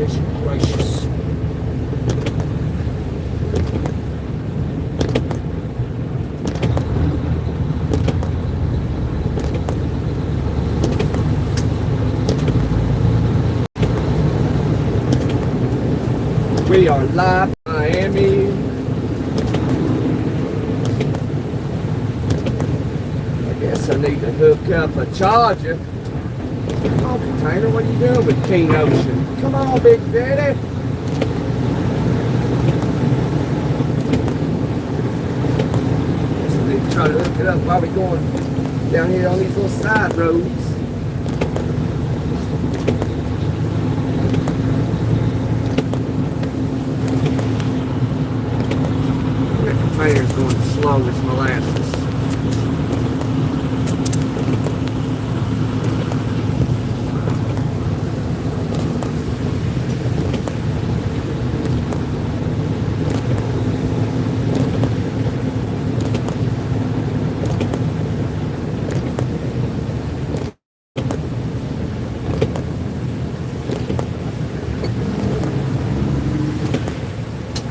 Goodness gracious. We are live in Miami. I guess I need to hook up a charger. Come on, container, what are you doing with King Ocean? Come on, Big Daddy. Guess I need to try to hook it up while we're going down here on these little side roads. Container going slow as molasses.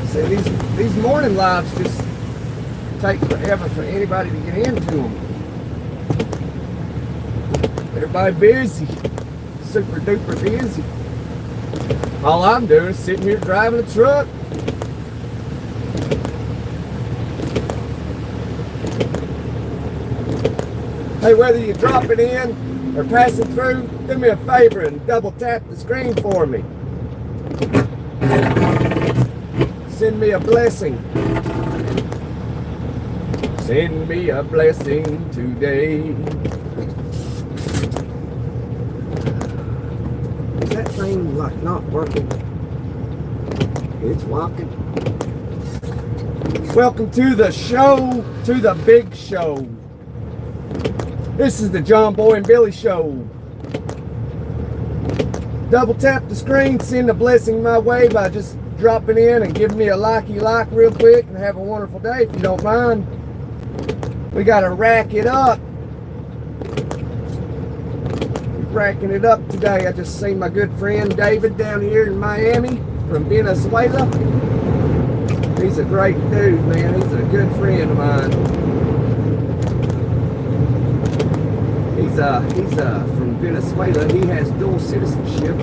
See, these morning lives just take forever for anybody to get into them. Everybody busy, super duper busy. All I'm doing is sitting here driving a truck. Hey, whether you're dropping in or passing through, do me a favor and double tap the screen for me. Send me a blessing. Send me a blessing today. Is that thing like not working? It's working. Welcome to the show, to the big show. This is the John Boy and Billy Show. Double tap the screen, send a blessing my way by just dropping in and giving me a likey like real quick, and have a wonderful day if you don't mind. We gotta rack it up. Racking it up today. I just seen my good friend David down here in Miami from Venezuela. He's a great dude, man. He's a good friend of mine. He's from Venezuela. He has dual citizenship.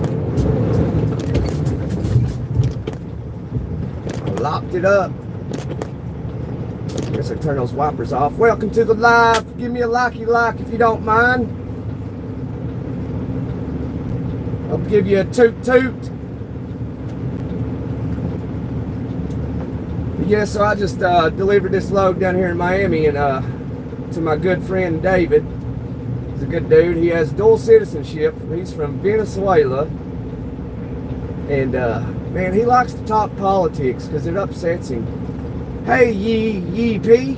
I locked it up. Guess I turn those wipers off. Welcome to the live. Give me a likey like if you don't mind. I'll give you a toot toot. Yeah, so I just delivered this load down here in Miami and to my good friend David. He's a good dude. He has dual citizenship. He's from Venezuela. And man, he likes to talk politics because it upsets him. Hey, Yee P.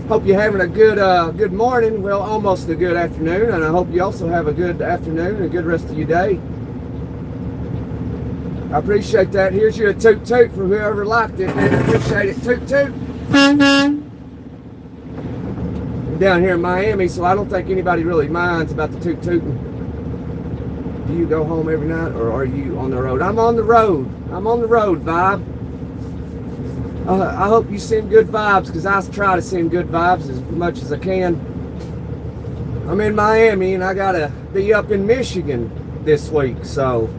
Hope you're having a good morning. Well, almost a good afternoon, and I hope you also have a good afternoon and a good rest of your day. I appreciate that. Here's your toot toot for whoever liked it. I appreciate it. Toot toot. I'm down here in Miami, so I don't think anybody really minds about the toot tooting. Do you go home every night, or are you on the road? I'm on the road. I'm on the road, vibe. I hope you send good vibes, because I try to send good vibes as much as I can. I'm in Miami, and I gotta be up in Michigan this week, so.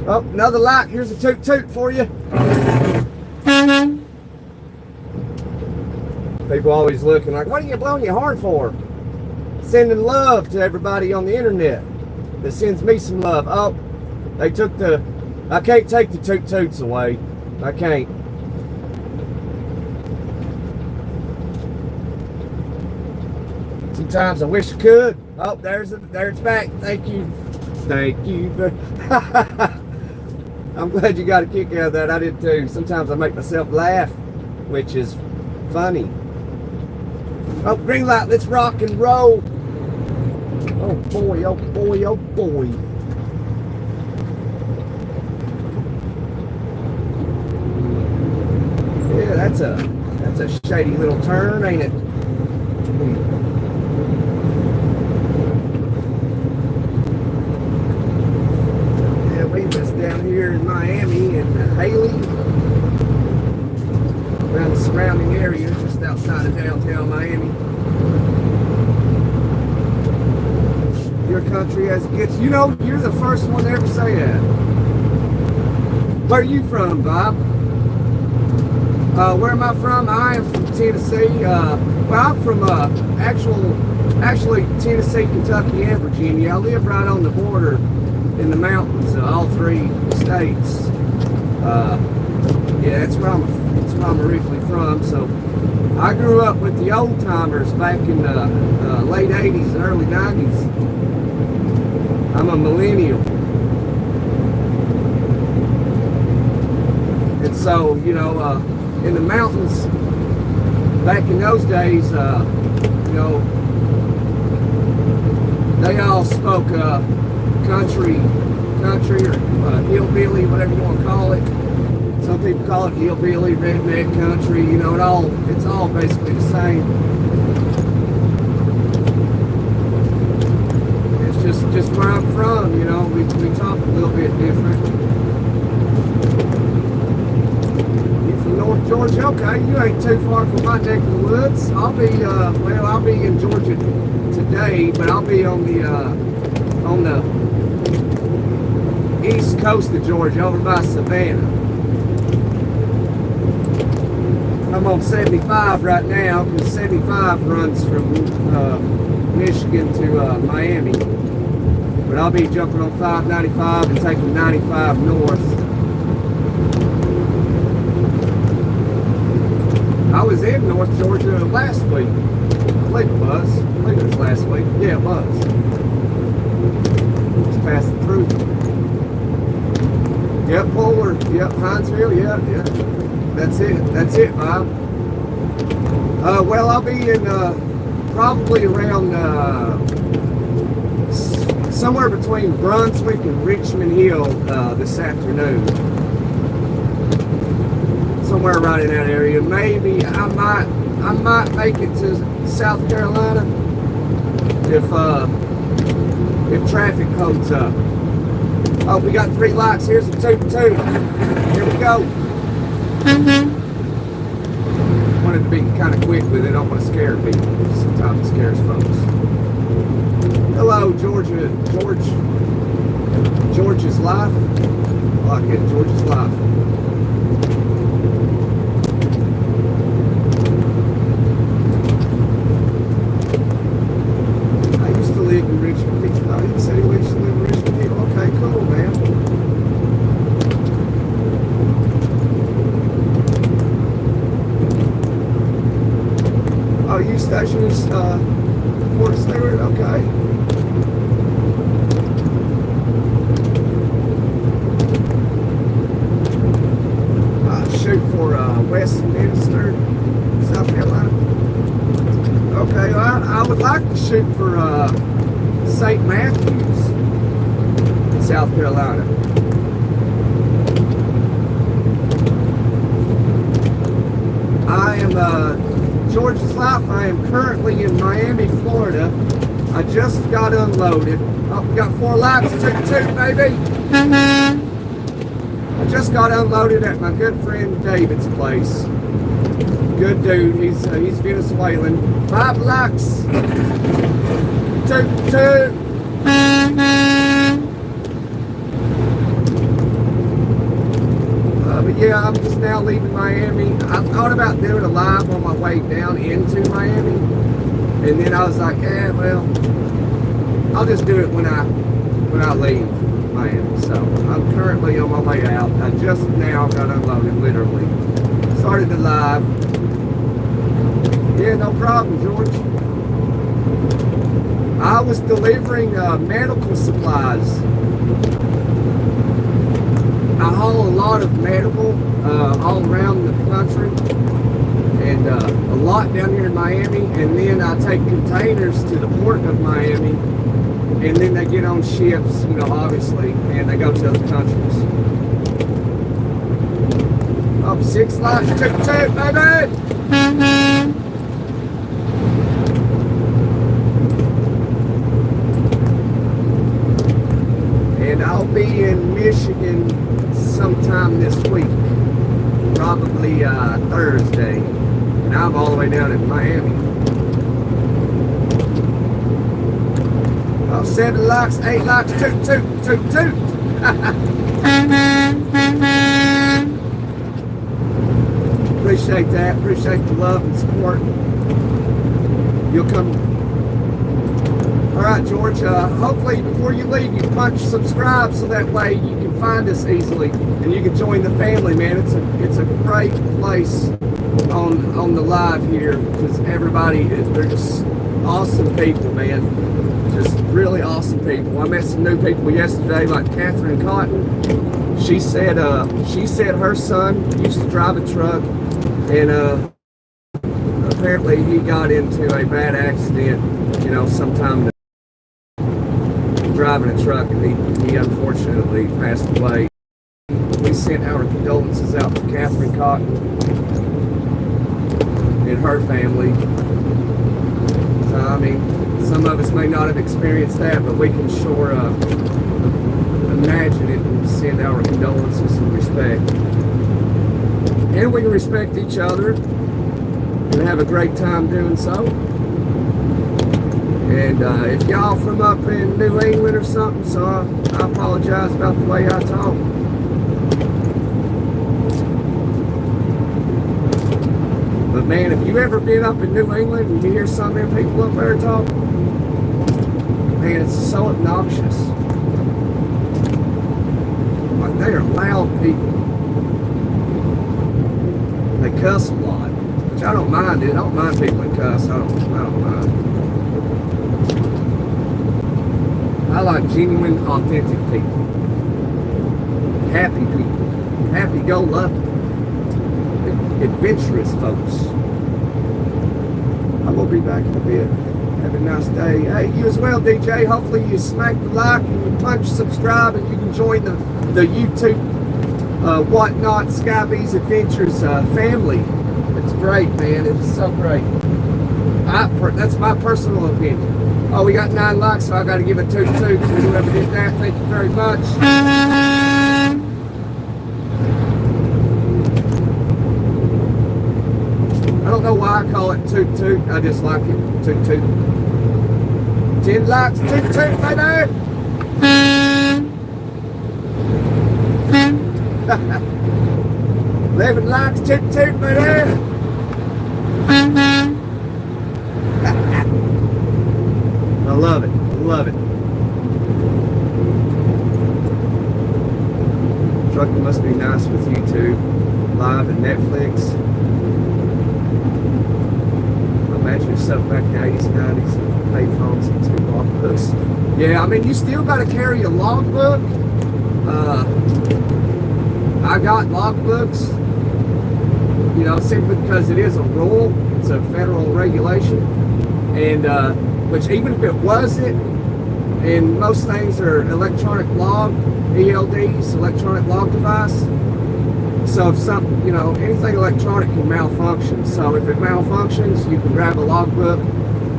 Oh, another light. Here's a toot toot for you. People always looking like, what are you blowing your horn for? Sending love to everybody on the internet that sends me some love. Oh, they took I can't take the toot toots away. I can't. Sometimes I wish I could. Oh, there it's back. Thank you. Thank you. I'm glad you got a kick out of that. I did too. Sometimes I make myself laugh, which is funny. Oh, green light. Let's rock and roll. Oh boy, oh boy, oh boy. Yeah, that's a shady little turn, ain't it? leave us down here in Miami and Haley, around the surrounding area, just outside of downtown Miami. Your country as it gets. You know, you're the first one to ever say that. Where are you from, Bob? Where am I from? I am from Tennessee. Well, I'm from actually Tennessee, Kentucky, and Virginia. I live right on the border in the mountains, all three states. Yeah, that's where I'm originally from. So I grew up with the old timers back in the late 80s and early 90s. I'm a millennial. And so, you know, in the mountains, back in those days, you know, they all spoke country or hillbilly, whatever you want to call it. Some people call it hillbilly, redneck country. You know, it's all basically the same. It's just where I'm from. You know, we talk a little bit different. North Georgia, okay, you ain't too far from my neck of the woods. I'll be in Georgia today, but I'll be on the east coast of Georgia, over by Savannah. I'm on 75 right now, because 75 runs from Michigan to Miami. But I'll be jumping on 595 and taking 95 north. I was in North Georgia last week. I believe it was. I believe it was last week. Yeah, it was. Just passing through. Yep, Polar. Yep, Hinesville. Yeah. That's it, Bob. Well, I'll be in probably around somewhere between Brunswick and Richmond Hill this afternoon. Somewhere right in that area. Maybe I might make it to South Carolina if traffic holds up. Oh, we got 3 lights. Here's a toot. Here we go. Wanted to be kind of quick with it. I don't want to scare people. Sometimes it scares folks. Hello, Georgia. Georgia's life. I like it. Georgia's life. Live in Richmond Hill. Oh, he said he used to live in Richmond Hill. Okay, cool, man. Oh, you station is Fort Stewart? Okay. Shoot for Westminster, South Carolina. Okay, well, I would like to shoot for St. Matthews in South Carolina. I am Georgia's Life. I am currently in Miami, Florida. I just got unloaded. Oh, we got 4 lights. Toot, baby. I just got unloaded at my good friend David's place. Good dude. He's Venezuelan. 5 lights. Toot. But yeah, I'm just now leaving Miami. I thought about doing a live on my way down into Miami, and then I was like, well, I'll just do it when I leave Miami. So I'm currently on my way out. I just now got unloaded, literally. Started the live. Yeah, no problem, George. I was delivering medical supplies. I haul a lot of medical all around the country, and a lot down here in Miami, and then I take containers to the port of Miami, and then they get on ships, you know, obviously, and they go to other countries. Up 6 lights, toot, baby! And I'll I'll be in Michigan sometime this week, probably Thursday, and I'm all the way down in Miami. 7 likes, 8 likes, toot, toot, toot, toot. Appreciate that. Appreciate the love and support. You'll come. All right, George. Hopefully, before you leave, you punch subscribe so that way you can find us easily and you can join the family, man. It's a great place on the live here because everybody they're just awesome people, man. Just really awesome people. I met some new people yesterday, like Catherine Cotton. She said her son used to drive a truck, and apparently he got into a bad accident, sometime driving a truck, and he unfortunately passed away. We sent our condolences out to Catherine Cotton and her family. So, I mean, some of us may not have experienced that, but we can sure imagine it and send our condolences and respect. And we can respect each other and have a great time doing so. And if y'all from up in New England or something, so I apologize about the way I talk. But man, if you ever been up in New England and you hear some of them people up there talk, man, it's so obnoxious. Like, they are loud people. They cuss a lot, which I don't mind, dude. I don't mind people that cuss. I don't mind. I like genuine, authentic people. Happy people. Happy-go-lucky. Adventurous folks. I will be back in a bit. Have a nice day. Hey, you as well, DJ. Hopefully you smack the like and you punch subscribe and you can join the YouTube Whatnot Sky Bees Adventures family. It's great, man. It's so great. That's my personal opinion. Oh, we got 9 likes, so I got to give a toot toot to whoever did that. Thank you very much. I don't know why I call it toot toot. I just like it. Toot toot. 10 likes, toot toot, baby. 11 likes, toot toot, baby. I love it. Love it. Trucking must be nice with YouTube Live and Netflix. I imagine it's something back in the 80s and 90s, payphones and 2 logbooks. Yeah, I mean, you still got to carry a logbook. I got logbooks, simply because it is a rule. It's a federal regulation. And, which even if it wasn't, and most things are electronic log, ELDs, electronic log device. So if something, anything electronic can malfunction. So if it malfunctions, you can grab a logbook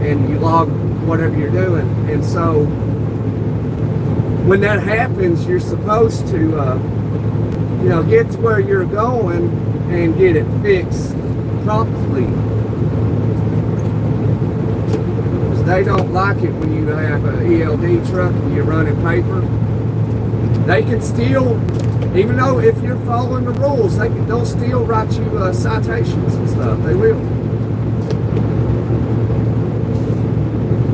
and you log whatever you're doing. And so when that happens, you're supposed to, get to where you're going and get it fixed promptly. They don't like it when you have an ELD truck and you're running paper. They can still, even though if you're following the rules, they'll still write you citations and stuff. They will.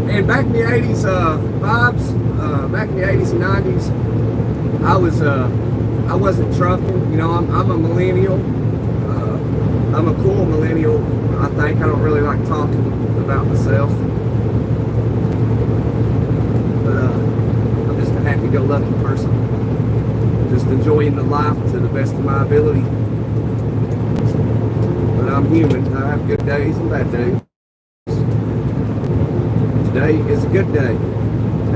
And back in the 80s vibes, back in the 80s and 90s, I wasn't trucking. I'm a millennial. I'm a cool millennial. I think I don't really like talking about myself. I'm just a happy-go-lucky person, just enjoying the life to the best of my ability. But I'm human. I have good days and bad days. Today is a good day.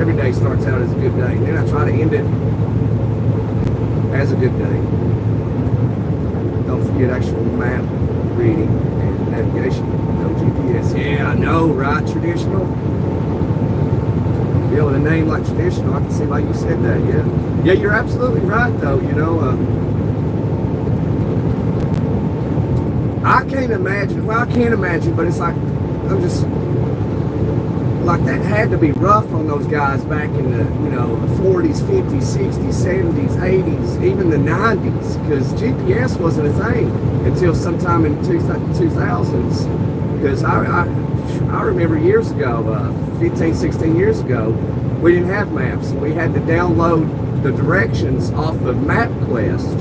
Every day starts out as a good day. Then I try to end it as a good day. Don't forget actual map reading and navigation. No GPS. Yeah, I know, right? Traditional. Yeah, with a name like Traditional, I can see why you said that. Yeah, you're absolutely right, though. I can't imagine. Well, I can't imagine, but it's like I'm just like that had to be rough on those guys back in the the 40s, 50s, 60s, 70s, 80s, even the 90s, because GPS wasn't a thing until sometime in 2000s. Because I remember years ago, 15, 16 years ago, we didn't have maps. We had to download the directions off of MapQuest,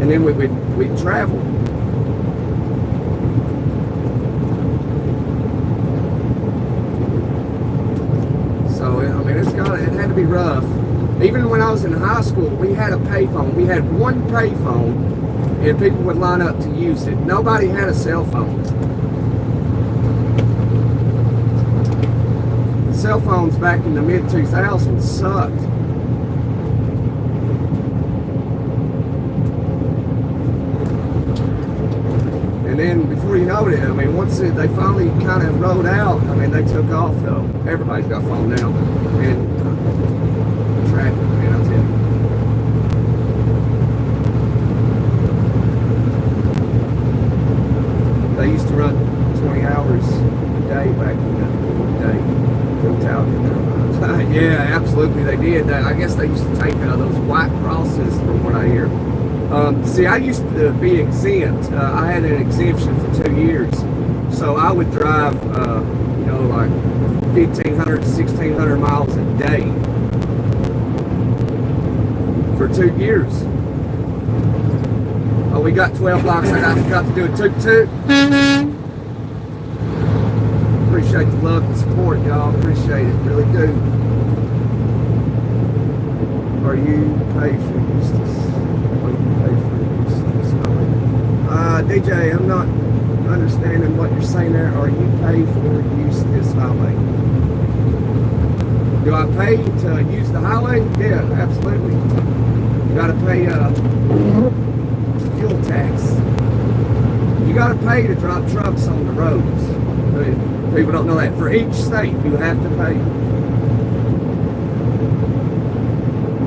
and then we'd travel. So I mean, it had to be rough. Even when I was in high school, we had a payphone. We had one payphone, and people would line up to use it. Nobody had a cell phone. Cell phones back in the mid-2000s sucked. And then before you know it, I mean, once they finally kind of rolled out, I mean, they took off though. Everybody's got a phone now. And traffic, man, I'll tell you. They used to run 20 hours a day back in the day. Yeah, absolutely they did. I guess they used to take those white crosses from what I hear. See, I used to be exempt. I had an exemption for 2 years. So I would drive, like 1,500 to 1,600 miles a day for 2 years. Oh, we got 12 blocks. I got to do a toot-toot. Appreciate the love and support, y'all. Appreciate it, really do. Are you paid for Eustace? Are you paid for Eustace? DJ, I'm not understanding what you're saying there. Are you paid for Eustace Highway? Do I pay to use the highway? Yeah, absolutely. You got to pay fuel tax. You got to pay to drop trucks on the roads. People don't know that. For each state, you have to pay.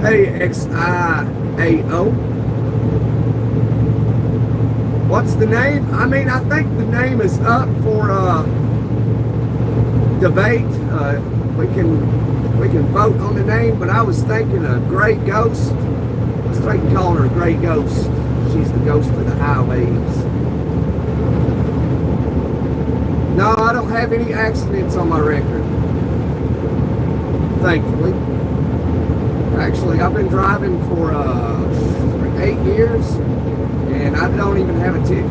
Hey, XIAO. What's the name? I mean, I think the name is up for debate. We can vote on the name, but I was thinking a Gray Ghost. I was thinking calling her a Gray Ghost. She's the ghost of the highways. No, I don't have any accidents on my record, thankfully. Actually, I've been driving for 8 years, and I don't even have a ticket.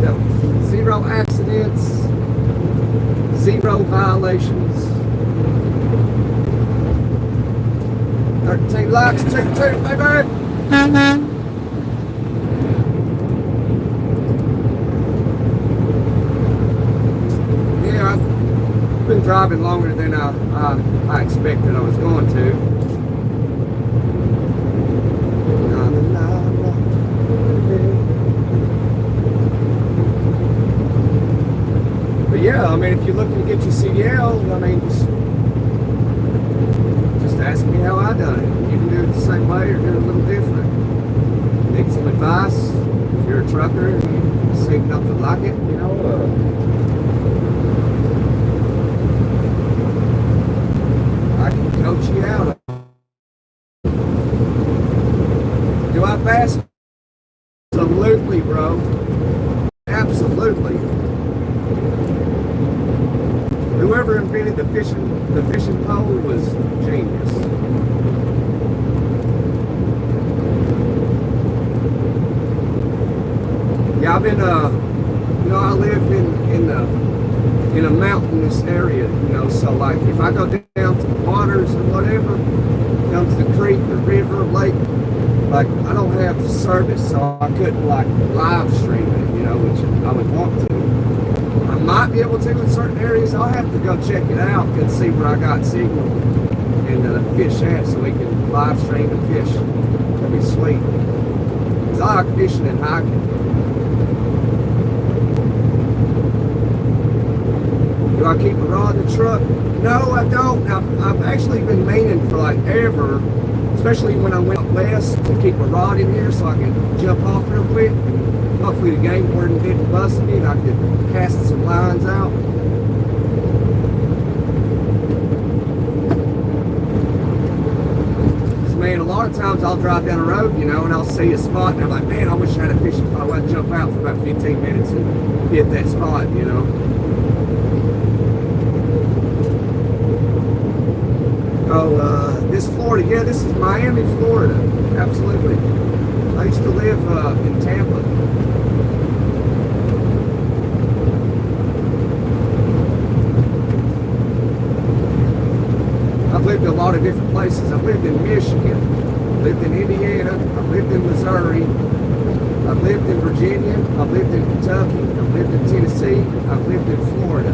Yep. 0 accidents, 0 violations. 13 likes, toot toot, baby! Yeah, I've been driving longer than I expected I was going to. But yeah, I mean, if you're looking to get your CDL, I mean, just ask me how I done it. You can do it the same way or do it a little different. Need some advice? If you're a trucker and you see nothing like it, I can coach you out. Do I pass? Absolutely, bro. Absolutely. Whoever invented the fishing pole was genius. Yeah, I've been I live in a mountainous area, so like if I go down to the waters or whatever, down to the creek or river or lake, like I don't have service, so I couldn't like live stream it, which I would want to. I might be able to in certain areas. I'll have to go check it out and see where I got signal and fish at so we can live stream and fish. That'd be sweet. Because I like fishing and hiking. Do I keep a rod in the truck? No, I don't. I've actually been meaning for like ever, especially when I went west, to keep a rod in here so I could jump off real quick. And hopefully the game warden didn't bust me and I could cast some lines out. Man, a lot of times I'll drive down the road, you know, and I'll see a spot and I'm like, man, I wish I had a fishing pole. I'd jump out for about 15 minutes and hit that spot, you know. Oh, this Florida, yeah, this is Miami, Florida. Absolutely. I used to live in Tampa. I've lived in a lot of different places. I've lived in Michigan, lived in Indiana, I've lived in Missouri, I've lived in Virginia, I've lived in Kentucky, I've lived in Tennessee, I've lived in Florida.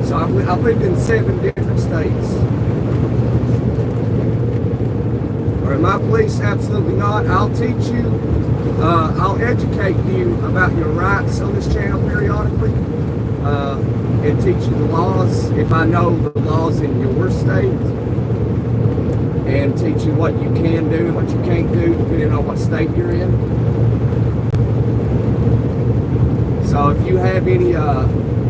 So I've lived in 7 different states. Or am I police? Absolutely not. I'll teach you, I'll educate you about your rights on this channel periodically. And teach you the laws if I know the laws in your state, and teach you what you can do and what you can't do depending on what state you're in. So if you have any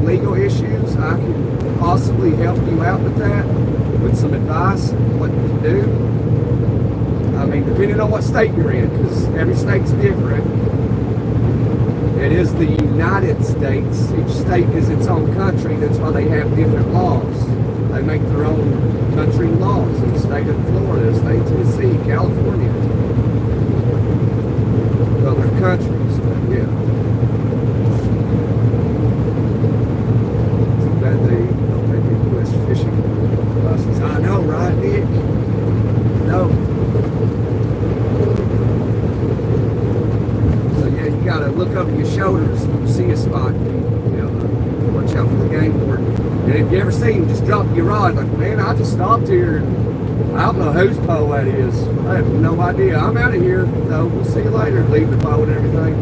legal issues, I can possibly help you out with that, with some advice on what to do. I mean, depending on what state you're in, because every state's different. It is the United States. Each state is its own country. That's why they have different laws. They make their own country laws. In the state of Florida, the state of Tennessee, California. Well, they're countries, but yeah. Too bad they don't make any U.S. fishing license. I know, right, Nick? No. You gotta look over your shoulders and see a spot. You know, watch out for the game board. And if you ever see him, just drop your rod. Like, man, I just stopped here. I don't know whose pole that is. I have no idea. I'm out of here, though. We'll see you later. Leave the pole and everything.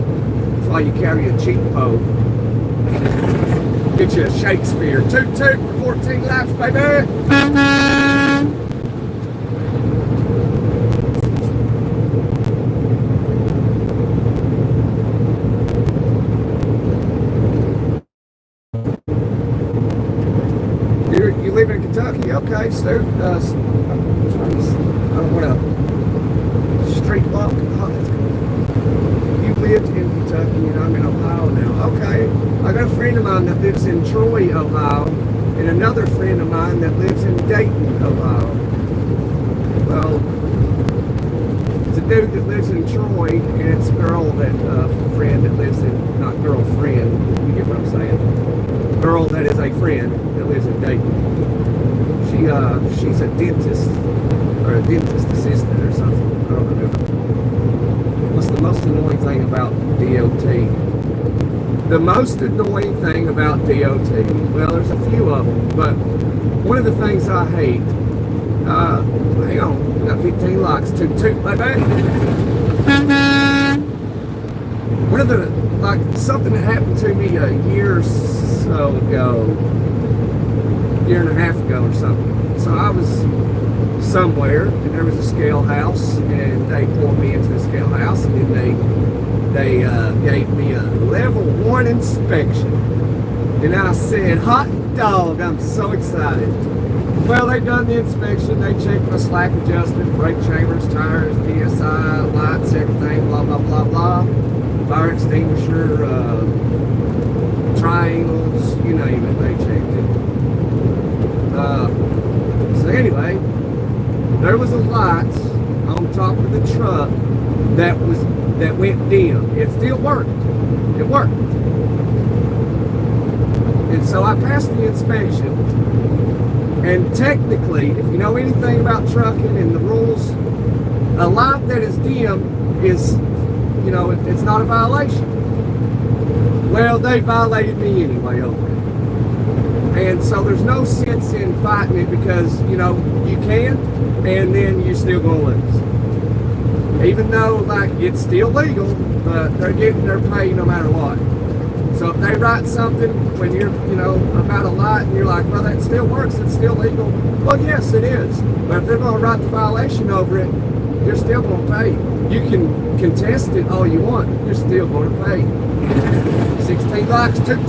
That's why you carry a cheap pole. Get you a Shakespeare. Toot toot for 14 laps, baby. You live in Kentucky, okay, Stu. I don't want to street block. Oh, that's good. You lived in Kentucky and I'm in Ohio now. Okay. I got a friend of mine that lives in Troy, Ohio, and another friend of mine that lives in Dayton, Ohio. Well, it's a dude that lives in Troy, and it's a girl that, friend that lives in, not girlfriend, you get what I'm saying? Girl that is a friend that lives in Dayton. She's a dentist, or a dentist assistant or something. I don't remember. What's the most annoying thing about DOT? The most annoying thing about DOT, well, there's a few of them, but one of the things I hate, hang on, we got 15 likes, toot toot, baby. One of the, like, something that happened to me a year or so ago, year and a half ago or something. So I was somewhere and there was a scale house and they pulled me into the scale house and then they gave me a level 1 inspection. And I said, hot dog, I'm so excited. Well, they done the inspection, they checked my slack adjustment, brake chambers, tires, PSI, lights, everything, blah, blah, blah, blah. Fire extinguisher, triangles, you name it, they checked it. So anyway, there was a light on top of the truck that went dim. It still worked. It worked. And so I passed the inspection. And technically, if you know anything about trucking and the rules, a light that is dim is, you know, it's not a violation. Well, they violated me anyway over it. And so there's no sense in fighting it because, you know, you can, and then you're still going to lose. even though like it's still legal, but they're getting their pay no matter what. So if they write something when you're, about a lot and you're like, well, that still works, it's still legal. Well, yes, it is. But if they're going to write the violation over it, you're still going to pay. You can contest it all you want. You're still going to pay. 16 likes, toot.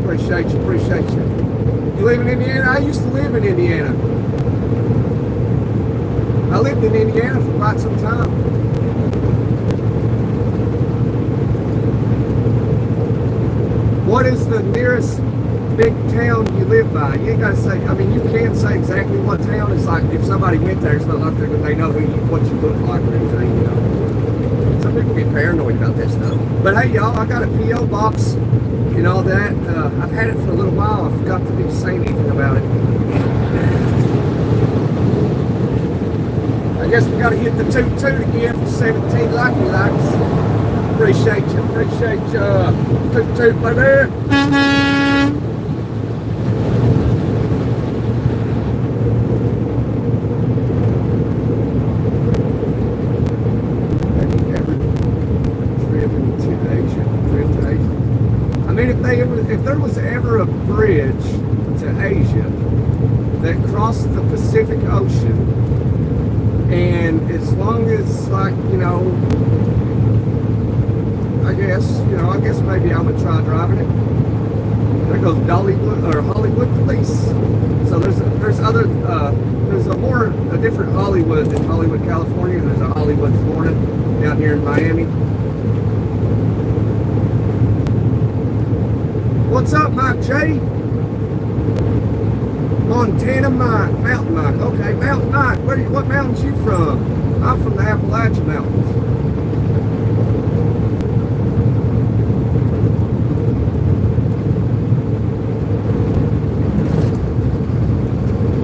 Appreciate you. You live in Indiana? I used to live in Indiana. I lived in Indiana for quite some time. What is the nearest big town you live by? You ain't got to say, you can say exactly what town. It's like if somebody went there, it's not like they know what you look like or anything, Some people get paranoid about that stuff. But hey, y'all, I got a P.O. box and all that. I've had it for a little while. I forgot to be saying anything about it. I guess we got to hit the toot again for 17 likes. Appreciate you. Toot, baby. If there was ever a bridge to Asia that crossed the Pacific Ocean, and as long as I guess maybe I would try driving it. There goes Hollywood police. So there's a different Hollywood than Hollywood, California. There's a Hollywood, Florida, down here in Miami. What's up, Mike J? Montana Mike, Mountain Mike. Okay, Mountain Mike. What mountains you from? I'm from the Appalachian Mountains.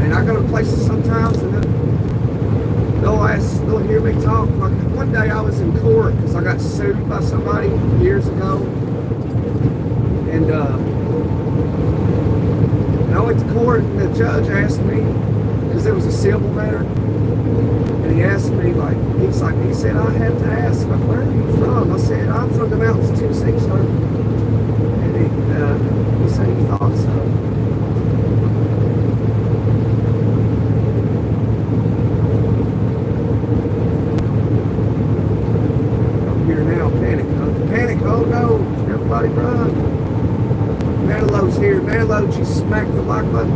And I go to places sometimes and they'll hear me talk. Like one day I was in court because I got sued by somebody years ago. And I went to court and the judge asked me, because it was a civil matter, and he asked me, he said, I have to ask, where are you from? I said, I'm from the mountains of Tennessee, sir. And he said he thought so. I'm here now, panic. Oh no, everybody run. Manilou's here. Manilou, just smack the like button.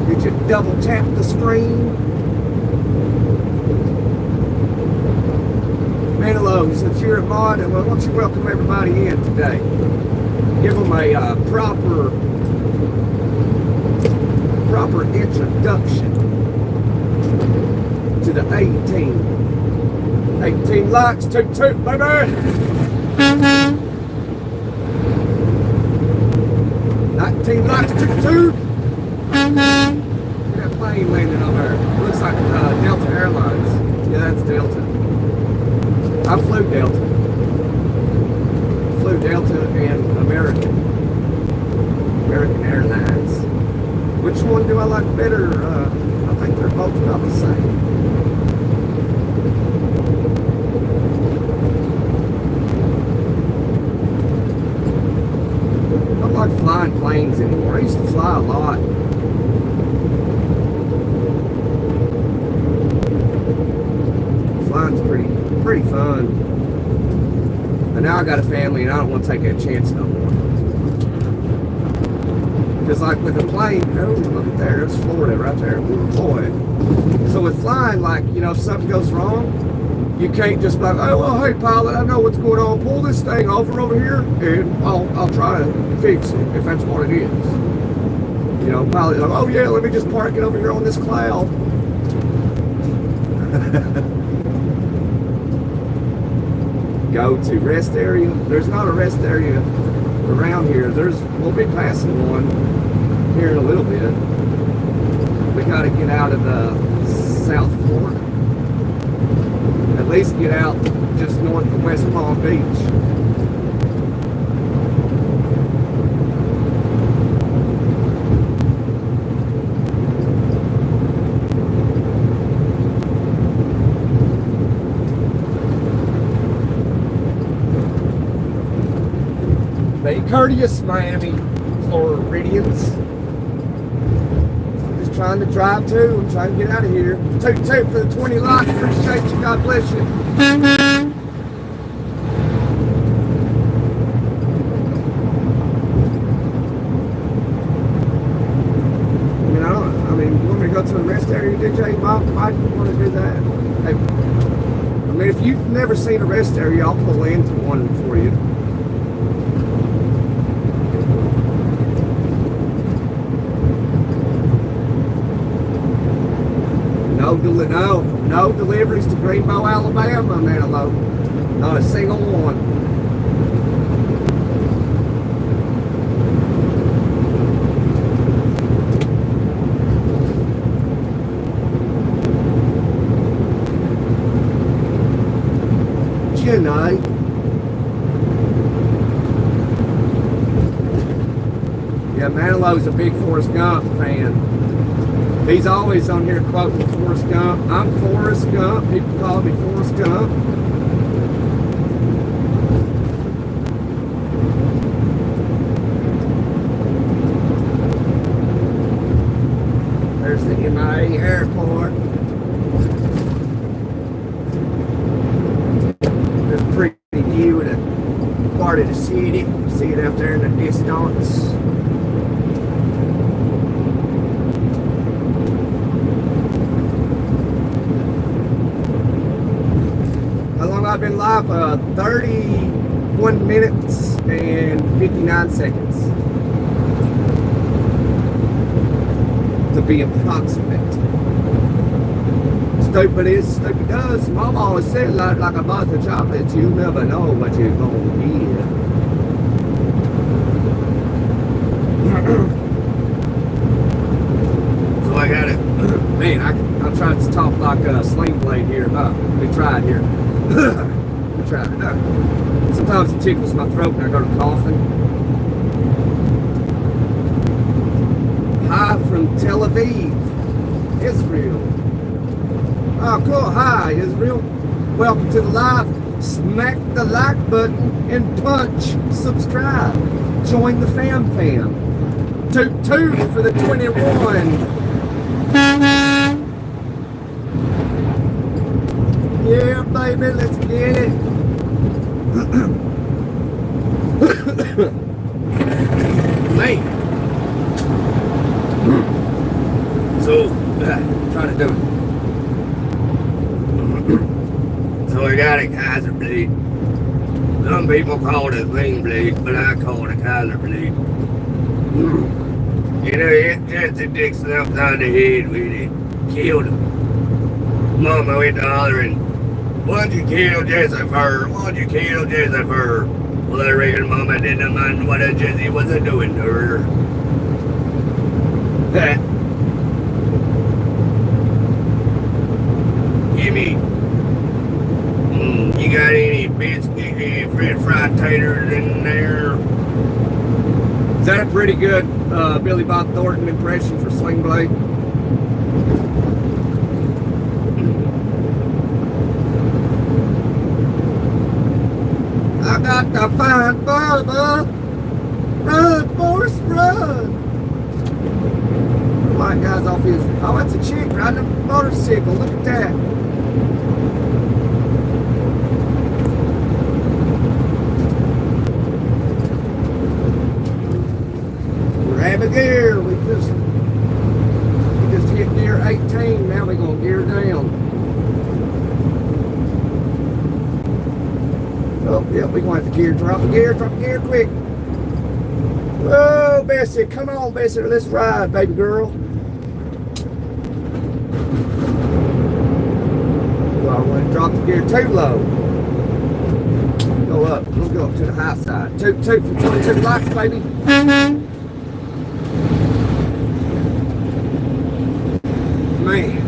Did you double tap the screen? Manilou, since you're a mod, why don't you welcome everybody in today? Give them a proper introduction to the 18 likes, toot, baby! 19 likes, toot! Look at that plane landing over there. It looks like Delta Airlines. Yeah, that's Delta. I flew Delta. And American Airlines. Which one do I like better? I think they're both about the same. I don't like flying planes anymore. I used to fly a lot. Flying's pretty fun. But now I got a family and I don't want to take that chance no more. Because like with a plane, oh, look at there, there's Florida right there. Ooh, boy. So with flying, if something goes wrong, you can't just be like, oh, well, hey, pilot, I know what's going on. Pull this thing over here, and I'll try to fix it, if that's what it is. Pilot's like, oh, yeah, let me just park it over here on this cloud. Go to rest area. There's not a rest area around here. We'll be passing one here in a little bit. We got to get out of South Florida. At least get out just north of West Palm Beach. courteous Miami Floridians. I'm just trying to drive too. I'm trying to get out of here. Toot toot for the 20 likes. Appreciate you. God bless you. Go to a rest area, DJ. Why do you want to do that? Hey, I mean, if you've never seen a rest area, I'll pull into one for you. No deliveries to Greenbow, Alabama, man. Not a single one. Night. Yeah, Manilow's a big Forrest Gump fan. He's always on here quoting Forrest Gump. I'm Forrest Gump. People call me Forrest Gump. There's the MIA airport. Pretty view of the part of the city. See it out there in the distance. How long I've been live? 31 minutes and 59 seconds. To be approximate. Stupid is, stupid does. Mom always said like a box of chocolates, you never know what you're gonna get. So I got it. Man, I'm trying to talk like a Sling Blade here. Let me try it here. Let me try it. Sometimes it tickles my throat when I go to coughing. Hi from Tel Aviv, Israel. Oh, cool. Hi, Israel. Welcome to the live. Smack the like button and punch subscribe. Join the fam. Toot toot for the 21. Yeah, baby, let's get it. Man. So, trying to do it. So I got a Kaiser bleed. Some people call it a wing bleed, but I call it a Kaiser bleed. You know, it just hit Dixon upside the head with it. Killed him. Mama went to hollering, why'd you kill Jesse for? Why'd you kill Jesse for? Well, I reckon Mama didn't mind what Jesse was doing to her. That. Gimme. You got any biscuit, french fried taters in there? Is that a pretty good Billy Bob Thornton impression for Sling Blade? I got to find Bubba. Run, Forrest, run. White guy's off his... Oh, that's a chick riding a motorcycle. Look at that. Grab a gear. We just hit gear 18. Now we're going to gear down. Oh, yeah, we're going to have to gear. Drop a gear quick. Whoa, Bessie. Come on, Bessie. Let's ride, baby girl. Well, I want to drop the gear too low. Go up. We'll go up to the high side. Toot for 22 likes, baby. Man,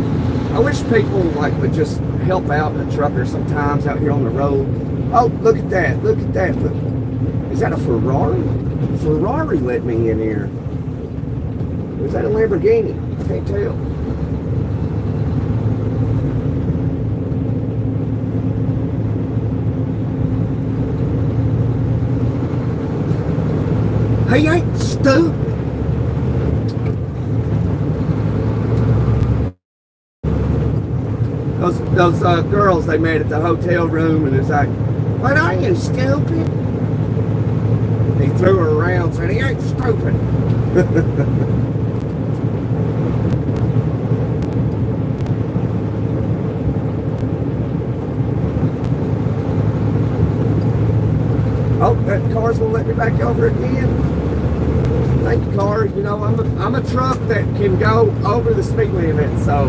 I wish people would just help out the truckers sometimes out here on the road. Oh, look at that. Look at that. Look. Is that a Ferrari? Ferrari let me in here. Or is that a Lamborghini? I can't tell. He ain't stupid. Those girls they met at the hotel room, and it's like, what are you, stupid? He threw her around saying, he ain't stupid. Oh, that car's gonna let me back over again. Thank you, car. You know, I'm a truck that can go over the speed limit, so.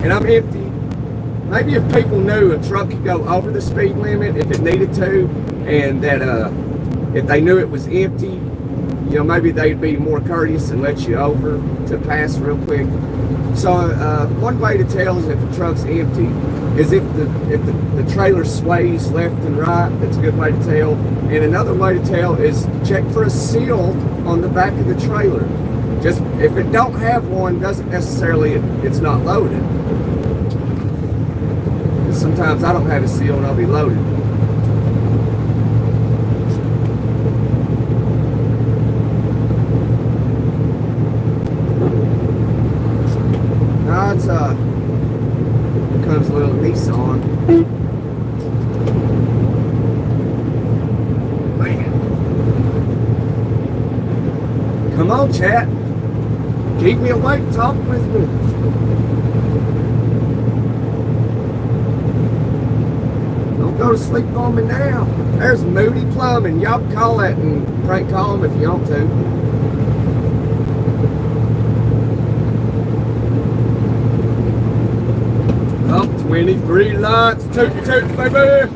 And I'm empty. Maybe if people knew a truck could go over the speed limit if it needed to, and that if they knew it was empty, you know, maybe they'd be more courteous and let you over to pass real quick. So one way to tell is if a truck's empty is if the trailer sways left and right. That's a good way to tell. And another way to tell is check for a seal on the back of the trailer. Just if it don't have one, doesn't necessarily it's not loaded. Sometimes I don't have a seal and I'll be loaded. Now it's comes a little Nissan. Man. Come on, chat. Keep me awake, talk with me. Don't go to sleep on me now. There's Moody Plumbing. Y'all can call that and prank call them if you want to. Oh, 23 lights. Toot, toot, baby.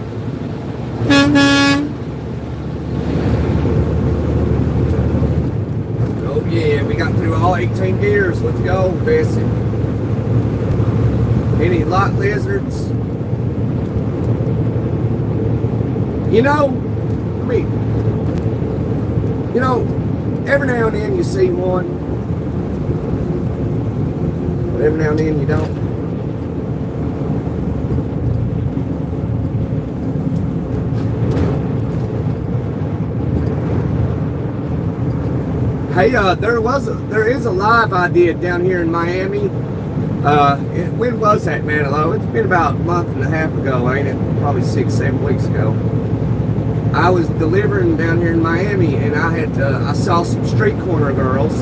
Oh, yeah. We got through all 18 gears. Let's go, Bessie. Any lot lizards? You know, I mean, you know, every now and then you see one, but every now and then you don't. Hey, there is a live I did down here in Miami. When was that, Manilow? It's been about a month and a half ago, ain't it? Probably 6-7 weeks ago. I was delivering down here in Miami, and I saw some street corner girls,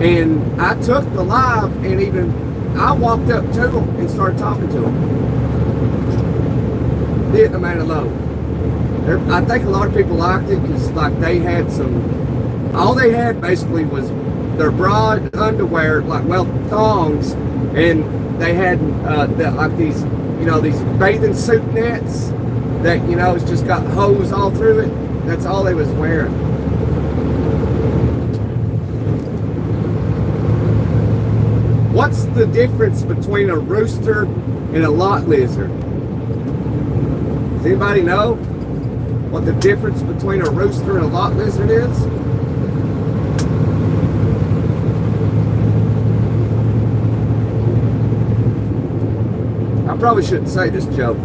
and I took the live, and I walked up to them and started talking to them. Did the Manilow. I think a lot of people liked it because, like, they had all they had basically was their bra and underwear, like, well, thongs, and they had like these, you know, these bathing suit nets that, you know, it's just got hose all through it. That's all they was wearing. What's the difference between a rooster and a lot lizard? Does anybody know what the difference between a rooster and a lot lizard is? I probably shouldn't say this joke.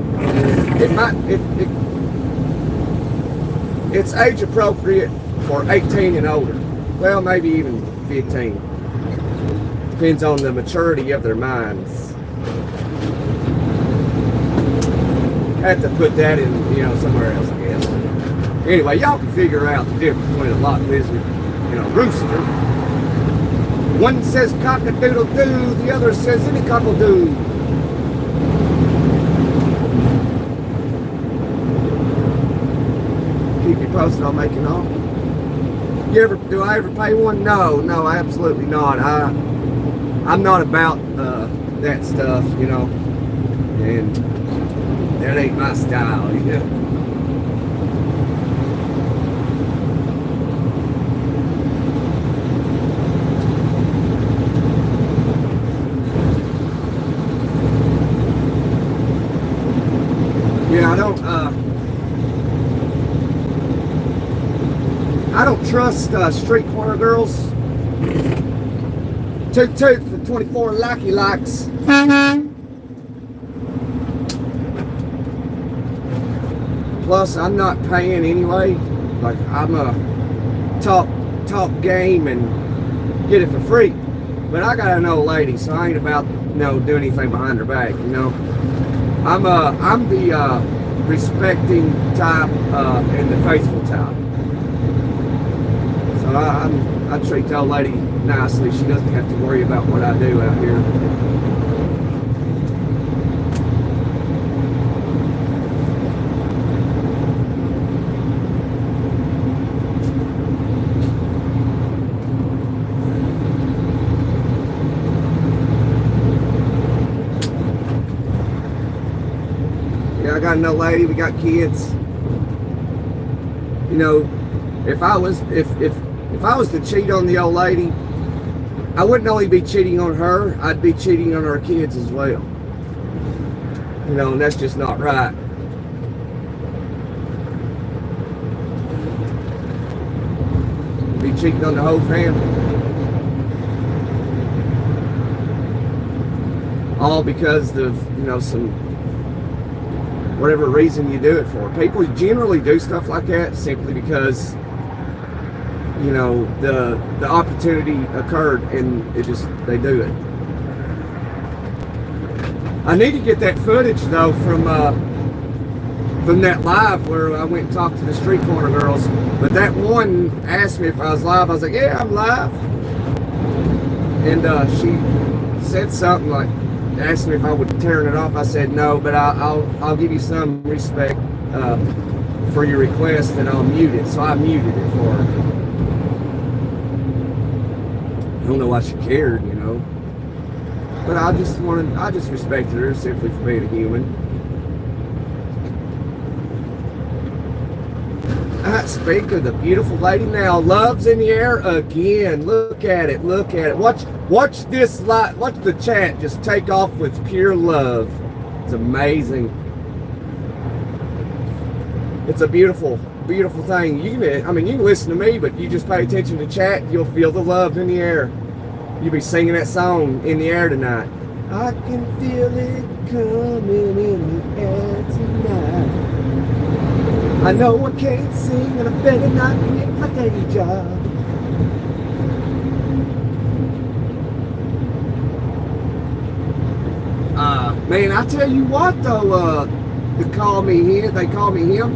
It's age appropriate for 18 and older. Well, maybe even 15. Depends on the maturity of their minds. I have to put that in, you know, somewhere else, I guess. Anyway, y'all can figure out the difference between a lot lizard and a rooster. One says cock-a-doodle-doo, the other says any cockle-doo. Keep you posted on making off. Do I ever pay one? No, absolutely not. I'm not about that stuff, you know, and that ain't my style, you know. Yeah, I don't trust street corner girls. Toot toot for 24 lucky likes. plus I'm not paying anyway. Like, I'm a talk game and get it for free. But I got an old lady, so I ain't about doing anything behind her back. I'm the respecting type and the faithful type. So I treat the old lady nicely. She doesn't have to worry about what I do out here. I got an old lady, we got kids. If I was to cheat on the old lady, I wouldn't only be cheating on her, I'd be cheating on our kids as well. And that's just not right. Be cheating on the whole family. All because of, some whatever reason you do it for. People generally do stuff like that simply because, the opportunity occurred and they do it. I need to get that footage though from that live where I went and talked to the street corner girls. But that one asked me if I was live. I was like, yeah, I'm live. And she said something like, asked me if I would turn it off. I said no, but I'll give you some respect for your request, and I'll mute it. So I muted it for her. I don't know why she cared, but I just respected her simply for being a human. Speak of the beautiful lady now. Love's in the air again. Look at it. Watch this light. Watch the chat just take off with pure love. It's amazing. It's a beautiful, beautiful thing. You can listen to me, but you just pay attention to chat. You'll feel the love in the air. You'll be singing that song in the air tonight. I can feel it coming in the air tonight. I know I can't sing and I better not quit my day job. Man, I tell you what though, they call me him.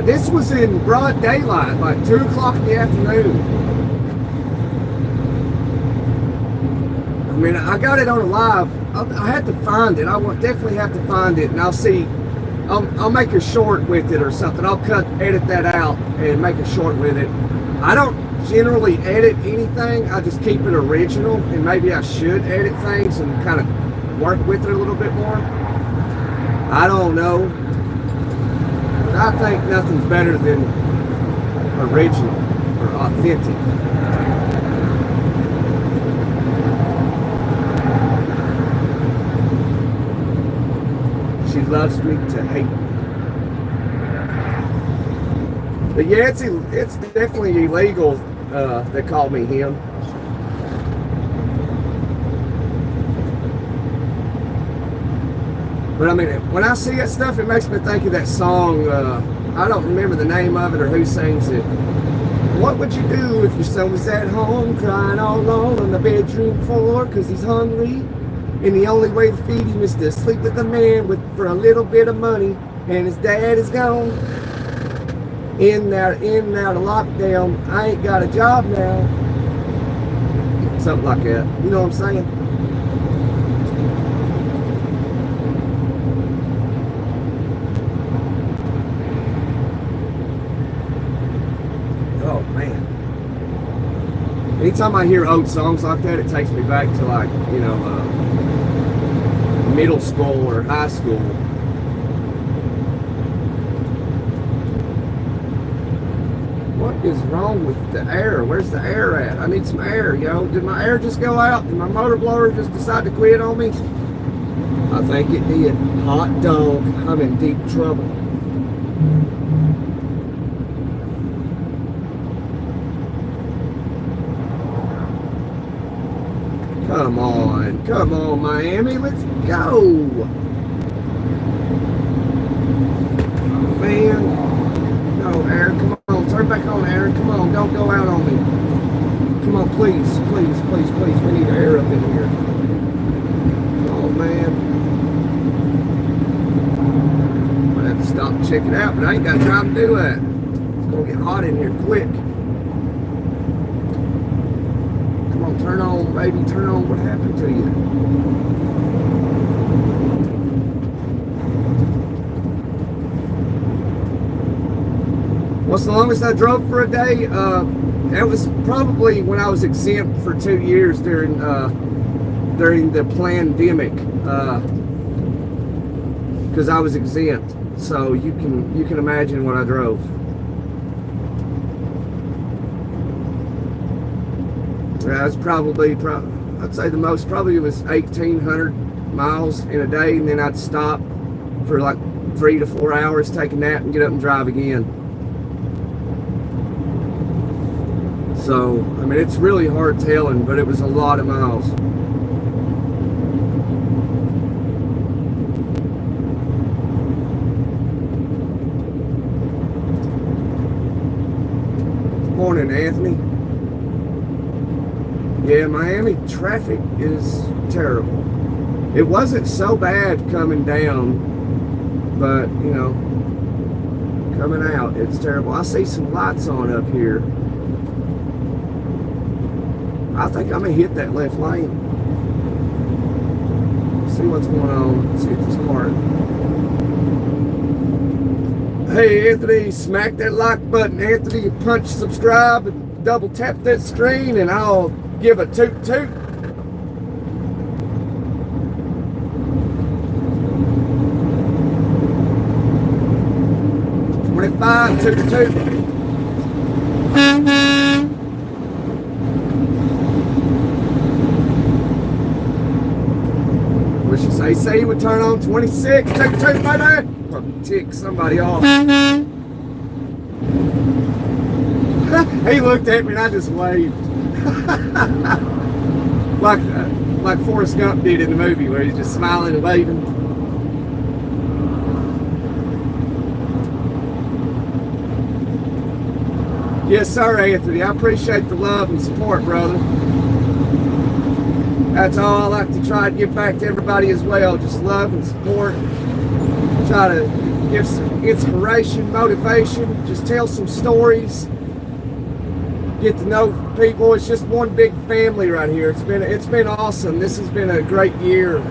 This was in broad daylight, like 2 o'clock in the afternoon. I got it on a live. I had to find it. I will definitely have to find it, and I'll see. I'll make a short with it or something. I'll edit that out and make a short with it. I don't generally edit anything. I just keep it original, and maybe I should edit things and kind of work with it a little bit more. I don't know. But I think nothing's better than original or authentic. She loves me to hate me. But yeah, it's definitely illegal. They call me him. But when I see that stuff, it makes me think of that song. I don't remember the name of it or who sings it. What would you do if your son was at home crying all alone on the bedroom floor because he's hungry? And the only way to feed him is to sleep with a man for a little bit of money, and his dad is gone. In and out of lockdown. I ain't got a job now. Something like that. You know what I'm saying? Oh man. Anytime I hear old songs like that, it takes me back to middle school or high school. What is wrong with the air? Where's the air at? I need some air, yo. Did my air just go out? Did my motor blower just decide to quit on me? I think it did. Hot dog. I'm in deep trouble. Come on, Miami, let's go. Oh, man. back on, Aaron. Come on, don't go out on me. Come on, please, please, please, please. We need air up in here. Oh, man. I'm going to have to stop and check it out, but I ain't got time to do that. It's going to get hot in here quick. Come on, turn on, baby. Turn on. What happened to you? What's the longest I drove for a day? That was probably when I was exempt for 2 years during the pandemic, because I was exempt. So you can imagine what I drove. Yeah, it's probably I'd say the most probably was 1,800 miles in a day, and then I'd stop for like 3 to 4 hours, take a nap, and get up and drive again. So, I mean, it's really hard telling, but it was a lot of miles. Morning, Anthony. Yeah, Miami traffic is terrible. It wasn't so bad coming down, but, you know, coming out, it's terrible. I see some lights on up here. I think I'm going to hit that left lane. See what's going on. Let's hit this part. Hey, Anthony, smack that like button. Anthony, punch subscribe and double tap that screen, and I'll give a toot toot. Toot toot. What she say he would turn on 26. Toot toot, baby. Or tick somebody off. He looked at me and I just waved. like Forrest Gump did in the movie, where he's just smiling and waving. Yes, sir, Anthony. I appreciate the love and support, brother. That's all I like to try to give back to everybody as well. Just love and support. Try to give some inspiration, motivation. Just tell some stories. Get to know people. It's just one big family right here. It's been awesome. This has been a great year,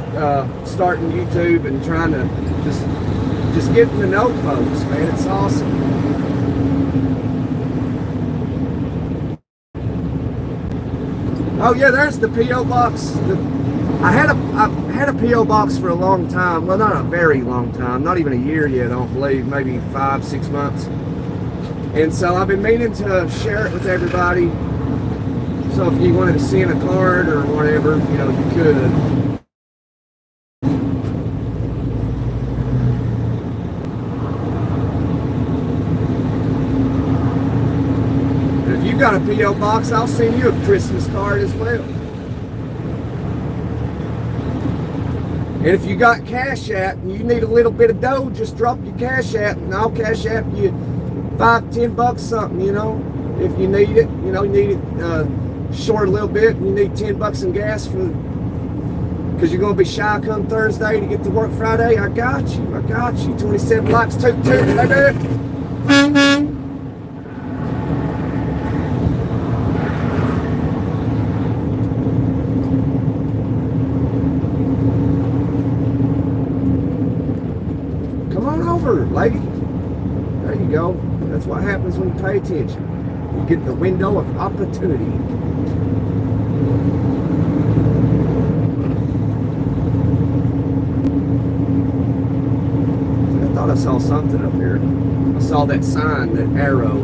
starting YouTube and trying to just getting to know folks, man. It's awesome. Oh yeah, there's the P.O. box. I had a P.O. box for a long time. Well, not a very long time. Not even a year yet, I don't believe. Maybe 5-6 months. And so I've been meaning to share it with everybody. So if you wanted to send a card or whatever, you know, you could. Got a P.O. box, I'll send you a Christmas card as well. And if you got Cash App and you need a little bit of dough, just drop your Cash App and I'll Cash App you $5-10 something, you know, if you need it. You know, you need it short a little bit and you need $10 in gas because you're going to be shy come Thursday to get to work Friday. I got you. 27 likes, toot toot, baby. Lady, there you go. That's what happens when you pay attention. You get the window of opportunity. I thought I saw something up here. I saw that sign, that arrow.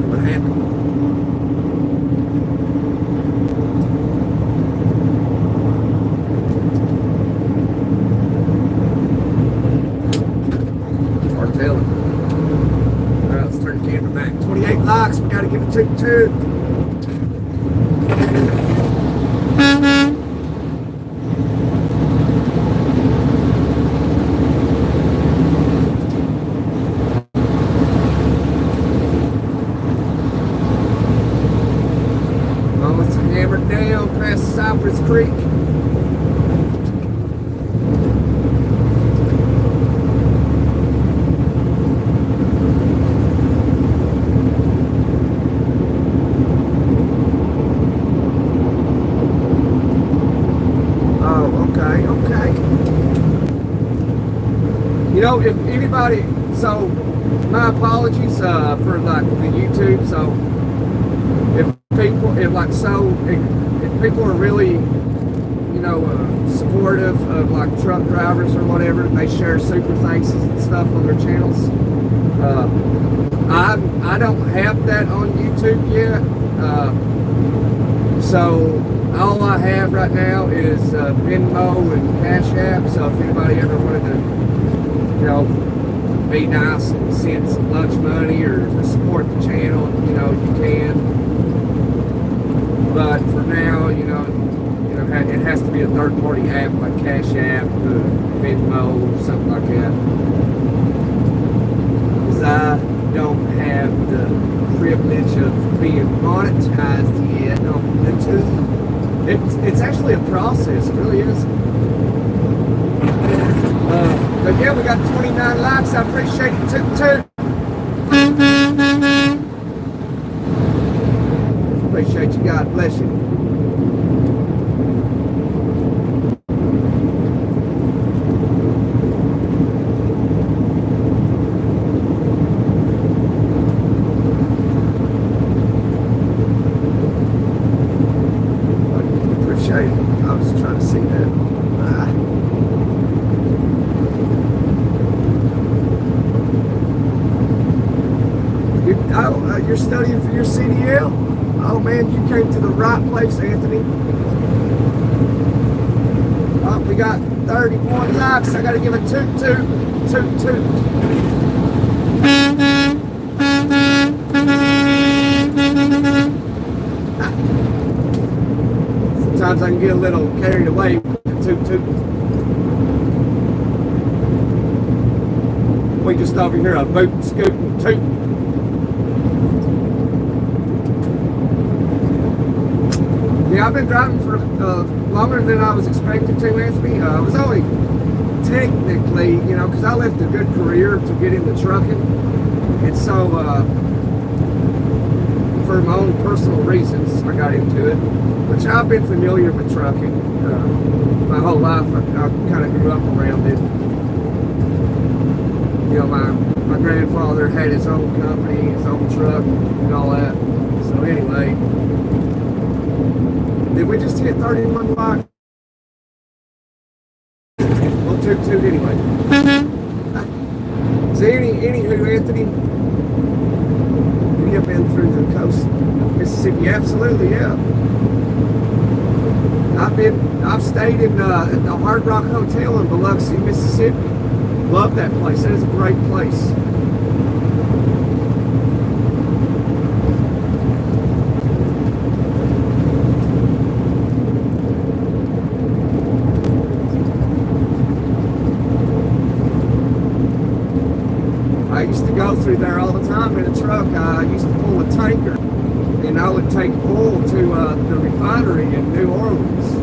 What happened? Likes, we gotta give it toot toot. hammered down past Cypress Creek. You know, if anybody, so my apologies for like the YouTube. So if people are really, you know, supportive of like truck drivers or whatever, and they share super thanks and stuff on their channels. I don't have that on YouTube yet. So all I have right now is Venmo and Cash App. So if anybody ever wanted to, you know, be nice and send some lunch money or to support the channel, you know, you can. But for now, you know, it has to be a third-party app like Cash App, Venmo, or something like that. Because I don't have the privilege of being monetized yet on YouTube. It's actually a process, it really is. But yeah, we got 29 likes. I appreciate it. Toot. Appreciate you. God bless you. Appreciate it. I was trying to see that. You're studying for your CDL? Oh man, you came to the right place, Anthony. Oh, we got 31 likes. I gotta give a toot. Sometimes I can get a little carried away with the toot. We just over here a boot, scoot, and toot. Yeah, I've been driving for longer than I was expected to, Anthony. I was only technically, you know, because I left a good career to get into trucking. And so, for my own personal reasons, I got into it. Which I've been familiar with trucking my whole life. I kind of grew up around it. You know, my grandfather had his own company, his own truck, and all that. So anyway, did we just hit 31 likes? We'll toot anyway. So anywho, Anthony, have you been through the coast of Mississippi? Absolutely, yeah. I've stayed in at the Hard Rock Hotel in Biloxi, Mississippi. Love that place. That is a great place. I used to go through there all the time in a truck. I used to pull a tanker, and I would take oil to the refinery in New Orleans.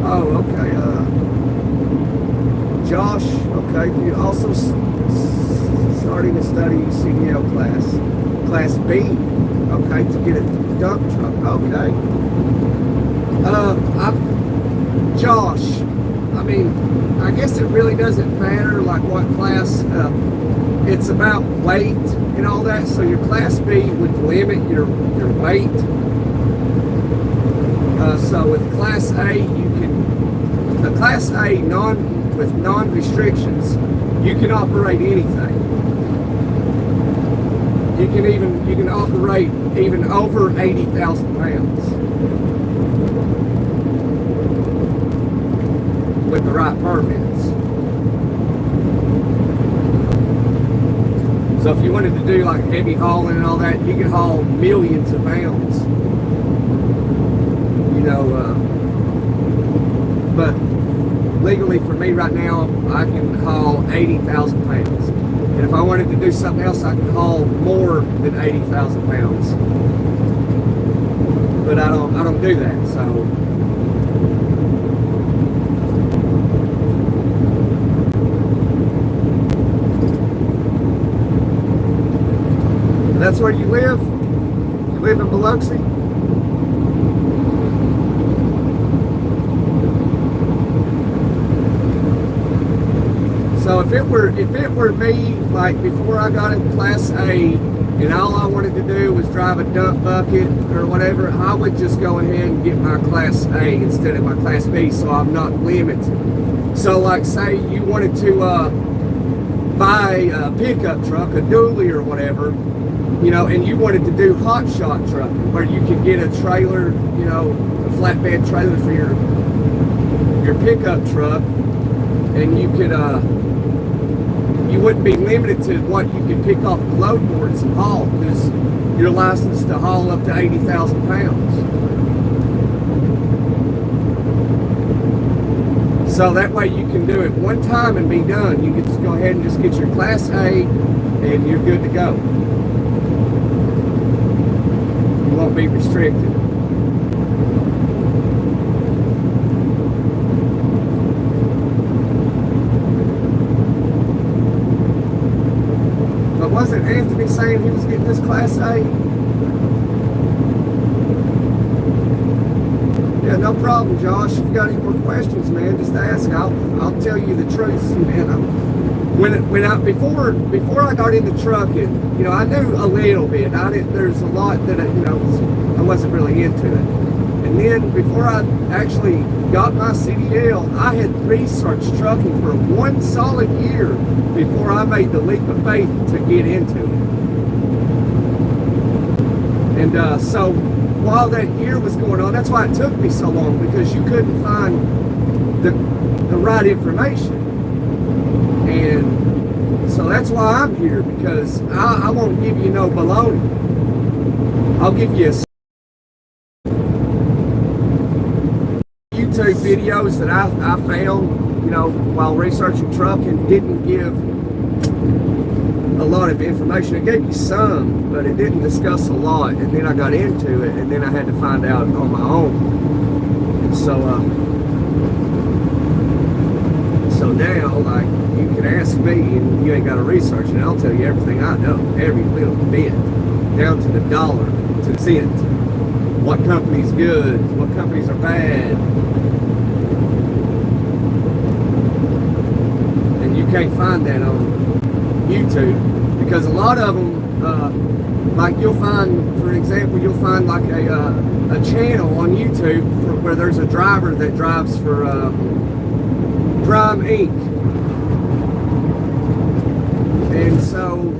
Oh, okay. Josh, okay. You also starting to study CDL class B, okay, to get a dump truck. Okay. Josh. I mean, I guess it really doesn't matter like what class. It's about weight and all that. So your class B would limit your weight. So with class A, you can the class A with non-restrictions, you can operate anything. You can operate even over 80,000 pounds. With the right permits. So if you wanted to do like heavy hauling and all that, you could haul millions of pounds. You know, but legally for me right now, I can haul 80,000 pounds. And if I wanted to do something else, I could haul more than 80,000 pounds. But I don't do that, so. That's where you live? You live in Biloxi? So if it were me, like before I got in Class A, and all I wanted to do was drive a dump bucket or whatever, I would just go ahead and get my Class A instead of my Class B, so I'm not limited. So like say you wanted to buy a pickup truck, a dually or whatever, you know, and you wanted to do hot shot trucking, where you could get a trailer, you know, a flatbed trailer for your pickup truck, and you could you wouldn't be limited to what you could pick off the load boards and haul, because you're licensed to haul up to 80,000 pounds. So that way you can do it one time and be done. You can just go ahead and just get your Class A and you're good to go. You won't be restricted. But wasn't Anthony saying he was getting his Class A? Yeah, no problem, Josh. If you got any more questions, man, just ask. I'll tell you the truth, man. Before I got into trucking, you know, I knew a little bit. There's a lot that I wasn't really into it. And then before I actually got my CDL, I had researched trucking for 1 solid year before I made the leap of faith to get into it. And so while that year was going on, that's why it took me so long, because you couldn't find the right information. And so that's why I'm here, because I won't give you no baloney. I'll give you YouTube videos that I found, you know, while researching trucking, didn't give a lot of information. It gave you some, but it didn't discuss a lot. And then I got into it, and then I had to find out on my own. And so now, like, you can ask me, and you ain't got to research it. I'll tell you everything I know, every little bit, down to the dollar, to the cent. What company's good, what companies are bad. And you can't find that on YouTube, because a lot of them, like you'll find, for example, you'll find like a channel on YouTube where there's a driver that drives for Prime Inc. And so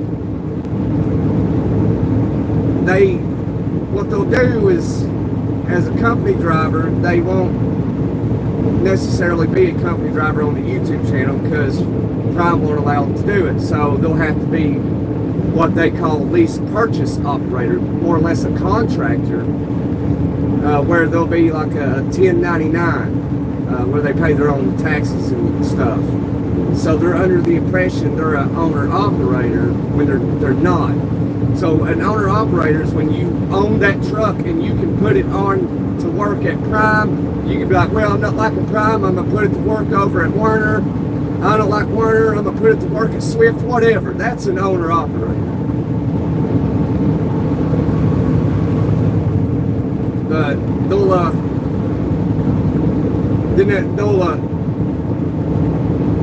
what they'll do is, as a company driver, they won't necessarily be a company driver on the YouTube channel, because Prime won't allow them to do it. So they'll have to be what they call lease purchase operator, more or less a contractor, where they'll be like a 1099, where they pay their own taxes and stuff. So they're under the impression they're an owner-operator when they're not. So an owner-operator is when you own that truck and you can put it on to work at Prime. You can be like, well, I'm not liking Prime, I'm going to put it to work over at Werner. I don't like Werner, I'm going to put it to work at Swift, whatever. That's an owner-operator. But they'll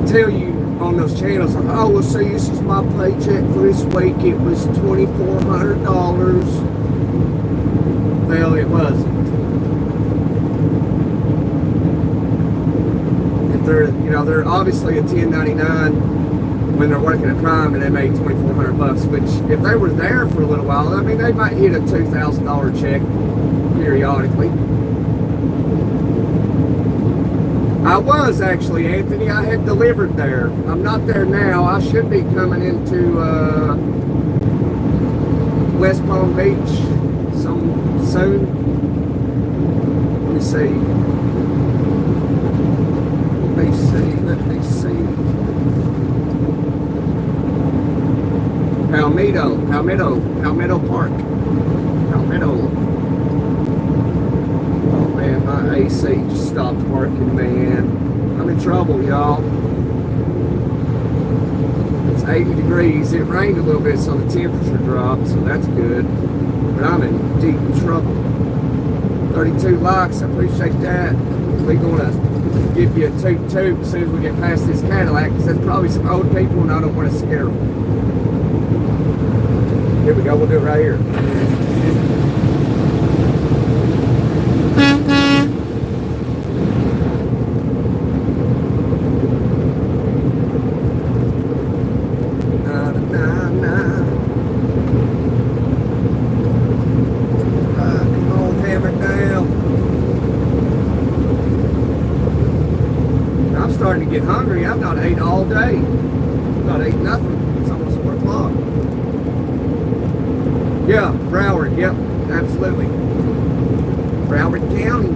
tell you on those channels, like, oh, well, see, this is my paycheck for this week. It was $2,400. Well, it wasn't. If they're obviously a 1099 when they're working at Prime, and they made $2,400, which if they were there for a little while, I mean, they might hit a $2,000 check periodically. I was actually, Anthony. I had delivered there. I'm not there now. I should be coming into West Palm Beach soon. Let me see. Palmetto Park. Palmetto. Oh man, my AC just stopped working, man. I'm in trouble, y'all. It's 80 degrees. It rained a little bit, so the temperature dropped, so that's good. But I'm in deep trouble. 32 likes, I appreciate that. We're gonna give you a toot toot as soon as we get past this Cadillac, because there's probably some old people and I don't want to scare them. Here we go, we'll do it right here. Starting to get hungry. I've not ate all day. I've not ate nothing. It's almost 4 o'clock. Yeah, Broward. Yep, absolutely. Broward County.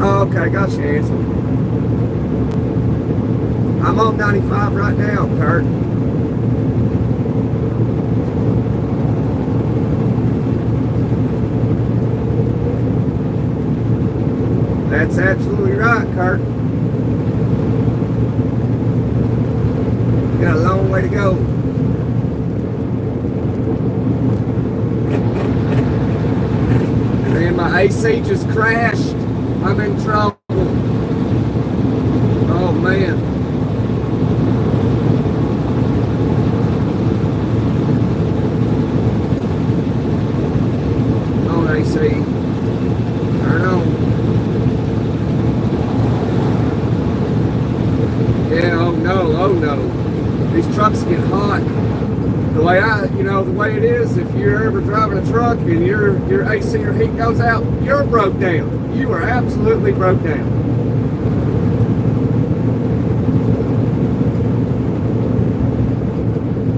Oh, okay, got you, Ansel. I'm on 95 right now, Kurt. That's absolutely right, Kurt. Got a long way to go. Man, my AC just crashed. I'm in trouble. Oh, man. On AC. Turn on. Yeah, oh no. These trucks get hot. The way it is, if you're ever driving a truck and your AC or heat goes out, you're broke down. You are absolutely broke down.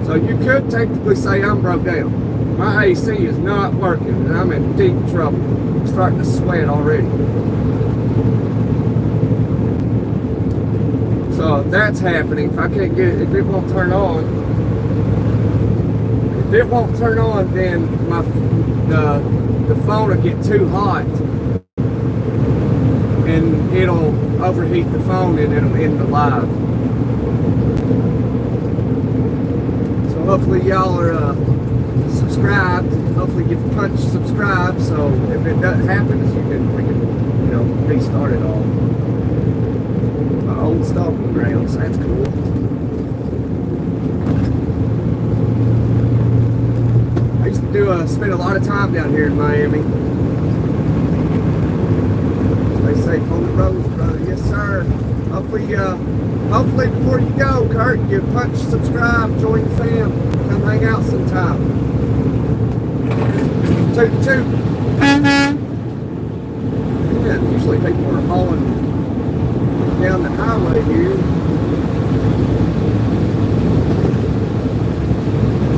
So you could technically say I'm broke down. My AC is not working and I'm in deep trouble. I'm starting to sweat already. So if that's happening, if I can't get it, if it won't turn on, then the phone will get too hot and it'll overheat the phone and it'll end the live. So hopefully y'all are subscribed. Hopefully you've punched subscribe, so if it doesn't happen, we can restart it all. Old stomping grounds, that's cool. I used to spend a lot of time down here in Miami. So they say, Holy Rose, brother. Yes, sir. Hopefully before you go, Kurt, you punch, subscribe, join the fam, come hang out sometime. Toot toot. Yeah, usually people are hauling down the highway here.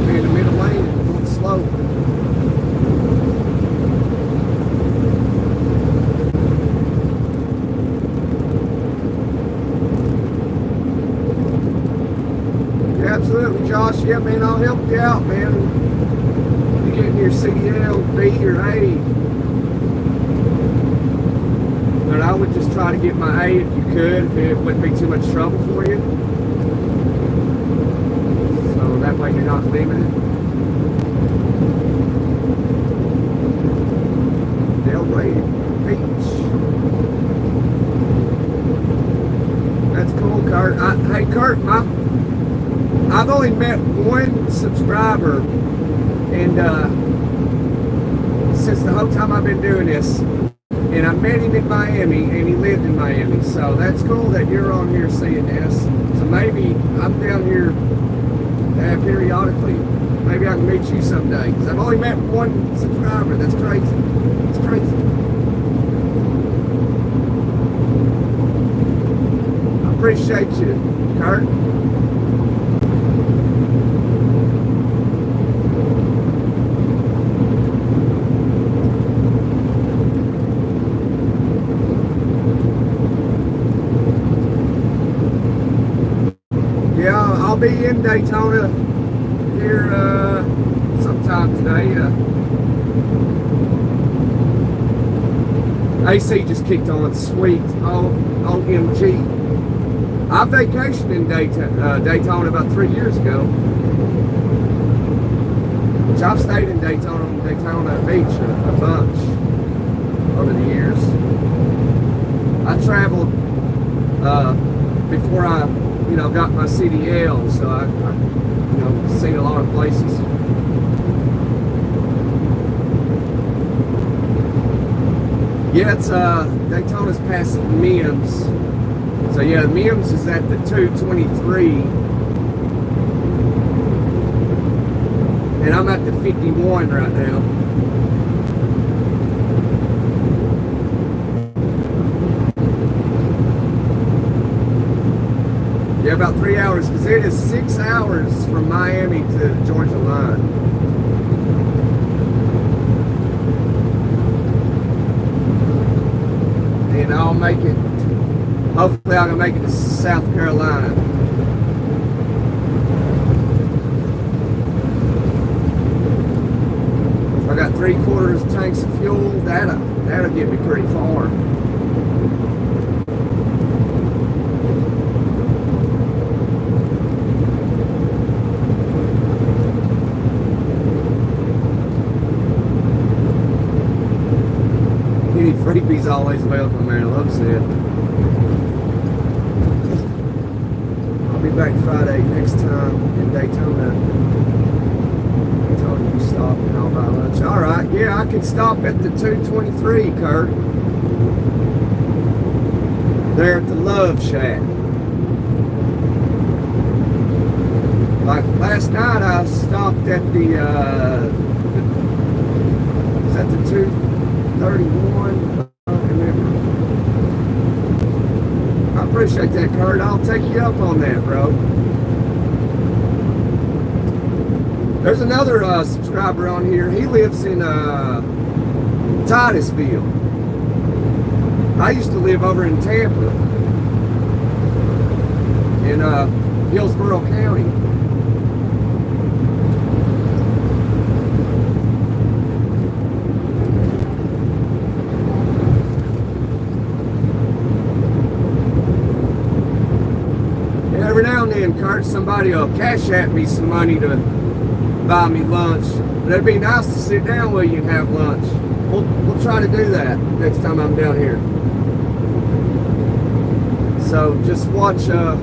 Be in the middle lane, going slow. Yeah, absolutely, Josh. Yeah, man, I'll help you out, man. You getting your CDL, B, or A. But I would just try to get my A if you could, if it wouldn't be too much trouble for you. So that way you're not limited. Delray Beach. That's cool, Kurt. Hey, Kurt, I've only met one subscriber, and since the whole time I've been doing this. And I met him in Miami, and he lived in Miami. So that's cool that you're on here seeing this. So maybe I'm down here periodically. Maybe I can meet you someday. Because I've only met one subscriber. That's crazy. It's crazy. I appreciate you, Kurt. I'll be in Daytona here sometime today. AC just kicked on, sweet. OMG. I vacationed in Daytona about 3 years ago. Which I've stayed in Daytona Beach a bunch over the years. I traveled before I, got my CDL, so I seen a lot of places. Yeah, it's Daytona's past Mims. So yeah, Mims is at the 223. And I'm at the 51 right now. Yeah, about 3 hours, because it is 6 hours from Miami to the Georgia line. And I'll make it, hopefully I can make it to South Carolina. I got 3/4 tanks of fuel. That'll get me pretty far. Any freebies always welcome, man. I love it. I'll be back Friday next time in Daytona. You stop and I'll buy lunch. Alright, yeah, I can stop at the 223, Kurt. There at the Love Shack. Like last night I stopped at the was that the 231? I don't remember. I appreciate that, Kurt. I'll take you up on that, bro. There's another subscriber on here. He lives in Titusville. I used to live over in Tampa, in Hillsborough County. And every now and then, Kurt, somebody will cash at me some money to buy me lunch. But it'd be nice to sit down with you and have lunch. We'll try to do that next time I'm down here. So just watch the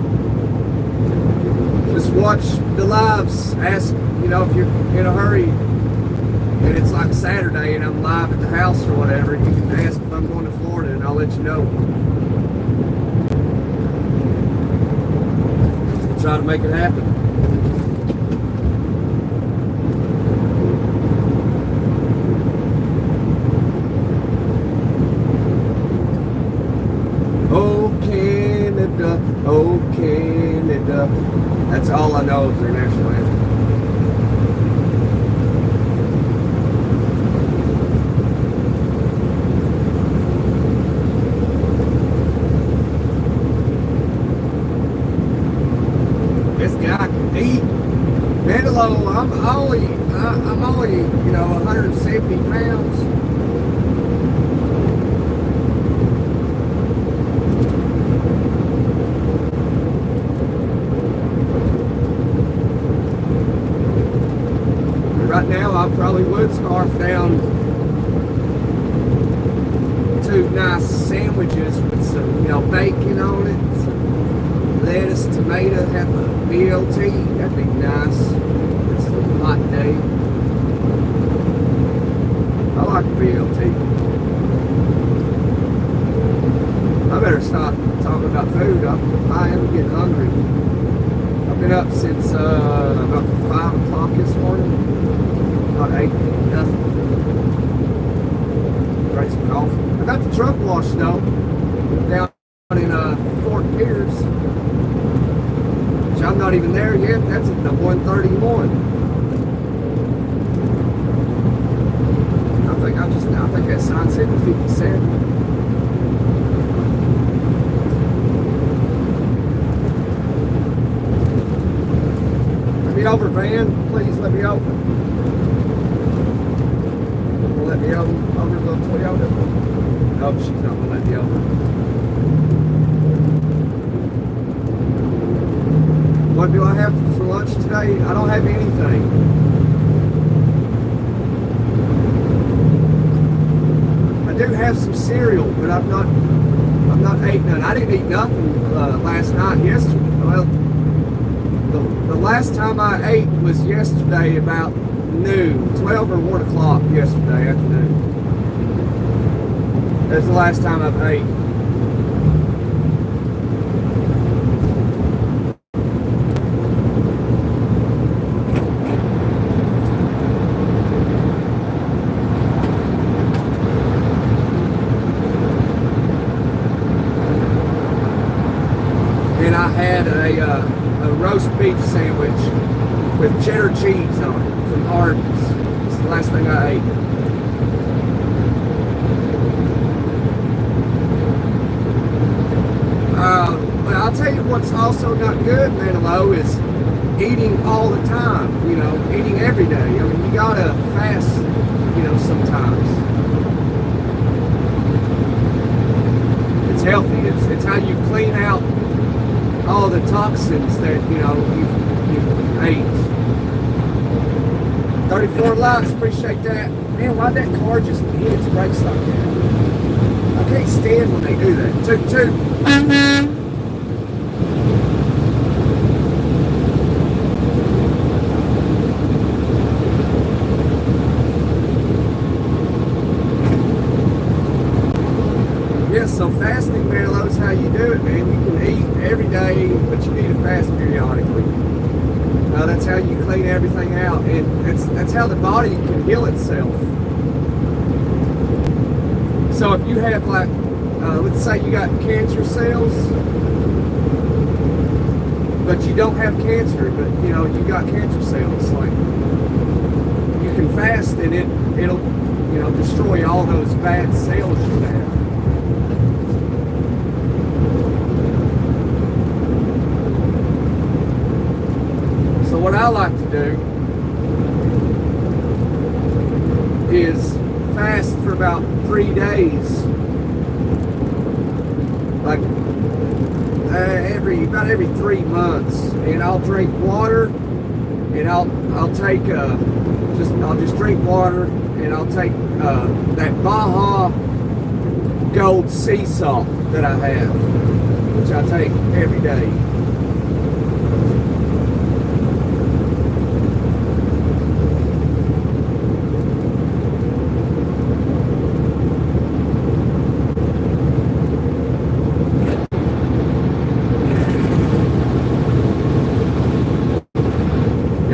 lives. Ask, if you're in a hurry and it's like Saturday and I'm live at the house or whatever, you can ask if I'm going to Florida and I'll let you know. Try to make it happen. Oh, Canada. That's all I know is their national anthem. This guy can eat. Mandelo, I'm only 170 pounds. Right now, I probably would scarf down 2 nice sandwiches with some, bacon on it, some lettuce, tomato, have a BLT. That'd be nice. It's a hot day. I like a BLT. I better stop talking about food. I am getting hungry. I've been up since about 5 o'clock this morning. About 8, nothing. Drank some coffee. I got the truck washed though, down in Fort Pierce. Which I'm not even there yet. That's at the 131. I think that sign said the 57. over, van. Please let me over. Let me over the Toyota. Nope, she's not gonna let me over. What do I have for lunch today? I don't have anything. I do have some cereal, but I've not ate none. I didn't eat nothing last night, yesterday. Well, the last time I ate was yesterday about noon, 12 or 1 o'clock yesterday afternoon. That's the last time I've ate. And I had a roast beef sandwich with cheddar cheese on it from Arby's. It's the last thing I ate. But I'll tell you what's also not good, Manilow, is eating all the time. You know, eating every day. I mean, you gotta fast, you know, sometimes. It's healthy. It's how you clean out all the toxins that, you know, you've ate. 34 likes, appreciate that. Man, why'd that car just hit its brakes like that? I can't stand when they do that. Toot toot. Yeah, so fasting, man, that's how you do it, man. You can eat every day, but you need to fast periodically. That's how you clean everything out, and that's how the body can heal itself. So if you have, like, let's say you got cancer cells, but you don't have cancer, but you know you got cancer cells, like, you can fast and it'll you know destroy all those bad cells you have. So what I like to do is fast for about 3 days, like about every 3 months, and I'll drink water, and I'll take I'll just drink water, and I'll take that Baja Gold sea salt that I have, which I take every day.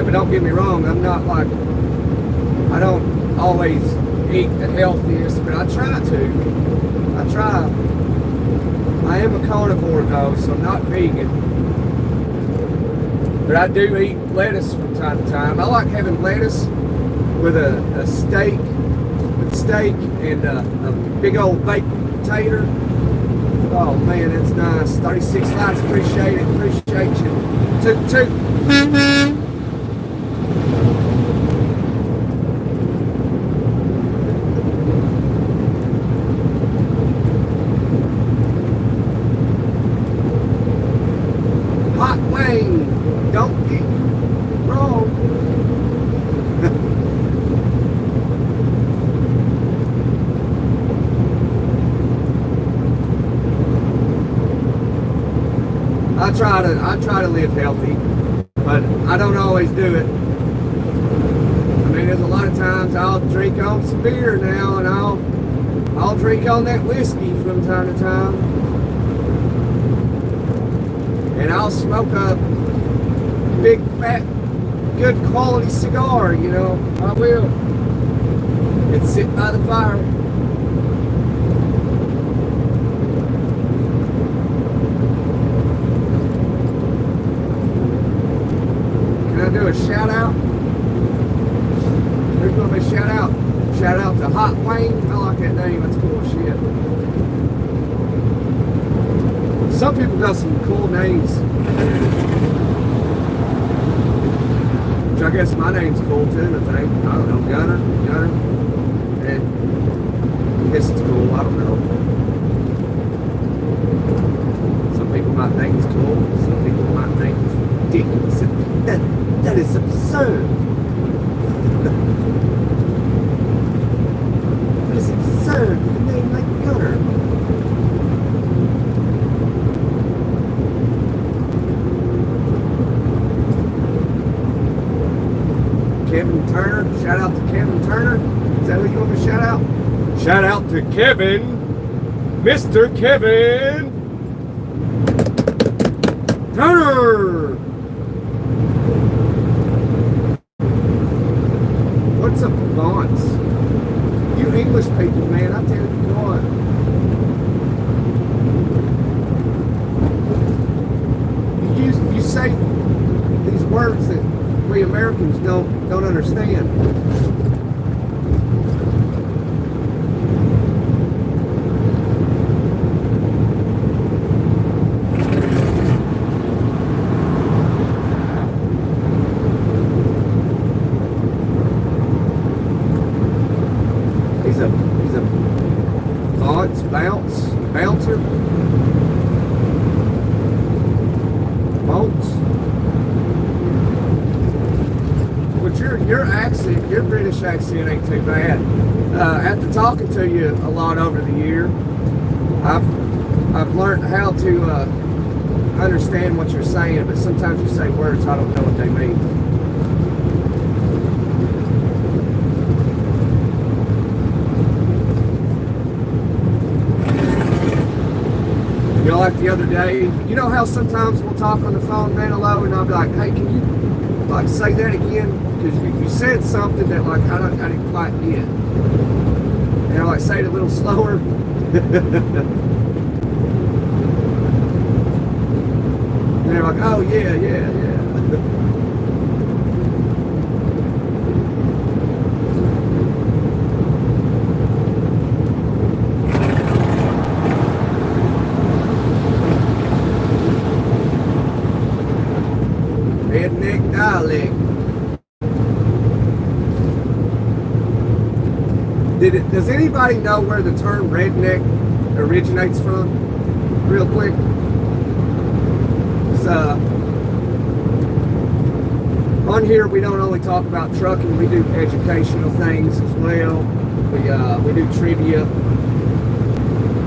But don't get me wrong, I'm not like, I don't always eat the healthiest, but I try to. I try. I am a carnivore though, so I'm not vegan. But I do eat lettuce from time to time. I like having lettuce with a steak, and a big old baked tater. Oh man, it's nice. 36 likes, appreciate it, appreciate you. Toot toot. Don't get wrong. I try to live healthy, but I don't always do it. I mean, there's a lot of times I'll drink on some beer now, and I'll drink on that whiskey from time to time. And I'll smoke a big, fat, good quality cigar, you know. I will. And sit by the fire. Can I do a shout out? Who's going to be a shout out? Shout out to Hot Wayne. I like that name. That's cool shit. Some people got some cool names. Which I guess my name's cool too, I think. I don't know, Gunner. And I guess it's cool, I don't know. Some people might think it's cool, some people might think it's ridiculous. That is absurd. That is absurd with a name like Gunner. Kevin Turner, shout out to Kevin Turner. Is that who you want to shout out? Shout out to Kevin, Mr. Kevin Turner. What's up, bonds? You English people, man, I tell you what. You say these words that we Americans don't understand. He's a bouncer. But your accent, your British accent ain't too bad. After talking to you a lot over the year, I've learned how to understand what you're saying, but sometimes you say words I don't know what they mean. You know, like the other day, you know how sometimes we'll talk on the phone, man, hello, and I'll be like, hey, can you like say that again? Because you said something that like I didn't quite get. And I like say it a little slower. And they're like, oh yeah. Redneck dialect. Does anybody know where the term redneck originates from? Real quick. On here we don't only talk about trucking, we do educational things as well. We do trivia.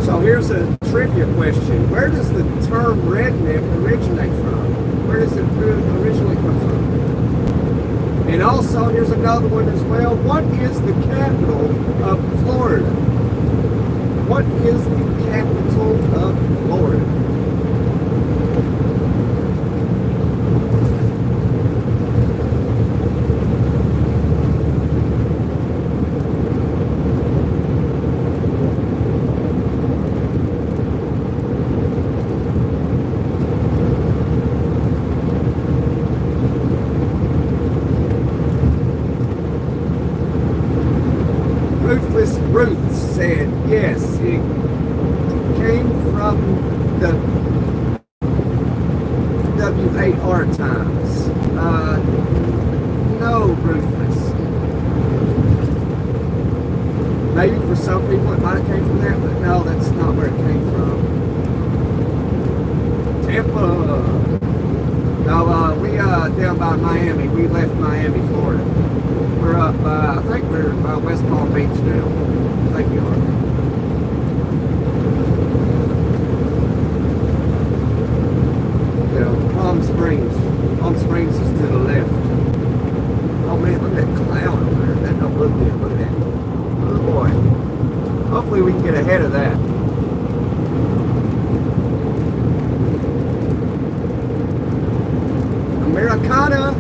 So here's a trivia question. Where does the term redneck originate from? Where does it originally come from? And also, here's another one as well. What is the capital of Florida? What is the capital of Florida? Ruth said yes, it came from the WAR times. No, Ruthless. Maybe for some people it might have came from that, but no, that's not where it came from. Tampa. No, we down by Miami. We left Miami, Florida. We're up, I think we're by West Palm Beach now. I think we are. Yeah, Palm Springs. Palm Springs is to the left. Oh man, look at that cloud over there. That don't look good. Look at that. Oh boy. Hopefully we can get ahead of that. Americana.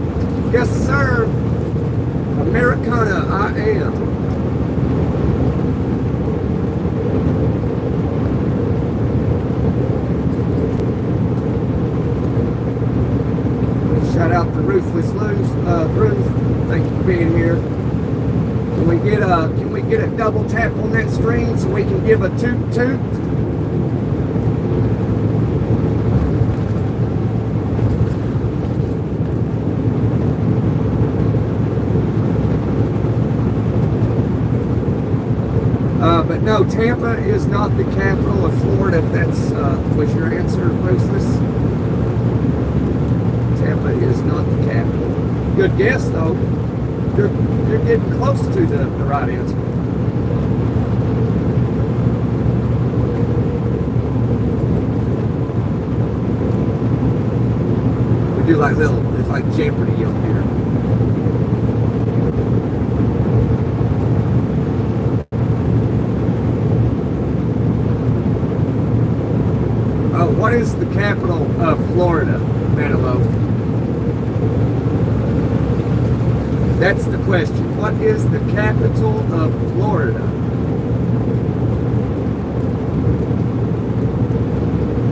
Yes, sir. Americana, I am. Shout out to Ruthless Ruth. Thank you for being here. Can we get a double tap on that screen so we can give a toot toot? So Tampa is not the capital of Florida, if that's was your answer, Ruthless? Tampa is not the capital. Good guess, though. You're getting close to the right answer. We do like it's like Jeopardy up here. Oh, what is the capital of Florida, Manilow? That's the question. What is the capital of Florida?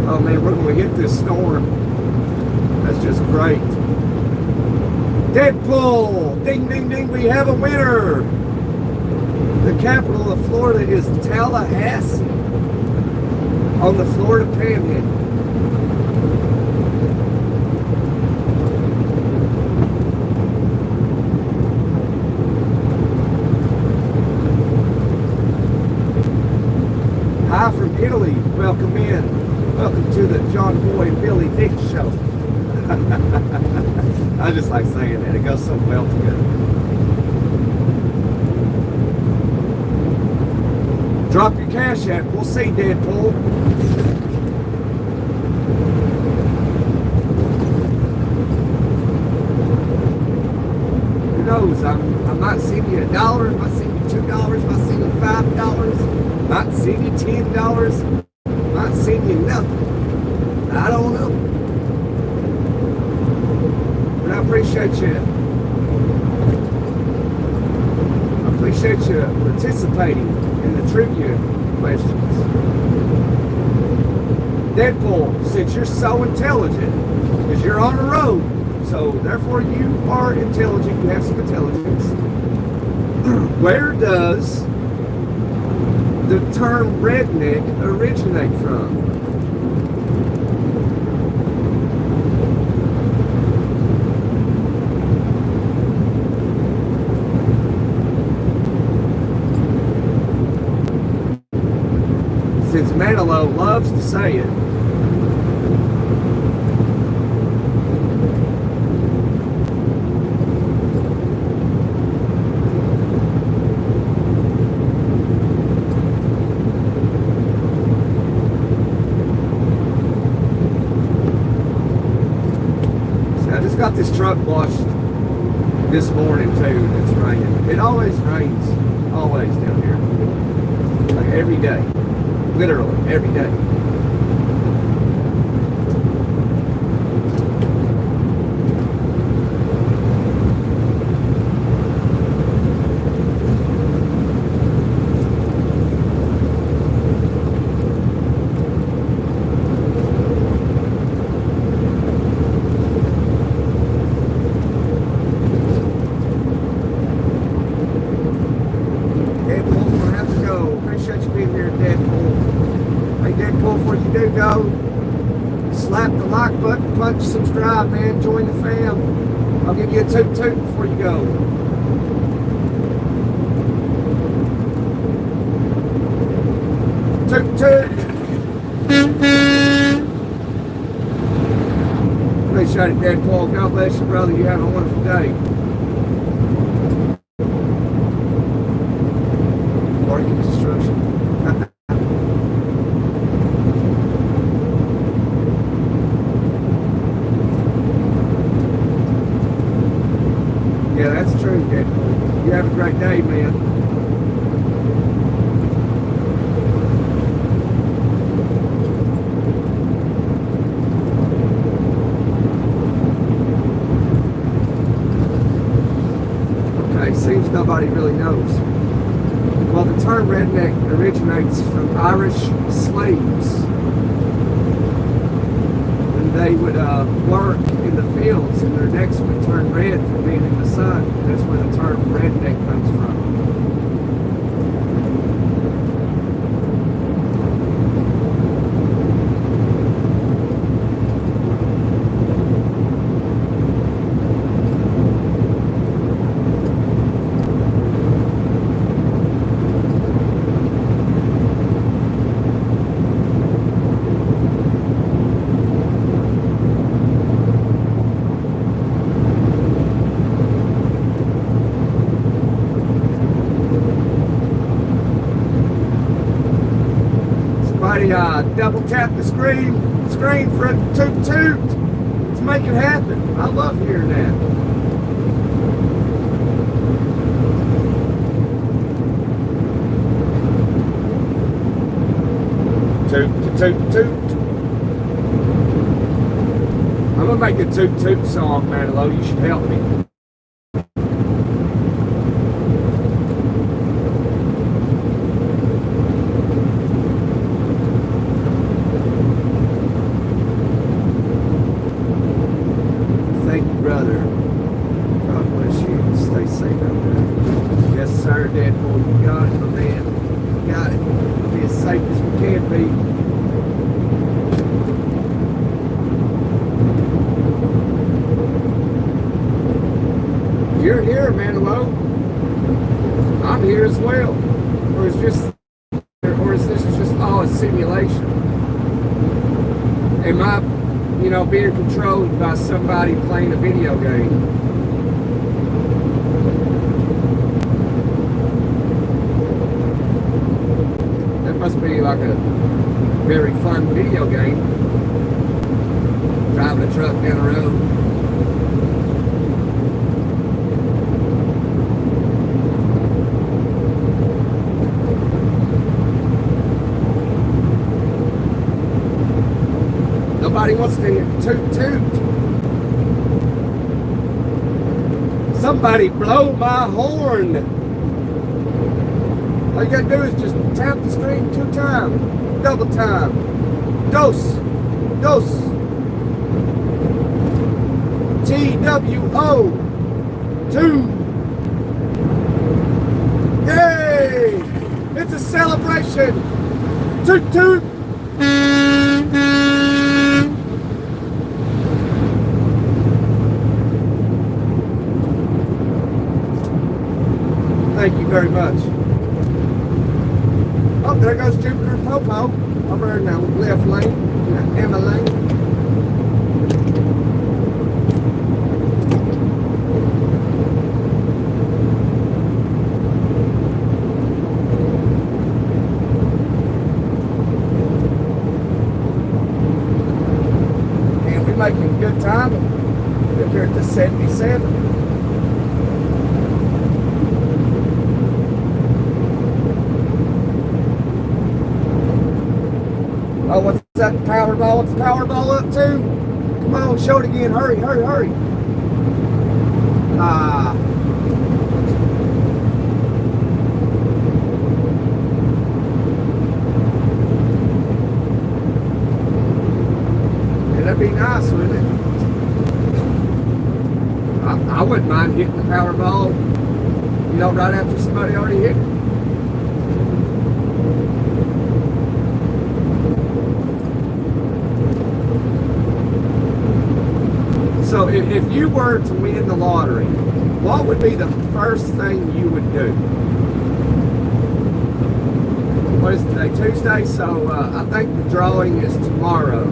Oh man, we're going to hit this storm. That's just great. Deadpool! Ding, ding, ding, we have a winner! The capital of Florida is Tallahassee on the Florida Panhandle. Hi from Italy, welcome in. Welcome to the John Boy and Billy Dick Show. I just like saying that, it goes so well together. Drop your cash app, we'll see, Deadpool. Who knows, I might send you $1, I might send you $2, I might send you $5, might send you $10, might send you nothing. I don't know. But I appreciate you. I appreciate you participating in the trivia questions. Deadpool, since you're so intelligent, because you're on the road, so therefore you are intelligent, you have some intelligence. Where does the term redneck originate from? Since Manilow loves to say it. See, I just got this truck washed this morning too. It's raining. It always rains, always down here. Like every day. Literally, every day. Deadpool's gonna have to go. Appreciate you being here, Deadpool. Hey Deadpool, before you do go, slap the like button, punch subscribe, man. Join the fam. I'll give you a toot toot before you go. Toot toot. Appreciate it, Deadpool. God bless you, brother. You have a wonderful day. Working construction. Yeah, that's true, Deadpool. You have a great day, man. Okay, seems nobody really knows. Well, the term redneck originates from Irish slaves. When they would work in the fields and their necks would turn red from being in the sun. That's where the term redneck comes from. double tap the screen for a toot toot. Let's make it happen. I love hearing that. Toot, toot, toot. I'm gonna make a toot toot song, Manilow. You should help me. Thank you, brother. God bless you. Stay safe out there. Yes, sir, Deadpool. You got it, my man. You got it. We'll be as safe as we can be. You're here, Manilow. I'm here as well. Or is this just all a simulation? Am I, being controlled by somebody playing a video game? That must be like a very fun video game. Driving a truck down the road. Nobody wants to hear toot toot. Somebody blow my horn. All you gotta do is just tap the screen 2 times, double time. Dos. TWO. 2. Yay! It's a celebration. Toot toot. Thank you very much. Oh, there goes Jupiter Popo. Over in the left lane, Emma lane. And we're making good time. We're here at the 77. Oh, what's that Powerball? What's the Powerball up to? Come on, show it again. Hurry. And that'd be nice, wouldn't it? I wouldn't mind hitting the Powerball, right after somebody already hit it. So if you were to win the lottery, what would be the first thing you would do? What is today? Tuesday? So I think the drawing is tomorrow.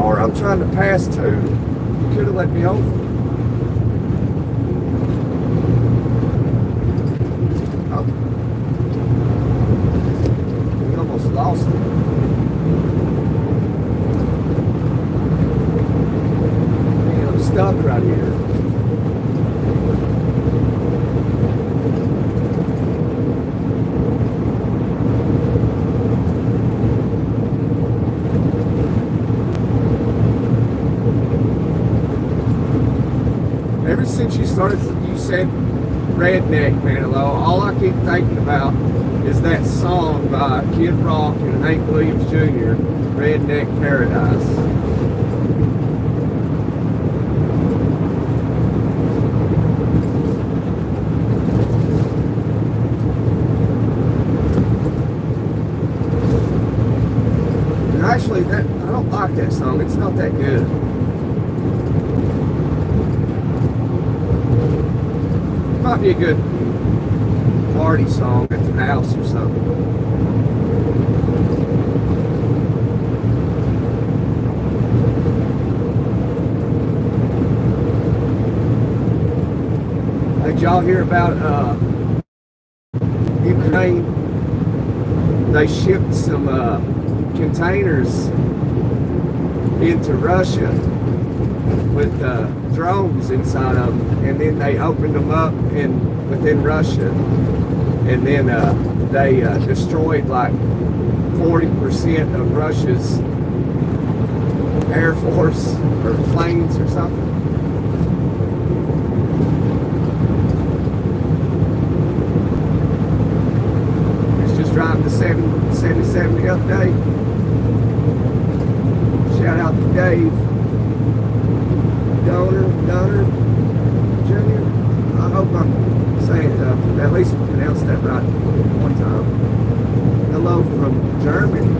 Or I'm trying to pass too. You could have let me over. Lost it. Man, I'm stuck right here. Ever since you said redneck, Manilow, all I keep thinking about is that song by Kid Rock and Hank Williams Jr., Redneck Paradise. And actually, I don't like that song. It's not that good. It might be a good party song at the house or something. Did y'all hear about Ukraine? They shipped some containers into Russia with drones inside of them, and then they opened them up within Russia, and then they destroyed like 40% of Russia's Air Force or planes or something. Driving the 77 the other day. Shout out to Dave Donner Jr. I hope I'm saying at least pronounced that right one time. Hello from Germany.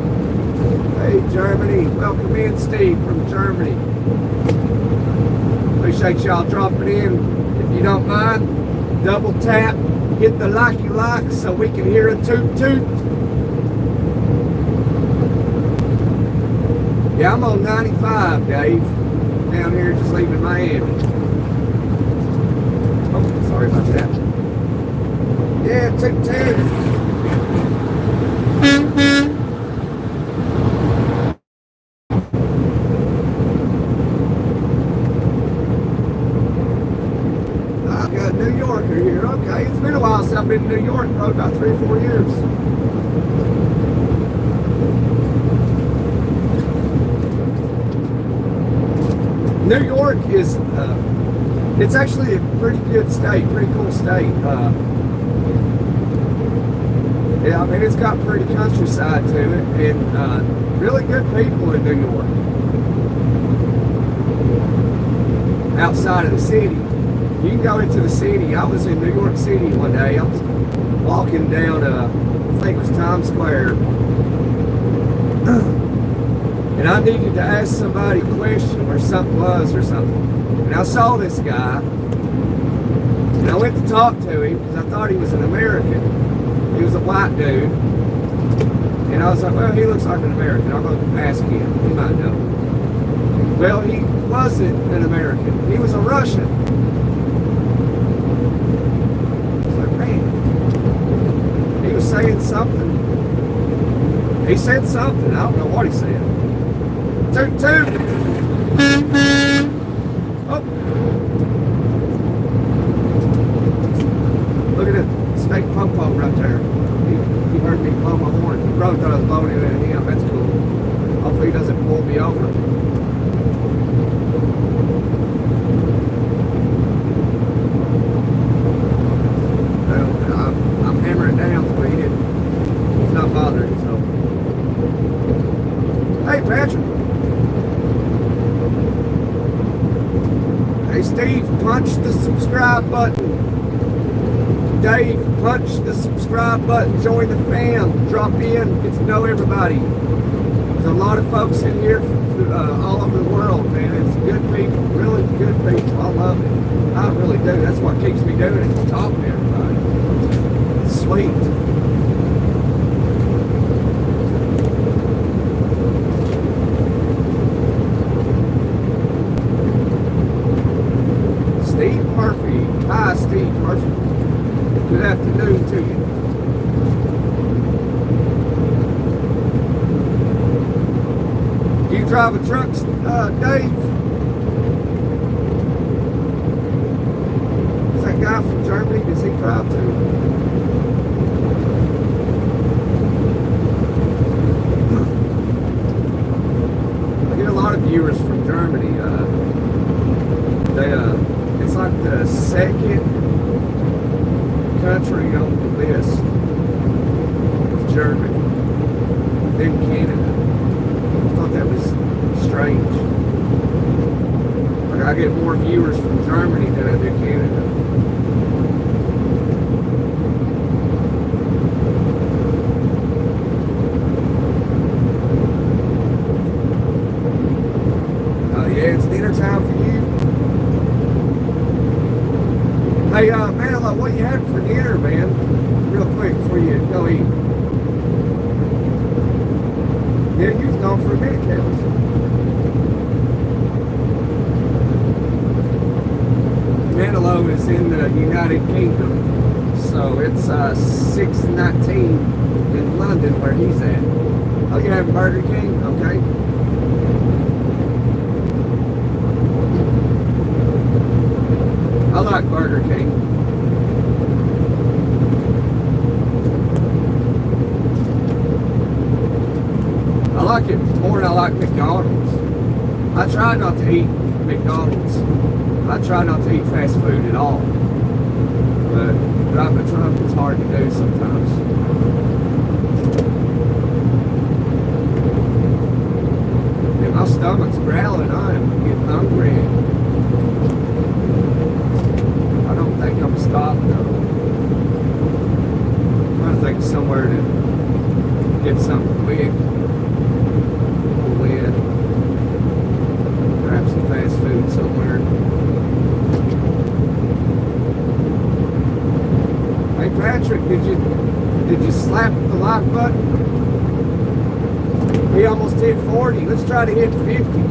Hey Germany, welcome in, Steve from Germany. Appreciate y'all dropping in. If you don't mind, double tap. Hit the like so we can hear a toot toot. Yeah, I'm on 95, Dave. Down here just leaving Miami. Oh, sorry about that. Yeah, toot toot. New Yorker here. Okay, it's been a while since I've been in New York, probably about 3 or 4 years. New York is, it's actually a pretty good state, pretty cool state. Yeah, I mean, it's got pretty countryside to it, and really good people in New York. Outside of the city. You can go into the city. I was in New York City one day. I was walking down, I think it was Times Square. And I needed to ask somebody a question where something was or something. And I saw this guy. And I went to talk to him because I thought he was an American. He was a white dude. And I was like, well, he looks like an American. I'm going to ask him. He might know. Well, he wasn't an American. He was a Russian. Saying something. He said something. I don't know what he said. Toot toot. Oh. Look at that steak popo right there. He heard me blow my horn. He probably thought I was blowing it at him. That's cool. Hopefully he doesn't pull me over. I'm hammering down so he didn't. He's not bothering, so. Hey, Patrick. Hey, Steve, punch the subscribe button. Dave, punch the subscribe button. Join the fam. Drop in. Get to know everybody. There's a lot of folks in here from all over the world, man. It's good people, really good people. I love it. I really do. That's what keeps me doing it, is talking to everybody. Sweet. Steve Murphy. Hi, Steve Murphy. Good afternoon to you. Do you drive a truck, Dave? Is that guy from Germany? Does he drive too? Viewers from Germany. It's like the second country on the list. It's Germany, then Canada. I thought that was strange. Like I get more viewers from Germany than I do Canada. It's dinner time for you. Hey, man, what you having for dinner, man? Real quick before you go eat. Yeah, you was gone for a minute, Kevin. Manalo, load is in the United Kingdom. So it's 6:19 in London where he's at. Oh, you have Burger King? Okay. I like Burger King. I like it more than I like McDonald's. I try not to eat McDonald's. I try not to eat fast food at all. But driving a truck is hard to do sometimes. And my stomach's growling. I am getting hungry. I don't think I'm gonna stop though. I'm trying to think of somewhere to get something quick. Pull in. Grab some fast food somewhere. Hey Patrick, did you slap the like button? We almost hit 40. Let's try to hit 50.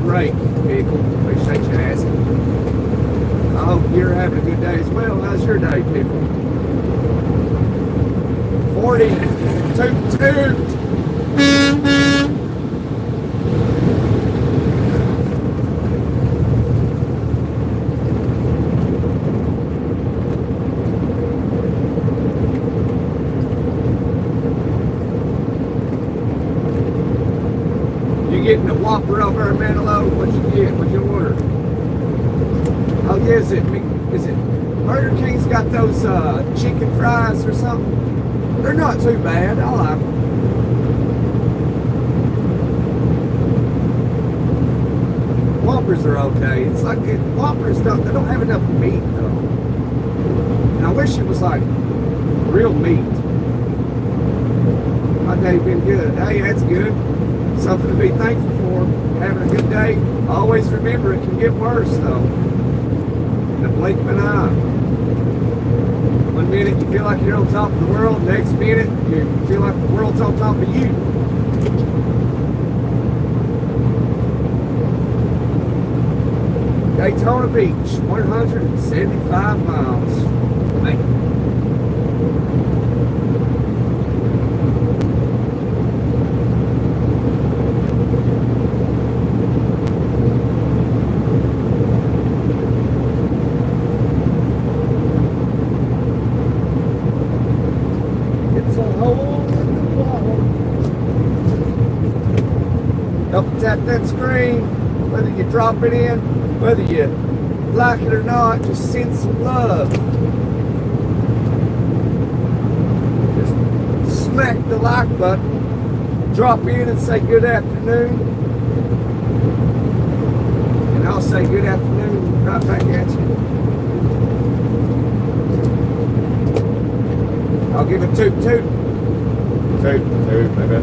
Great, Pickle. Appreciate you asking. I hope you're having a good day as well. How's your day, Pickle? 40. Toot. Getting a Whopper over in Manilow. What'd you get? What'd you order? Oh yeah, is it Burger King's got those chicken fries or something? They're not too bad. I like them. Whoppers are okay. It's like Whoppers they don't have enough meat though. And I wish it was like real meat. My day been good. Hey, that's good. Something to be thankful for. Having a good day. Always remember it can get worse though. In the blink of an eye. One minute you feel like you're on top of the world, next minute you feel like the world's on top of you. Daytona Beach, 175 miles. Man. Don't tap that screen, whether you drop it in, whether you like it or not, just send some love. Just smack the like button, drop in and say good afternoon, and I'll say good afternoon right back at you. I'll give a toot toot. Toot toot, baby.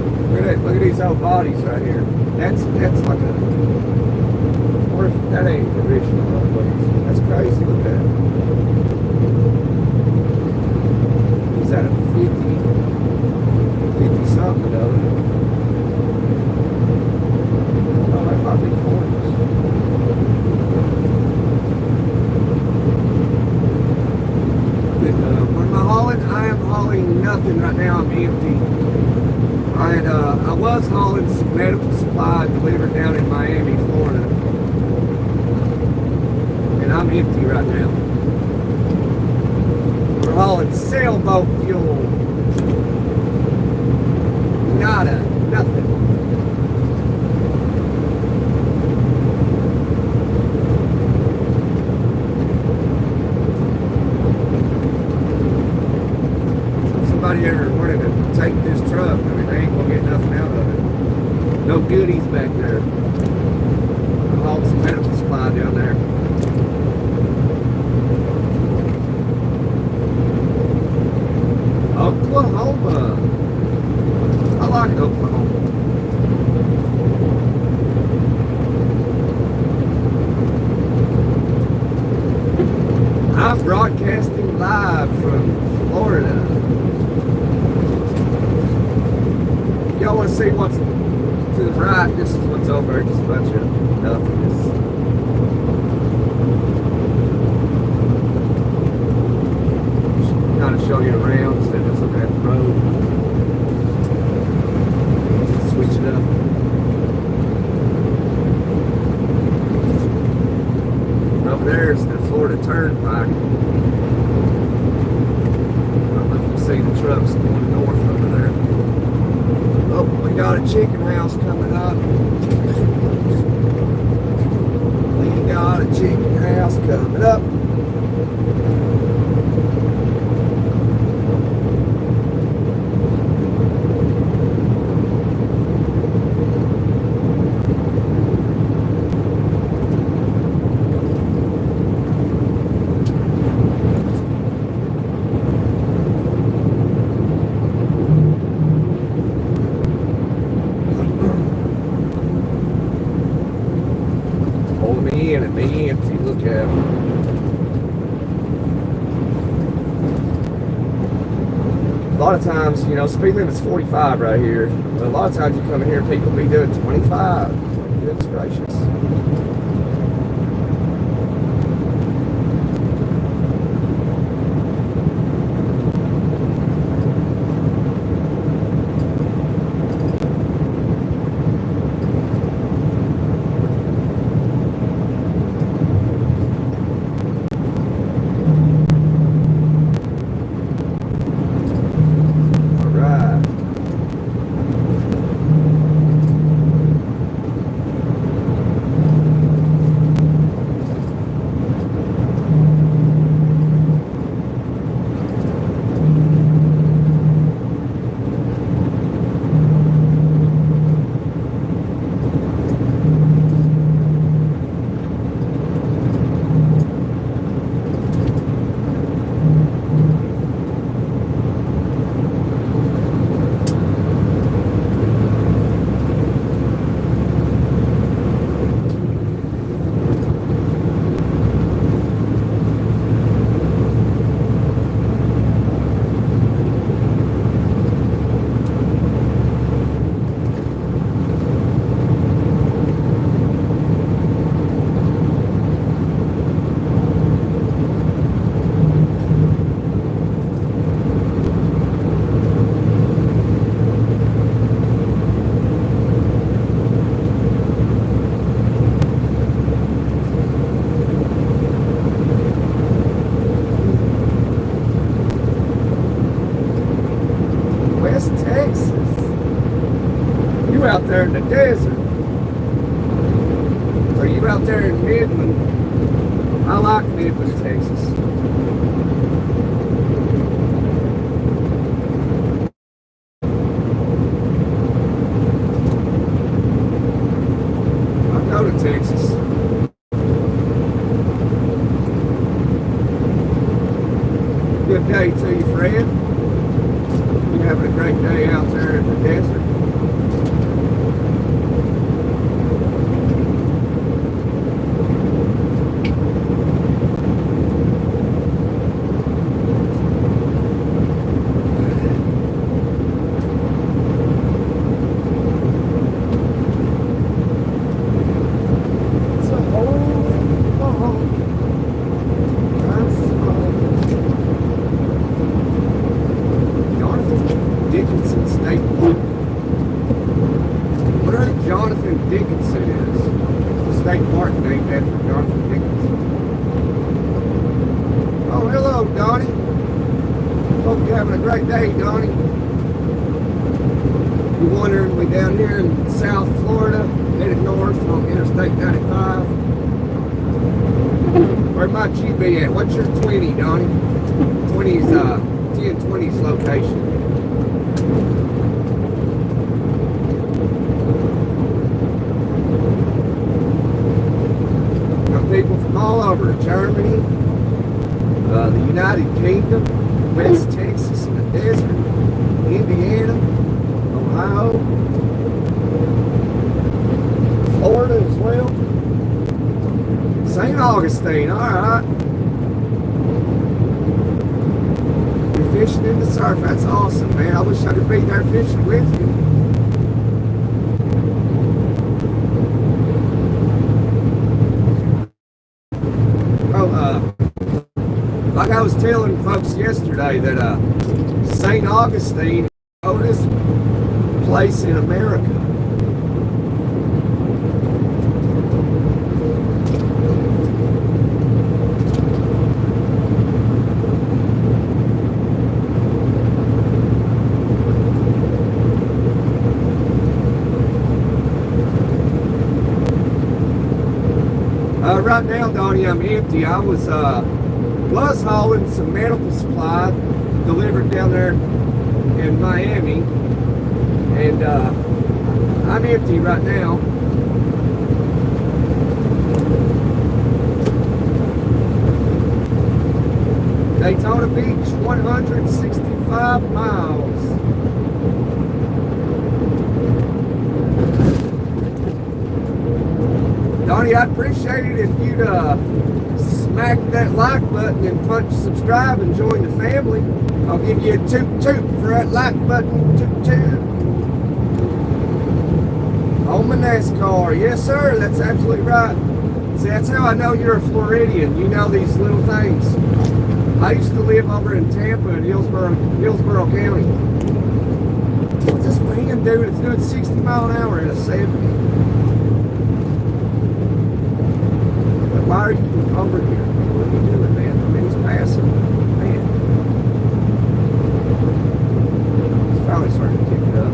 Look at these old bodies right here. That's like a, or if that ain't original, that's crazy. Look at that. Is that a 50 something though? Oh, that might be 40s. When am I hauling? I am hauling nothing right now. I'm empty. I was hauling some medical supply delivered down in Miami, Florida. And I'm empty right now. We're hauling sailboat fuel. Nada, nothing. Somebody ever wanted to take this truck, I mean, they ain't gonna get nothing out of it. No goodies back there. I hauled some medical supply down there. Oklahoma. I like Oklahoma. I'm broadcasting live from Florida. Y'all want to see what's to the right? This is what's over. Just a bunch of nothingness. Kind of show you around instead of just looking at the road. Switch it up. Over there's the Florida Turnpike. I don't know if you see the trucks going north over there. Oh, we got a chicken house coming up. We got a chicken house coming up. And be empty. Look at it. A lot of times, you know, speed limit's 45 right here. But a lot of times you come in here and people be doing 25. Goodness gracious. You out there in the desert. Or you out there in Midland. I like Midland, Texas. I go to Texas. Good day to you, Fred. You having a great day out there in the desert. Down here in South Florida, headed north on Interstate 95. Where might you be at? What's your 20, Donnie? 20's, 1020's location. Got people from all over Germany, the United Kingdom. West Texas in the desert, Indiana, Ohio, Florida as well. St. Augustine, alright. You're fishing in the surf, that's awesome, man. I wish I could be there fishing with you. Like I was telling folks yesterday that St. Augustine is the oldest place in America. Right now, Donnie, I'm empty. I was hauling some medical supply delivered down there in Miami, and I'm empty right now. Daytona Beach, 165 miles. Donnie, I'd appreciate it if you'd smack that like button and punch subscribe and join the family. I'll give you a toot toot for that like button. Toot toot. On my NASCAR. Yes, sir. That's absolutely right. See, that's how I know you're a Floridian. You know these little things. I used to live over in Tampa in Hillsborough County. What's this van doing? It's doing 60 mile an hour at a 70. Why are you over here? What are you doing, man? I mean, he's passing. Man. He's finally starting to pick it up.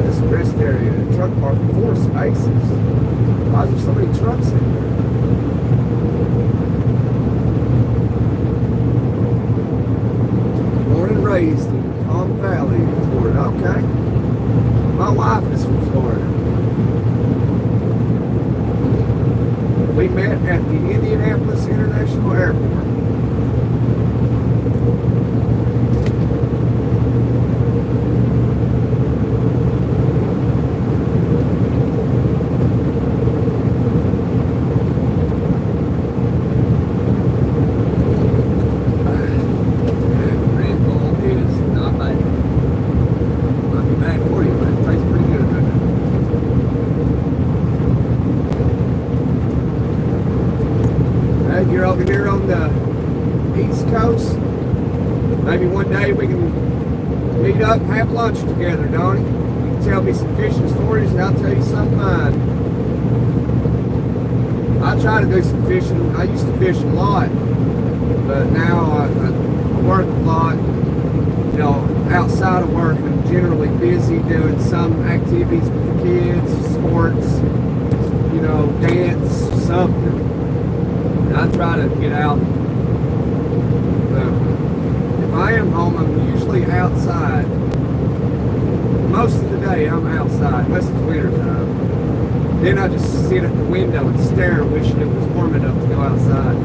This rest area, the truck park, 4 spaces. Why is there so many trucks in there? Born and raised in Palm Valley, Florida. Okay. My wife is from Florida. We met at the Indianapolis International Airport. You're over here on the East Coast. Maybe one day we can meet up and have lunch together, Donnie. You can tell me some fishing stories and I'll tell you some of mine. I try to do some fishing. I used to fish a lot, but now I work a lot. You know, outside of work, I'm generally busy doing some activities with the kids, sports, you know, dance, something. I try to get out. If I am home, I'm usually outside. Most of the day, I'm outside, unless it's winter time. Then I just sit at the window and stare, wishing it was warm enough to go outside.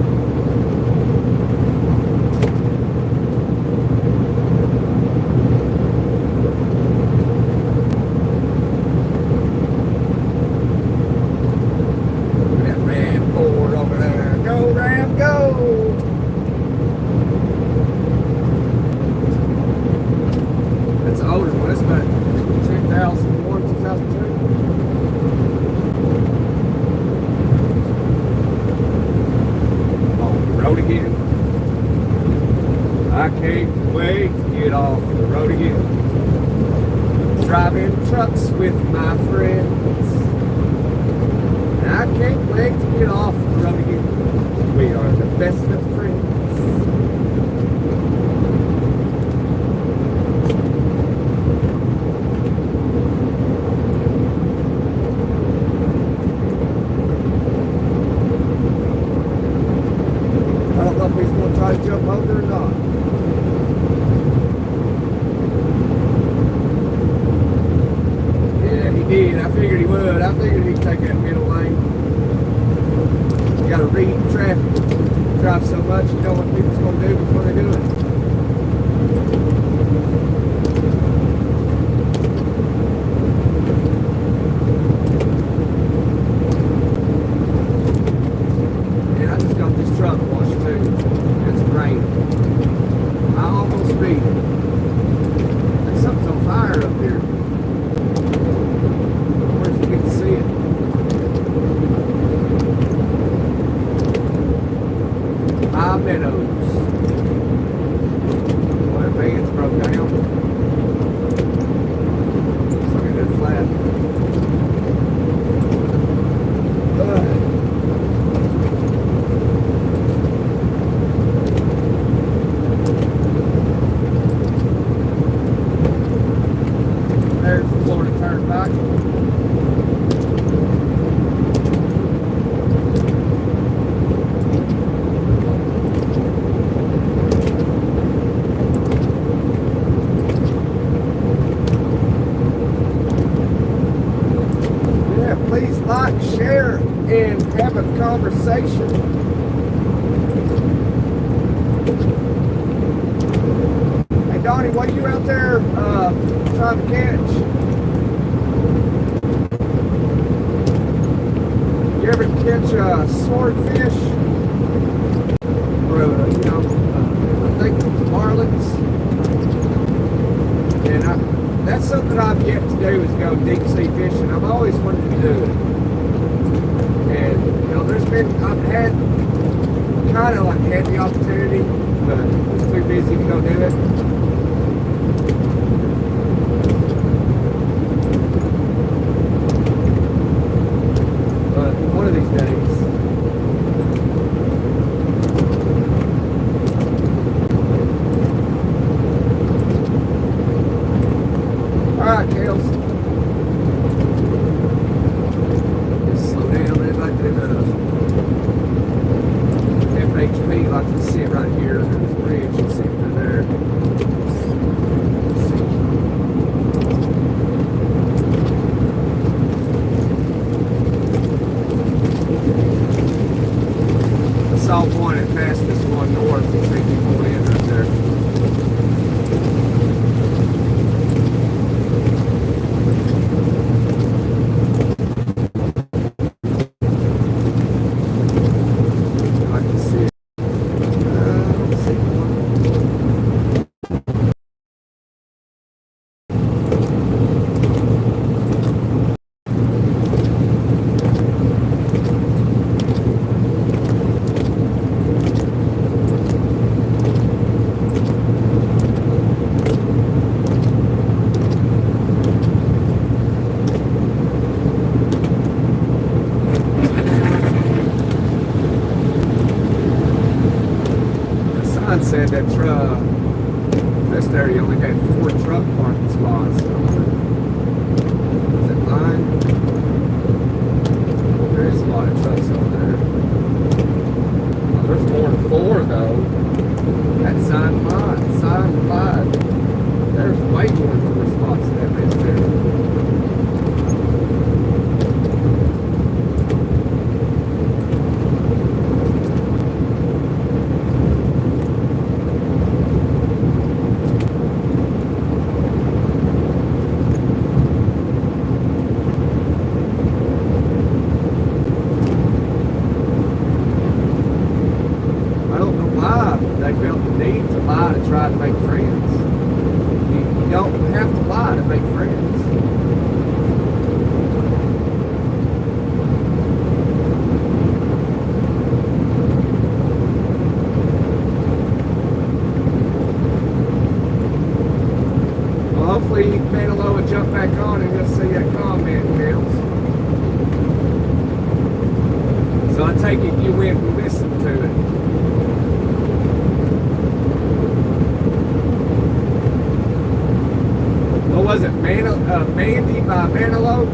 I can't wait to get off the road again. Driving trucks with my friends. I can't wait to get off the road again. We are the best of friends. I don't know if he's going to try to jump over or not. I figured he would. I figured he'd take that middle lane. got to read traffic. Drive so much, you know what people's going to do before they do it. And I just got this truck washed too. It's raining. I almost beat it. Like something's on fire up here. Where if you get to see it. Meadows. Well, that van's broke down. It's like a good flat. There's the Florida Turnpike. Please like, share, and have a conversation. Hey Donnie, what are you out there trying to catch? You ever catch a swordfish? Or, I think it's marlins. And that's something I've yet to do is go deep sea fishing. I've always wanted to do it. And, I've had kind of like had the opportunity, but I was too busy to go do it. But one of these days. Alright, Kales. Just slow down. They'd like to FHP likes to sit right here under this bridge. You see through there. I saw one and passed this one north. You see people in right there. Said that this area only had 4 truck parking spots. Is it 9? There's a lot of trucks over there. Oh, there's more than 4 though. That's sign 5. There's way more than 4 spots in that bitch there. They felt the need to lie to try to make friends. You don't have to lie to make friends. Well, hopefully Manilow will jump back on and he'll see that comment, Kels. So I take it you went and listened to it. What was it? Mandy by Manilow?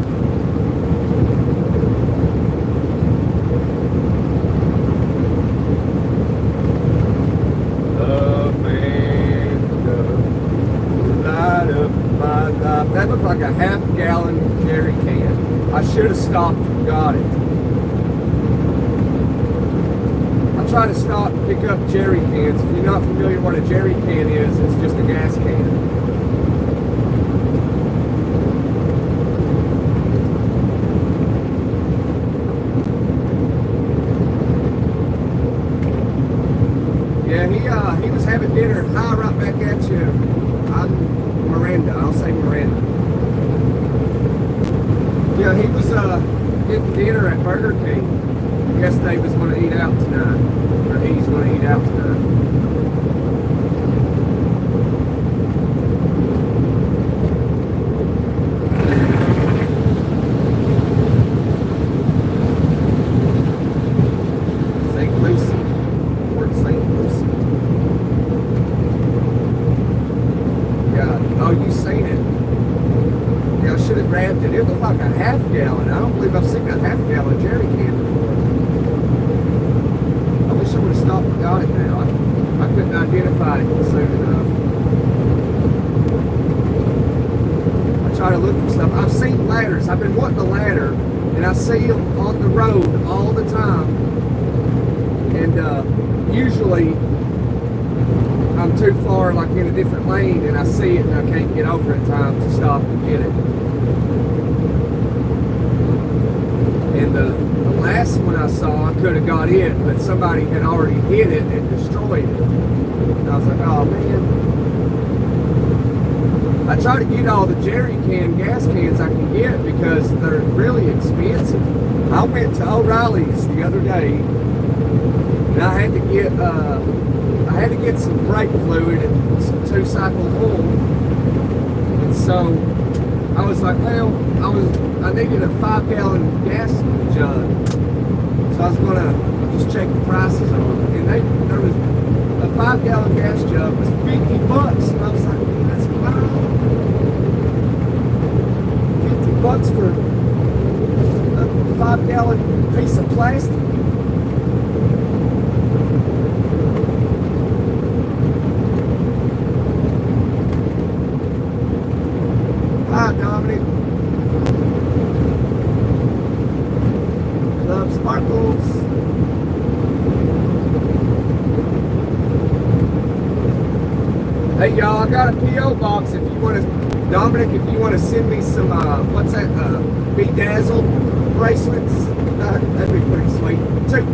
That looked like a half-gallon jerry can. I should have stopped and got it. try to stop and pick up jerry cans. If you're not familiar what a jerry can is, it's just a gas can. Yeah, he was having dinner. Hi, right back at you. I'm Miranda. I'll say Miranda. Yeah, he was getting dinner at Burger King. I guess they was going to eat out tonight. Or he's going to eat out tonight. It looked like a half gallon. I don't believe I've seen a half gallon jerry can before. I wish I would have stopped and got it now. I couldn't identify it soon enough. I try to look for stuff. I've seen ladders. I've been wanting a ladder, and I see them on the road all the time. And usually I'm too far, like in a different lane, and I see it and I can't get over in time to stop and get it. And the last one I saw, I could have got in, but somebody had already hit it and destroyed it. And I was like, oh man. I try to get all the jerry can gas cans I can get because they're really expensive. I went to O'Reilly's the other day and I had to get some brake fluid and some 2-cycle oil. And so I was like, well, I needed a 5-gallon gas jug. So I was gonna just check the prices on it. And there was a 5-gallon gas jug was $50. And I was like, man, that's wild. $50 for a 5-gallon piece of plastic. Hi, Dominic. Club Sparkles. Hey, y'all, I got a P.O. box if you want to, Dominic, if you want to send me some, what's that, bedazzled bracelets, that'd be pretty sweet. Toot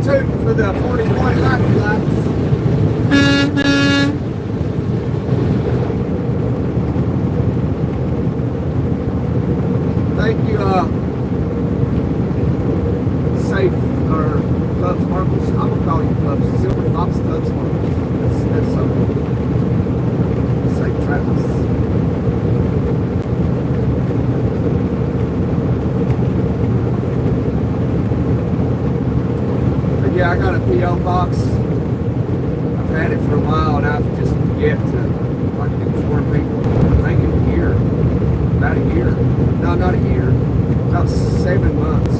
for the 41 lights. Thank you, Safe, or Club Sparkles. I'm gonna call you Club Silver Fox Club Sparkles. That's something. Safe Travis. But yeah, I got a P.O. box. I've had it for a while and I've just yet to like inform people. I think a year. About a year. No, not a year. About 7 months.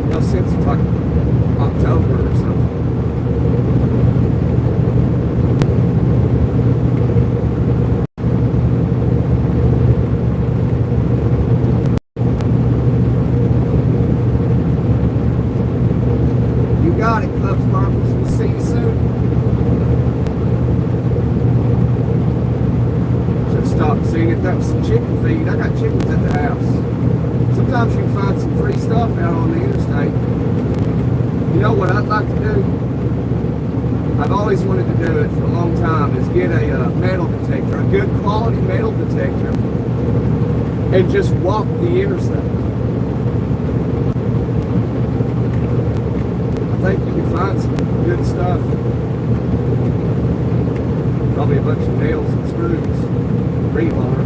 No, since like October or something. You got it, Club Sparkles. We'll see you soon. Stop seeing it. That was some chicken feed. I got chickens at the house. Sometimes you can find some free stuff out on the interstate. You know what I'd like to do? I've always wanted to do it for a long time, is get a metal detector, a good quality metal detector, and just walk the interstate. I think you can find some good stuff. Probably a bunch of nails and screws. Rebar.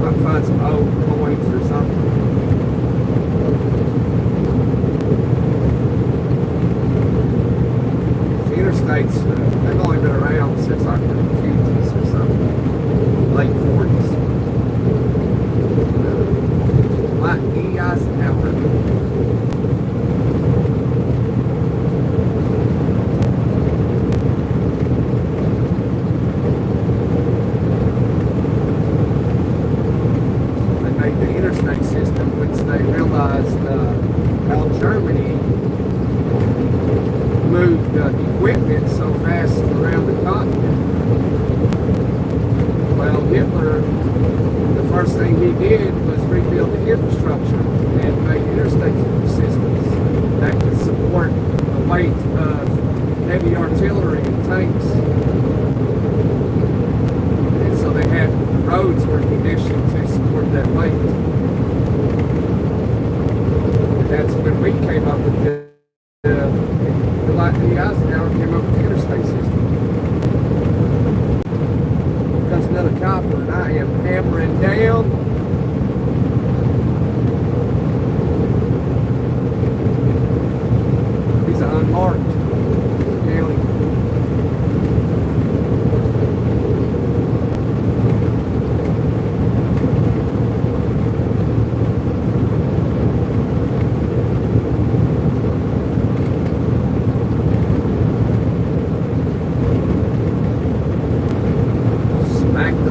Might find some old coins or something. The interstates, they've only been around since like the 50s or something. Late 40s. Like E. Eisenhower. made the interstate system, which they realized how Germany moved equipment so fast around the continent. Well, Hitler, the first thing he did was rebuild the infrastructure and make interstate systems that could support the weight of heavy artillery and tanks. And so they had, the roads were conditioned to support that weight. And that's when we came up with the Eisenhower came up with the interstate system. That's another copper, and I am hammering down. These are unmarked. County.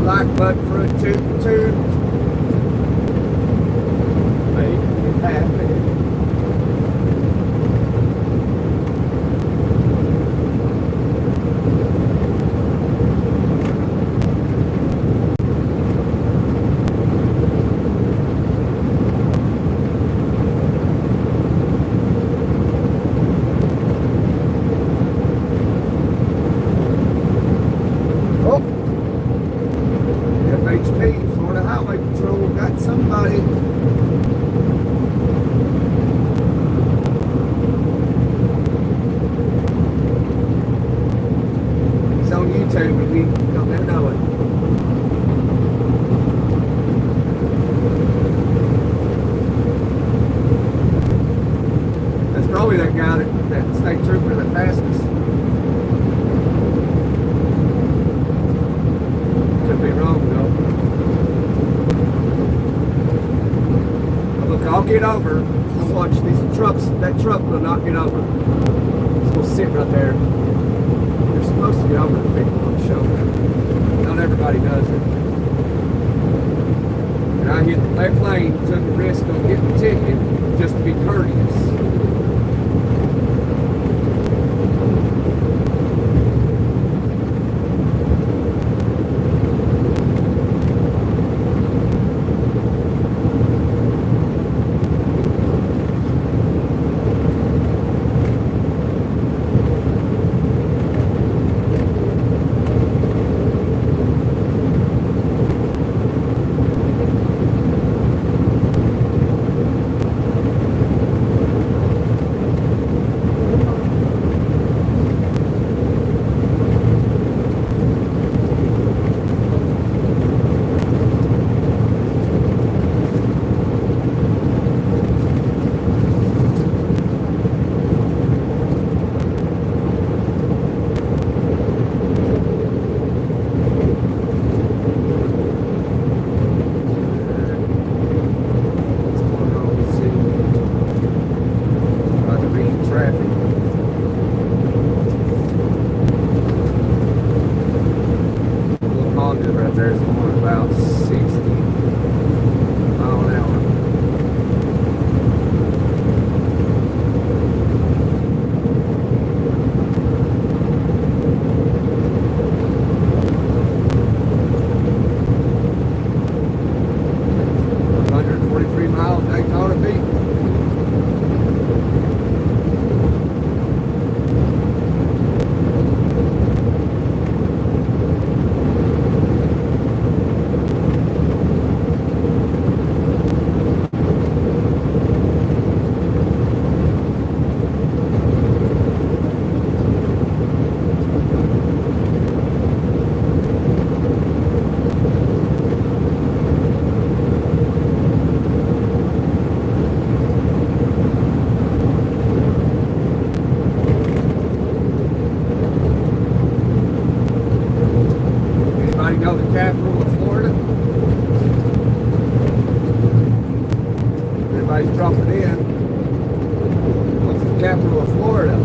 Like button for a toot. Make it happen. FHP, Florida Highway Patrol, got somebody. He's on YouTube and we don't even know it. That's probably that guy, that state trooper that passed us. Could be wrong though. Look, I'll get over. Watch these trucks. That truck will not get over. It's gonna sit right there. They're supposed to get over the people on the shoulder. Not everybody does it. And I hit the left lane, took the risk of getting the ticket just to be courteous. There's one about 60 mile an hour. Mile Daytona Beach. Know the capital of Florida? Everybody's dropping in. What's the capital of Florida?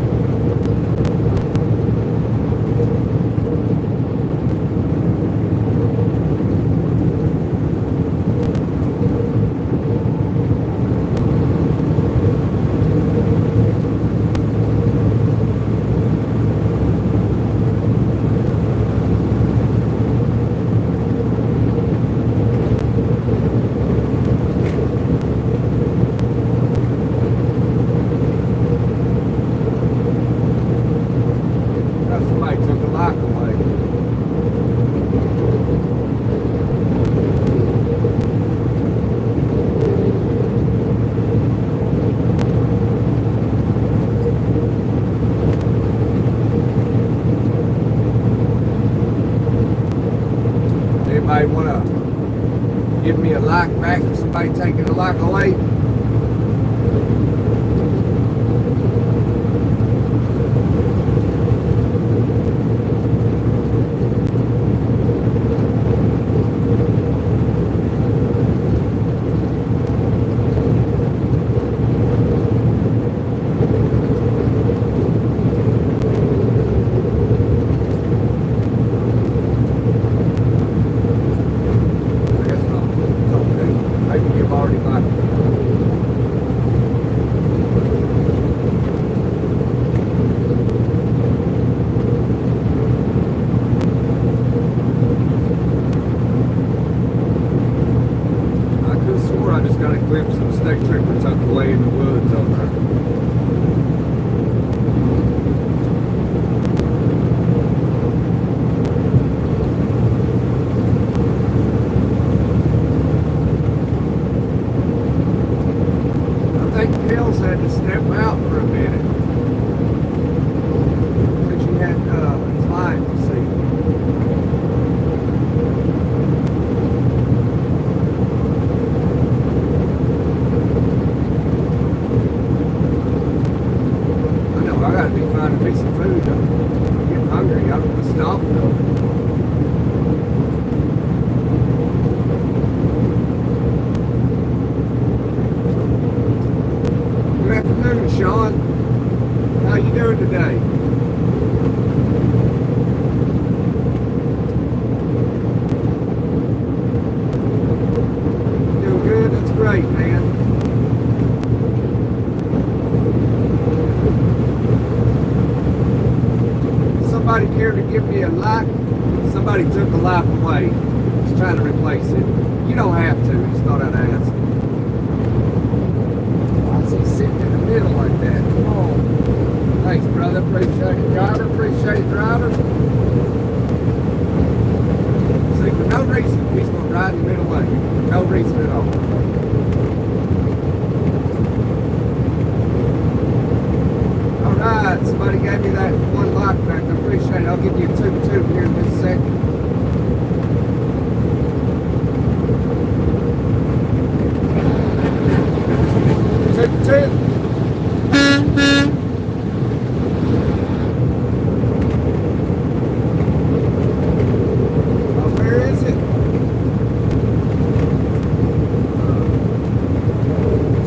like back or somebody taking the like away. I just got a glimpse of the state trooper tucked away in the woods over there. I think Hills had to step out for a minute. But she had a client to see. Trying to pick some food. I'm getting hungry. I don't want to stop though. Good afternoon, Sean. How you doing today? Doing good? That's great, man. Somebody care to give me a like? Somebody took a life away. Just trying to replace it. You don't have to. Just thought I'd ask. Why is he sitting in the middle like that? Come on. Thanks, brother. Appreciate it, driver. Appreciate it, driver. See, for no reason, he's going to ride in the middle lane. For no reason at all. Alright, somebody gave me that one like back. I appreciate it. I'll give you a 2-2 here in just a second. Two. Where is it?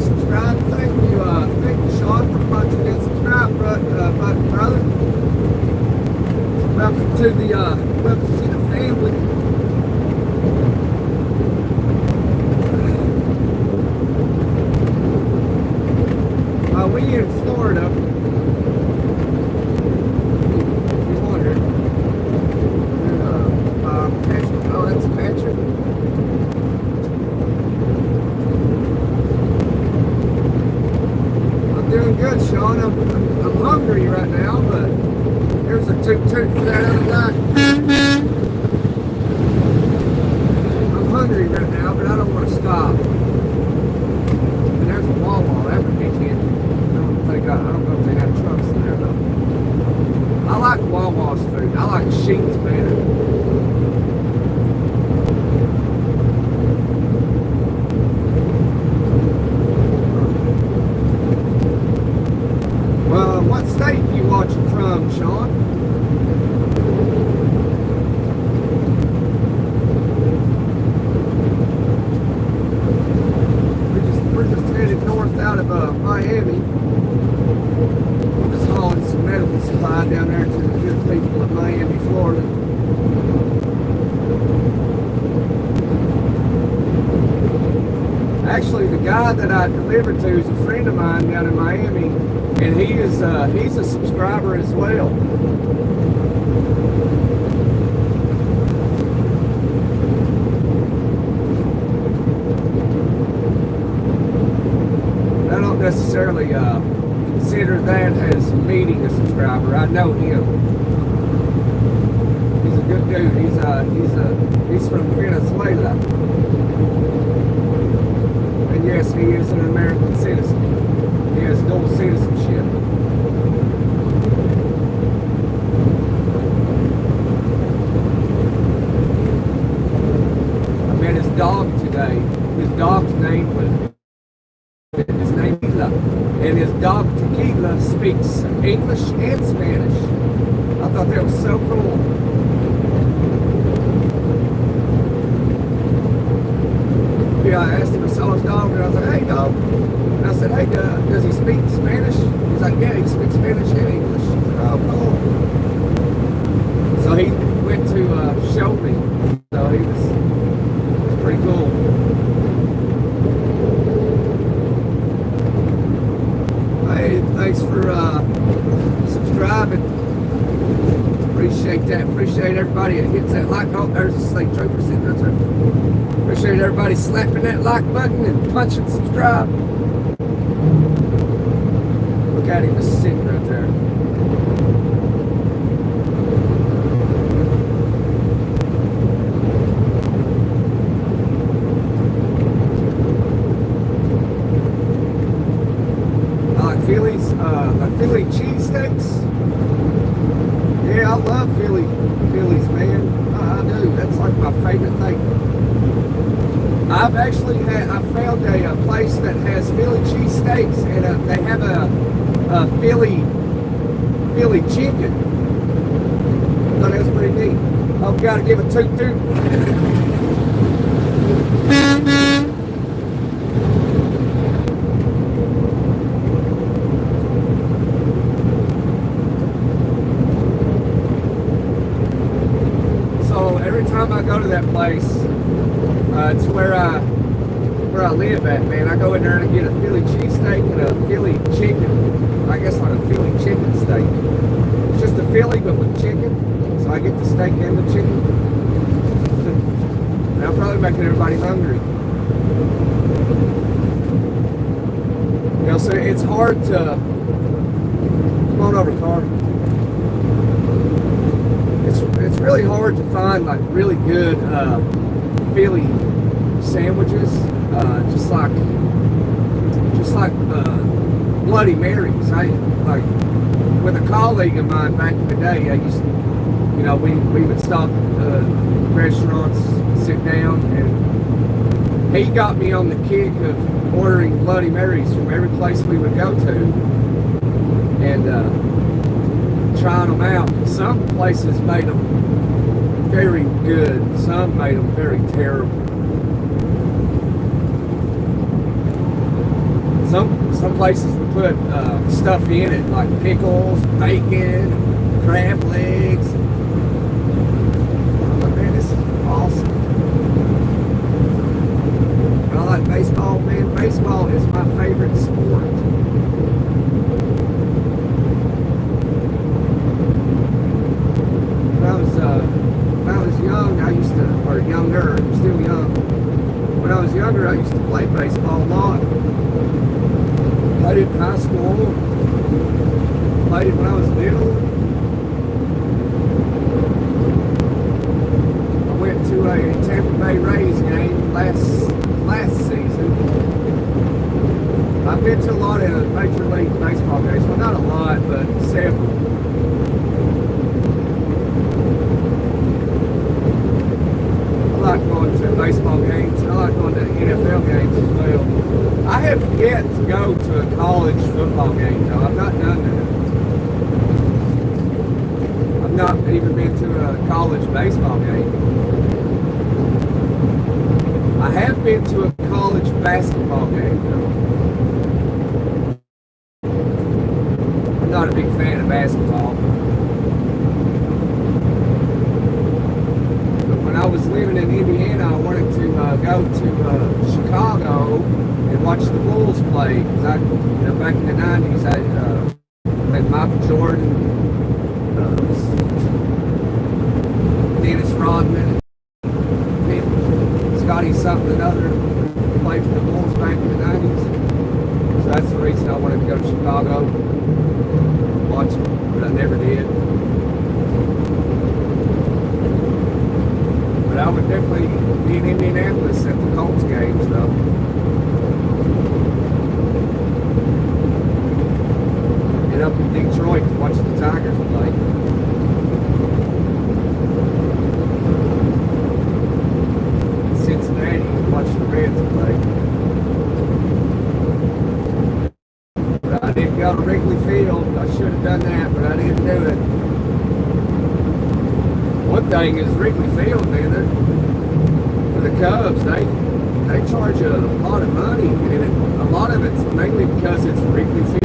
Subscribe. Thank you, Sean, for punching in. Subscribe, brother. Welcome to the family. We in Florida. If you wondered. Patrick. Oh, that's Patrick. I'm doing good, Sean. I'm hungry right now, but there's a toot-toot for that other guy. I'm hungry right now, but I don't want to stop. And there's a Wawa. That would be handy. I don't know if they have trucks in there though. I like Wawa's food. I like Sheetz better. Well, what state are you watching from, Sean? We're just headed north out of Miami. Just hauling some medical supply down there to the good people of Miami, Florida. Actually, the guy that I delivered to is a friend of mine down in Miami, and he's a subscriber as well. I don't necessarily consider that as meeting a subscriber. I know him. He's a good dude. He's from Venezuela. And yes, he is an American citizen. He has dual citizenship. I met his dog today. His dog's name was Tequila, and his dog Tequila speaks English and Spanish. I thought that was so cool. Yeah, I asked him, I saw his dog, and I was like, "Hey, dog." And I said, "Hey, does he speak Spanish?" He's like, "Yeah, he speaks Spanish and English." I said, "Oh, cool." So he went to show me. So it was pretty cool. Hey, thanks for subscribing. Appreciate that. Appreciate everybody that hits that like. Oh, there's a state trooper sitting right there. Appreciate everybody slapping that like button and punching subscribe. Look at him just sitting right there. Philly cheesesteaks. Yeah, I love Phillies, man. I do. That's like my favorite thing. I found a place that has Philly cheesesteaks, and they have a Philly chicken. I thought that was pretty neat. I've got to give a toot toot. I go to that place, it's where I live at, man. I go in there and get a Philly cheesesteak and a Philly chicken. I guess like a Philly chicken steak. It's just a Philly but with chicken. So I get the steak and the chicken. And I'm probably making everybody hungry. You know, so it's hard to... Come on over, car. It's really hard to find like really good Philly sandwiches, just like Bloody Marys. I like with a colleague of mine back in the day. I used to, you know, we would stop at restaurants, sit down, and he got me on the kick of ordering Bloody Marys from every place we would go to, and trying them out. Some places made them very good. Some made them very terrible. Some places would put stuff in it like pickles, bacon, crab legs. Oh man, this is awesome. I like baseball, man. Baseball is my favorite sport. When I was young, I used to, or younger, I'm still young. When I was younger, I used to play baseball a lot. Played it in high school. Played it when I was little. I went to a Tampa Bay Rays game last season. I've been to a lot of Major League Baseball games. Well, not a lot, but several. I like going to baseball games. I like going to NFL games as well. I have yet to go to a college football game, though. I've not done that. I've not even been to a college baseball game. I have been to a college basketball game, though. I'm not a big fan of basketball. When I was living in Indiana, I wanted to go to Chicago and watch the Bulls play. Because back in the 90s, I had Michael Jordan, Dennis Rodman, and Scotty something or other played for the Bulls back in the 90s. So that's the reason I wanted to go to Chicago, watch them, but I never did. But I would definitely be in Indianapolis at the Colts games, though. Get up in Detroit to watch the Tigers play. Cincinnati to watch the Reds play. Wrigley Field. I should have done that, but I didn't do it. One thing is Wrigley Field, man, for the Cubs, they charge a lot of money, and a lot of it's mainly because it's Wrigley Field.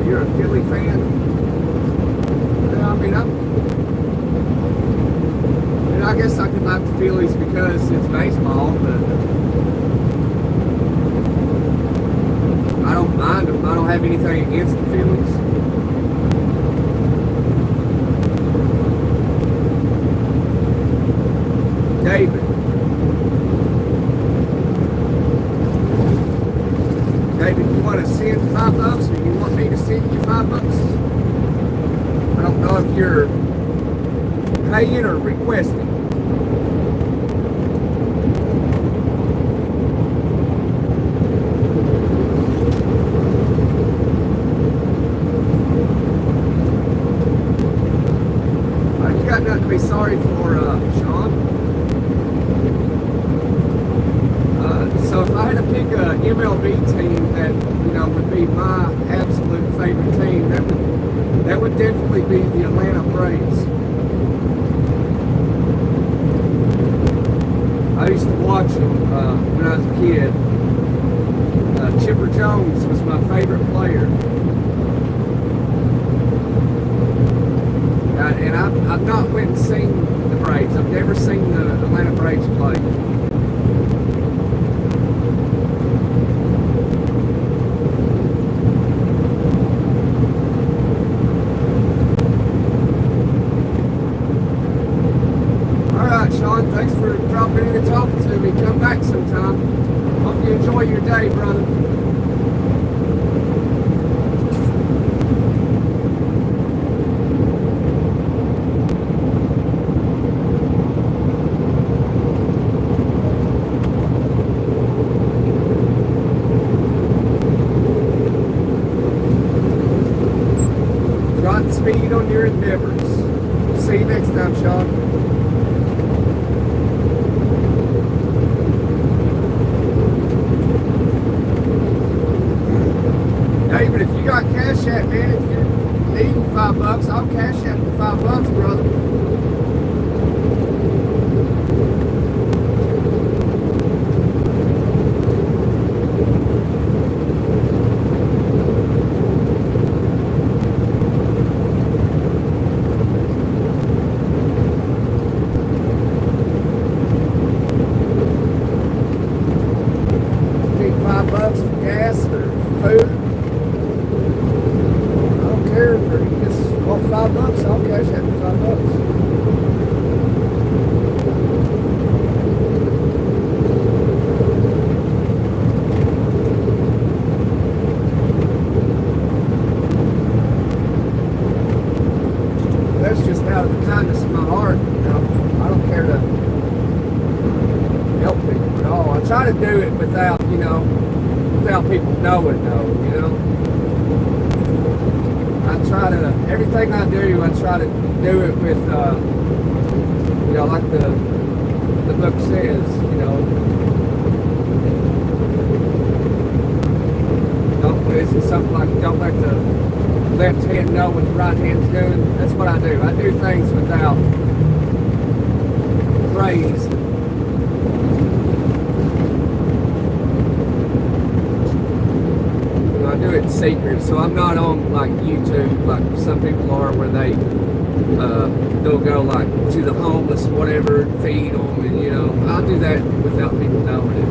You're a Philly fan? I mean, I guess I could like the Phillies because it's baseball, but I don't mind them. I don't have anything against the Phillies. David, you want to send $5 or you want me to send you $5? I don't know if you're paying or requesting. You got nothing to be sorry for, Sean. So if I had to pick a MLB team that, would be my absolute favorite team, that would definitely be the Atlanta Braves. I used to watch them when I was a kid. Chipper Jones was my favorite player. And I've not went and seen the Braves. I've never seen the Atlanta Braves play. Sean, thanks for dropping in and talking to me. Come back sometime. Hope you enjoy your day, brother. Godspeed on your endeavors. See you next time, Sean. David, if you got Cash App, man, if you're needing $5, I'll Cash App you $5, brother. Need $5 for gas or food? Or you just want $5, I'll Cash App you $5. That's just out of the kindness of my heart. I don't care to help people at all. I try to do it without, without people knowing, I try to, everything I do, I try to do it with, like the book says, is it something like, don't let the left hand know what the right hand's doing? That's what I do. I do things without praise. I do it in secret, so I'm not on like YouTube like some people are, where they'll go like to the homeless or whatever, feed them, and I'll do that without people knowing it.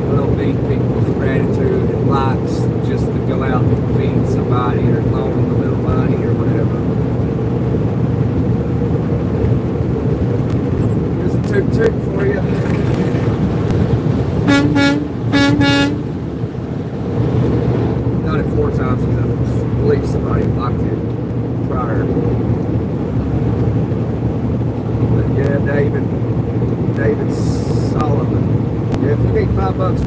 I don't need people's gratitude and likes just to go out and feed somebody or loan them a little money or whatever. Toot toot for you. Done it 4 times because I believe somebody locked it prior. But yeah, David Solomon. Yeah, if you need $5,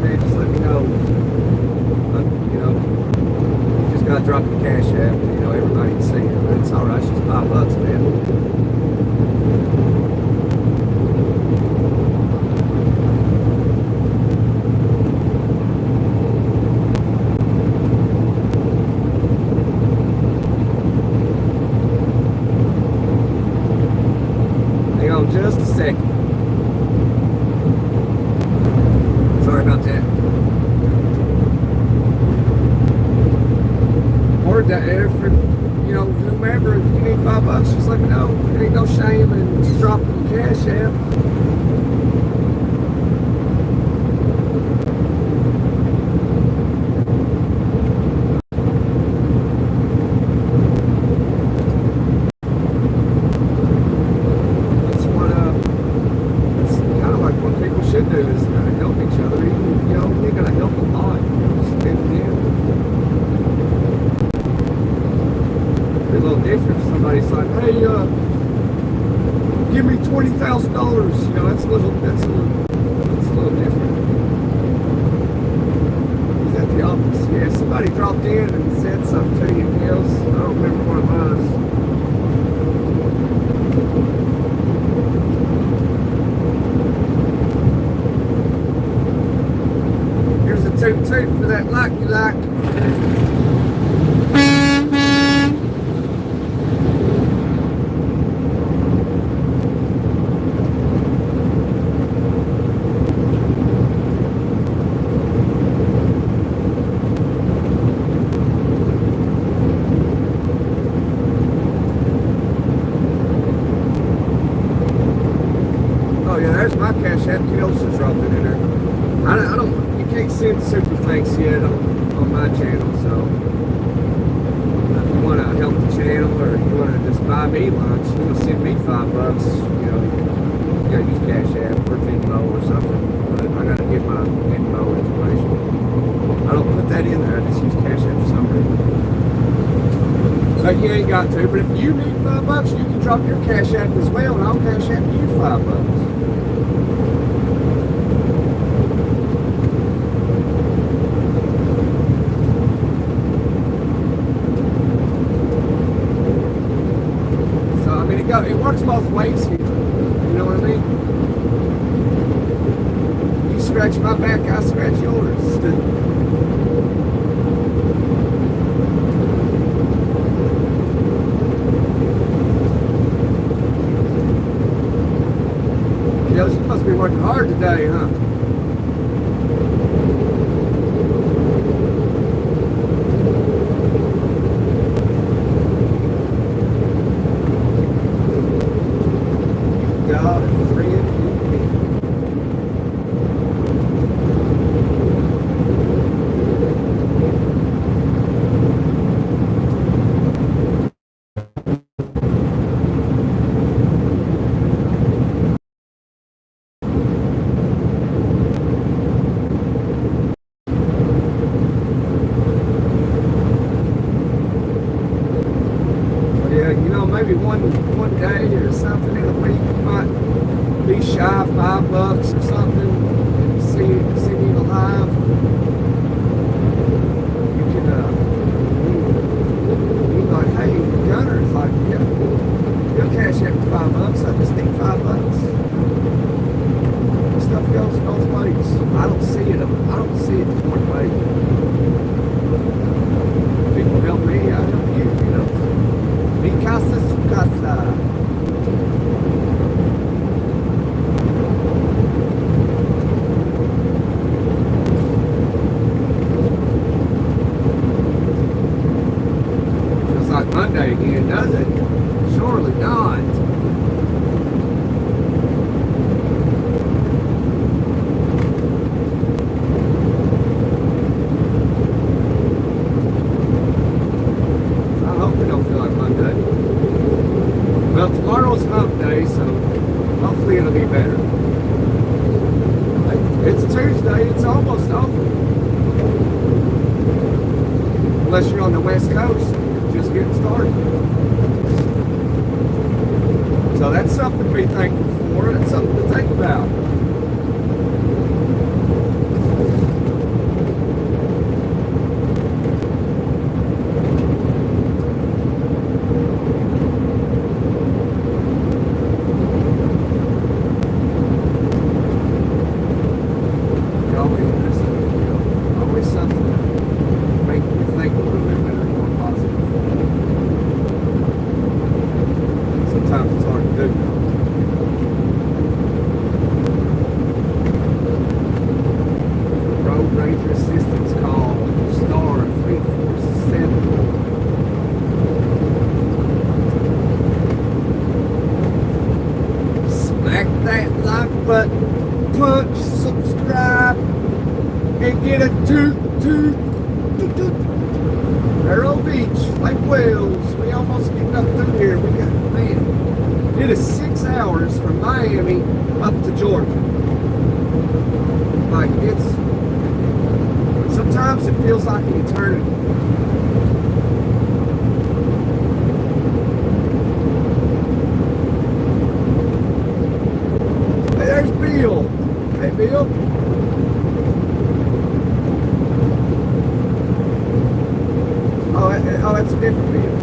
man, just let me know. but you just gotta drop your cash app. Everybody can see it. But it's all right. It's just $5, man. Hang on just a second. Sorry about that. Word that for whomever, if you need $5, just let me know. There ain't no shame in dropping the cash app. Somebody's like, hey, give me $20,000. That's a little different. He's at the office. Yeah, somebody dropped in and said something to you, Kels. I don't remember what it was. Here's a toot for that like you like. There's my cash app. Kels just dropped it in there. I don't. You can't send super thanks yet on my channel. So if you want to help the channel or you want to just buy me lunch, you want to send me $5. You gotta use cash app or Venmo or something. But I gotta get my Venmo information. I don't put that in there. I just use cash app for some reason. But you ain't got to. But if you need $5, you can drop your cash app as well, and I'll cash app you $5. It works both ways here. You know what I mean? You scratch my back, I scratch yours. You must be working hard today, huh? Maybe one day or something in a week you might be shy of $5 or something and see me live. You can be like, hey, Gunner is like, yeah, you'll cash out $5. I just need $5. Stuff goes both ways. I don't see it just one way. People help me, I help you, Mi casa es su casa. Feels like Monday again, does it? Surely not. Well, tomorrow's hump day, so hopefully it'll be better. It's Tuesday, it's almost over. Unless you're on the West Coast, you're just getting started. So that's something to be thankful for, and it's something to think about. subscribe, and get a toot toot toot toot. Vero Beach, Lake Wales. We almost getting up through here. We got, man, it is 6 hours from Miami up to Georgia. Like, sometimes it feels like an eternity. Hey, there's Bill. Hey, Bill. Oh, that's a different Bill.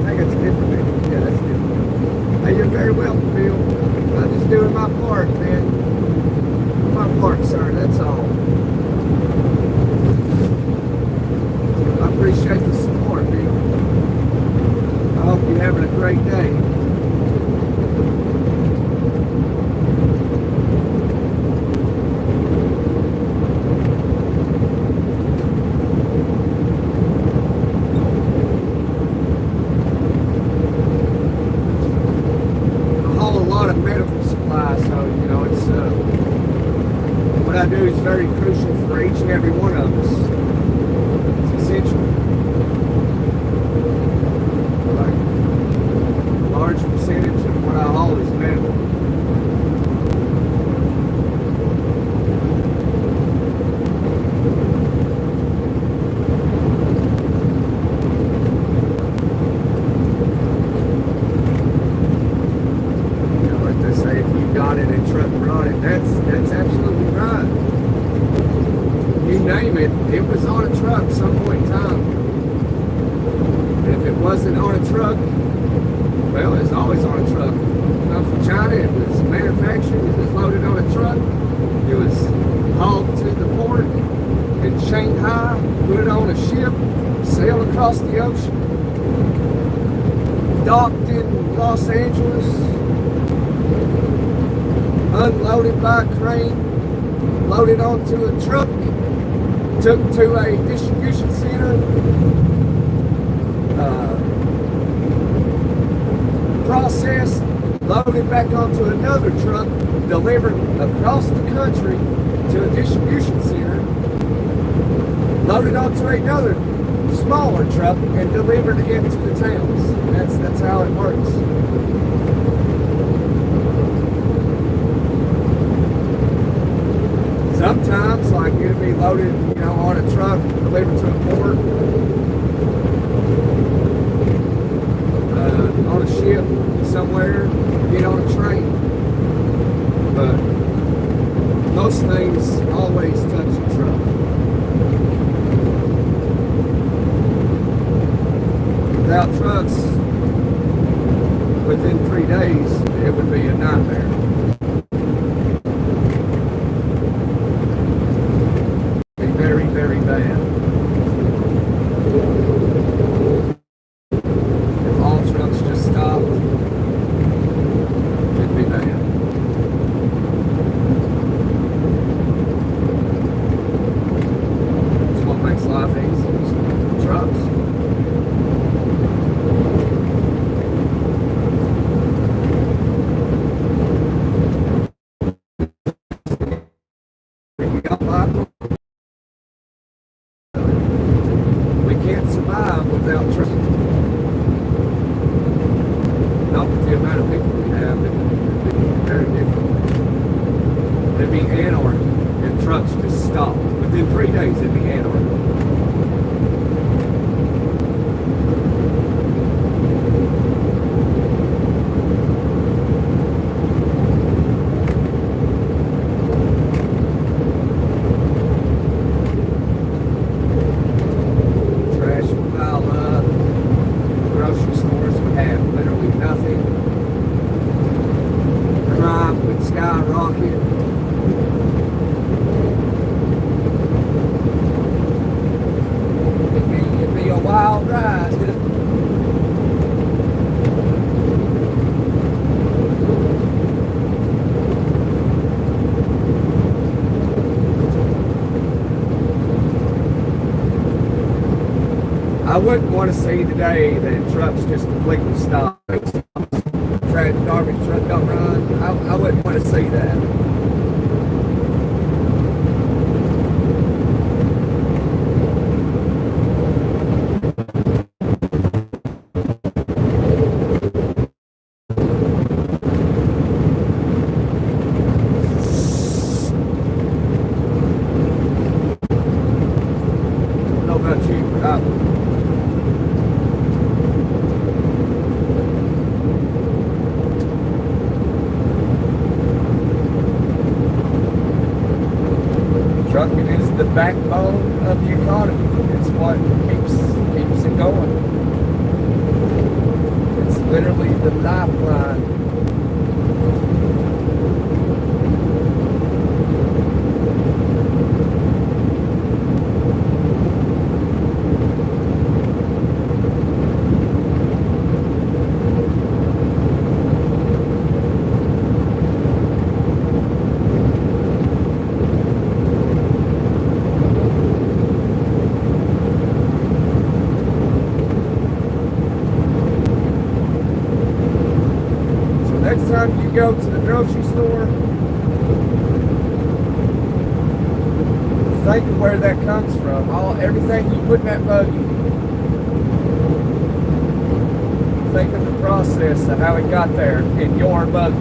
I think it's a different Bill. Yeah, that's a different Bill. Hey, you're very welcome, Bill. I'm just doing my part, man. My part, sir, that's all. I appreciate the support, Bill. I hope you're having a great day. What I do is very crucial for each and every one of us. It's essential. Like, a large percentage of what I haul is medical. You know, like they say, if you got it and truck brought it, that's absolutely right. You name it, it was on a truck some point in time. And if it wasn't on a truck, well, it's always on a truck. It comes from China, it was manufactured, it was loaded on a truck, it was hauled to the port in Shanghai, put on a ship, sailed across the ocean, docked in Los Angeles, unloaded by a crane, loaded onto a truck, took to a distribution center, processed, loaded back onto another truck, delivered across the country to a distribution center, loaded onto another smaller truck, and delivered into the towns. That's how it works. Sometimes, like, it'll be loaded, you know, on a truck, delivered to a port, on a ship somewhere, get on a train. But most things always touch a truck. Without trucks, within 3 days, it would be a nightmare. Very, very bad. If all trucks just stopped, it'd be bad. It's what makes life easy, is trucks. You got Michael? Survive without trucks. Not with the amount of people we have, it'd be very different. It'd be anarchy if trucks just stopped. Within 3 days, it'd be anarchy. Skyrocket. It'd be a wild ride. I wouldn't want to see the day that trucks just completely stop. Garbage truck don't run. I wouldn't want to see that. Trucking is the backbone of the economy. It's what keeps it going. It's literally the lifeline. Next time you go to the grocery store, think of where that comes from. Everything you put in that buggy. Think of the process of how it got there in your buggy.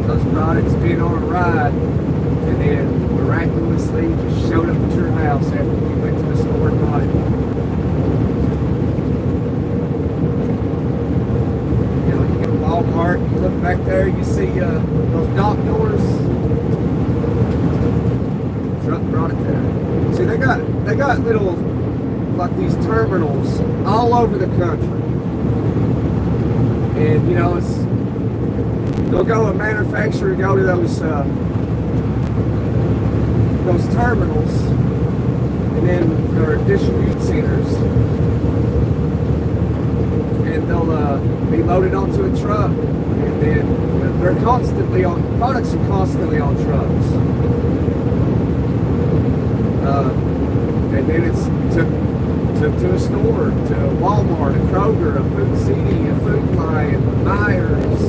Those products being on a ride and then miraculously just showed up at your house after you went to the store and bought it. You know, you get to Walmart, you look back there, you see those dock doors. Truck brought it there. See, they got little, like these terminals all over the country. And you know, they'll go a manufacturer, go to those terminals, and then there are distribution centers, and they'll be loaded onto a truck, and then products are constantly on trucks, and then it's took to a store, to Walmart, a Kroger, a Food City, a Food Lion, Myers.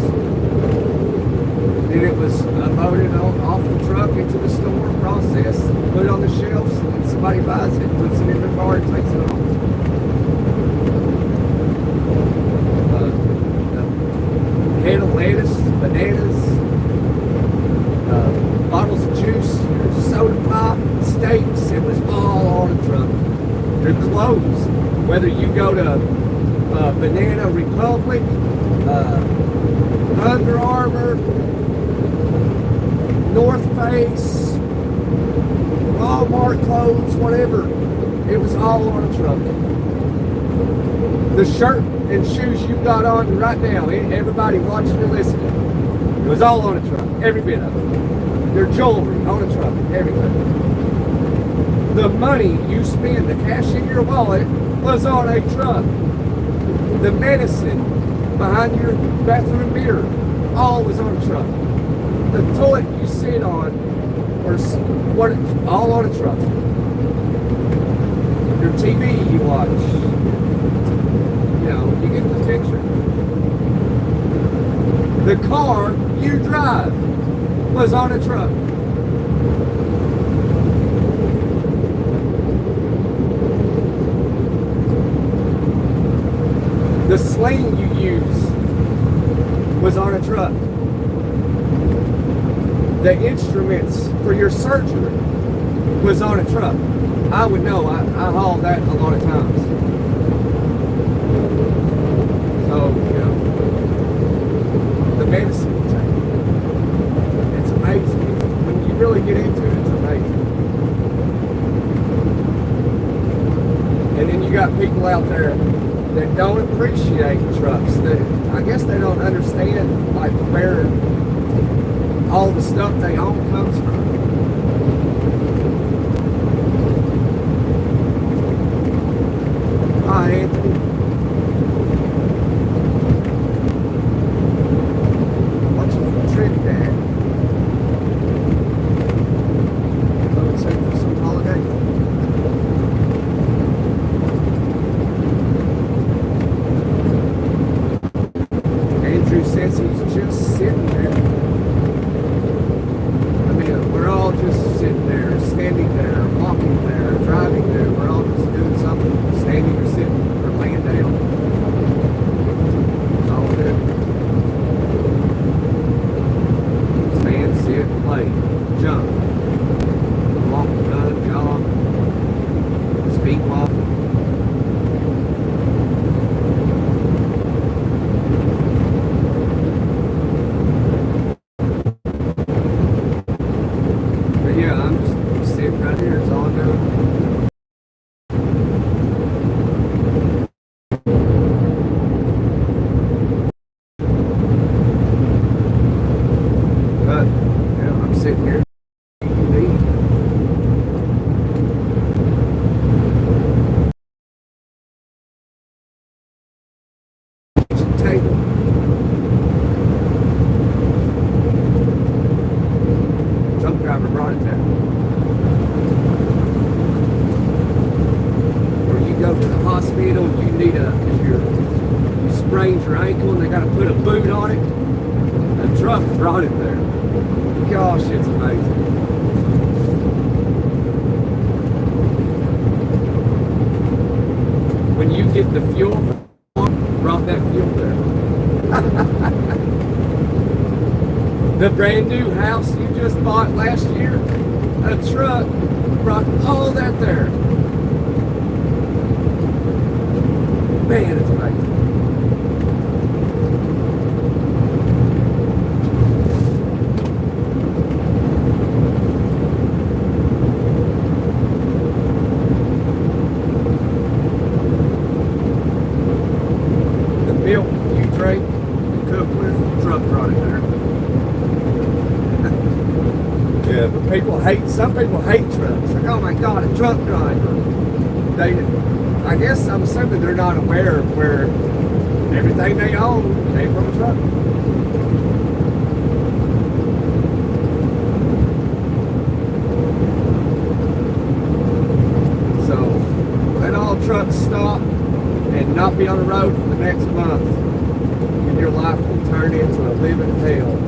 Then it was loaded off the truck into the store, processed, put it on the shelves, and somebody buys it, puts it in their car, and takes it off. A head of lettuce, bananas, bottles of juice, soda pop, steaks, it was all on a truck. Their clothes, whether you go to Banana Republic, Under Armour, North Face, Walmart clothes, whatever, it was all on a truck. The shirt and shoes you got on right now, everybody watching and listening, it was all on a truck, every bit of it. Their jewelry on a truck, everything. The money you spend, the cash in your wallet, was on a truck. The medicine behind your bathroom mirror, all was on a truck. The toilet you sit on, all on a truck. Your TV you watch, you know, you get the picture. The car you drive was on a truck. The sling you use was on a truck. The instruments for your surgery was on a truck. I would know, I hauled that a lot of times. So, you know, the medicine you take, it's amazing. When you really get into it, it's amazing. And then you got people out there that don't appreciate trucks. I guess they don't understand like where all the stuff they own comes from. Hi, Anthony. Watching from Trinidad. Going soon for some holiday. Andrew says he's just sitting there. I mean, we're all But I'm sitting here. Table. Truck driver brought it there. Or you go to the hospital, you need you sprained your ankle and they got to put a boot on it. The truck brought it there. Gosh, it's amazing. When you get the fuel, brought that fuel there. The brand new house you just bought last year, a truck brought all that there. Man, it's amazing. The milk you drink and cook with, the truck brought it there. Yeah, but some people hate trucks. Like, oh my God, a truck driver. I guess I'm assuming they're not aware of where everything they own came from a truck. So, let all trucks stop and not be on the road for the next month, and your life will turn into a living hell.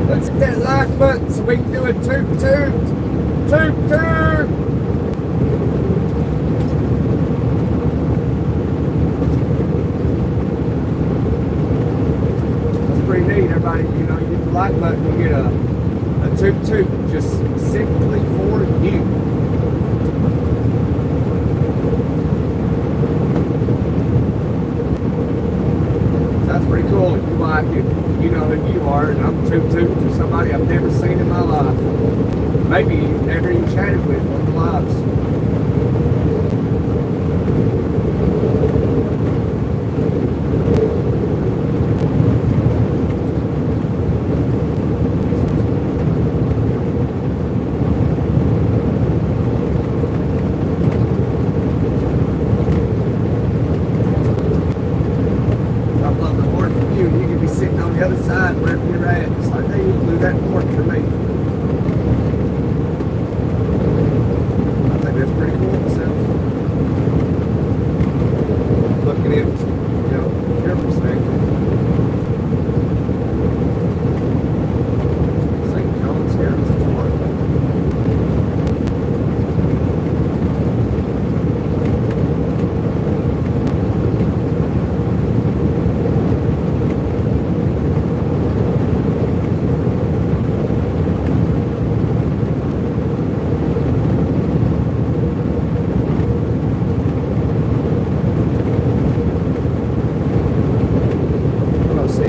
Let's hit that like button so we can do a toot toot. Toot toot. That's pretty neat, everybody. You know, you hit the like button, you get a toot toot just specifically for you. That's pretty cool. If you like it, you know who you are, and I'm toot-tooting to somebody I've never seen in my life. Maybe never even chatted with on the lives. The other side, wherever you're at, it's like, hey, you do that work for me. I think that's pretty cool myself. Looking at, your perspective. St. John's Heritage Park.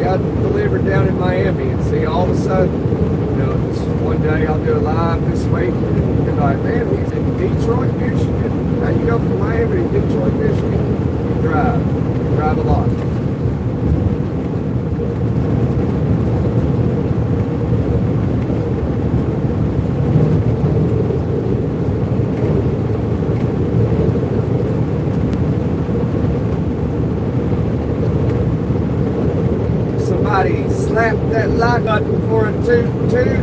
I delivered down in Miami, and see, all of a sudden, just one day I'll do a live this week, and you're like, man, he's in Detroit, Michigan. How you go from Miami to Detroit, Michigan? You drive a lot. Somebody slap that like button for a toot toot.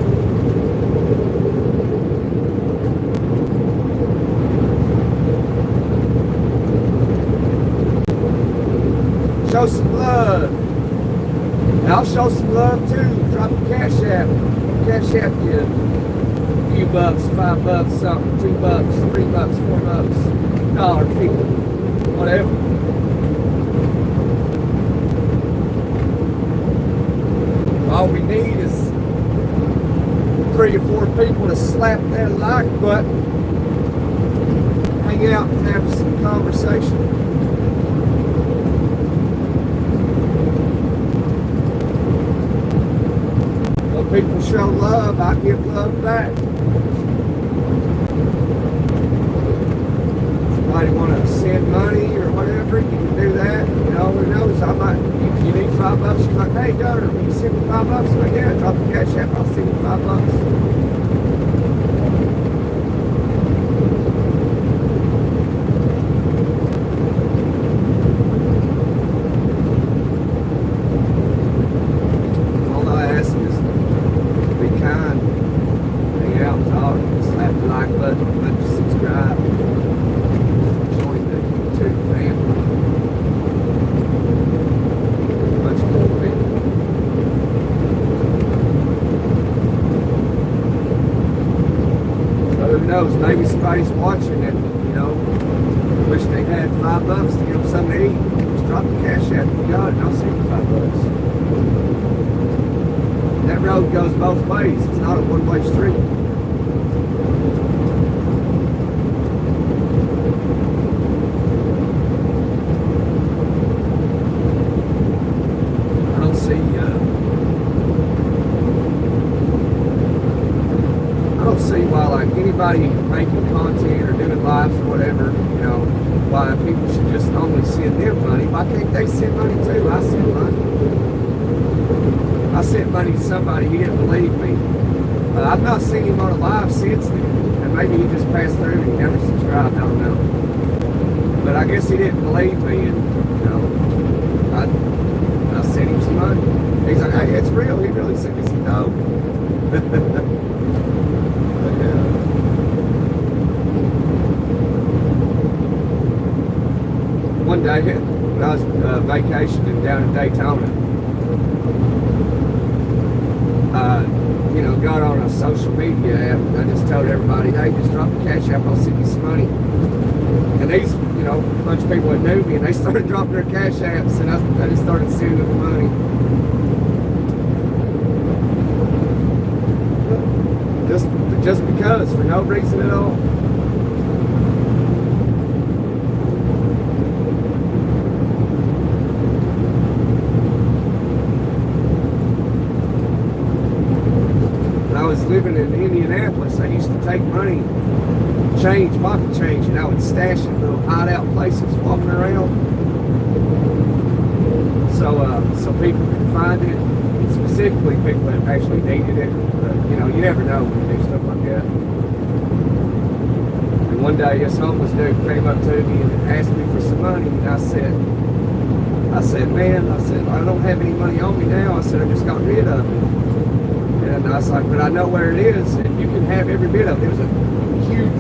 Show some love. And I'll show some love too. Drop a cash app. Cash app you a few bucks, $5, something, $2, $3, $4, $1.50, whatever. All we need is 3 or 4 people to slap that like button, hang out and have some conversation. When people show love, I give love back. Somebody want to send money or whatever, you can do that. You know, who knows? I might, if you need $5, you're like, hey, daughter, will you send me $5? I'm like, yeah, drop the cash app, I'll send you $5. Maybe somebody's watching and, you know, wish they had $5 to give them something to eat. Just drop the cash app if you got it and I'll send you $5. That road goes both ways. It's not a one-way street. See why, like, anybody making content or doing lives or whatever, you know, why people should just only send them money. Why can't they send money too? I send money. I sent money to somebody, he didn't believe me. I've not seen him on a live since then, and maybe he just passed through and he never subscribed, I don't know. But I guess he didn't believe me, and, you know, I sent him some money. He's like, hey, it's real. He really sent me some dough. One day when I was vacationing down in Daytona, you know, got on a social media app and I just told everybody, hey, just drop the cash app, I'll send you some money. And these, you know, a bunch of people that knew me and they started dropping their cash apps and I just started sending them money. Just because, for no reason at all. When I was living in Indianapolis, I used to take money, change, pocket change, and I would stash it in little hideout places walking around. So people could find it. Specifically people that actually needed it, but you know, you never know when you do stuff like that. And one day this homeless dude came up to me and asked me for some money, and I said, man, I don't have any money on me now. I said, I just got rid of it. And I was like, but I know where it is, and you can have every bit of it. It was a huge,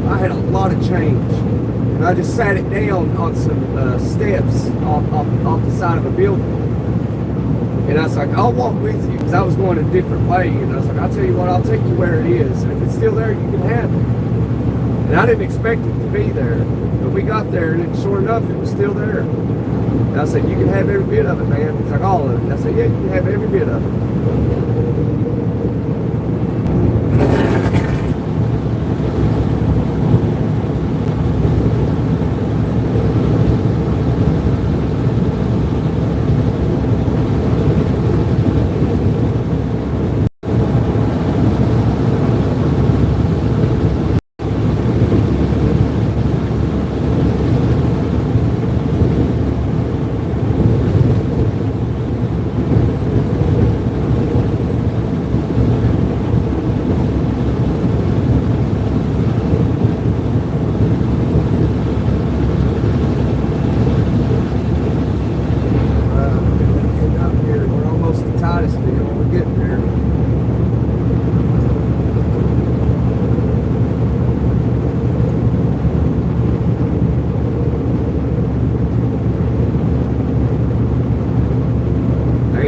I had a lot of change. And I just sat it down on some steps off the side of a building. And I was like, I'll walk with you, because I was going a different way. And I was like, I'll tell you what, I'll take you where it is. And if it's still there, you can have it. And I didn't expect it to be there. But we got there, and sure enough, it was still there. And I said, you can have every bit of it, man. He's like, all of it. And I said, yeah, you can have every bit of it.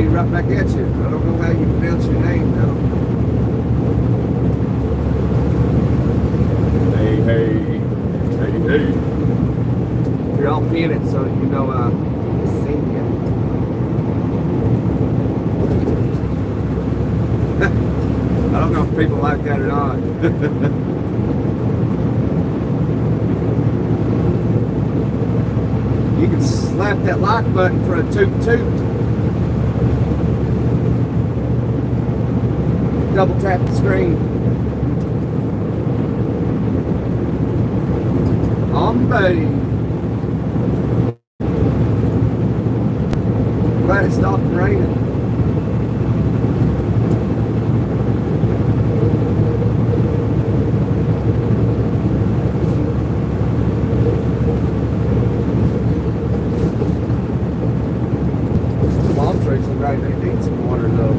Hey, right back at you. I don't know how you pronounce your name though. Hey. You're all pin it so you know I've seen you. I don't know if people like that or not. You can slap that like button for a toot toot. Double tap the screen. Ombe. Glad it stopped raining. Palm trees are right, they need some water though.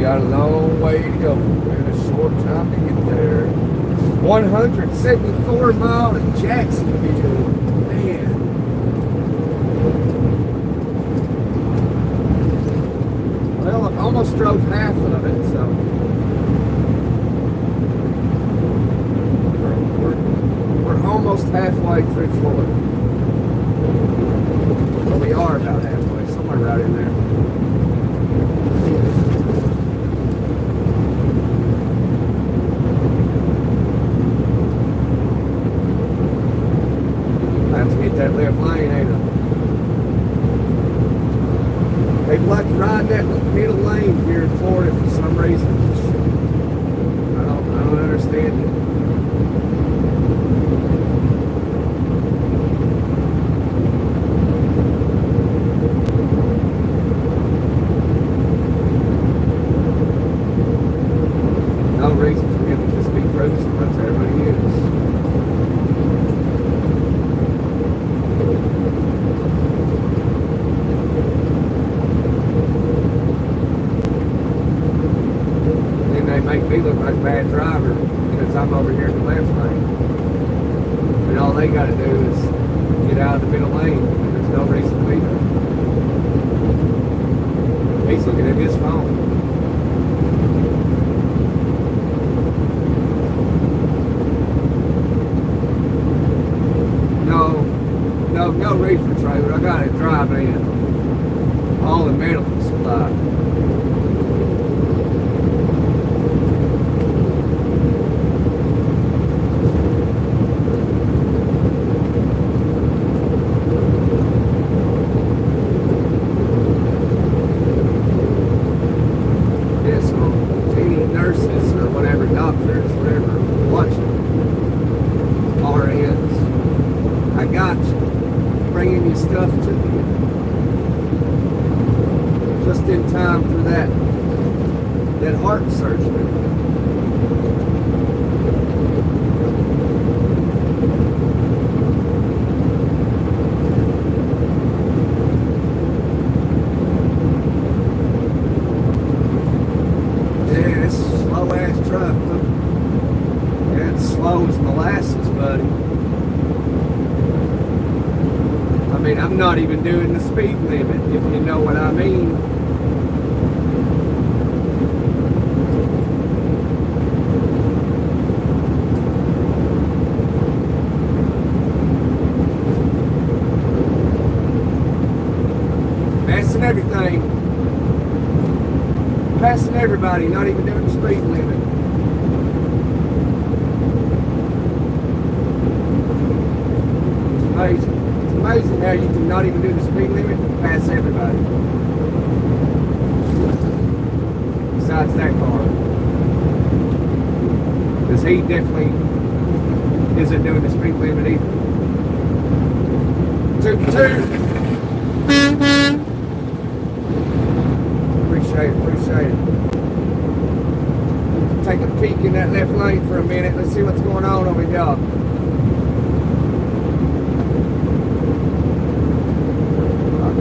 Got a long way to go and a short time to get there. 174 miles to Jacksonville. Man. Well, I almost drove half of it, so we're almost halfway through Florida. Well, we are about halfway, somewhere right in there. That left lane, ain't it? People like to ride that middle lane here in Florida for some reason. I don't understand it. No reason for him to just be cruising, that's everybody is. Make me look like a bad driver because I'm over here in the left lane. And all they got to do is get out of the middle lane, and there's no reason to be there. He's looking at his phone. No reefer trailer. I got to drive in. All the medical supply. Stuff to you just in time for that heart surgery. Yeah, it's a slow ass truck. Yeah, it's slow as molasses, buddy. I mean, I'm not even doing the speed limit, if you know what I mean. Passing everything. Passing everybody, not even doing the speed limit. It's amazing. Amazing how you can not even do the speed limit and pass everybody. Besides that car. Because he definitely isn't doing the speed limit either. Toot toot. appreciate it. Take a peek in that left lane for a minute. Let's see what's going on over here.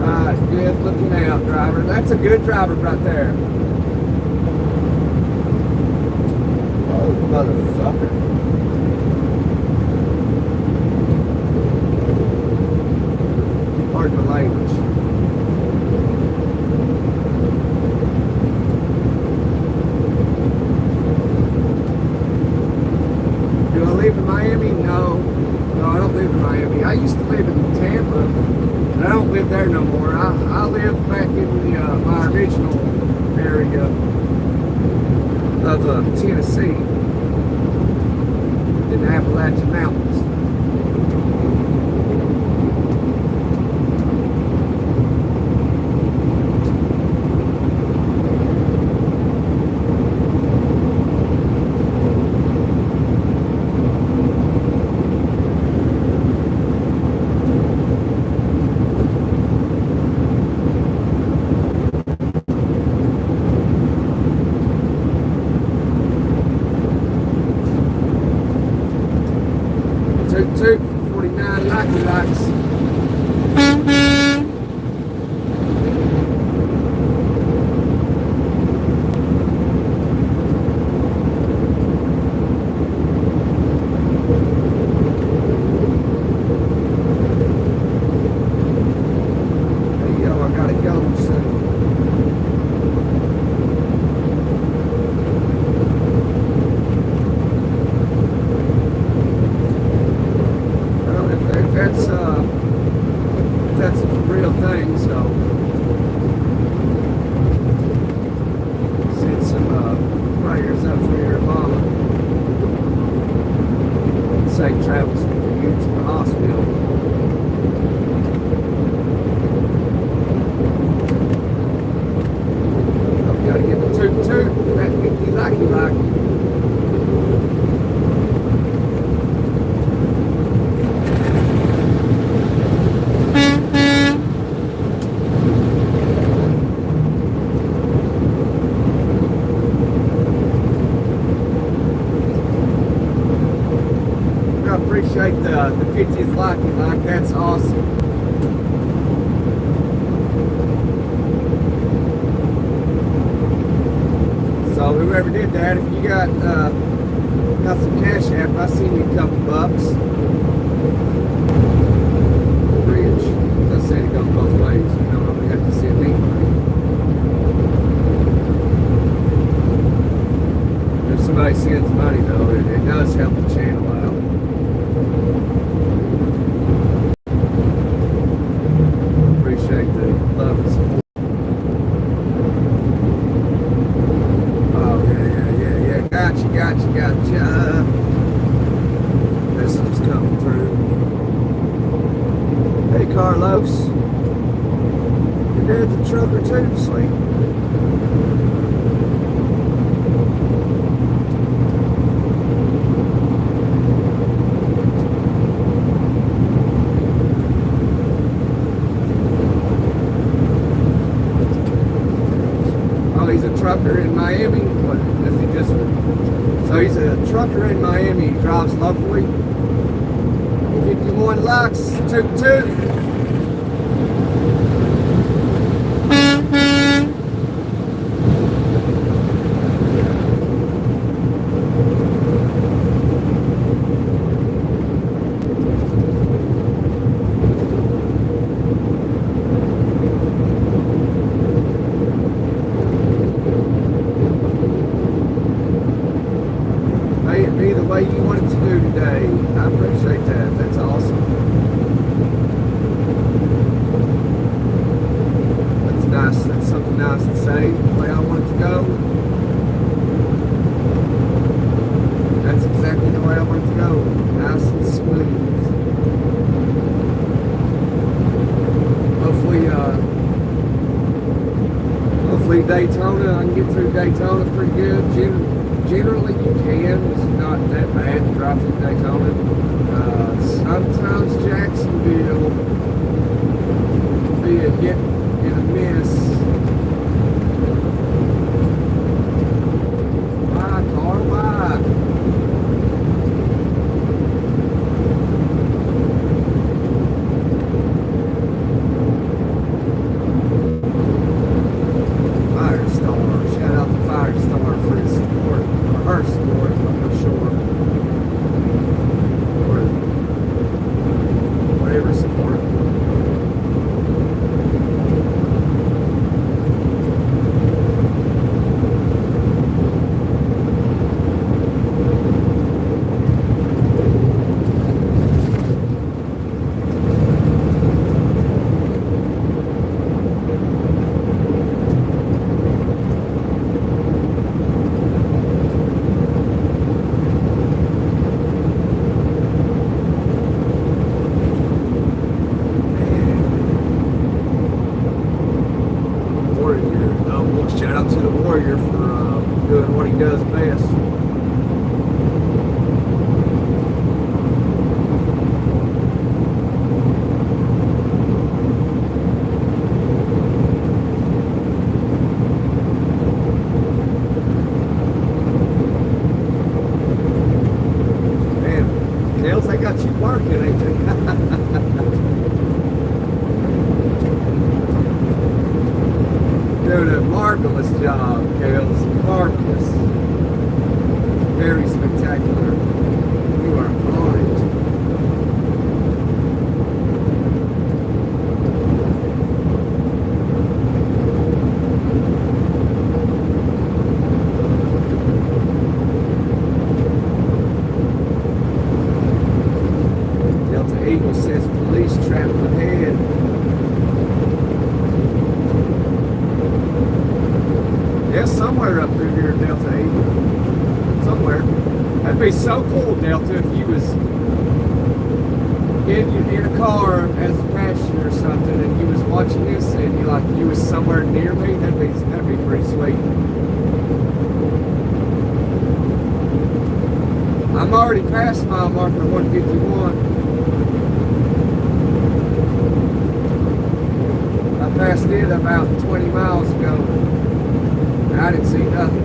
Alright, good looking out, driver. That's a good driver right there. Oh, motherfucker. Pardon the language. Do I live in Miami? No. No, I don't live in Miami. I used to live in Tampa, but I don't live there no more. I live back in my original area of Tennessee, in the Appalachian Mountains. Toot, 49 Lucky Likes. Hey yo, I gotta go soon. That's a for real thing, so send some prayers up for your mama. Safe travels for you to the hospital. I've got to give a toot toot for that 50 Lucky Like. Appreciate the 50th Lucky Like. That's awesome. So whoever did that, if you got some cash app, I seen you a couple bucks. Bridge, as I said, it goes both ways. You don't only have to send me money. If somebody sends money though, it does help the channel out. Appreciate the love and support. Oh, yeah. Gotcha. Message is coming through. Hey, Carlos. Your dad's a trucker too, sweet. He's a trucker in Miami. What does he just? So he's a trucker in Miami. He drives locally. 51 likes. Toot toot. Be the way you want it to do today. I appreciate that. That's awesome. That's nice. That's something nice to say. The way I want it to go. That's exactly the way I want it to go. Nice and smooth. Hopefully Daytona, I can get through Daytona pretty good. Generally you can. It's not that bad to drive through Daytona. Sometimes Jacksonville will be a hit and a miss. Shout out to the Warrior for doing what he does best. Man, Kales, they got you working, ain't they? Doing a marvelous job, Kales. Marvelous. Very spectacular. You are on it. Delta Eagle says police trapped ahead. Yeah, somewhere up through here in Delta 8. Somewhere. That'd be so cool, Delta, if you was in a car as a passenger or something and you was watching this and you was somewhere near me. That'd be pretty sweet. I'm already past mile marker 151. I passed it about 20 miles ago. I didn't see nothing.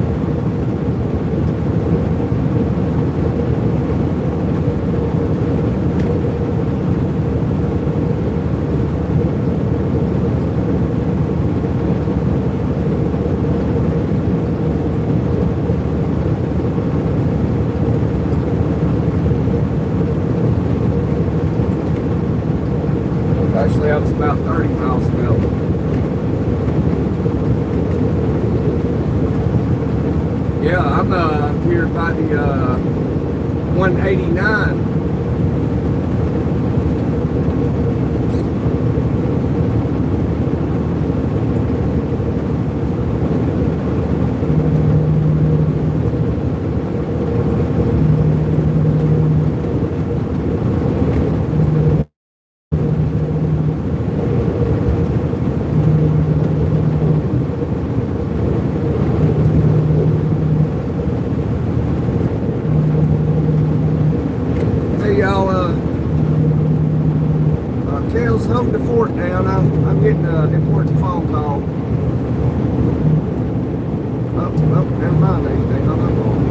Actually, I was about 30 miles ago. Yeah, I'm up here by the 189. Kale's home to Fort down. I'm getting an important phone call. Oh, never mind. They hung up on me.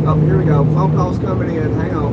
Oh, here we go. Phone call's coming in. Hang on.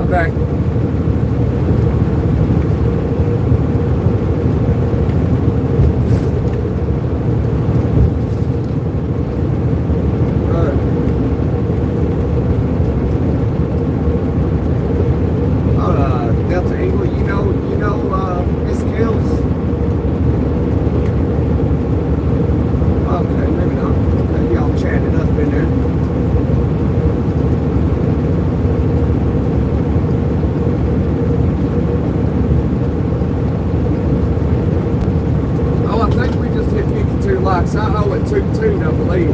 I'm back. Delta Eagle, you know, Miss Kills? Okay, maybe not. Maybe y'all chatted up in there. Oh, I think we just hit 52 likes. I owe it 2-2, I believe.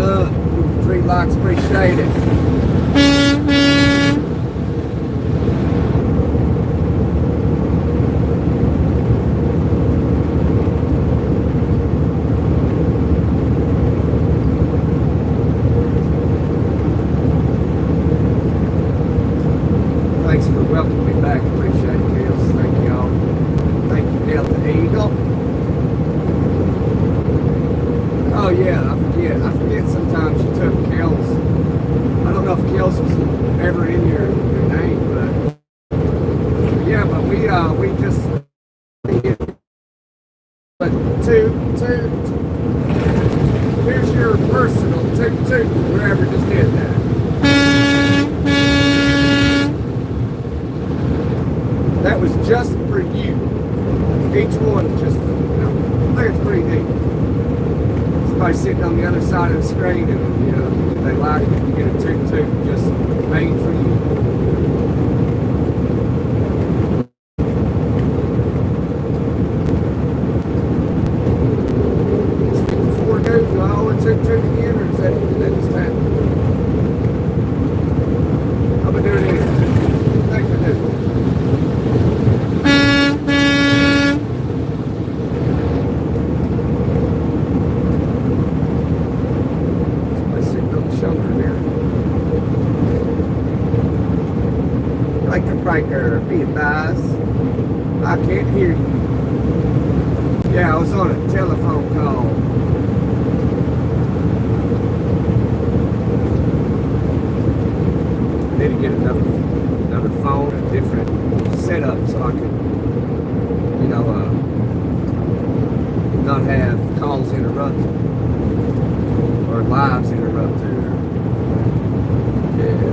up. 3 likes, appreciate it. Thanks for welcoming me back. Appreciate it, Kels. Thank y'all. Thank you, Delta Eagle. Oh yeah, I forget sometimes you took Kels. I don't know if Kels was ever in your name, but yeah, but we just but two. Here's your personal toot, whoever just did that. That was just for you. Each one just, I think it's pretty neat. Somebody sitting on the other side of the screen and, if they like it, you get a toot just made for you. Is 54 good? Do I owe a toot again, or is that just happening? I'm going to do it anyway. Thanks for doing it. Breaker, be advised. I can't hear you. Yeah, I was on a telephone call. I need to get another phone, a different setup, so I could, not have calls interrupted or lives interrupted. Yeah.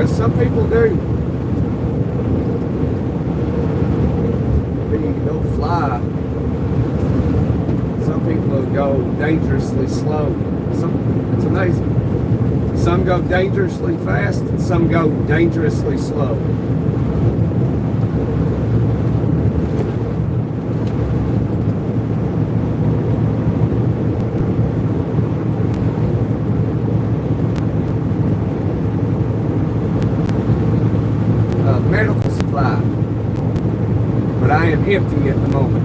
Some people do. They'll fly. Some people will go dangerously slow. It's amazing. Some go dangerously fast, and some go dangerously slow. Medical supply, but I am empty at the moment.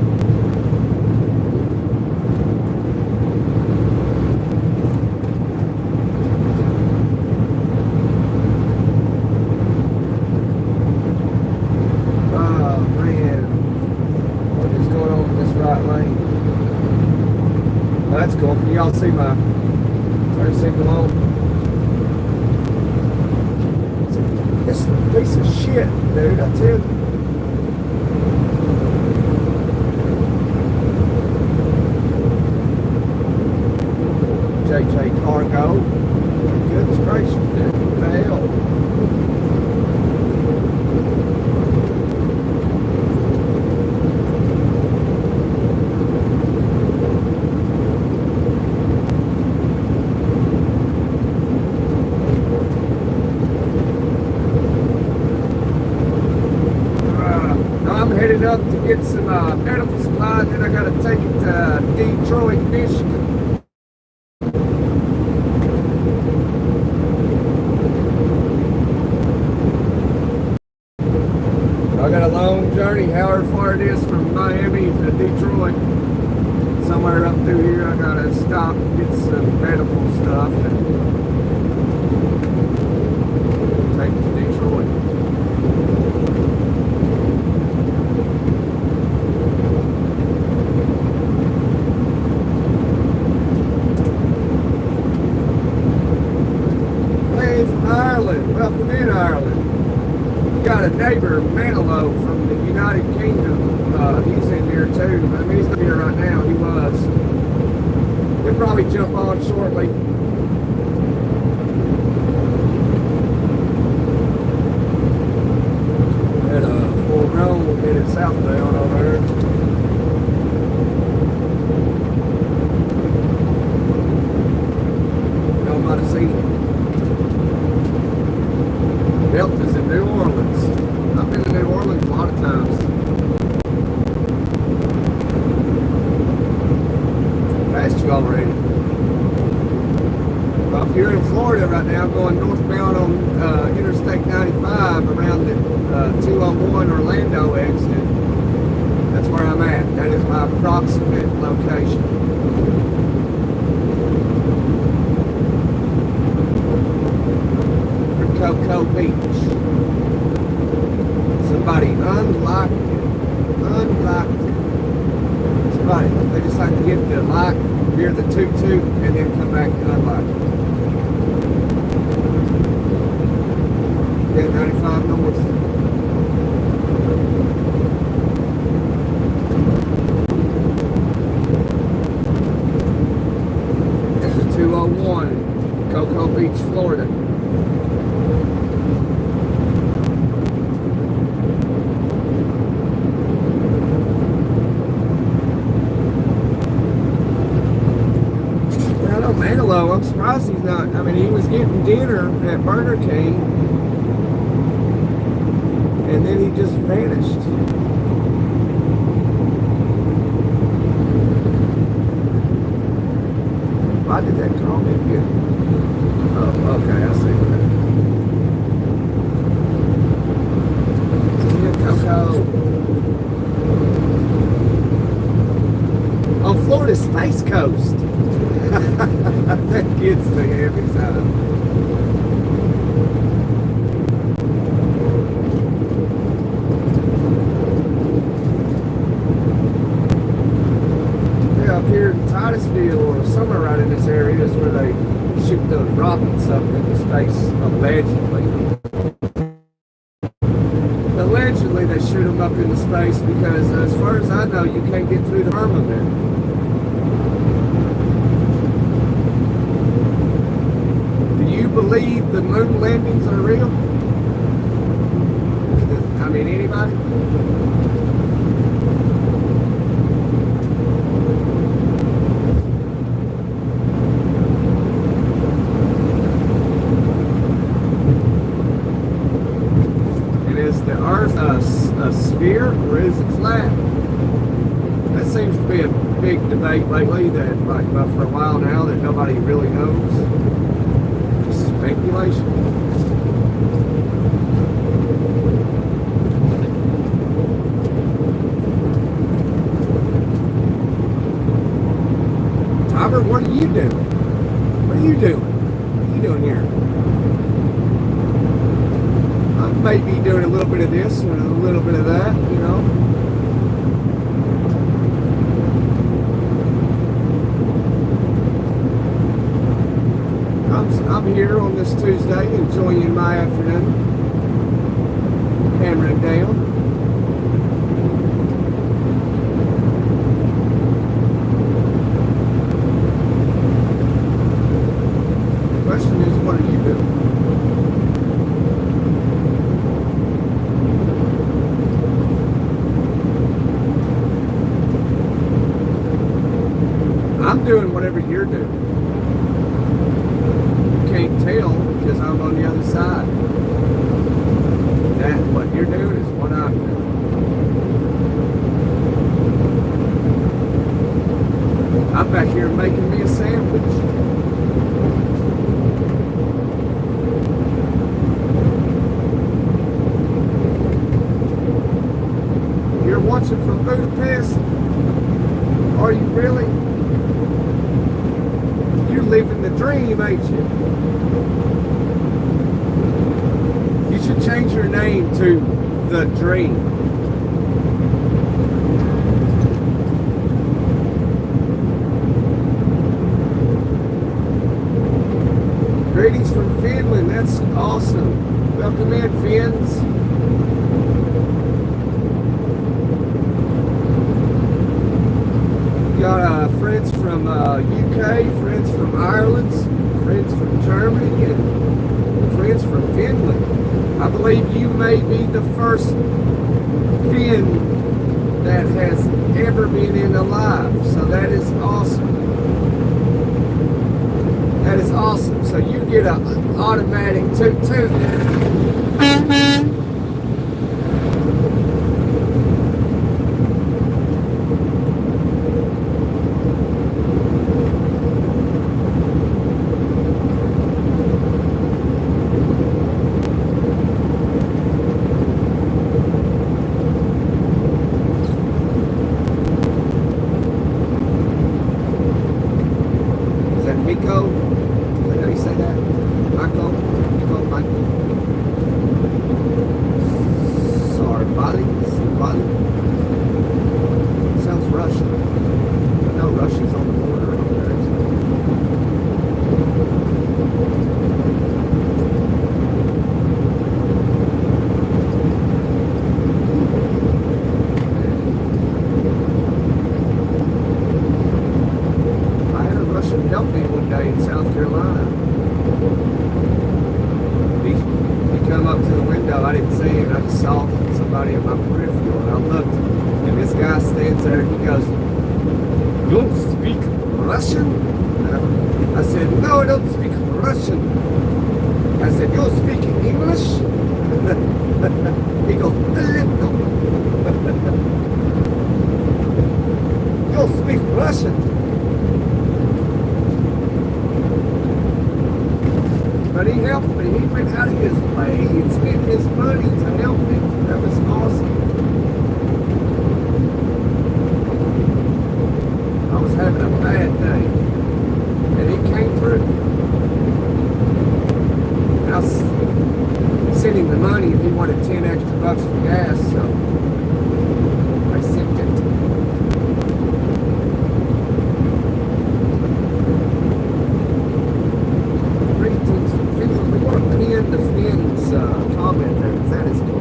Oh man, what is going on in this right lane? Well, that's cool. Can y'all see my turn signal on? This piece of shit, dude, I tell you. JJ Cargo. Goodness gracious, dude. What the hell? Headed up to get some medical supplies, then I got to take it to Detroit, Michigan. Detroit. Somewhere up through here, I gotta stop and get some medical stuff and take it to Detroit. Hey, from Ireland. Welcome in, Ireland. Got a neighbor, Manilow, from the United Kingdom. He's in here too. I mean, he's not here right now. He was. He'll probably jump on shortly. Had a full road headed southbound over there. Y'all might have seen it. Delta's in New Orleans. I've been to New Orleans a lot of times. Passed you already. Well, if you're in Florida right now, going northbound on Interstate 95 around the 201 Orlando exit, that's where I'm at. That is my approximate location. Cocoa Beach. Somebody unlocked it. Unlocked it. Somebody, they just like to hit the lock, hear the toot toot, and then come back and unlock it. Yeah, 95 north. There's a 201 in Cocoa Beach, Florida. Manilow, I'm surprised he's not. I mean, he was getting dinner at Burger King, and then he just vanished. Why did that call me again? Oh, okay, I see that. On Florida's Space Coast. That gets me every time. Yeah, up here in Titusville or somewhere right in this area is where they shoot those rockets up into space, allegedly. Allegedly they shoot them up into space because as far as I know, you can't get through the firmament. Believe the moon landings are real? I mean, anybody? And is the Earth a sphere or is it flat? That seems to be a big debate lately that, like, for a while now, that nobody really knows. Speculation. Robert, what are you doing? What are you doing? What are you doing here? I may be doing a little bit of this and a little bit of that, you know. I'm here on this Tuesday enjoying my afternoon, hammering down. The question is, what are you doing? I'm doing whatever you're doing. Can't tell because I'm on the other side. That what you're doing is what I'm doing. I'm back here making me a sandwich. You're watching from Budapest. Are you really? You're living the dream, ain't you? You should change your name to The Dream. Greetings from Finland. That's awesome. Welcome in, Finns. Got friends from UK, friends from Ireland, friends from Germany, and friends from Finland. I believe you may be the first Finn that has ever been in alive. So that is awesome. That is awesome. So you get an automatic toot toot. But he helped me. He went out of his way and spent his money to help me. That was awesome. I was having a bad day, and he came through. I sent him the money, and he wanted 10 extra bucks for gas, so I sent it. We want to pin the Finn's comment there, because that is cool.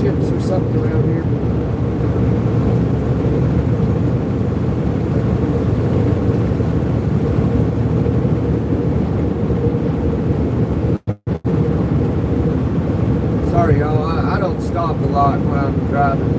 Chips or something around here. Sorry, y'all. I don't stop a lot when I'm driving.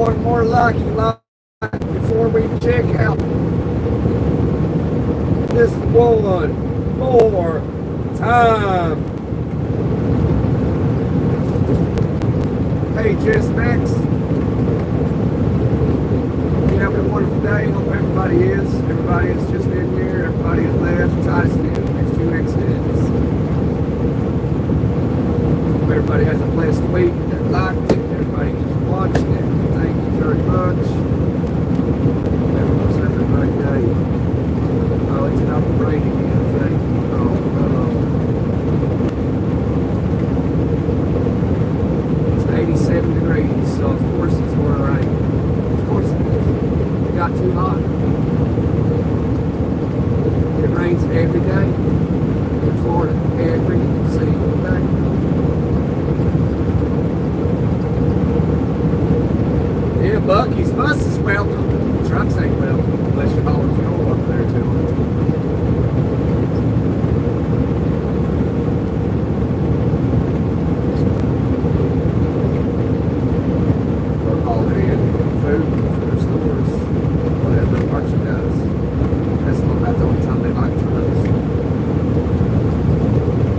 one more lucky line before we check out. Just one more time. Hey, Jess Max. You having a wonderful day. Hope everybody is. Everybody is just in here. Everybody has left. Titusville. There's 2 exits. Hope everybody has a blessed week. That liked it. Everybody keeps watching it. Thank you very much. Everyone's having a great day. Oh, it's not the rain again, thank you. It's 87 degrees, so of course it's going to rain. Of course it is. It got too hot. It rains every day in Florida, every single day. Yeah, Bucky's bus is welcome. Trucks ain't welcome unless you're hauling fuel up there too. Or hauling in food for their stores, whatever merchandise. That's the only time they like trucks.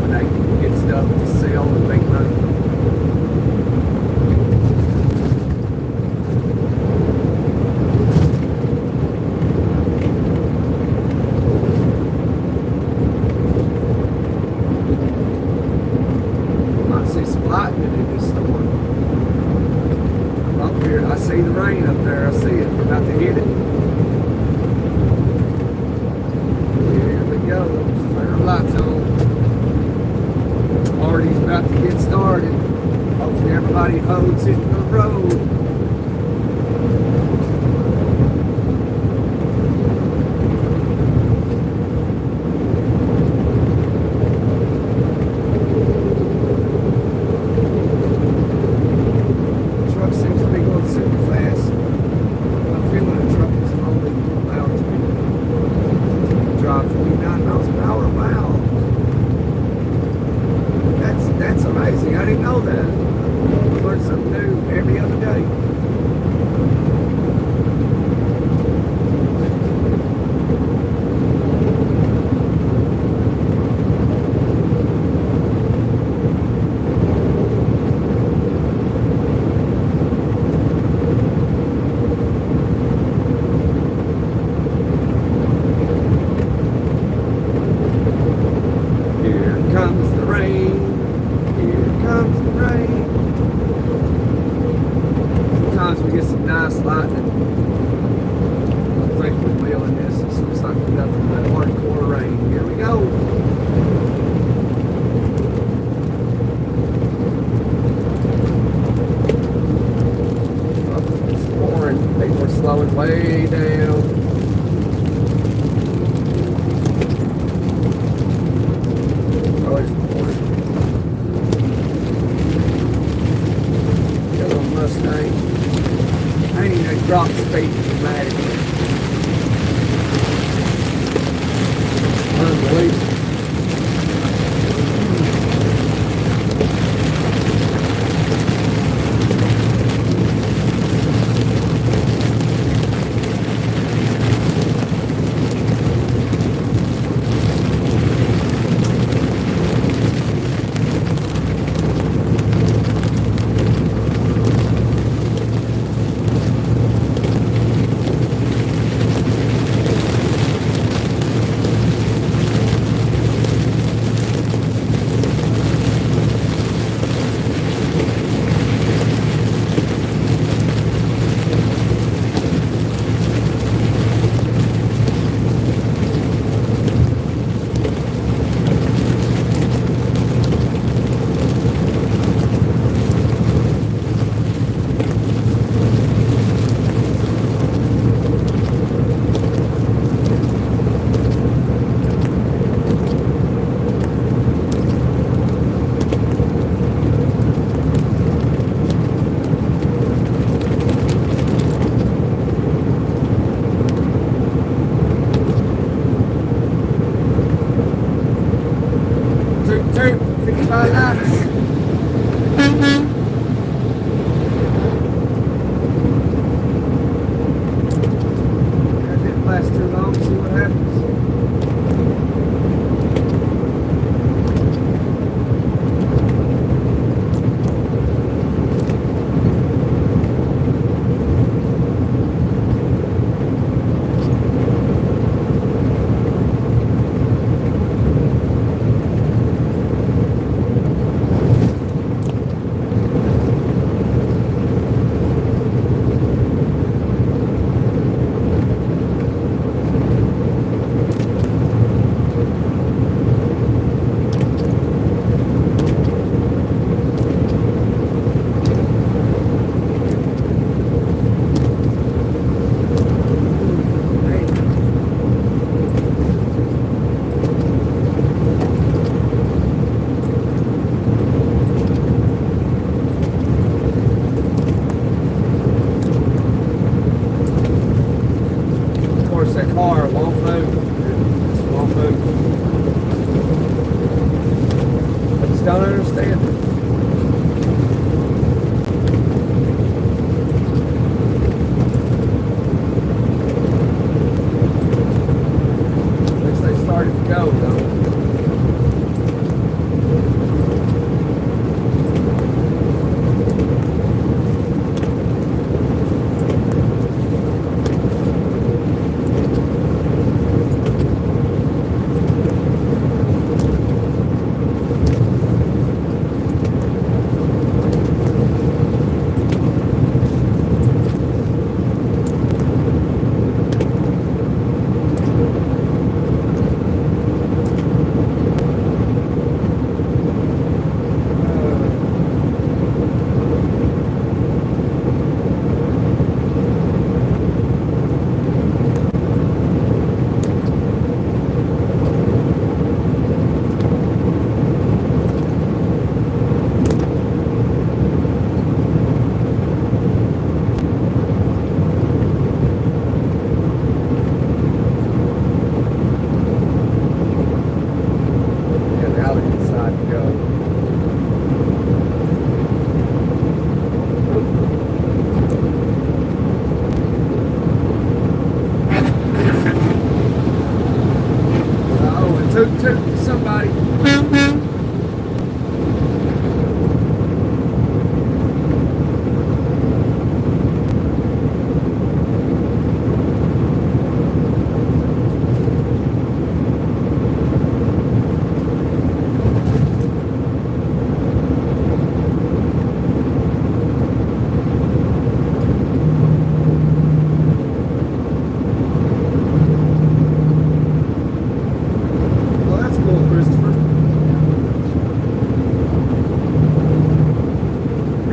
When they get stuff to sell and make money. Lightning in this storm. I'm up here, I see the rain up there, I see it, we're about to hit it. Here we go, just turn our lights on. Party's about to get started. Hopefully everybody holds it in the road. That's amazing. I didn't know that. I learn something new every other day. Here comes the rain. Comes the rain. Sometimes we get some nice lightning. I think we're feeling this. It looks like nothing but hardcore rain. Here we go. It's pouring. People are slowing way down. Oh, it's pouring. Mustang. I ain't even drop speed dramatically. Unbelievable.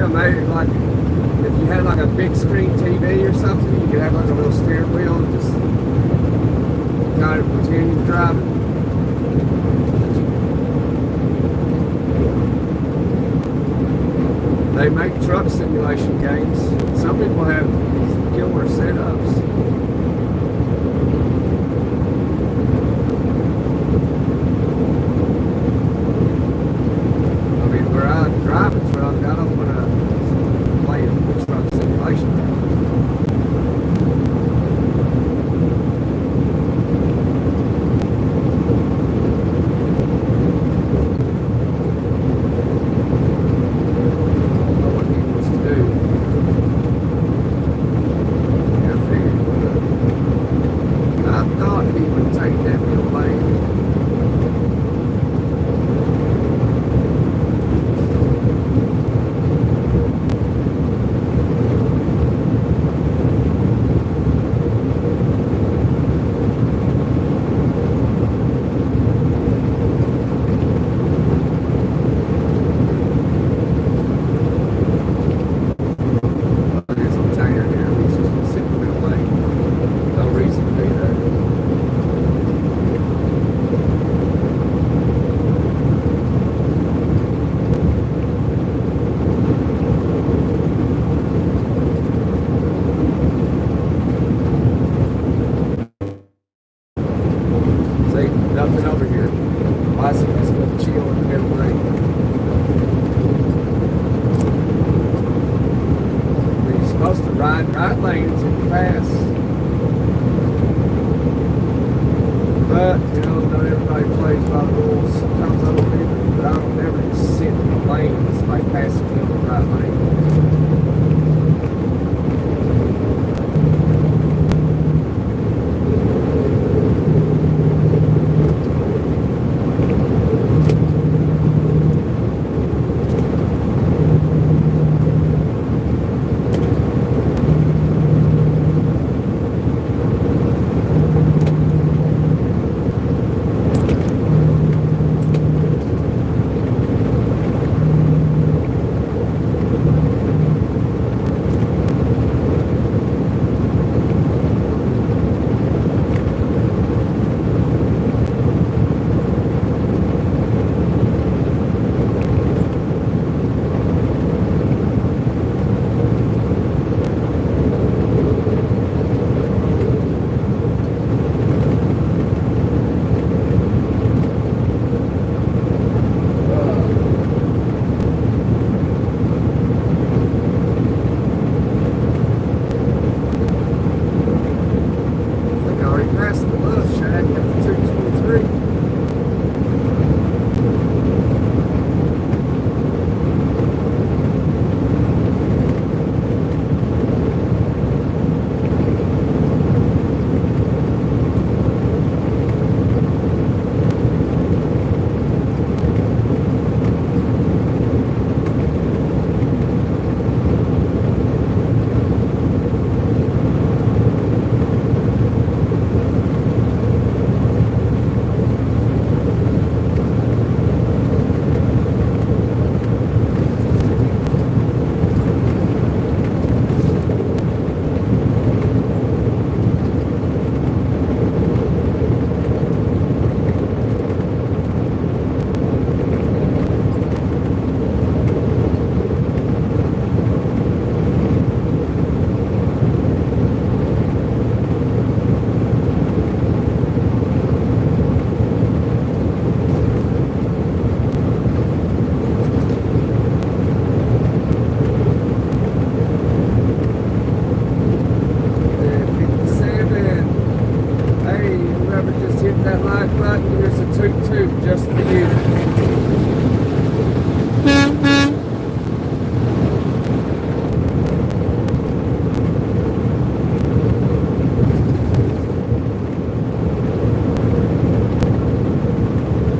of maybe like if you had like a big screen TV or something, you could have like a little steering wheel and just kind of pretend you're driving. They make truck simulation games. Some people have these killer setups. I mean, where I drive a truck, I don't want to play a truck simulation game. Nothing over here. Bicycles gonna chill and everything. You're supposed to ride right lanes if you pass. But, you know, not everybody plays by the rules. Sometimes I don't either, but I don't ever just sit in the lane and somebody passes me on the right lane.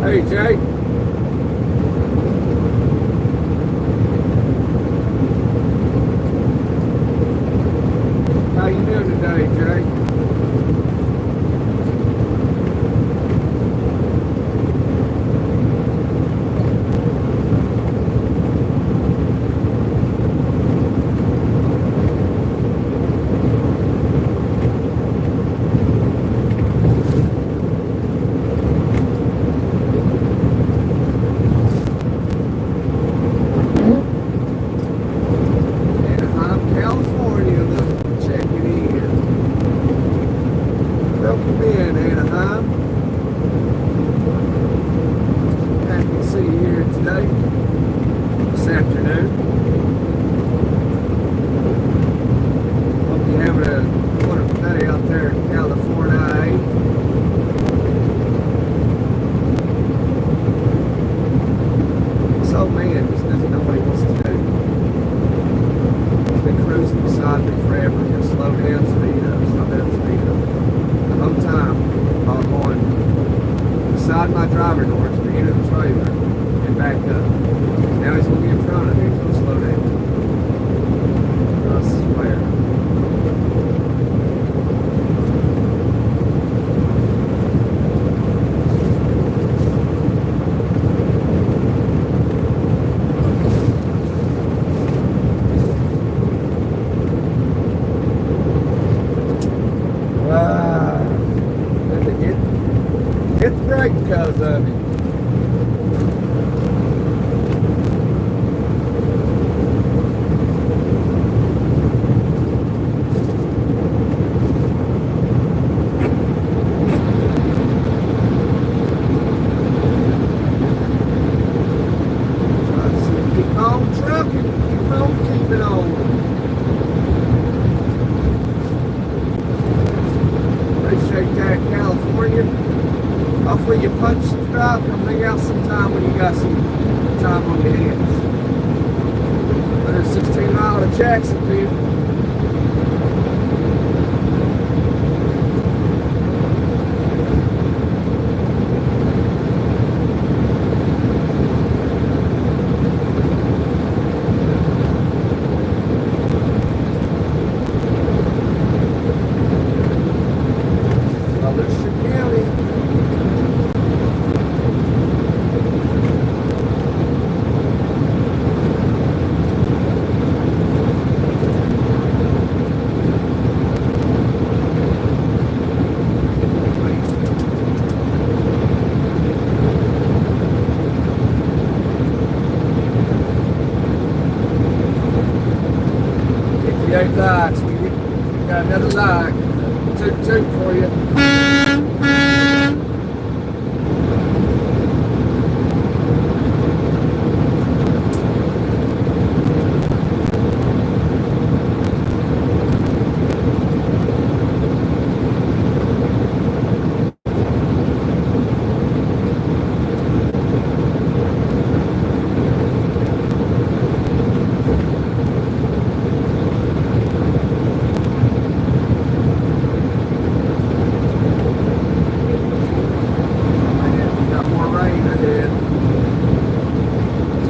Hey, Jay. How you doing today, Jay? Hope you're having a wonderful day out there in California. This old man just doesn't know what he wants to do. He's been cruising beside me forever. Just slow down, speed up, slow down, speed up. The whole time while going beside my driver door to the end of the trailer and back up. Now he's going to be in front of me. He's going to slow down. I swear. Had to hit the brake because of it. Keep on trucking, keep on keeping on. Appreciate that, California. Hopefully you punch some drop and hang out sometime when you got some time on your hands. 116 miles to Jacksonville. Lights. We got another light. Toot for you.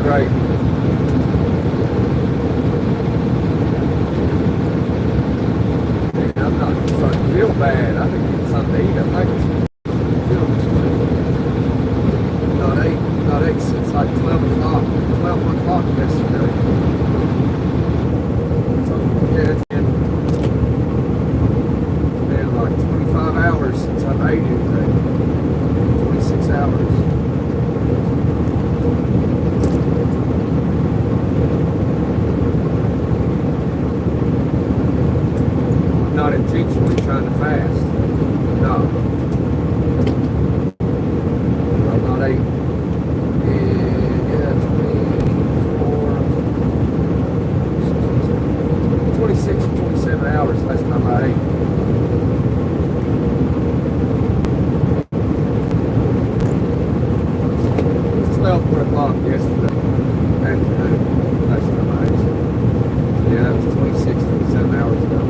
Right. Man, I'm not starting to feel bad. I think it's something to eat. I think it's feeling this way. Not eight since like 12 o'clock yesterday. So, yeah, it's been like 25 hours since I've ate anything. 26 hours. Not intentionally trying to fast. No. I'm not ate. Yeah, 26 or 27 hours last time I ate. It was 12 o'clock yesterday afternoon. Last time I ate. So yeah, that was 26, 27 hours ago.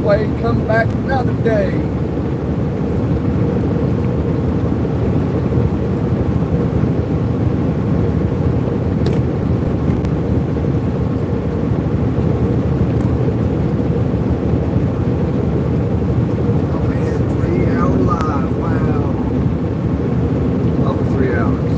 away, come back another day. Oh man, 3-hour live, wow. Over 3 hours.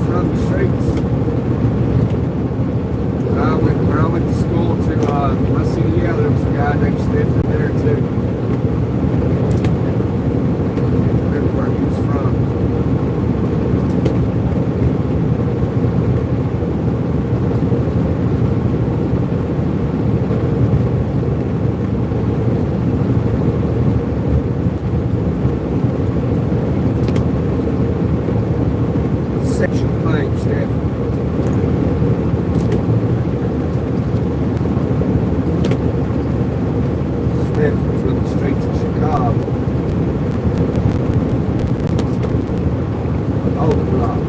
From the streets. Where I went to school to my senior year, there was a guy named Stephen there too. I remember where he was from. Section claim, Stephen. Stephen from the streets of Chicago. Oh, the block.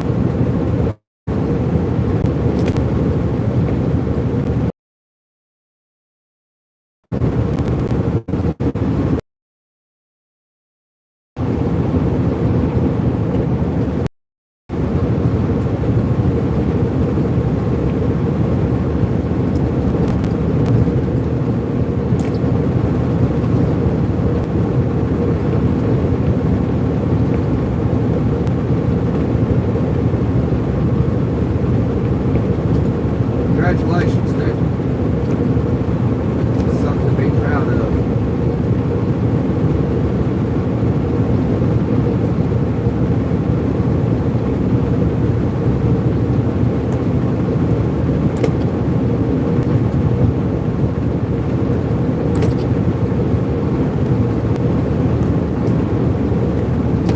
Congratulations, Stephen. Something to be proud of.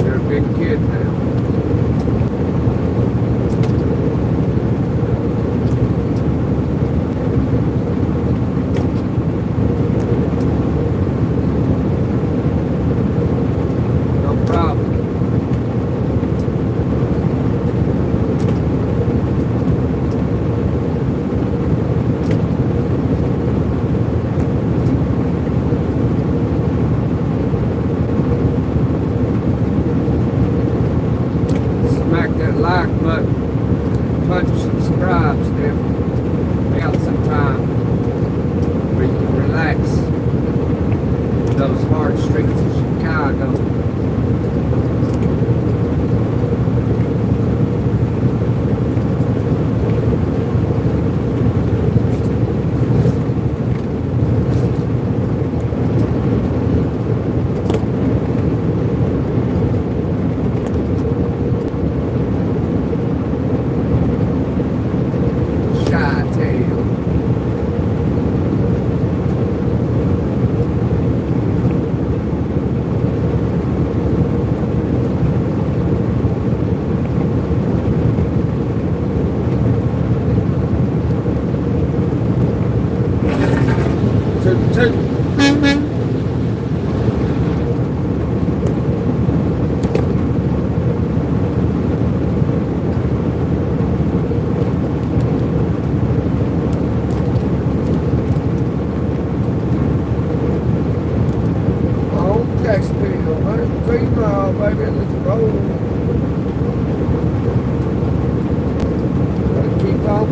You're a big kid now. Smack that like button, punch subscribe, Stephen. Be out some time where you can relax those hard streets of Chicago.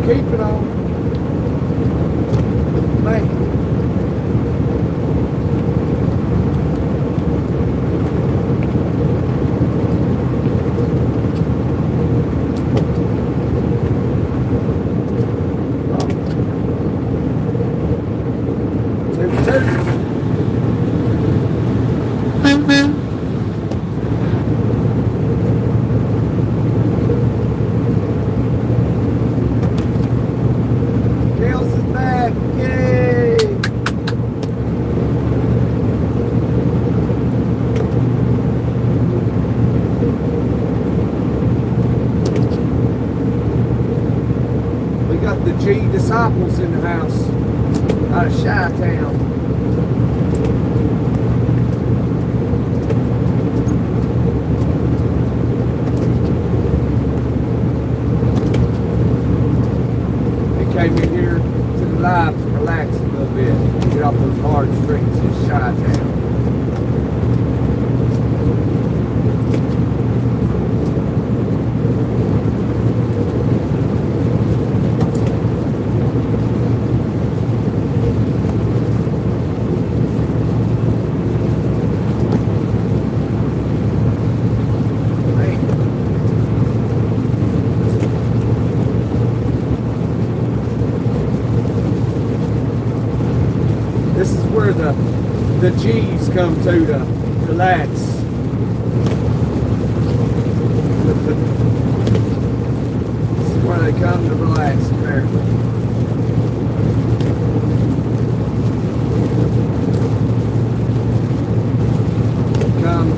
keep it on. Man. The G disciples in the house out of Chi-Town. They came in here to the live to relax a little bit, get off those hard streets in Chi-Town. This is where the G's come to relax. This is where they come to relax, apparently. Come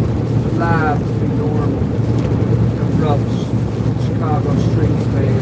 live to be normal. The rough Chicago streets, man.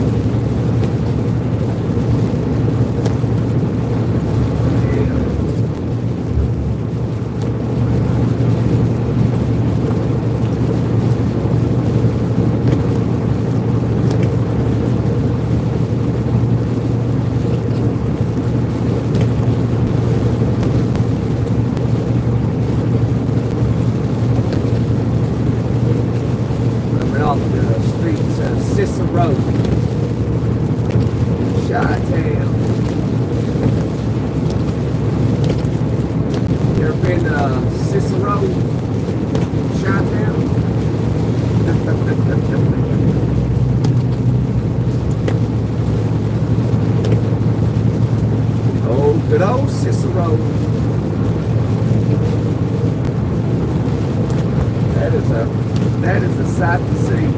Road, Chi-Town. You ever been to Cicero, Chi-Town? Oh, good old Cicero. That is a sight to see.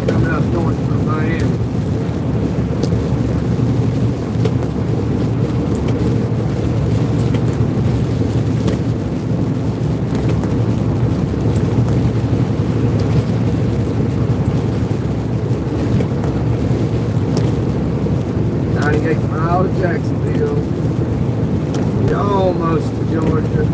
Coming up north from Miami. Out of Jacksonville. You're almost to Georgia.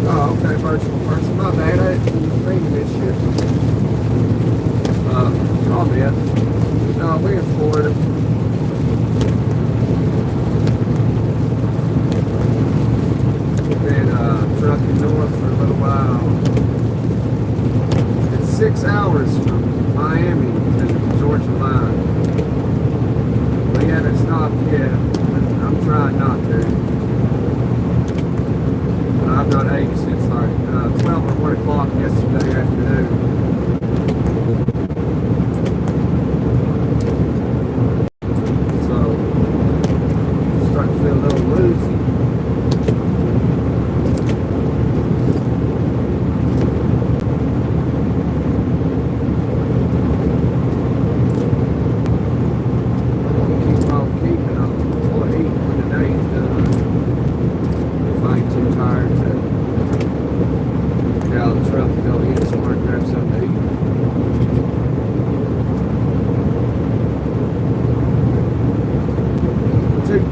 Oh, okay, virtual person. My bad, I didn't think this shit. Oh, man. No, we're in Florida. Trucking north for a little while. It's 6 hours from Miami to the Georgia line. We haven't stopped yet. I'm trying not to. I've not ate since like 12 or 1 o'clock yesterday afternoon. So, starting to feel a little woozy.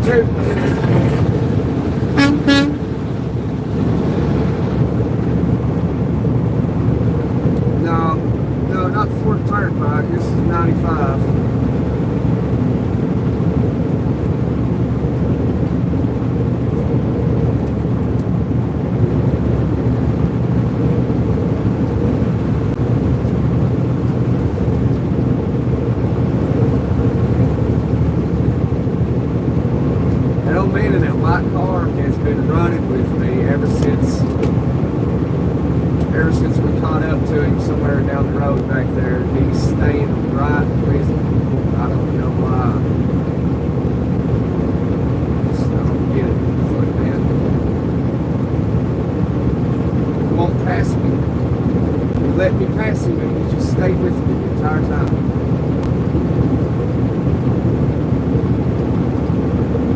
toot. No, not Fort Turnpike. This is 95. That old man in that white car has been running with me ever since we caught up to him somewhere down the road back there. He's staying right with me. I don't know why. Just don't get it. It's like, man, he won't pass me. He let me pass him and he just stayed with me the entire time.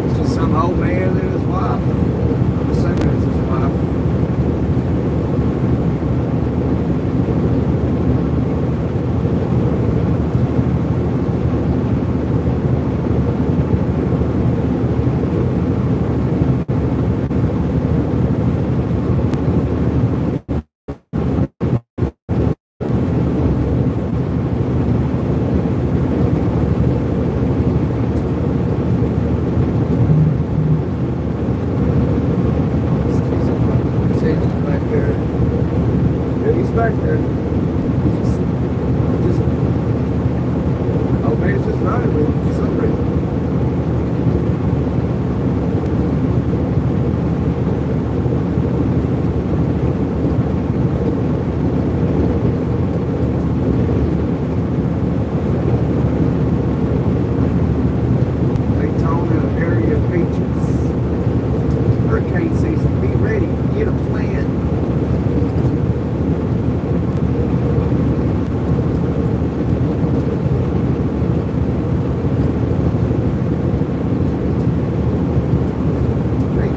It's just some old man and his wife. I'm assuming it's his wife. Back there. Oh man, it's just running with me for some reason. Daytona area beaches. Hurricane season. Be ready. Get a plan.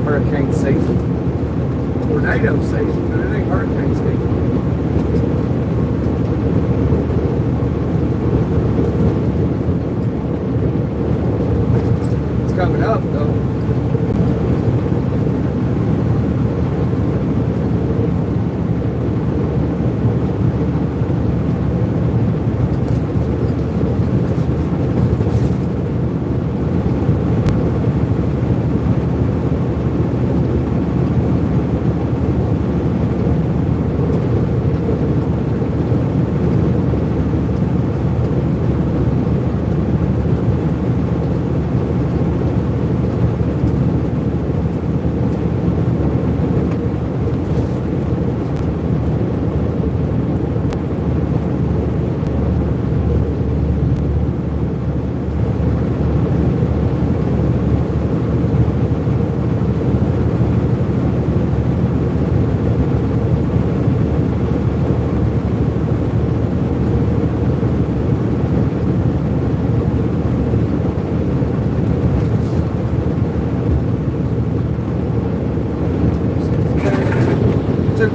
Hurricane season, tornado season, but it ain't hurricane season. It's coming up though.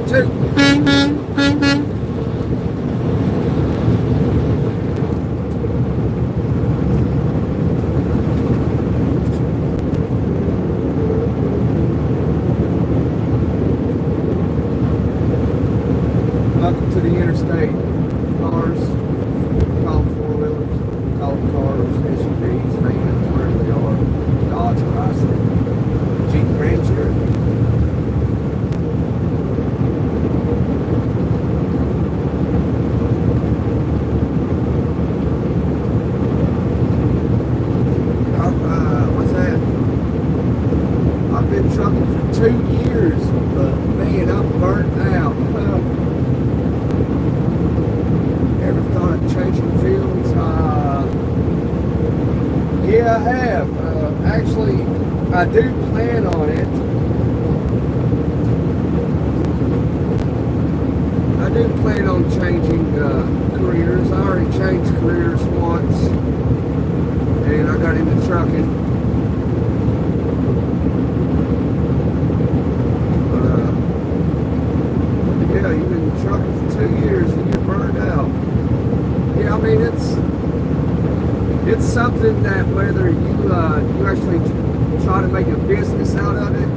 Toot. Welcome to the Interstate. Cars, call them four-wheelers, call them cars, SUVs, vans, wherever they are. Dodge, Chrysler, Jeep Grand Cherokee. I've been trucking for 2 years, but man, I'm burnt out. Ever thought of changing fields? Yeah, I have. Actually, I do plan on it. I do plan on changing careers. I already changed careers once, and I got into trucking. Yeah, you've been trucking for 2 years and you're burned out. Yeah, I mean, it's something that whether you you actually try to make a business out of it,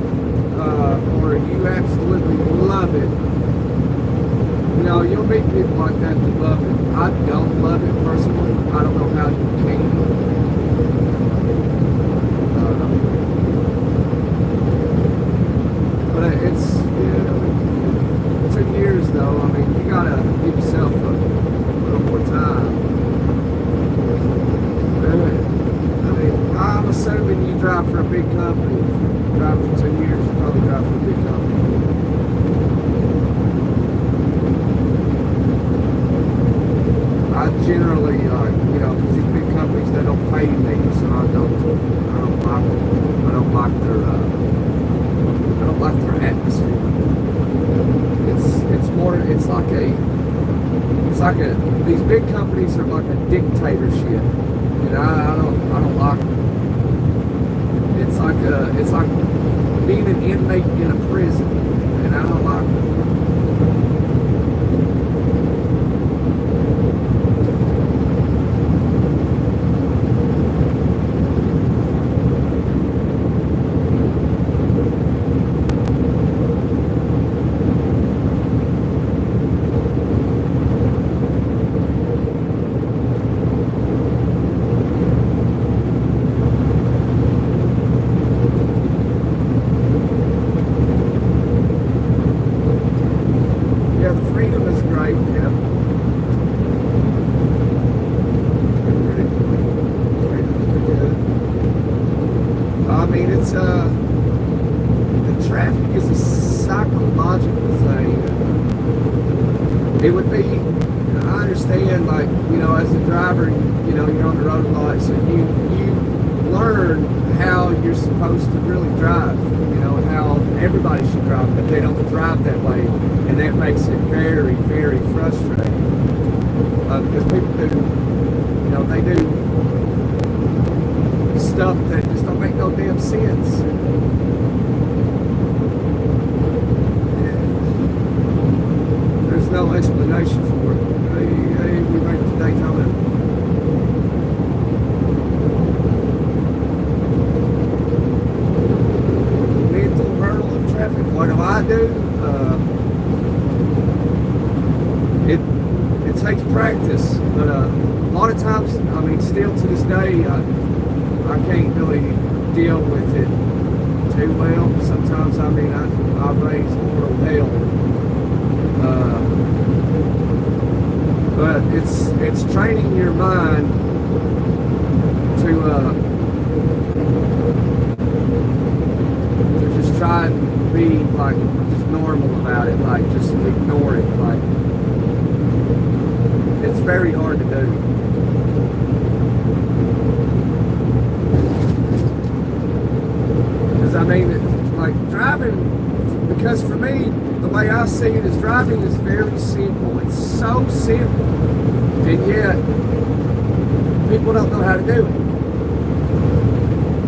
or you absolutely love it. You know, you'll meet people like that that love it. I don't love it personally. I don't know how you can. But it's, yeah, 2 years though. I mean, you gotta give yourself a little more time. I mean, I'm assuming you drive for a big company. If you drive for 2 years, you probably drive for a big company. I generally, you know, because these big companies, they don't pay me, so I don't like them. I don't like their atmosphere. It's more, it's like a, these big companies are like a dictatorship. And I don't like it. It's like being an inmate in a prison, and I don't like it. The traffic is a psychological thing. It would be, I understand, like, you know, as a driver, you know, you're on the road a lot, so you learn how you're supposed to really drive, you know, and how everybody should drive, but they don't drive that way, and that makes it very, very frustrating. Because people do, you know, they do stuff that just don't make no damn sense. There's no explanation for it. Hey, we make it to Daytona. Mental hurdle of traffic. What do I do? It takes practice, but a lot of times, I mean, still to this day, I can't really deal with it too well. Sometimes, I mean, I raise mortal hell. But it's training your mind to just try and be like just normal about it, like just ignore it. Like, it's very hard to do. I mean, like driving, because for me, the way I see it is driving is very simple. It's so simple, and yet people don't know how to do it.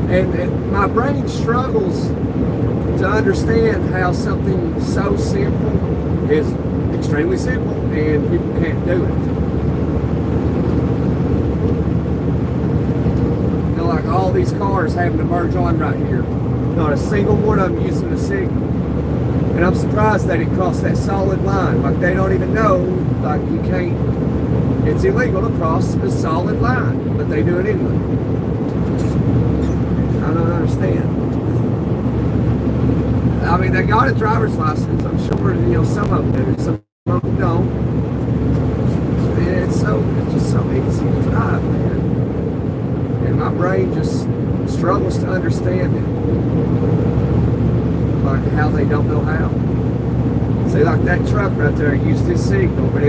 And my brain struggles to understand how something so simple is extremely simple and people can't do it. You know, like all these cars having to merge on right here. Not a single one of them using a signal. And I'm surprised they didn't cross that solid line. Like, they don't even know, like, you can't, it's illegal to cross a solid line, but they do it anyway. I don't understand. I mean, they got a driver's license. I'm sure, you know, some of them do, some of them don't. And it's just so easy to drive, man. And my brain just struggles to understand it. Like how they don't know how. See, like that truck right there used his signal, but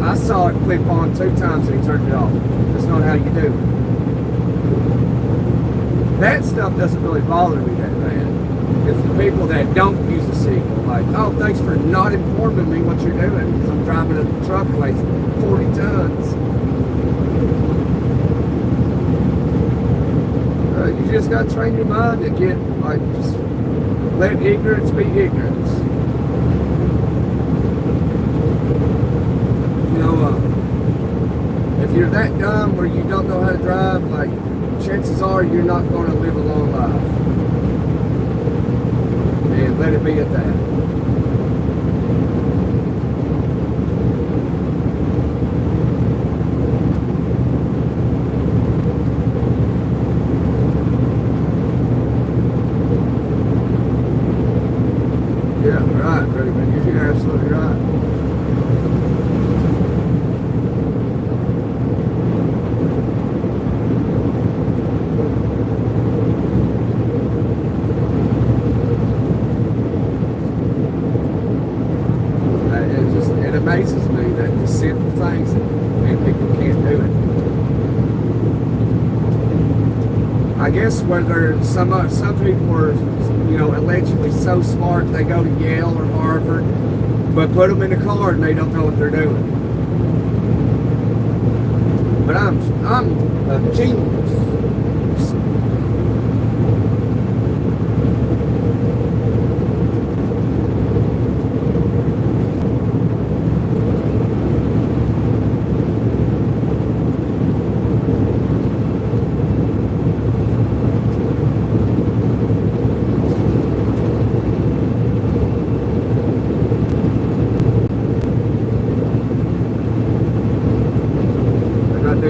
I saw it clip on 2 times and he turned it off. That's not how you do it. That stuff doesn't really bother me that bad. It's the people that don't use the signal, like, oh, thanks for not informing me what you're doing, because I'm driving a truck that weighs 40 tons. You just got to train your mind to get, like, just let ignorance be ignorance. You know, if you're that dumb where you don't know how to drive, like, chances are you're not going to live a long life. And let it be at that. Yeah, right, Ruben. You're absolutely right. It amazes me that the simple things and people can't do it. I guess whether some people are, allegedly so smart they go to Yale or Harvard, but put them in a car and they don't know what they're doing. But I'm a genius.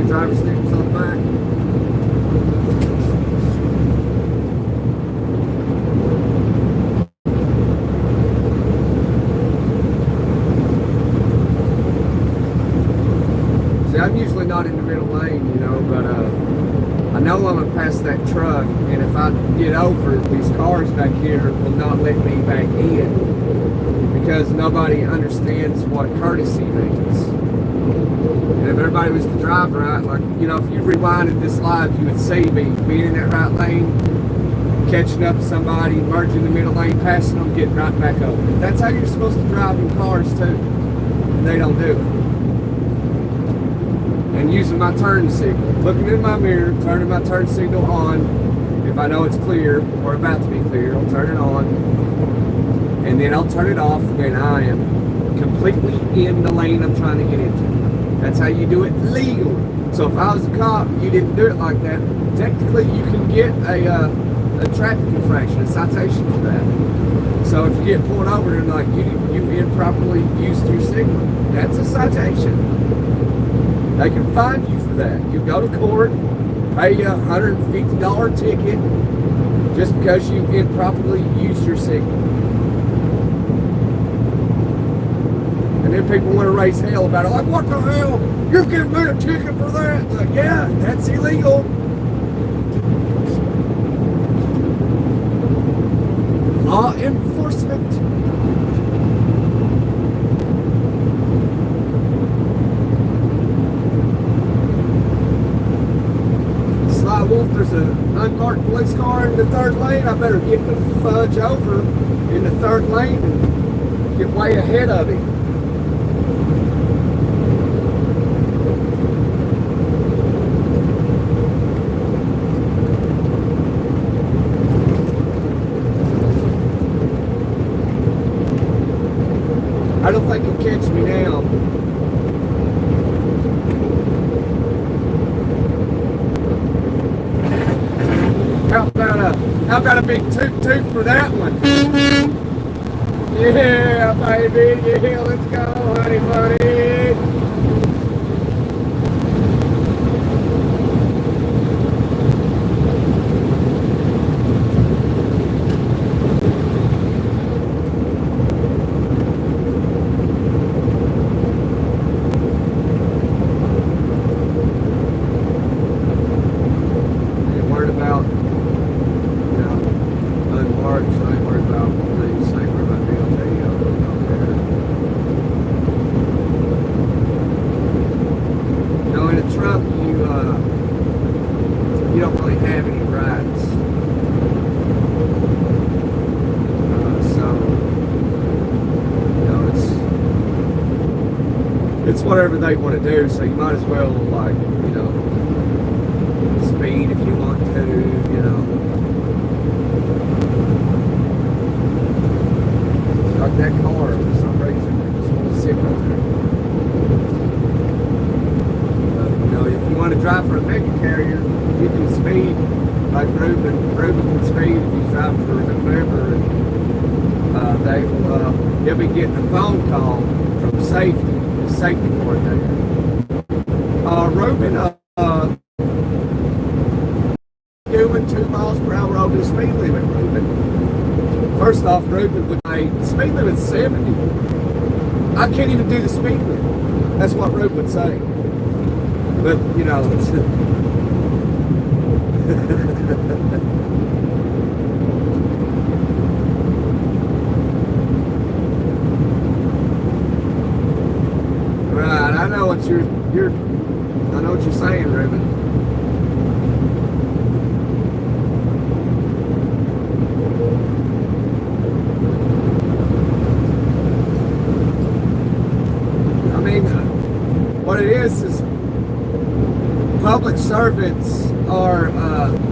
Driver's stickers on the back. See, I'm usually not in the middle lane, but I know I'm gonna pass that truck, and if I get over, these cars back here will not let me back in because nobody understands what courtesy means. And if everybody was to drive right, like, if you rewinded this live, you would see me being in that right lane, catching up to somebody, merging the middle lane, passing them, getting right back over. That's how you're supposed to drive in cars too. And they don't do it. And using my turn signal, looking in my mirror, turning my turn signal on. If I know it's clear or about to be clear, I'll turn it on. And then I'll turn it off when I am completely in the lane I'm trying to get into. That's how you do it legally. So if I was a cop, you didn't do it like that, technically you can get a traffic infraction, a citation for that. So if you get pulled over and like you improperly used your signal, that's a citation. They can fine you for that. You go to court, pay you a $150 ticket just because you improperly used your signal. And then people want to raise hell about it. Like, what the hell? You're giving me a ticket for that? Like, yeah, that's illegal. Law enforcement. Sly Wolf, there's an unmarked police car in the third lane. I better get the fudge over in the third lane and get way ahead of him. I don't think he'll catch me now. How about a big toot toot for that one? Yeah, baby. Yeah, let's go, honey bunny. You don't really have any rights. It's whatever they want to do, so you might as well, like, speed if you want to, Like that car, for some reason, they just want to sit right there. If you want to drive for a mega carrier, you can speed and Ruben can speed if he's driving for whomever. And he'll be getting a phone call from safety, the safety coordinator. Ruben, doing 2 miles per hour over the speed limit, Ruben. First off, Ruben would say, the speed limit's 70. I can't even do the speed limit. That's what Ruben would say. But, you know, it's... Right, I know what I know what you're saying, Ruben. I mean, what it is public servants are,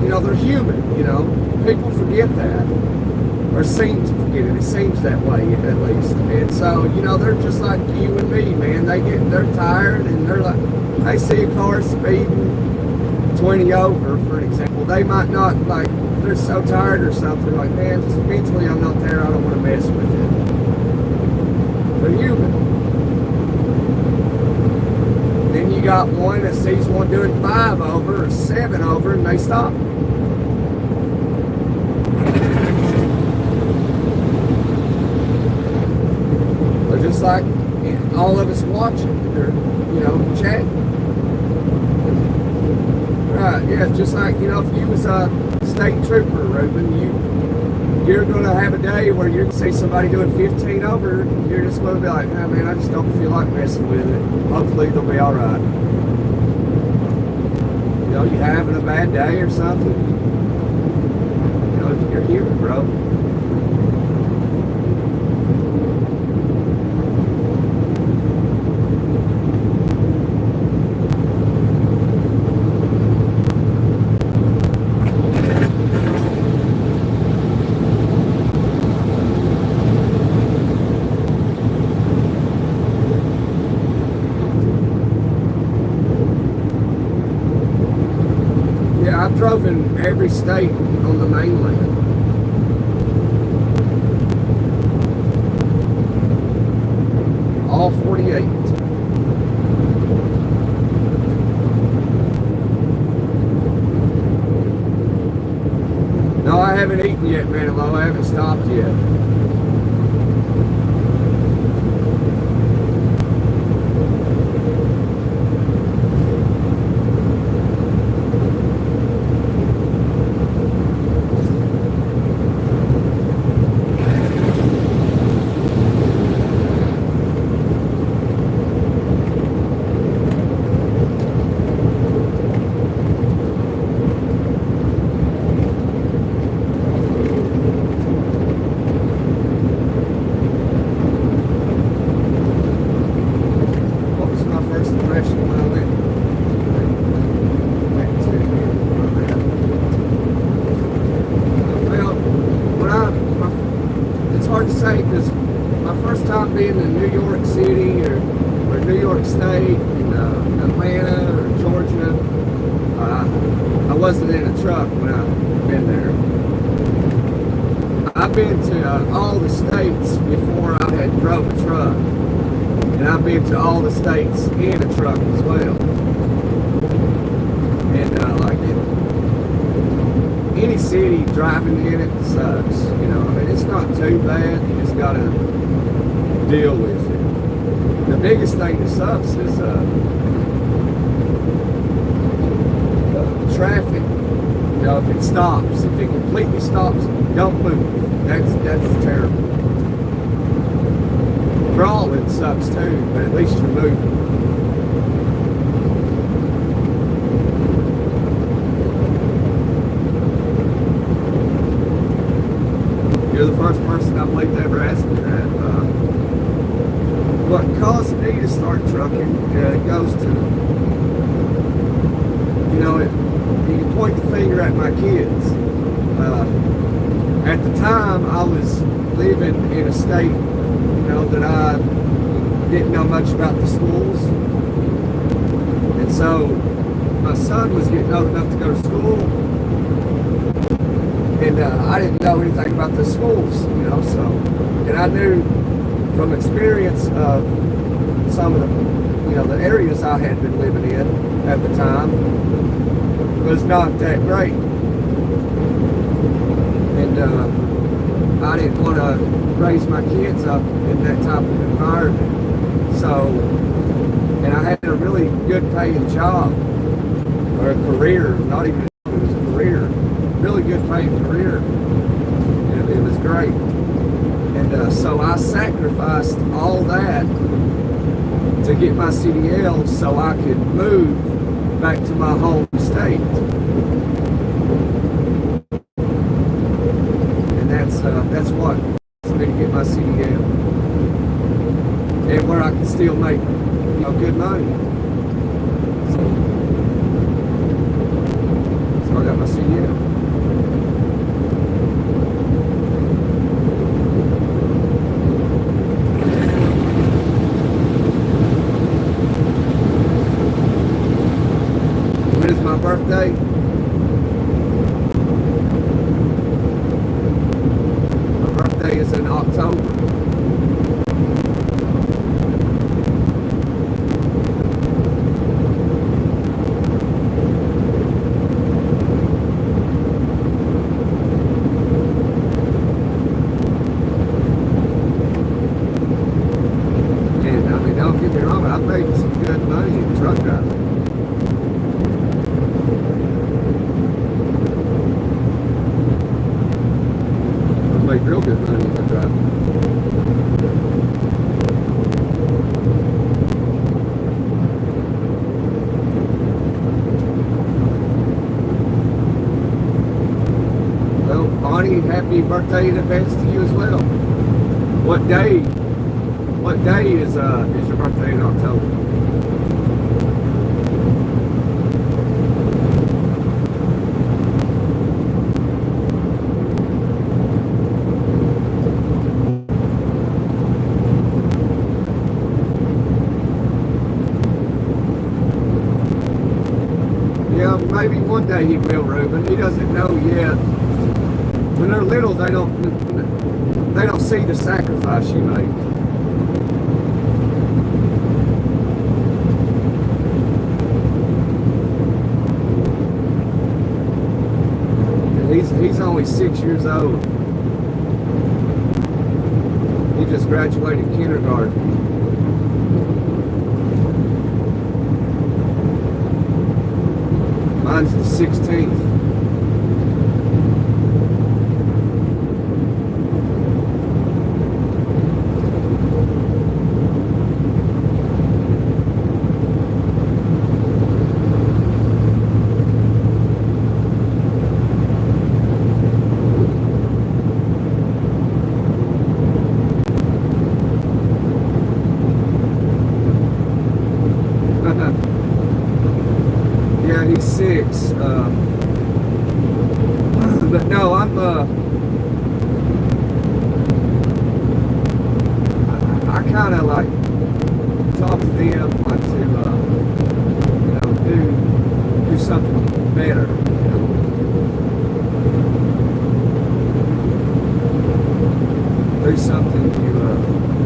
you know, they're human, you know. People forget that, or seem to forget it. It seems that way, at least. And so, you know, they're just like you and me, man. They're tired, and they're like, they see a car speeding 20 over, for example. They might not, like, they're so tired or something, like, man, just mentally I'm not there, I don't want to mess with it. They're human. Then you got one that sees one doing 5 over or 7 over, and they stop. They're just like all of us watching, or, you know, chatting. Right, yeah, it's just like, you know, if you was a state trooper, Ruben, you're going to have a day where you're going to see somebody doing 15 over, you're just going to be like, oh, man, I just don't feel like messing with it. Hopefully they'll be all right. You know, you having a bad day or something, you know, you're human, bro. I've drove in every state on the mainland. All 48. No, I haven't eaten yet, Manilow. I haven't stopped yet. Because my first time being in New York City or New York State, in Atlanta or Georgia, I wasn't in a truck when I've been there. I've been to all the states before I had drove a truck, and I've been to all the states in a truck as well. And like any city, driving in it sucks, you know. I mean, it's not too bad. You just gotta deal with it. The biggest thing that sucks is traffic. You know, if it stops, if it completely stops, don't move. That's terrible. Crawling sucks too, but at least you're moving. You're the first person I believe to ever ask me that. What caused me to start trucking goes to, you know, you can point the finger at my kids. At the time, I was living in a state, you know, that I didn't know much about the schools. And so my son was getting old enough to go to school. And I didn't know anything about the schools, you know, so, and I knew from experience of some of the, you know, the areas I had been living in at the time was not that great. And I didn't want to raise my kids up in that type of environment. So, and I had a really good paying job, or a career, not even, it was a career, really good paying career. And it was great. And so I sacrificed all that to get my CDL so I could move back to my home state. And that's what for me to get my CDL. And where I can still make, you know, good money. So I got my CDL. When is my birthday? My birthday is in October. Don't get me wrong, I've made some good money in truck driving. I've made real good money in driving. Well, Bonnie, happy birthday in advance to you as well. What day is your birthday in October? Yeah, maybe one day he will, Reuben. He doesn't know yet. When they're little, they don't see the sacrifice you make. He's only 6 years old. He just graduated kindergarten. Mine's the 16th. Yeah, he's 6. But no, I kind of like talk to them like to, you know, do something better. You know? Do something you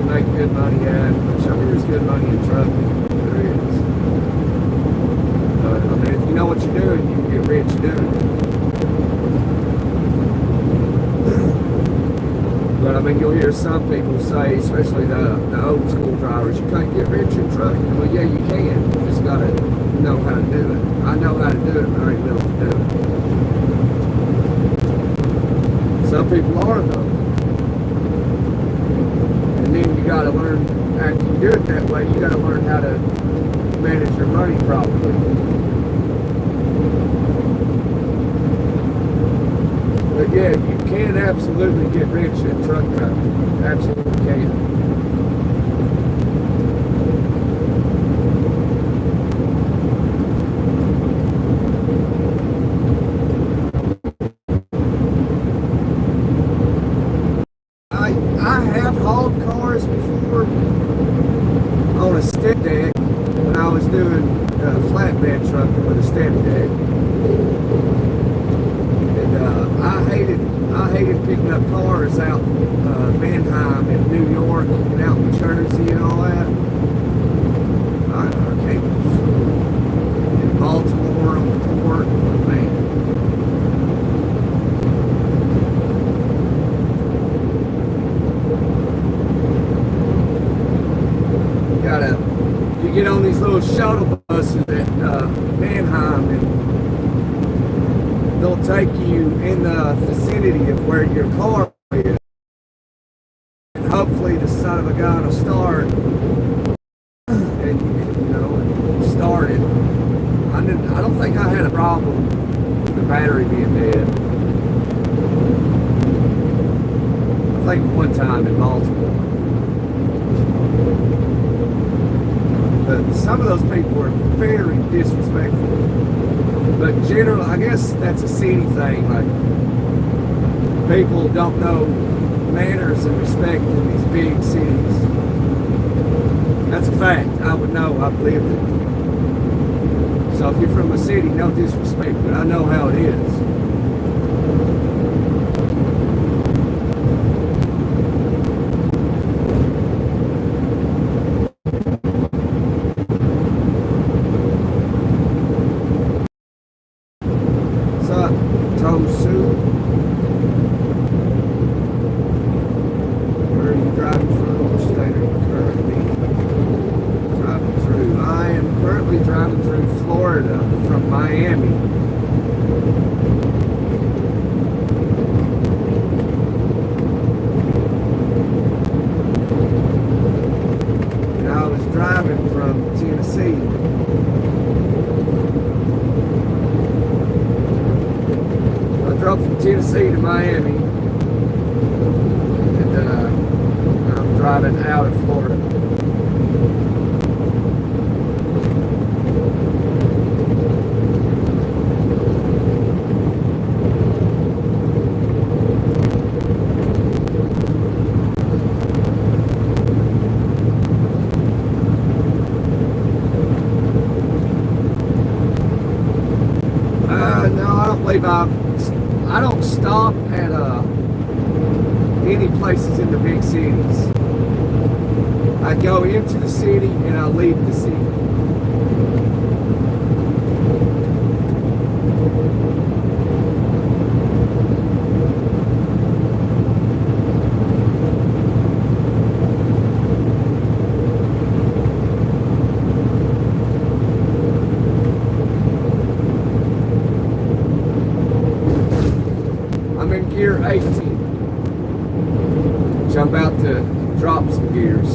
make good money at, which I mean, there's good money in trucking. There is. I mean, if you know what you're doing, you can get rich doing it. But I mean, you'll hear some people say, especially the old school drivers, you can't get rich in trucking. Well, yeah, you can. You just gotta know how to do it. I know how to do it, but I ain't able to do it. Some people are though. And then you gotta learn, after you do it that way, you gotta learn how to manage your money properly. But yeah, you can absolutely get rich in truck driving. Absolutely can. I have hauled cars before on a step deck when I was doing flatbed trucking with a step deck. And I hated picking up cars out Mannheim and New York and out in Jersey and all that. I can't. In Baltimore on the port, man. You get on these little shuttle buses at Mannheim, and they'll take you in the vicinity of where your car is, and hopefully the son of a gun will start, and start it. I don't think I had a problem with the battery being dead. I think one time in Baltimore. But some of those people were very disrespectful. But generally, I guess that's a city thing. Like, people don't know manners and respect in these big cities. That's a fact. I would know. I've lived it. So if you're from a city, no disrespect, but I know how it is. From Miami. And I was driving from Tennessee. I drove from Tennessee to Miami, and I'm driving out of Florida. I don't stop at any places in the big cities. I go into the city and I leave the city. Gear 18, which I'm about to drop some gears.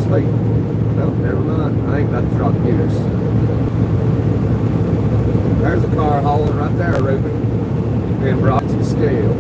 Sleep. No, never mind. I ain't about to drop gears. There's a car hauling right there, Ruben. Being brought to the scale.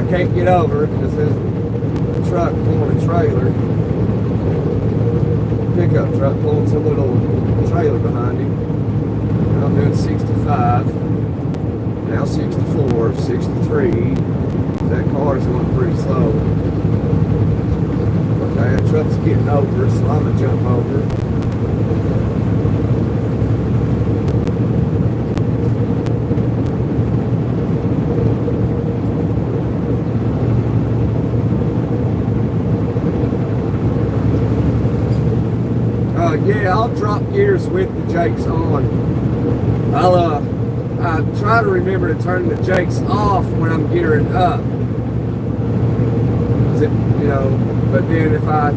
Can't get over because there's a truck pulling a trailer, pickup truck pulling some little trailer behind him. I'm doing 65, now 64, 63. That car's going pretty slow. Okay, that truck's getting over, so I'm gonna jump over. Yeah, I'll drop gears with the jakes on. I try to remember to turn the jakes off when I'm gearing up. But then if I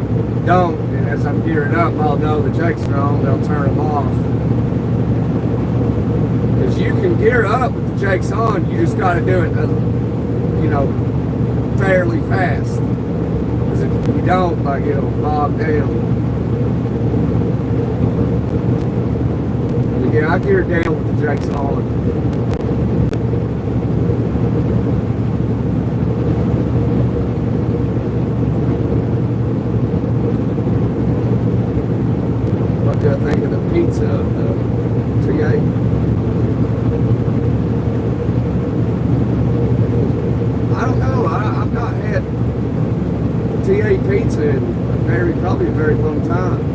don't, and as I'm gearing up, I'll know the jakes are on, they'll turn them off. Because you can gear up with the jakes on, you just got to do it, fairly fast. Because if you don't, it'll bog down. Yeah, Yeah, I get her down with the Jake's Olive. What do I think of the pizza of the TA? I don't know. I've not had TA pizza in probably a very long time.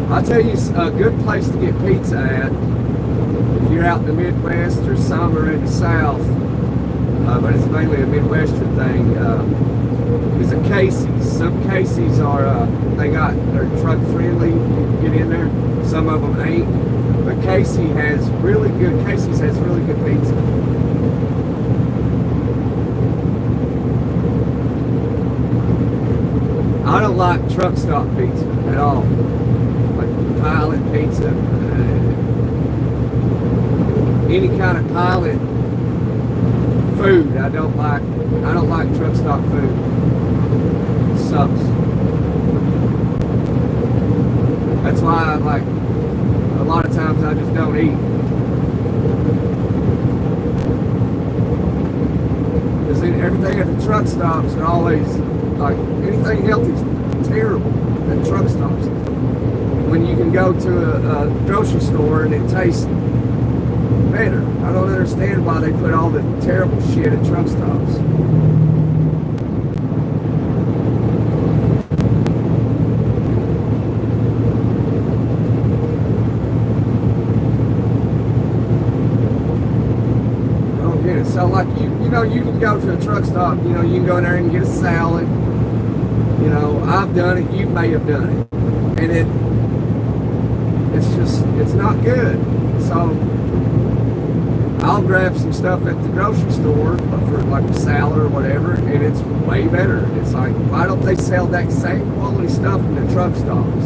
I'll tell you a good place to get pizza at, if you're out in the Midwest or somewhere in the South, but it's mainly a Midwestern thing, is a Casey's. Some Casey's are, they're truck friendly, get in there. Some of them ain't, but Casey's has really good pizza. I don't like truck stop pizza at all. Like pilot pizza, any kind of pilot food. I don't like truck stop food. It sucks. That's why a lot of times I just don't eat. Because everything at the truck stops are always, anything healthy is terrible at truck stops. When you can go to a grocery store and it tastes better. I don't understand why they put all the terrible shit at truck stops. I don't get it. So you can go to a truck stop, you can go in there and get a salad. I've done it, you may have done it. And it's not good. So I'll grab some stuff at the grocery store for like a salad or whatever, and it's way better. It's like, why don't they sell that same quality stuff in the truck stops?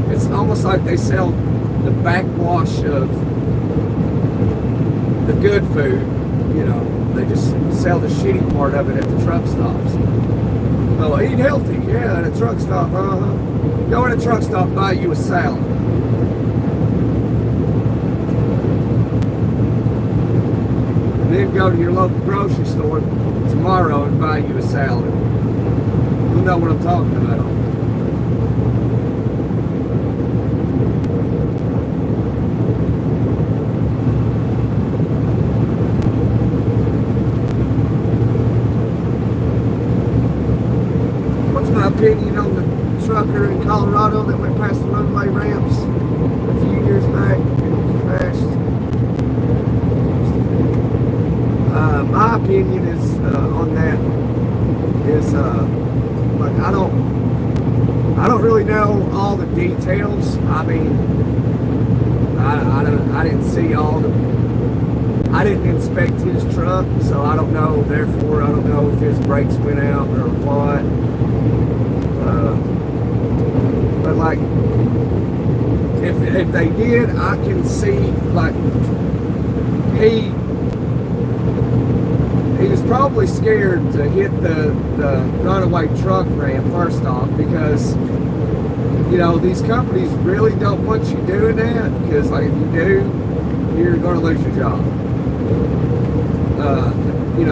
It's almost like they sell the backwash of the good food, they just sell the shitty part of it at the truck stops. Oh, eat healthy, yeah, at a truck stop, Go in a truck stop, buy you a salad. And then go to your local grocery store tomorrow and buy you a salad. You know what I'm talking about. What's my opinion on the trucker in Colorado that went past the runway ramps a few years back and crashed? My opinion is on that is I don't really know all the details. I mean, I didn't see all the. I didn't inspect his truck, so I don't know. Therefore, I don't know if his brakes went out or what. But if they did, I can see he was probably scared to hit the runaway truck ramp first off, because these companies really don't want you doing that, because if you do, you're going to lose your job.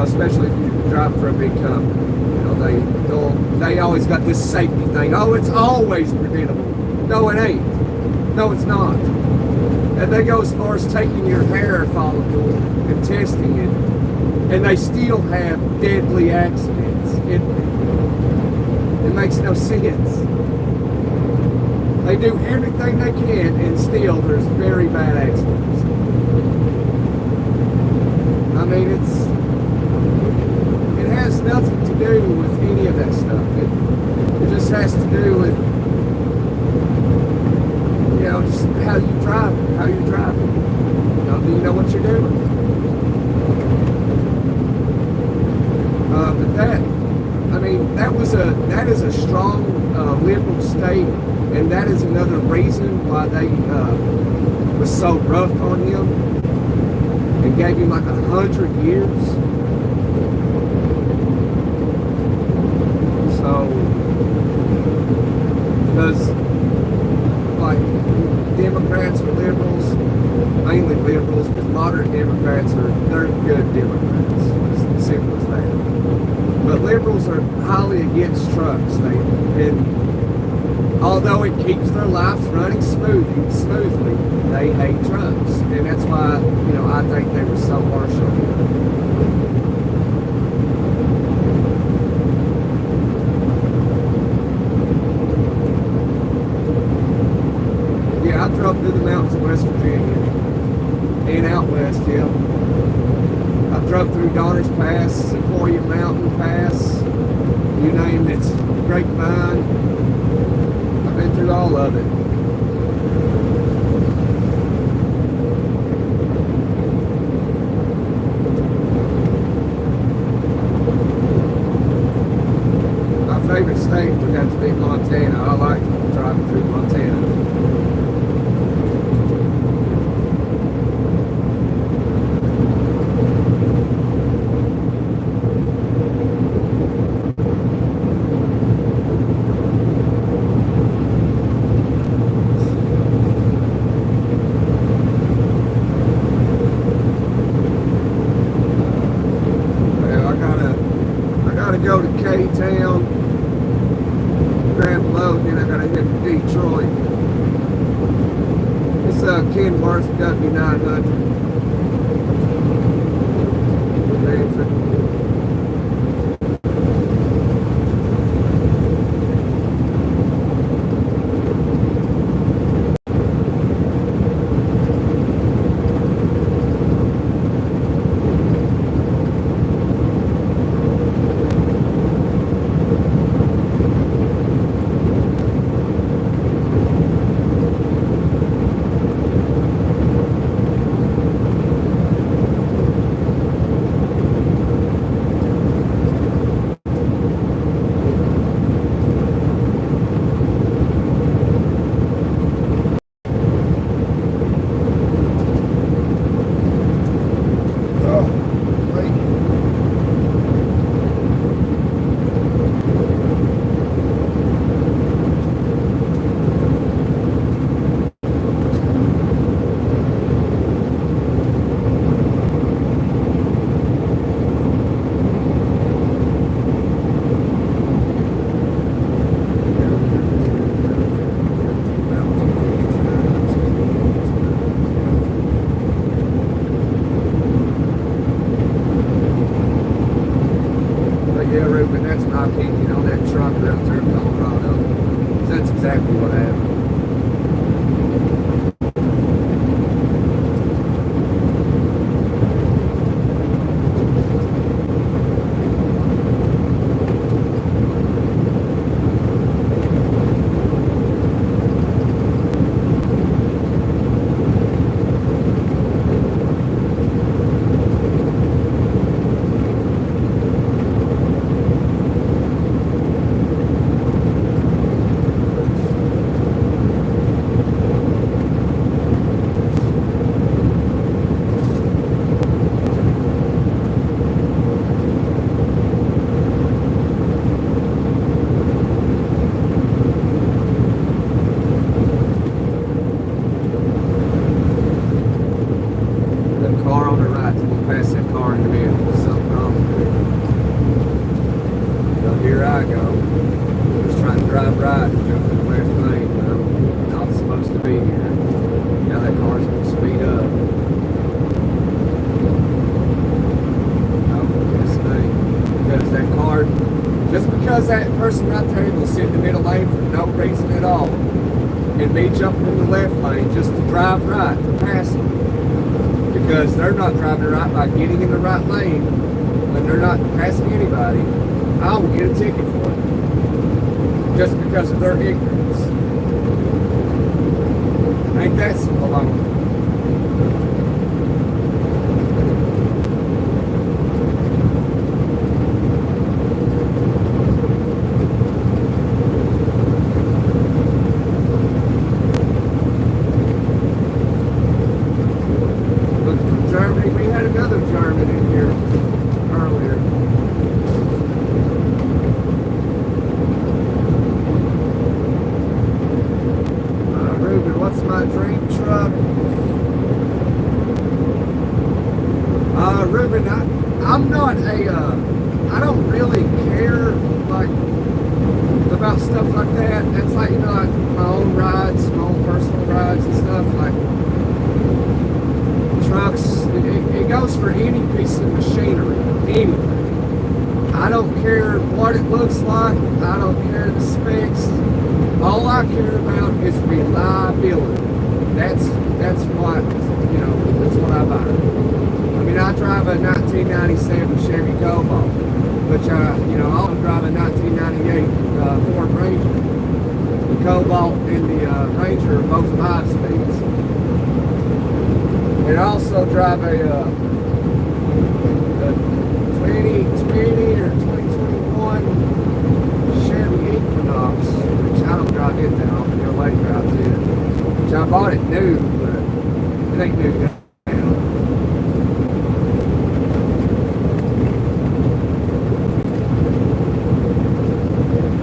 Especially if you drive for a big company. They always got this safety thing. Oh, it's always preventable. No, it ain't. No, it's not. And they go as far as taking your hair follicle and testing it, and they still have deadly accidents. It makes no sense. They do everything they can, and still there's very bad accidents. I mean, it has nothing to do with any of that stuff. It just has to do with, just how you drive, how you're driving. Do you know what you're doing? But that is a strong liberal state, and that is another reason why they was so rough on him and gave him 100 years. So, because Democrats or liberals, mainly liberals, because moderate Democrats they're good Democrats. It's as simple as that. But liberals are highly against trucks. And although it keeps their lives running smoothly, they hate trucks. And that's why, I think they were so harsh on it. Yeah, I drove through the mountains of West Virginia and out west, yeah. I drove through Donner's Pass, Sequoia Mountain Pass, you name it, Grapevine. I've been through all of it. My favorite state would have to be Montana. I like driving through Montana. Go to K-Town, grab a load, then I gotta hit Detroit. It's a Kenworth W900. Yeah, Ruben, that's my opinion on that truck out there in Colorado. That's exactly what happened. Because that person right there will sit in the middle lane for no reason at all, and me jumping in the left lane just to drive right, to pass them, because they're not driving right by getting in the right lane when they're not passing anybody, I will get a ticket for it, just because of their ignorance. Ain't that simple? What's my dream truck? Ruben, I'm not I don't really care, like, about stuff like that. It's like, like my own rides, my own personal rides and stuff, like trucks. It goes for any piece of machinery, anything. I don't care what it looks like. I don't care the specs. All I care about is reliability. That's what, that's what I buy. I mean, I drive a 1997 Chevy Cobalt, which I also drive a 1998 Ford Ranger. The Cobalt and the Ranger are both 5 speeds. And I also drive a 2020 or 2021 Chevy Equinox, which I don't drive it that often. Your lady drives it. Which I bought it new, but it ain't new now.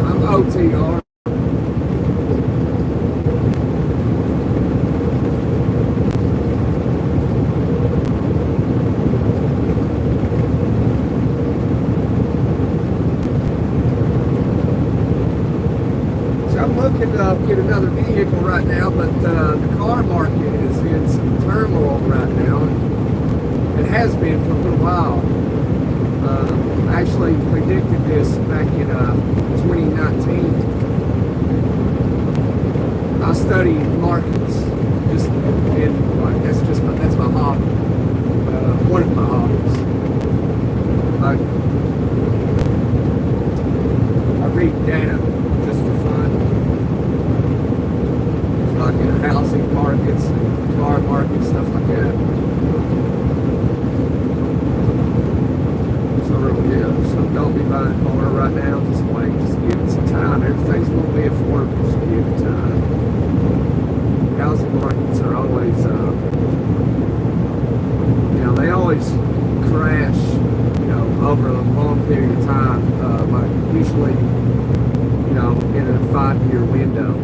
I'm OTR. Get another vehicle right now, but the car market is in some turmoil right now. It has been for a little while. I actually predicted this back in 2019. I study markets, that's my hobby. One of my hobbies. I read data just for fun. Like housing markets, and car markets, stuff like that. So don't be buying a car right now. Just wait. Just give it some time. Everything's going to be affordable. Just give it time. Housing markets are always, they always crash, over a long period of time. Like usually, in a 5-year window.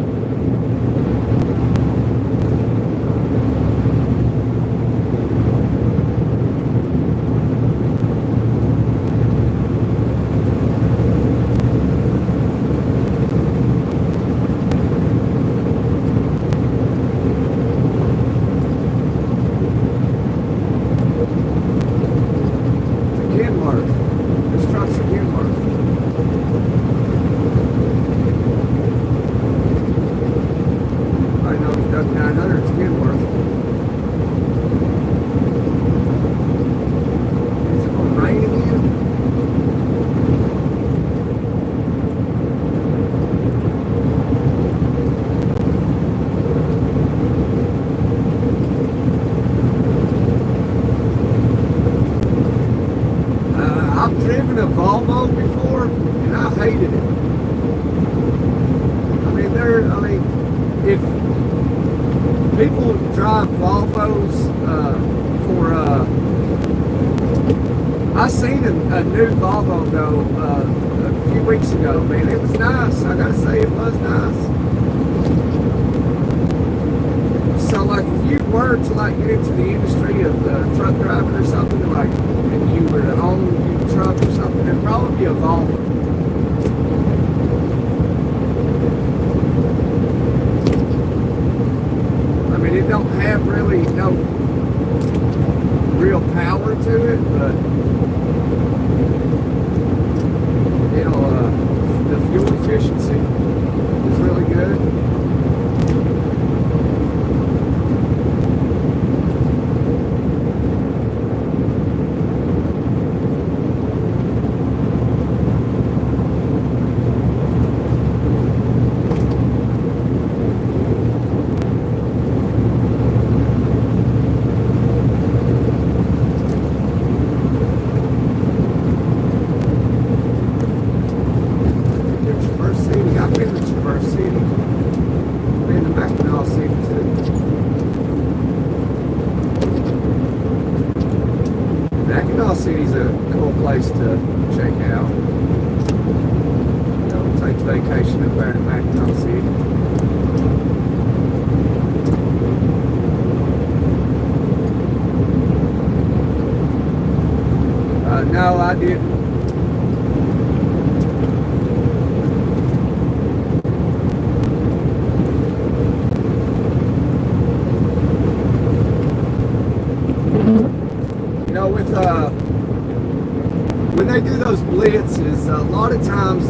A Volvo before, and I hated it. If people drive Volvos I seen a new Volvo though a few weeks ago. Man, it was nice. I gotta say, it was nice. So, like, if you were to get into the industry of truck driving or something, and you were to own a truck or something, it'd probably be a Volvo. I mean, it don't have really no real power to it, but the fuel efficiency is really good. City's a cool place to check out. Take vacation up there in Mackinac City. No, I didn't. You know, with when they do those blitzes, a lot of times,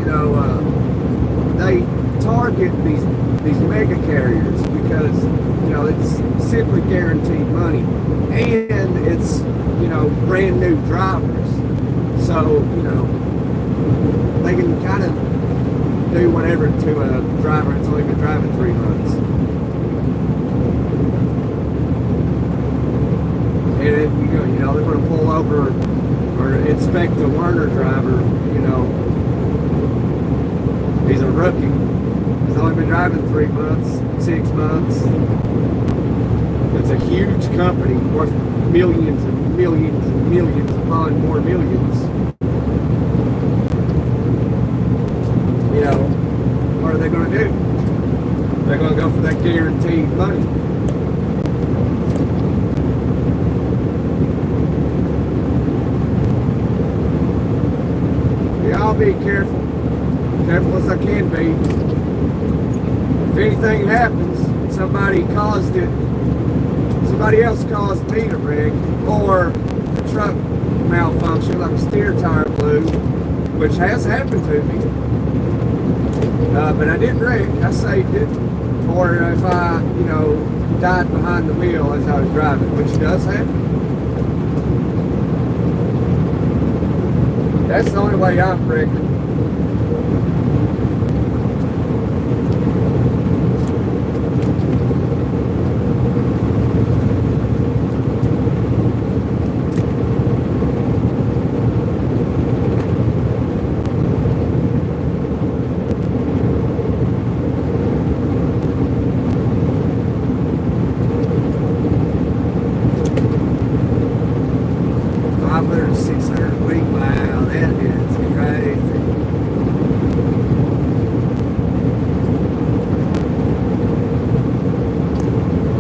you know, they target these mega carriers because, you know, it's simply guaranteed money, and it's, you know, brand new drivers. So, you know, they can kind of do whatever to a driver that's only been driving 3 months. And it, you know, they're going to pull over or inspect a learner driver. You know, he's a rookie. He's only been driving 3 months, 6 months. It's a huge company worth millions and millions and millions upon more millions. You know, what are they going to do? They're going to go for that guaranteed money. Yeah, I'll be careful as I can be. If anything happens, somebody else caused me to wreck, or the truck malfunction, like a steer tire blew, which has happened to me. But I didn't wreck, I saved it. Or if I, you know, died behind the wheel as I was driving, which does happen. That's the only way I'm wrecking.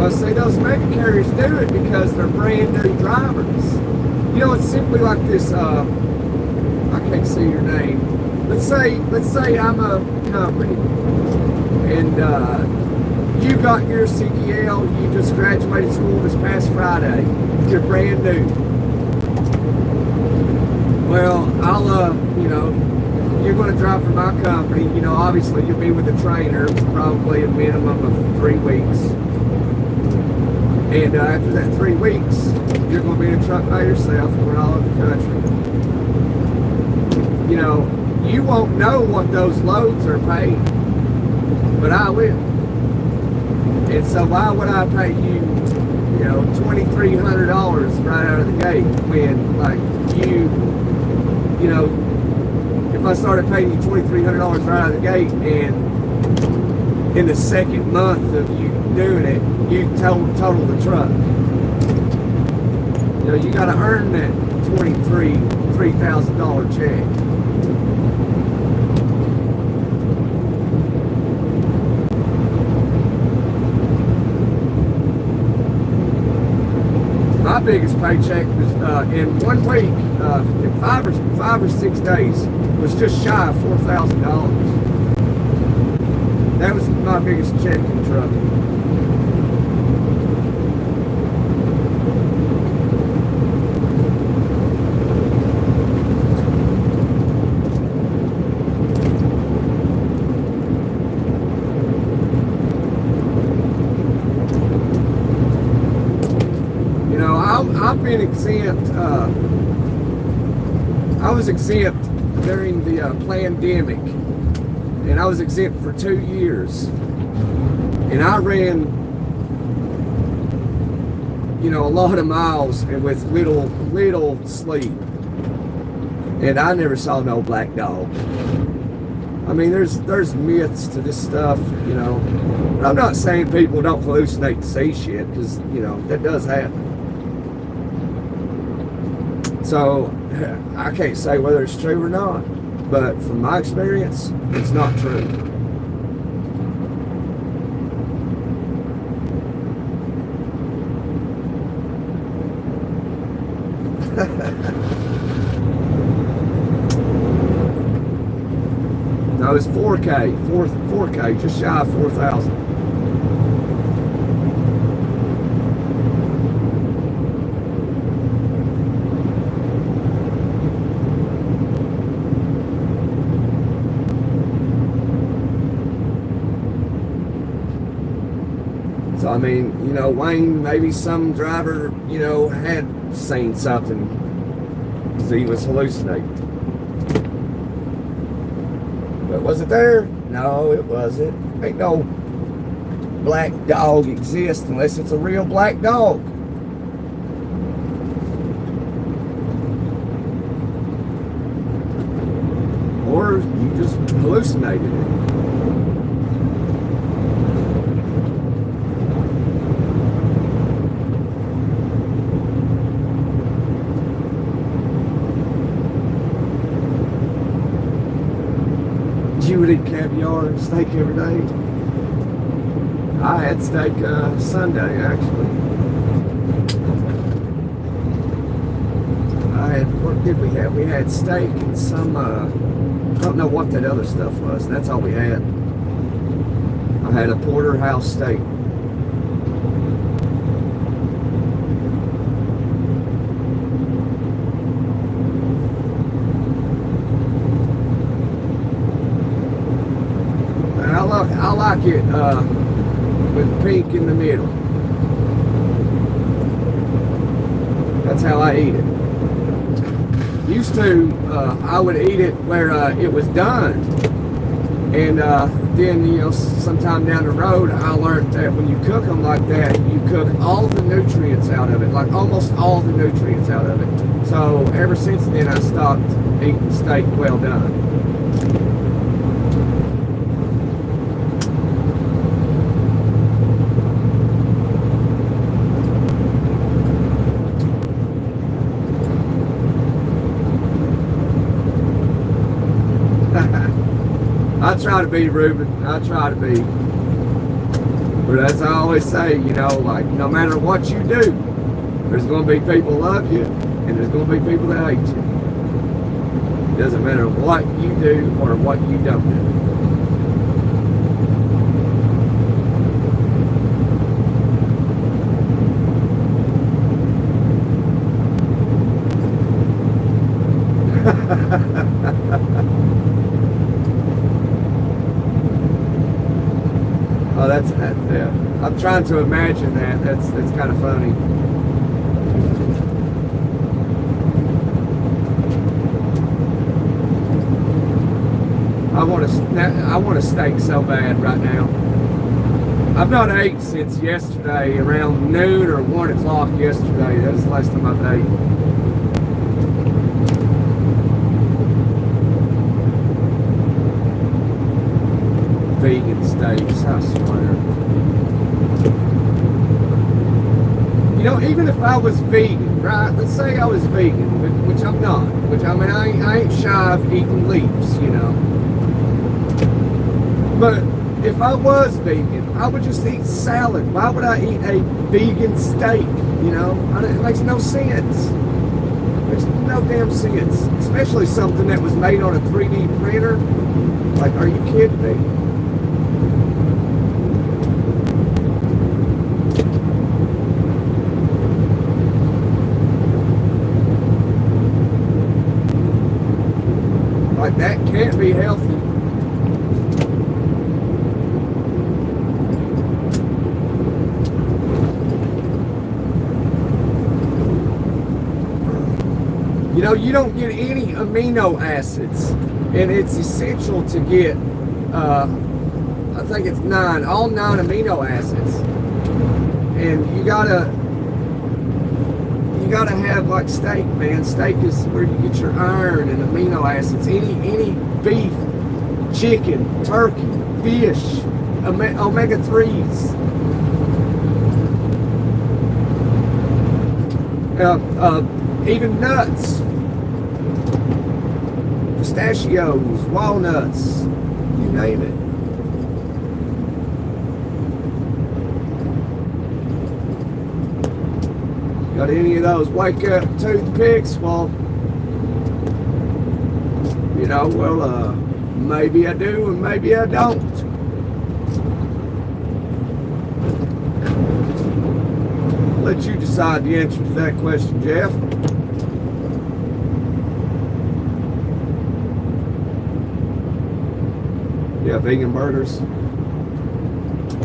See, those mega carriers do it because they're brand new drivers. You know, it's simply like this. I can't see your name. Let's say I'm a company, and you got your CDL. You just graduated school this past Friday. You're brand new. Well, I'll you know, you're going to drive for my company. You know, obviously you'll be with a trainer, probably a minimum of 3 weeks. And after that 3 weeks, you're going to be in a truck by yourself going all over the country. You know, you won't know what those loads are paid, but I will. And so why would I pay you, you know, $2,300 right out of the gate when, like, you know, if I started paying you $2,300 right out of the gate, and in the second month of you doing it, you total the truck. You know, you got to earn that $3,000 check. My biggest paycheck was in 1 week, in 5 or 6 days, was just shy of $4,000. That was my biggest check in trucking. I've been exempt. I was exempt during the pandemic, and I was exempt for 2 years. And I ran, you know, a lot of miles and with little sleep. And I never saw no black dog. I mean, there's myths to this stuff, you know. But I'm not saying people don't hallucinate to see shit, because, you know, that does happen. So I can't say whether it's true or not, but from my experience, it's not true. No, it's 4K, 4K, just shy of 4,000. So, I mean, you know, Wayne, maybe some driver, you know, had seen something because he was hallucinating. But was it there? No, it wasn't. Ain't no black dog exist unless it's a real black dog. Or you just hallucinated it. You would eat caviar and steak every day. I had steak Sunday, actually. What did we have? We had steak and some, I don't know what that other stuff was. That's all we had. I had a porterhouse steak. I like it with pink in the middle. That's how I eat it. Used to, I would eat it where it was done. And then, you know, sometime down the road, I learned that when you cook them like that, you cook all the nutrients out of it, like almost all the nutrients out of it. So ever since then, I stopped eating steak well done. I try to be, Ruben. I try to be. But as I always say, you know, like, no matter what you do, there's going to be people who love you, and there's going to be people that hate you. It doesn't matter what you do or what you don't do. Oh, that's that. Yeah, I'm trying to imagine that. That's kind of funny. I want a steak so bad right now. I've not ate since yesterday, around noon or 1 o'clock yesterday. That was the last time I've ate. Vegan steaks, I swear. You know, even if I was vegan, right? Let's say I was vegan, which I'm not. Which, I mean, I ain't shy of eating leaves, you know. But if I was vegan, I would just eat salad. Why would I eat a vegan steak, you know? It makes no sense. It makes no damn sense. Especially something that was made on a 3D printer. Like, are you kidding me? Like, that can't be healthy. You know, you don't get any amino acids, and it's essential to get, I think it's 9, all 9 amino acids. And you gotta have, like, steak, man. Steak is where you get your iron and amino acids. Any beef, chicken, turkey, fish, omega-3s. Even nuts, pistachios, walnuts, you name it. Got any of those wake up toothpicks? Well, you know, Maybe I do and maybe I don't. I'll let you decide the answer to that question, Jeff. Yeah, vegan burgers.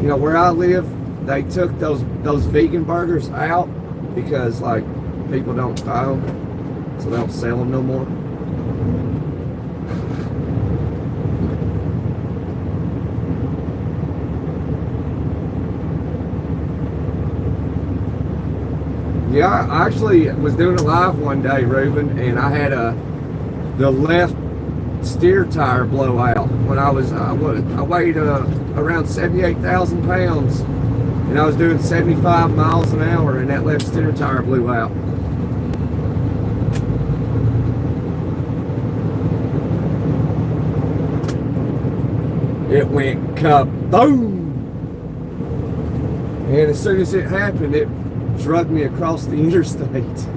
You know, where I live, they took those vegan burgers out because, like, people don't buy them, so they don't sell them no more. Yeah, I actually was doing a live one day, Ruben, and I had the left steer tire blow out when I was I weighed around 78,000 pounds, and I was doing 75 miles an hour, and that left steer tire blew out. It went kaboom, and as soon as it happened, it drug me across the interstate.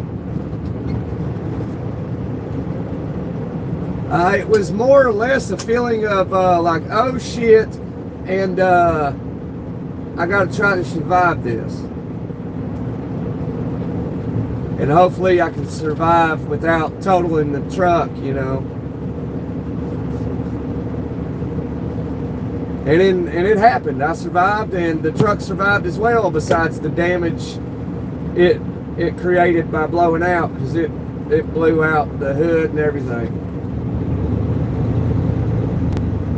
It was more or less a feeling of like, oh shit, and I gotta try to survive this. And hopefully I can survive without totaling the truck, you know. And it happened. I survived, and the truck survived as well, besides the damage it created by blowing out, because it blew out the hood and everything.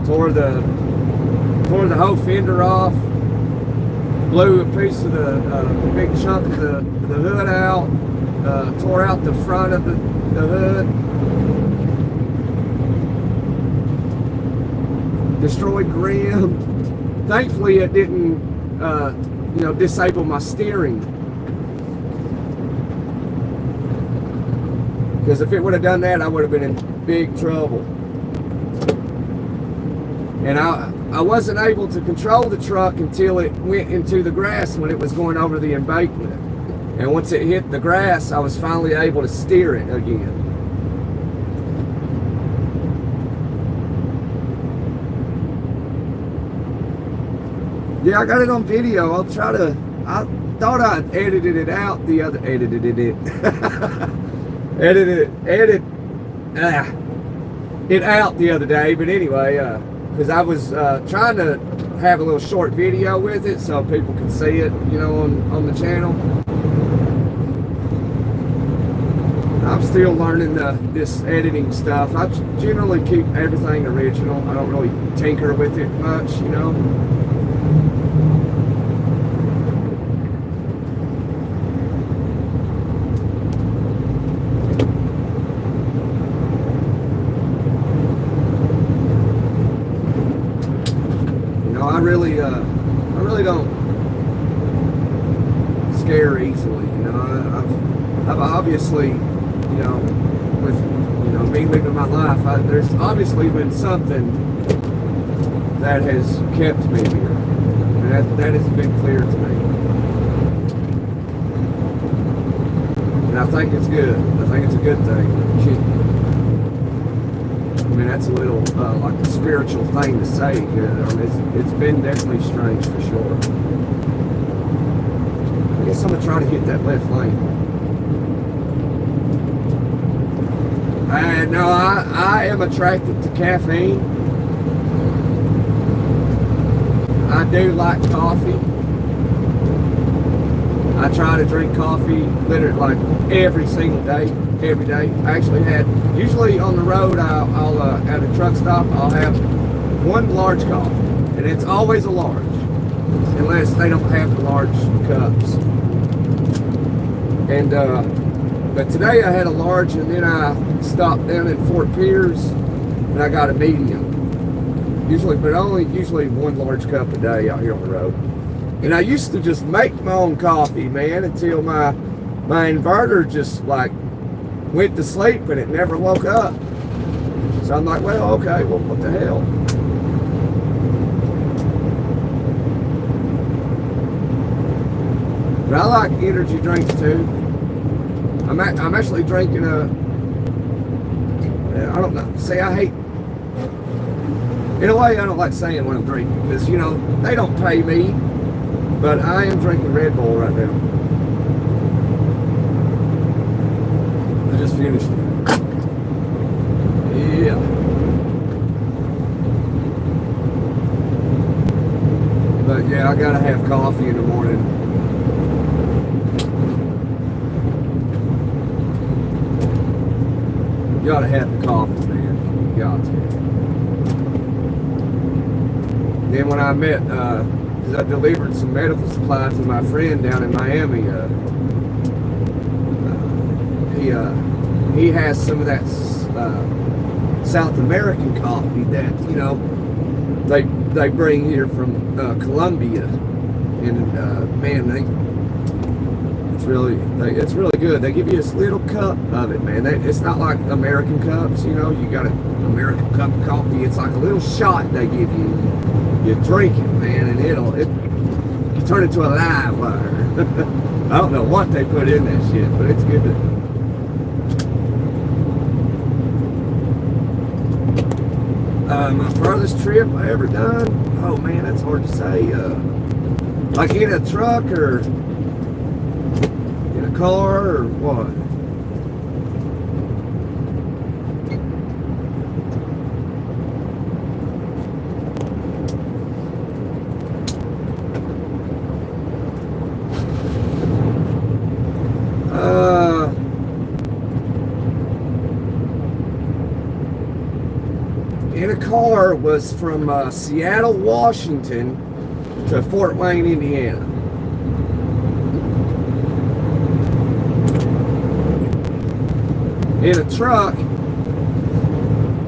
Tore the whole fender off, blew a piece of the big chunk of the hood out, tore out the front of the hood, destroyed the rim. Thankfully it didn't disable my steering, because if it would have done that, I would have been in big trouble. And I wasn't able to control the truck until it went into the grass when it was going over the embankment. And once it hit the grass, I was finally able to steer it again. Yeah, I got it on video. I thought I edited it out the other, it out the other day, but anyway, because I was trying to have a little short video with it so people can see it, you know, on the channel. I'm still learning this editing stuff. I generally keep everything original. I don't really tinker with it much, you know. I really don't scare easily, you know. I've obviously, you know, with, you know, me living my life, there's obviously been something that has kept me here, and that has been clear to me, and I think it's good. I think it's a good thing. I mean, that's a little like a spiritual thing to say. You know? It's been definitely strange for sure. I guess I'm gonna try to hit that left lane. No, I am attracted to caffeine. I do like coffee. I try to drink coffee literally like every single day. Every day. I actually usually on the road, I'll at a truck stop, I'll have one large coffee, and it's always a large, unless they don't have the large cups. And but today I had a large, and then I stopped down in Fort Pierce, and I got a medium. Usually one large cup a day out here on the road. And I used to just make my own coffee, man, until my inverter just like went to sleep and it never woke up. So I'm like, well, okay, well, what the hell? But I like energy drinks too. I'm actually drinking I don't know. See, I In a way, I don't like saying what I'm drinking because, you know, they don't pay me, but I am drinking Red Bull right now. I just finished it. Yeah. But yeah, I gotta have coffee in the morning. You gotta have the coffee, man. You got to. Then when I met, because I delivered some medical supplies to my friend down in Miami, he has some of that South American coffee that, you know, they bring here from Colombia, and man, it's really good. They give you this little cup of it, man. It's not like American cups, you know. You got an American cup of coffee. It's like a little shot they give you. You drink it, man, and you turn it to a live wire. I don't know what they put in that shit, but it's good. My furthest trip I ever done, oh man, that's hard to say. Like in a truck or in a car or what? In a car was from Seattle, Washington to Fort Wayne, Indiana. In a truck,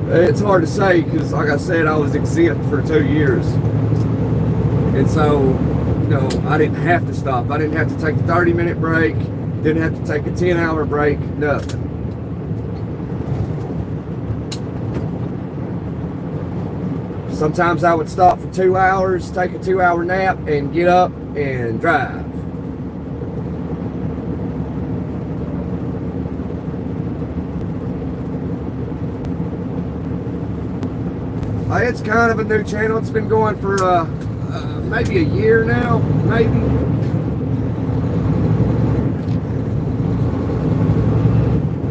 it's hard to say because, like I said, I was exempt for 2 years. And so, you know, I didn't have to stop. I didn't have to take a 30-minute break. Didn't have to take a 10-hour break. Nothing. Sometimes I would stop for 2 hours, take a 2-hour nap, and get up and drive. It's kind of a new channel. It's been going for maybe a year now, maybe.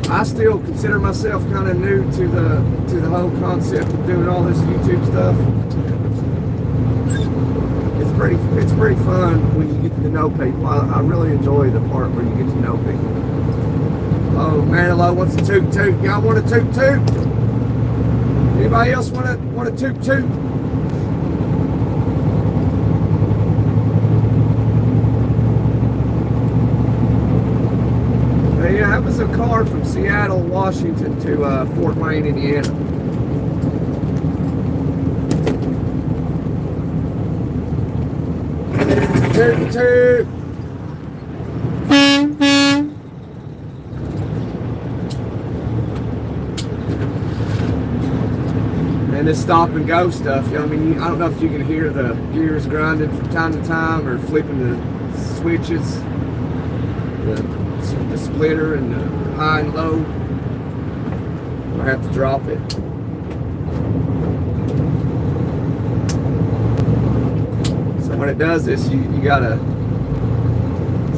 I still consider myself kind of new to the whole concept of doing all this YouTube stuff. It's pretty fun when you get to know people. I really enjoy the part where you get to know people. Oh, Manilow wants a toot toot. Y'all want a toot toot? Anybody else want a toot toot? Yeah, that was a car from Seattle, Washington to Fort Wayne, Indiana. Toot toot. And this stop and go stuff, you know, I mean, I don't know if you can hear the gears grinding from time to time or flipping the switches, the splitter and the high and low. I have to drop it. So when it does this, you gotta.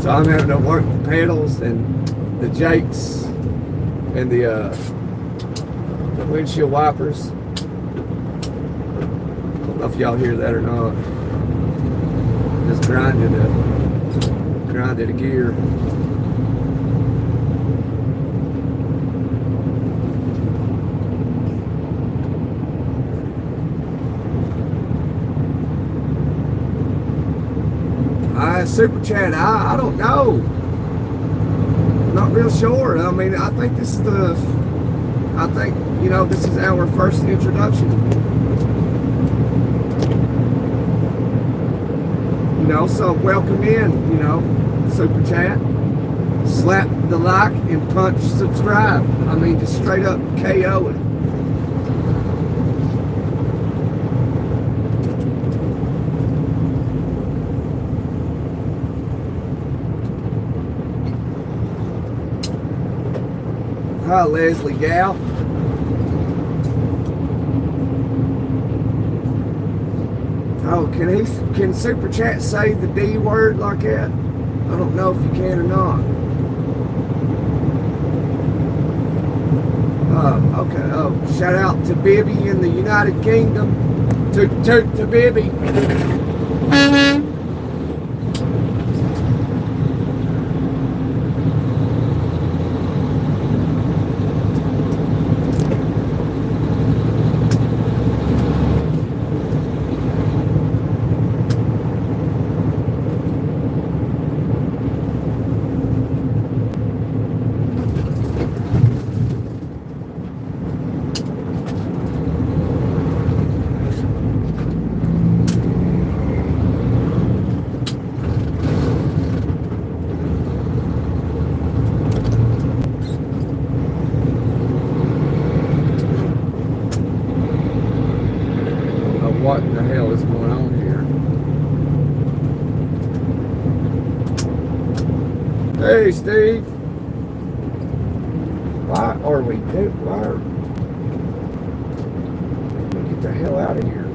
So I'm having to work the pedals and the jakes and the windshield wipers. I don't know if y'all hear that or not. Just grinded a gear. Super chat, I don't know. I'm not real sure. I mean, I think this is you know, this is our first introduction. You know, so welcome in, you know, super chat. Slap the like and punch subscribe. I mean, just straight up KO it. Hi, Leslie Gal. Oh, can Super Chat say the D word like that? I don't know if you can or not. Okay. Oh, shout out to Bibby in the United Kingdom. To Bibby. What in the hell is going on here? Hey, Steve. Why are we doing? Get the hell out of here.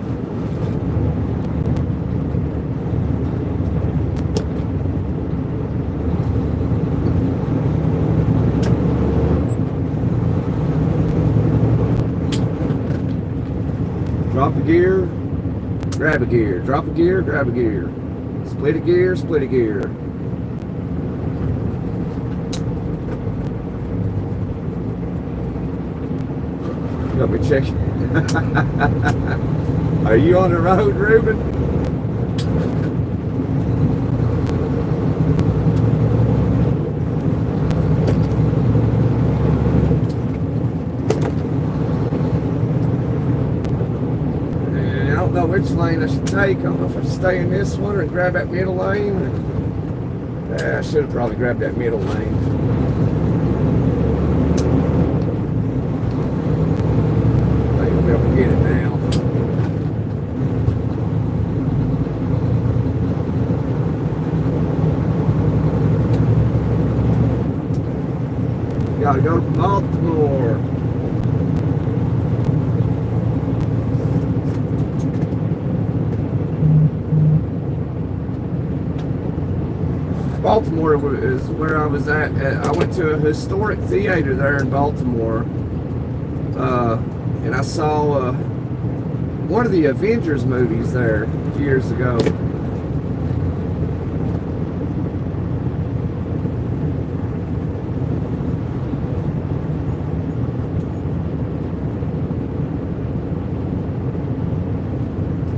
Drop a gear, grab a gear. Drop a gear, grab a gear. Split a gear, split a gear. You got me checking. Are you on the road, Ruben? Which lane I should take. I don't know if I should stay in this one or grab that middle lane. I should have probably grabbed that middle lane. I think I'll be able to get it now. Gotta go to Baltimore. Baltimore is where I was at. I went to a historic theater there in Baltimore, and I saw one of the Avengers movies there years ago.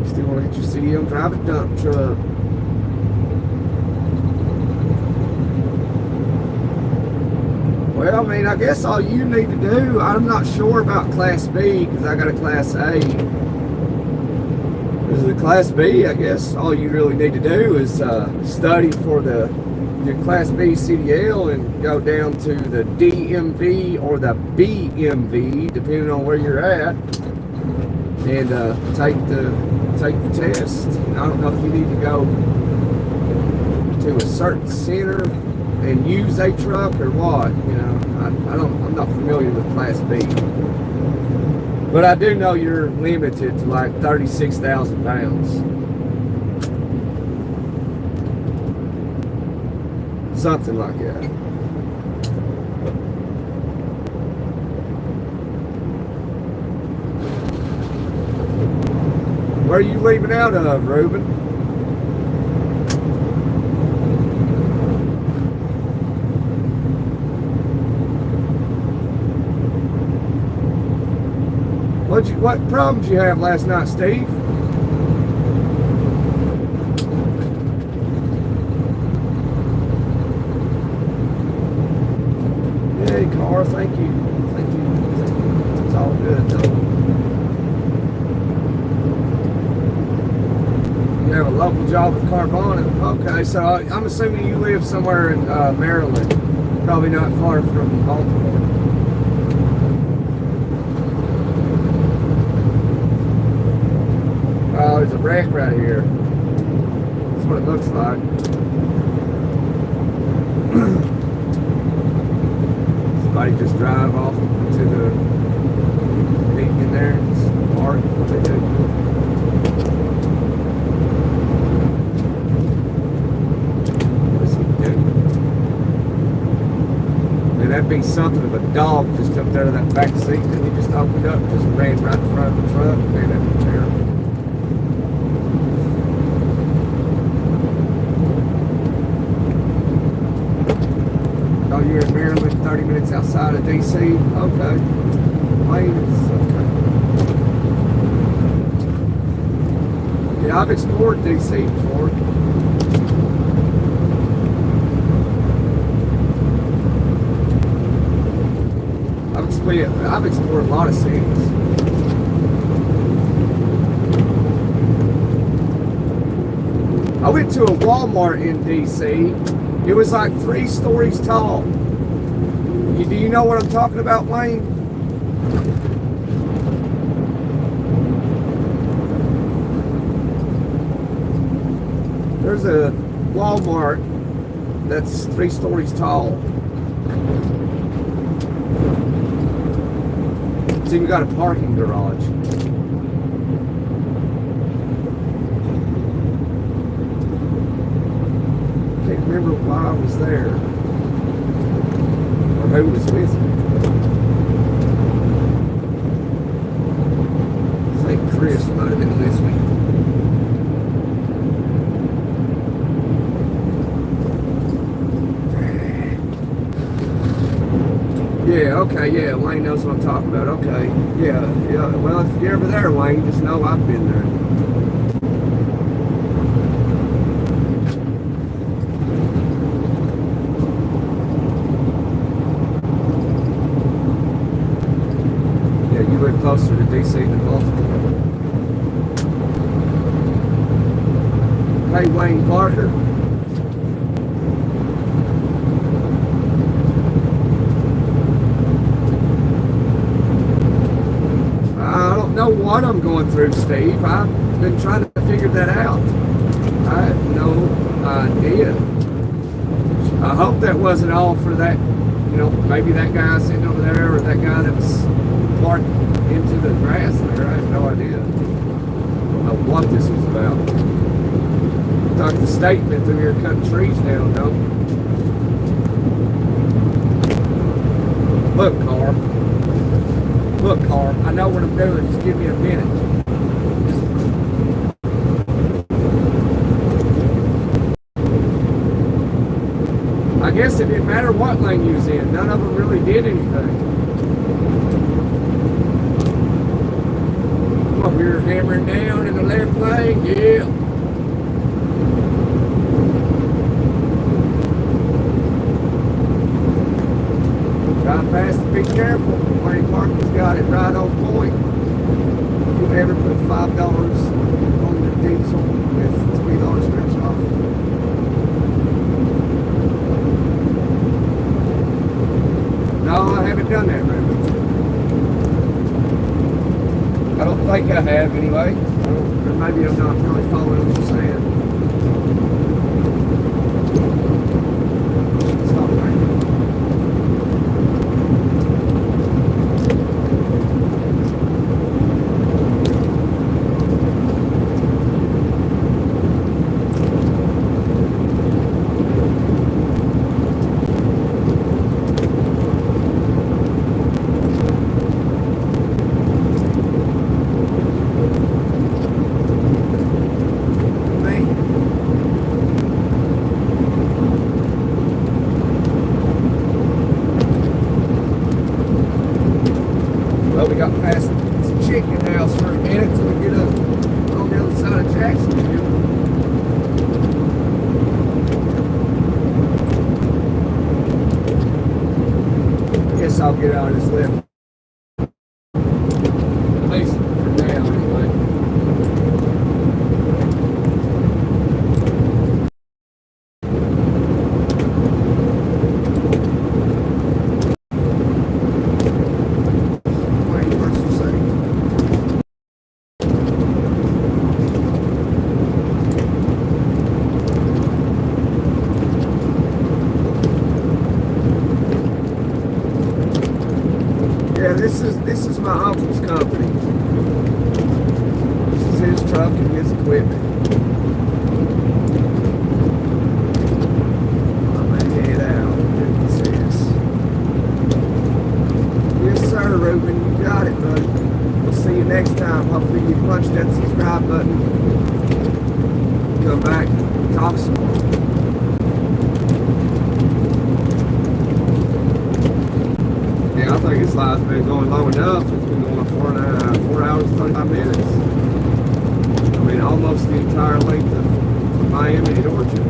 Still want to hit your CDM, drive a dump truck. Well, I mean, I guess all you need to do, I'm not sure about Class B because I got a Class A. This is a Class B, I guess all you really need to do is study for your Class B CDL and go down to the DMV or the BMV, depending on where you're at, and take the test. I don't know if you need to go to a certain center and use a truck or what, you know. I'm not familiar with Class B, but I do know you're limited to like 36,000 pounds, something like that. Where are you leaving out of, Ruben? What problems you have last night, Steve? Hey, car, thank you. Thank you. It's all good, though. You have a local job with Carvana. Okay, so I'm assuming you live somewhere in Maryland. Probably not far from Baltimore. Oh, there's a wreck right here. That's what it looks like. Somebody just drive off to the meeting in there and just park. What they do. that'd be something if a dog just jumped out of that back seat and he just opened up and just ran right in front of the truck. Man, that'd be terrible. Oh, you're in Maryland, 30 minutes outside of D.C.? Okay. Wayne is okay. Yeah, I've explored D.C. before. I've explored a lot of cities. I went to a Walmart in D.C. It was like 3 stories tall. Do you know what I'm talking about, Wayne? There's a Walmart that's 3 stories tall. It's even got a parking garage. Can't remember why I was there or who was with me. I think Chris might have been with me. Yeah, okay, yeah, Wayne knows what I'm talking about. Okay, yeah. Well, if you're ever there, Wayne, just know I've been there. Yeah, you live closer to D.C. than Baltimore. Hey, Wayne Parker. Know what I'm going through, Steve. I've been trying to figure that out. I have no idea. I hope that wasn't all for that, maybe that guy sitting over there or that guy that was parked into the grass there. I have no idea. I don't know what this was about. Dr. State been through here cutting trees down, though. Look, car. Look, car, I know what I'm doing. Just give me a minute. I guess it didn't matter what lane you was in. None of them really did anything. Over here hammering down in the left lane. Yeah. Drive fast and be careful. Wayne Parker's got it right on point. You never put $5 on the diesel with $20 scratch off. No, I haven't done that, Ruby. I don't think I have anyway. Or maybe I'm not really following what you're saying. Stop right now. We got past some chicken house for a minute till we get up on the other side of Jacksonville. I guess I'll get out of this left. At least for now, anyway. This is my uncle's company. This is his truck and his equipment. I'm gonna head out. What's this? button, come back, talk some more. Yeah, I think this live's been going long enough. It's been going 4 hours, 35 minutes. I mean, almost the entire length of from Miami to Georgia.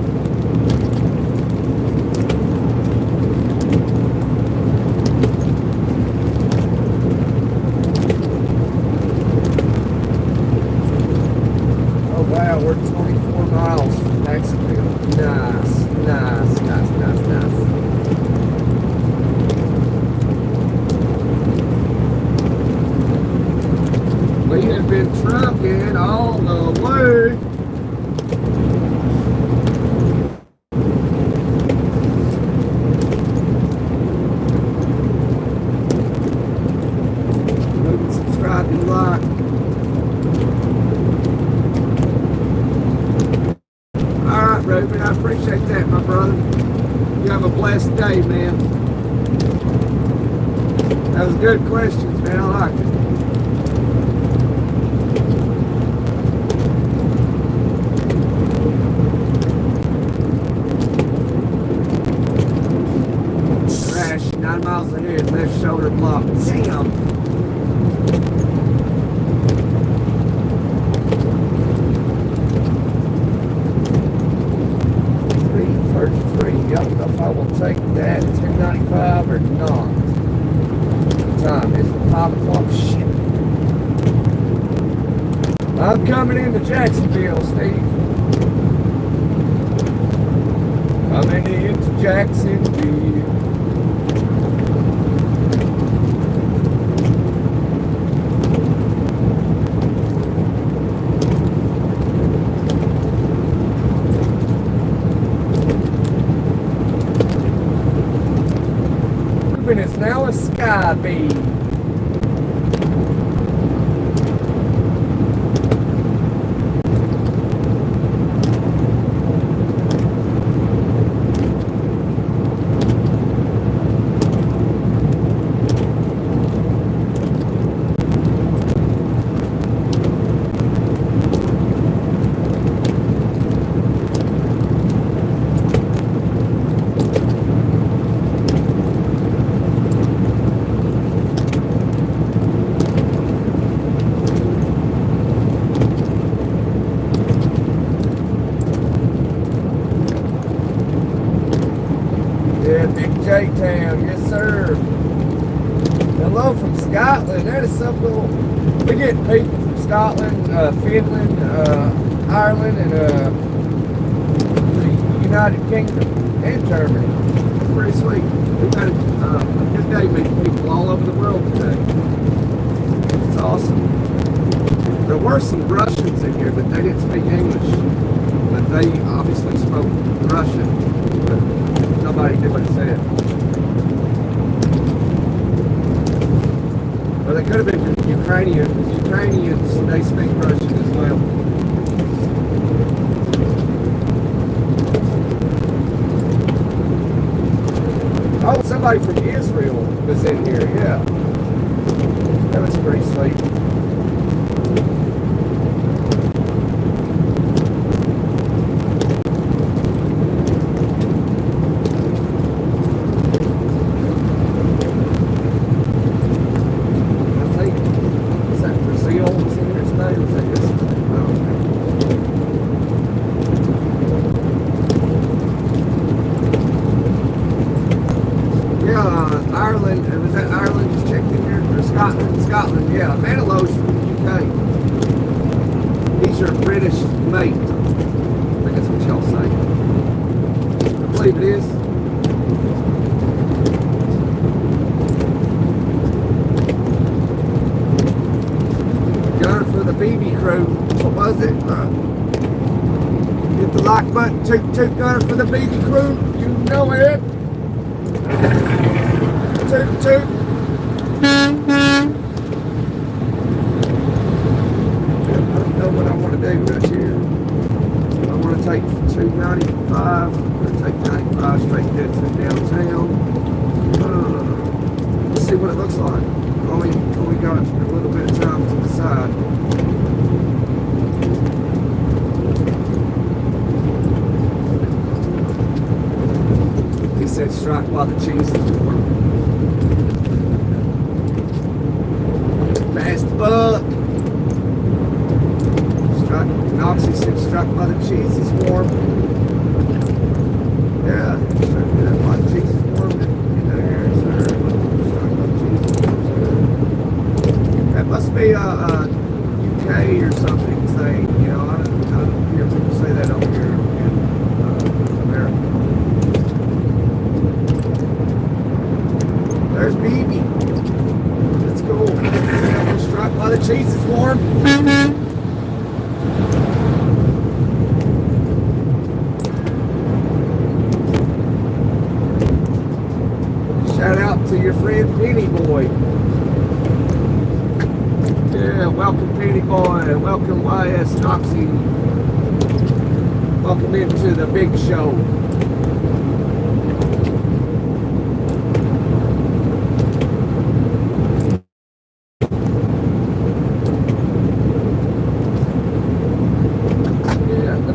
Oh wow, we're 24 miles from Jacksonville. Nice. We have been trucking all the way. Maybe subscribe and like. Alright, Ruben, I appreciate that, my brother. You have a blessed day, man. That was good questions, man. I liked it. Crash 9 miles ahead, left shoulder block. Damn. I don't know if I will take that 1095 or not. What time is it? 5 o'clock? Shit. I'm coming into Jacksonville, Steve. Coming into Jacksonville. It's now a sky bee. J-Town, yes sir. Hello from Scotland. That is so cool. We get people from Scotland, Finland, Ireland, and the United Kingdom and Germany. It's pretty sweet. We've had a good day meeting people all over the world today. It's awesome. There were some Russians in here, but they didn't speak English. But they obviously spoke Russian. But nobody knew what it said. Well, they could have been Ukrainian. Ukrainians, they speak Russian as well. Oh, somebody from Israel was in here, yeah. That was pretty sweet. Ireland, was that Ireland just checked in here? Or Scotland, yeah. Manilou's from the UK. He's your British mate. I think that's what y'all say. I believe it is. Gunner for the BB crew. What was it? Hit the like button. Toot gunner for the BB crew. You know it. Toot toot. I don't know what I want to do right here. I want to take 295. I'm going to take 95 straight dead to downtown. Let's see what it looks like. Only got a little bit of time to decide. said strike while the cheese is warm. Fast buck. Noxie said strike while the cheese is warm. Yeah, strike while the cheese is warm. In there, sir. Strike while the cheese is warm. That must be a UK or something thing. You know, I don't hear people say that over here in America. There's BB. Let's go. Strike while the cheese is warm. Shout out to your friend Penny Boy. Yeah, welcome Penny Boy. Welcome YS Noxie. Welcome into the big show.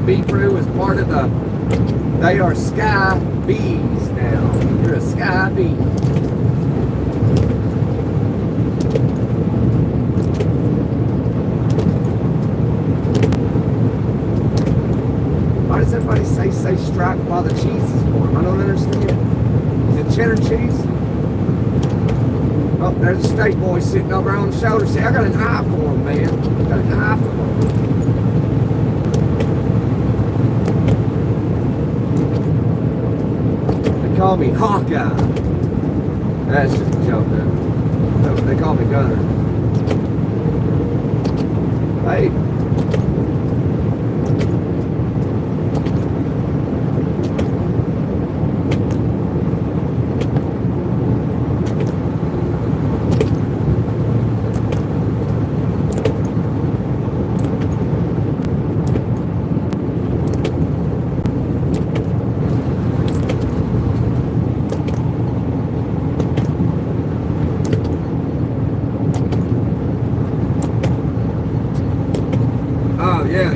B crew is part of the, they are Sky Bees now. You're a Sky Bee. Why does everybody say strike while the cheese is warm? I don't understand. Is it cheddar cheese? Oh, there's a steak boy sitting over on the shoulder. See, I got an eye for him, man. I got an eye for him. Call me Hawkeye. That's just a joke, man. They call me Gunner. Hey.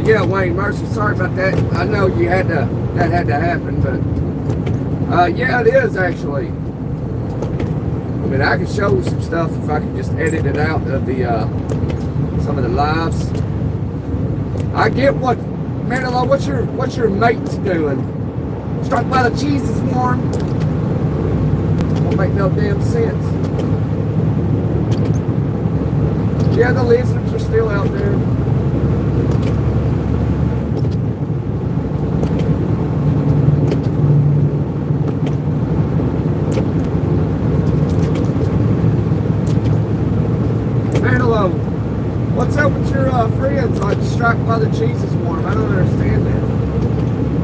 Yeah, Wayne Mercer, sorry about that. I know you had to, that had to happen, but yeah, it is actually. I mean, I could show you some stuff if I could just edit it out of the some of the lives. I get what, Manilow, what's your mate doing? Strike while the cheese is warm. Won't make no damn sense. Yeah, the lizards are still out there. What's up with your friends? Like strike while the cheese is warm. I don't understand that.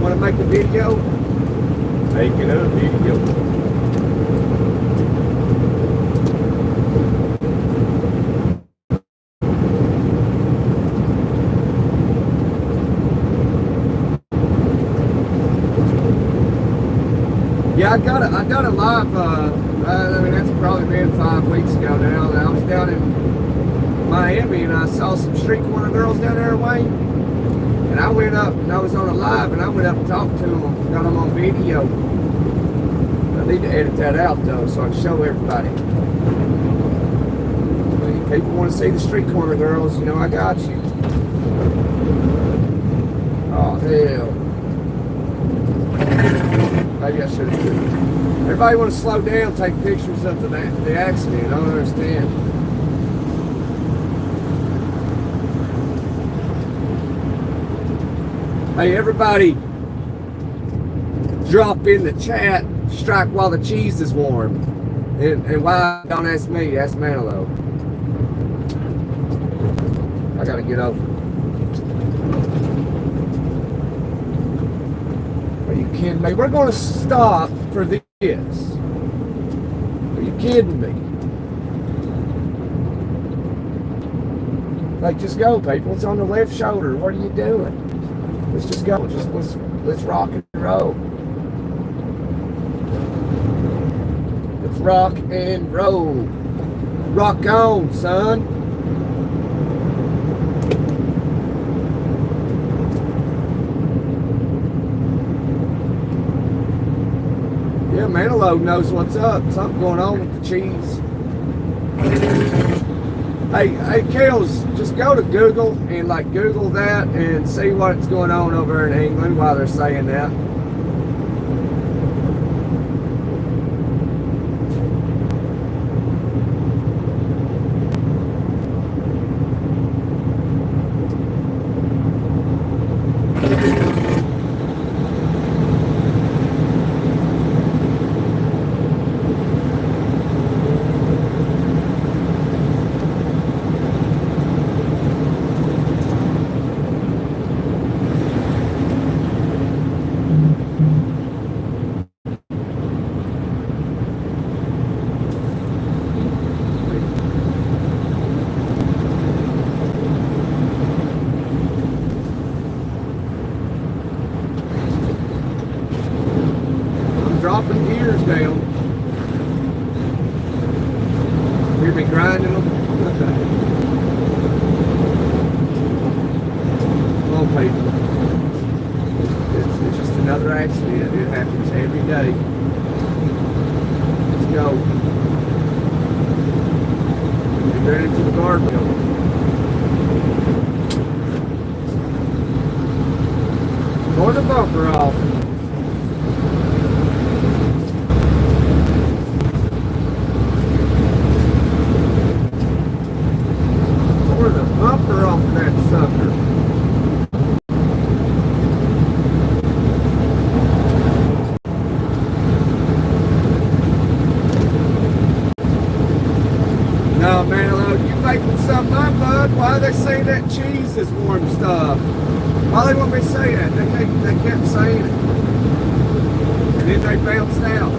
Want to make a video? Make it a video. Yeah, I got a live. I mean, that's probably been 5 weeks ago now. I was down in Miami and I saw some street corner girls down there, Wayne. And I went up and I was on a live and I went up and talked to them, got them on video. I need to edit that out though so I can show everybody. If people want to see the street corner girls, you know, I got you. Oh, hell. Maybe I should have. Everybody want to slow down, take pictures of the accident. I don't understand. Hey, everybody, drop in the chat, strike while the cheese is warm. And why, don't ask me, ask Manilow. I gotta get over. Are you kidding me? We're gonna stop for this. Are you kidding me? Like, just go, people. It's on the left shoulder. What are you doing? Let's just go. Let's rock and roll. Let's rock and roll. Rock on, son. Yeah, Manilow knows what's up. Something going on with the cheese. Hey, Kales, just go to Google and Google that and see what's going on over in England while they're saying that. Dropping gears down. Hear me grinding them? Come on, people. It's just another accident. It happens every day. Let's go. Get ready for the guardrail. Tore the bumper off. Bumper off that sucker. No, man, you making something up, bud. Why are they saying that cheese is warm stuff? Why they want me to say that? They kept saying it. And then they bounced out.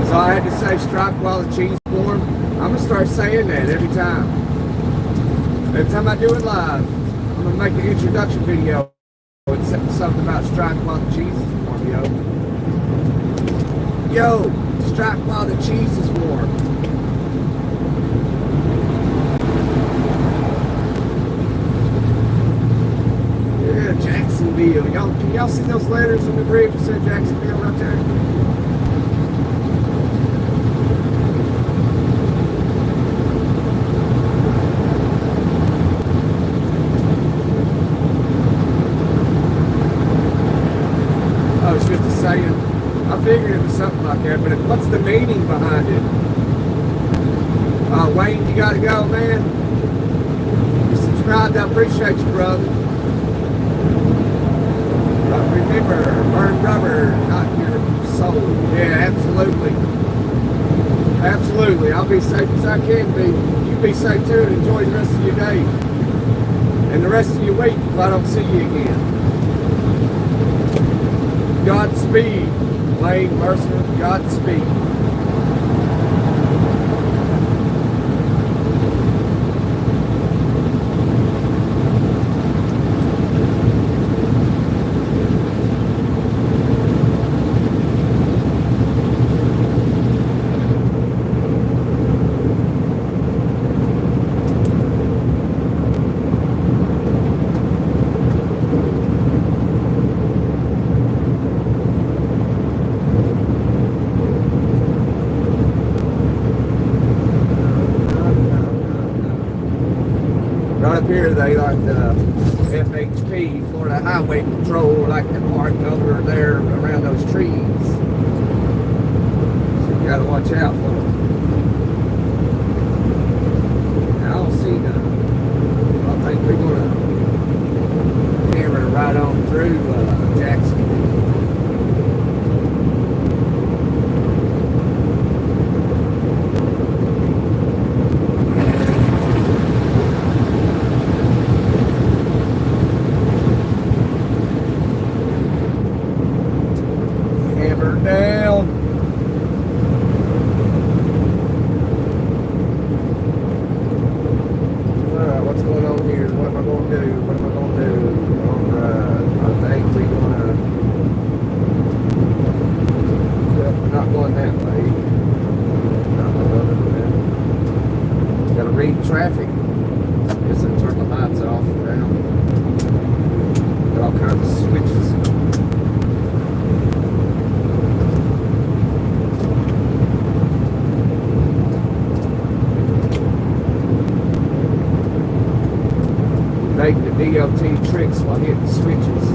So I had to say strike while the cheese is warm. I'm going to start saying that every time. Every time I do it live, I'm going to make an introduction video and say something about strike while the cheese is warm, yo. Yo, strike while the cheese is warm. Yeah, Jacksonville. Can y'all see those letters in the bridge that said Jacksonville right there? Oh, it's just a saying. I figured it was something like that, but what's the meaning behind it? Wayne, you gotta go, man. You subscribed, I appreciate you, brother. Remember, burn rubber, not your soul. Yeah, absolutely. Absolutely. I'll be safe as I can be. You be safe too and enjoy the rest of your day. And the rest of your week if I don't see you again. Godspeed, Wayne Mercer, Godspeed. Right up here, they like the FHP, Florida Highway Patrol, like to park over there around those trees. So you gotta watch out for them. I don't see none. I think we're gonna camera right on through Jacksonville. Down. Alright, what's going on here? What am I going to do? What am I going to do? BLT tricks while hitting switches.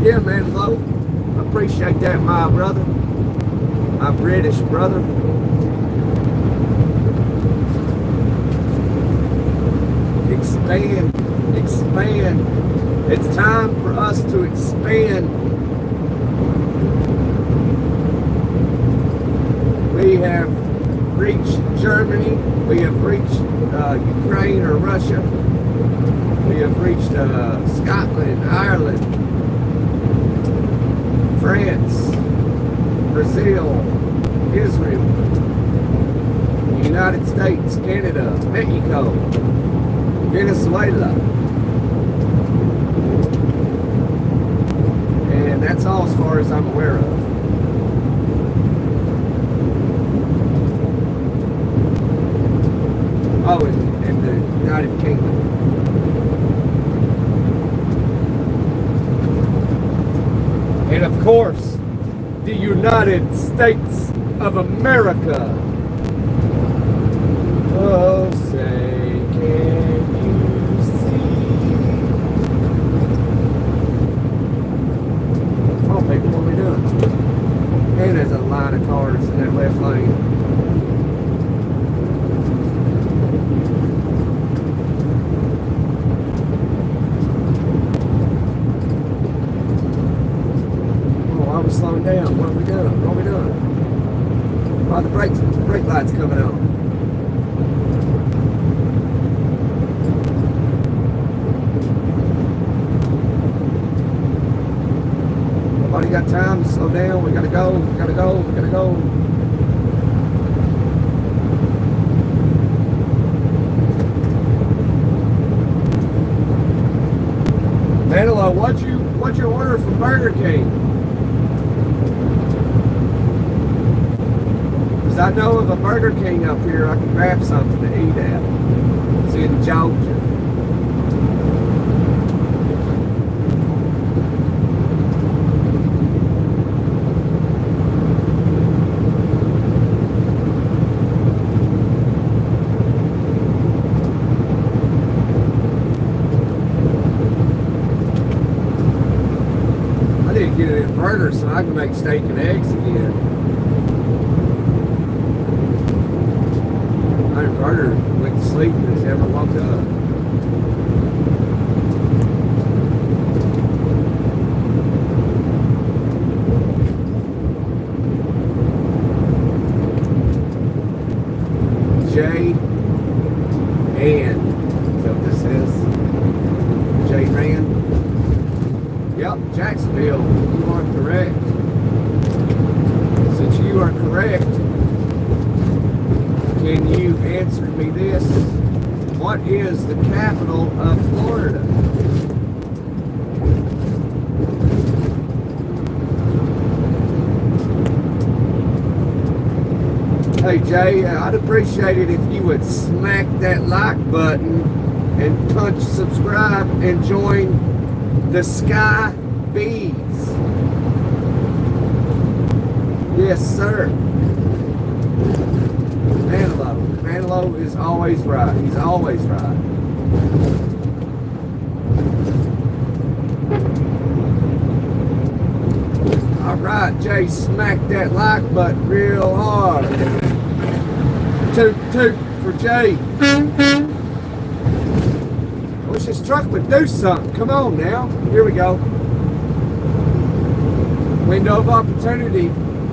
Yeah, man, Lo, I appreciate that, my brother, my British brother. Expand, expand. It's time for us to expand. We have reached Germany. We have reached Ukraine or Russia. We have reached Scotland, Ireland, France, Brazil, Israel, the United States, Canada, Mexico, Venezuela. And that's all as far as I'm aware of. Oh, and the United Kingdom. And of course, the United States of America. Oh, say, can you see? Come on, people, what are we doing? And there's a line of cars in that left lane. Slowing down. What are we doing? What are we doing? Oh, the brake light's coming on. Nobody got time to slow down. We gotta go. We gotta go. We gotta go. Manila, what'd you order from Burger King? I know of a Burger King up here I can grab something to eat at. It's in Georgia. I need to get it in burger so I can make steak and eggs again. Carter went to sleep and never woke up. Jay and is that what this is? Jay Rand. Yep, Jacksonville. You are correct. Since you are correct, can you answer me this? What is the capital of Florida? Hey Jay, I'd appreciate it if you would smack that like button and punch subscribe and join the Sky Bees. Yes, sir. Manilow is always right. He's always right. All right, Jay, smack that like button real hard. Toot, toot for Jay. I wish this truck would do something. Come on now. Here we go. Window of opportunity.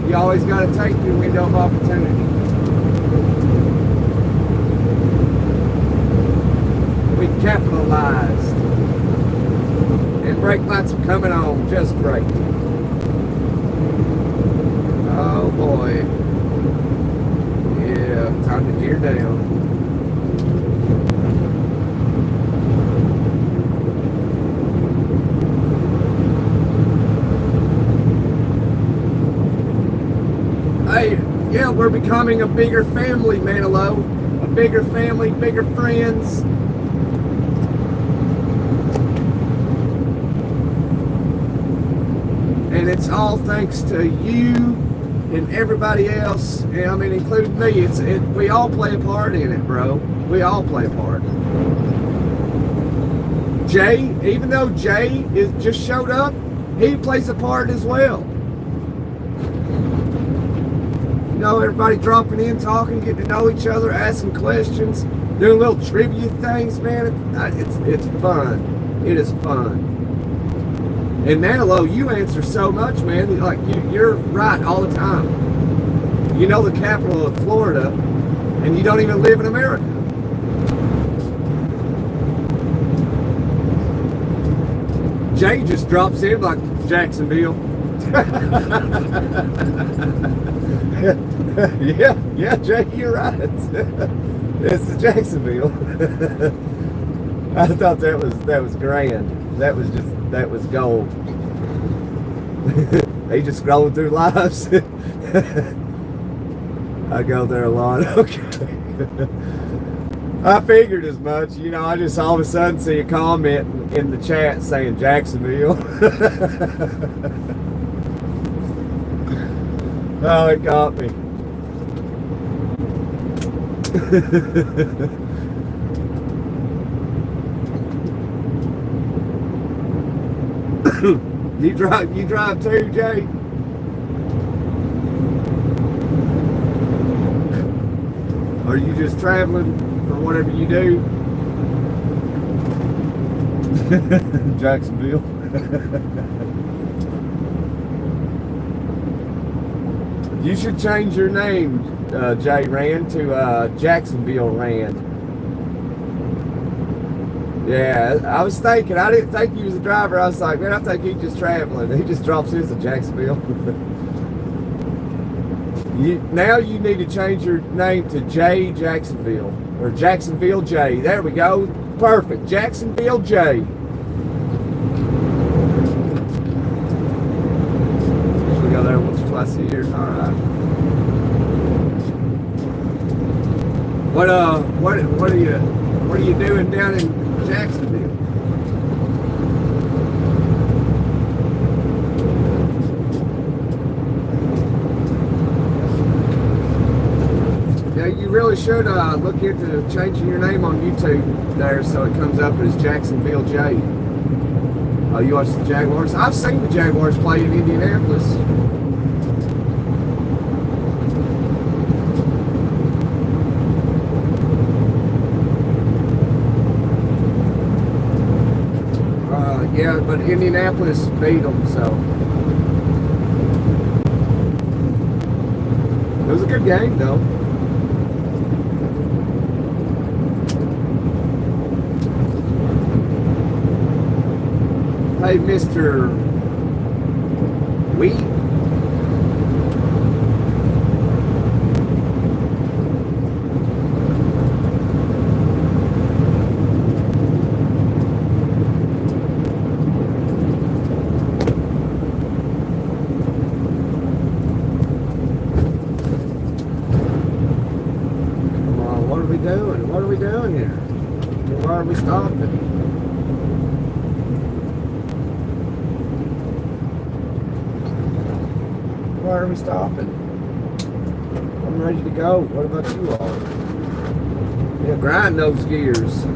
You always got to take your window of opportunity. We capitalized. And brake lights are coming on just great. Oh boy. Yeah, time to gear down. Hey, yeah, we're becoming a bigger family, Manilow. A bigger family, bigger friends. And it's all thanks to you and everybody else. I mean, including me. We all play a part in it, bro. We all play a part. Jay, even though Jay just showed up, he plays a part as well. You know, everybody dropping in, talking, getting to know each other, asking questions, doing little trivia things, man. It's fun. It is fun. And Manilow, you answer so much, man. Like you're right all the time. You know the capital of Florida, and you don't even live in America. Jay just drops in like Jacksonville. yeah, Jay, you're right. This is Jacksonville. I thought that was grand. That was gold. They just scrolling through lives. I go there a lot. Okay. I figured as much. You know, I just all of a sudden see a comment in the chat saying Jacksonville. Oh, it got me. You drive too, Jay? Are you just traveling for whatever you do? Jacksonville. You should change your name, Jay Rand, to Jacksonville Rand. Yeah, I was thinking, I didn't think he was a driver. I was like, man, I think he's just traveling. He just drops his to Jacksonville. Now you need to change your name to J Jacksonville, or Jacksonville J. There we go. Perfect. Jacksonville J. Usually go there once or twice a year. All right. What are you doing down in Jacksonville? Yeah, you really should look into changing your name on YouTube there so it comes up as Jacksonville J. Oh, you watch the Jaguars? I've seen the Jaguars play in Indianapolis. Yeah, but Indianapolis beat them, so it was a good game, though. Hey, Mr. Wheat. What are we doing here? Why are we stopping? Why are we stopping? I'm ready to go. What about you all? Yeah, grind those gears.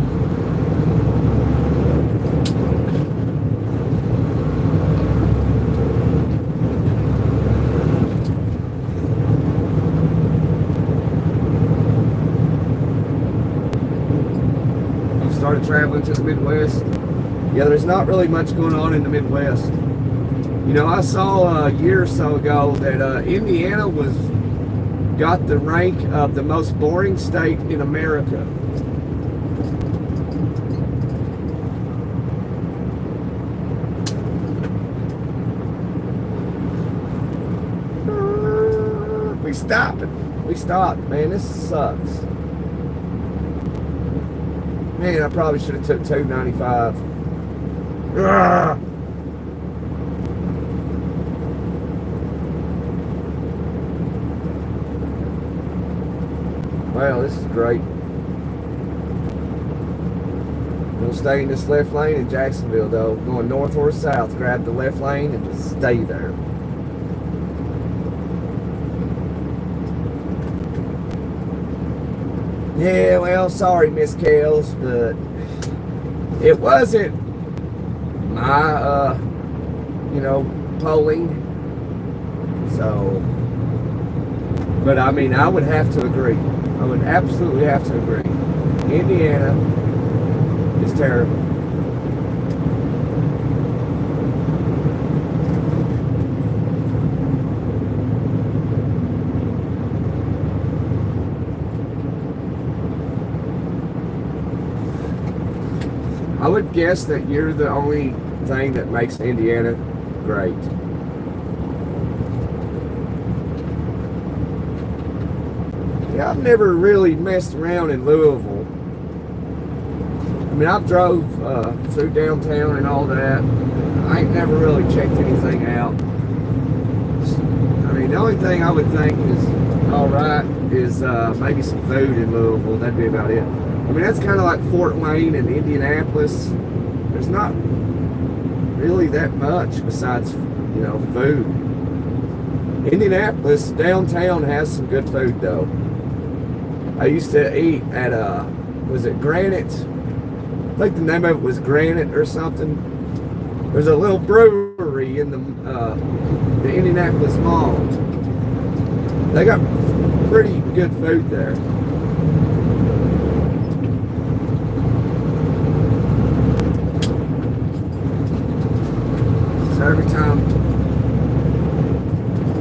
Started traveling to the Midwest. Yeah, there's not really much going on in the Midwest. You know, I saw a year or so ago that Indiana got the rank of the most boring state in America. We stopped, man. This sucks. Man, I probably should have took 295. Ugh. Wow, this is great. We'll stay in this left lane in Jacksonville, though. Going north or south, grab the left lane and just stay there. Yeah, well, sorry, Miss Kells, but it wasn't my, polling. So, but I mean, I would have to agree. I would absolutely have to agree. Indiana is terrible. I would guess that you're the only thing that makes Indiana great. Yeah, I've never really messed around in Louisville. I mean, I've drove through downtown and all that. I ain't never really checked anything out. I mean, the only thing I would think is alright is maybe some food in Louisville. That'd be about it. I mean, that's kind of like Fort Wayne and Indianapolis. There's not really that much besides, food. Indianapolis, downtown, has some good food, though. I used to eat at, was it Granite? I think the name of it was Granite or something. There's a little brewery in the Indianapolis Mall. They got pretty good food there. So every time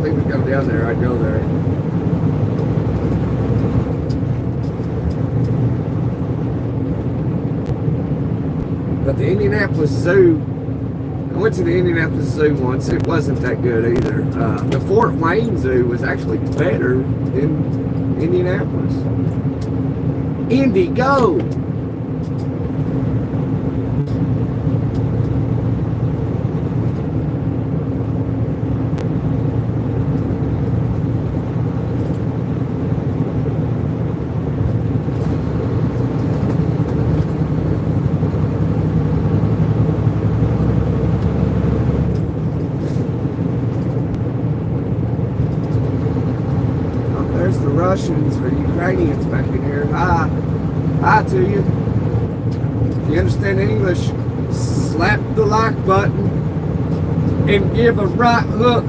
we would go down there, I'd go there. But the Indianapolis Zoo, I went to the Indianapolis Zoo once. It wasn't that good either. The Fort Wayne Zoo was actually better than Indianapolis. Indy, go! Russians or Ukrainians back in here. Hi to you. If you understand English, slap the like button and give a right hook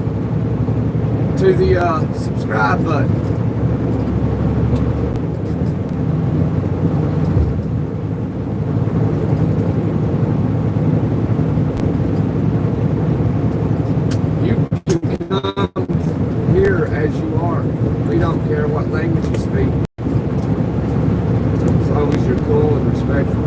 to the subscribe button. You can come here as you are. We don't care what language you speak, as long as you're cool and respectful.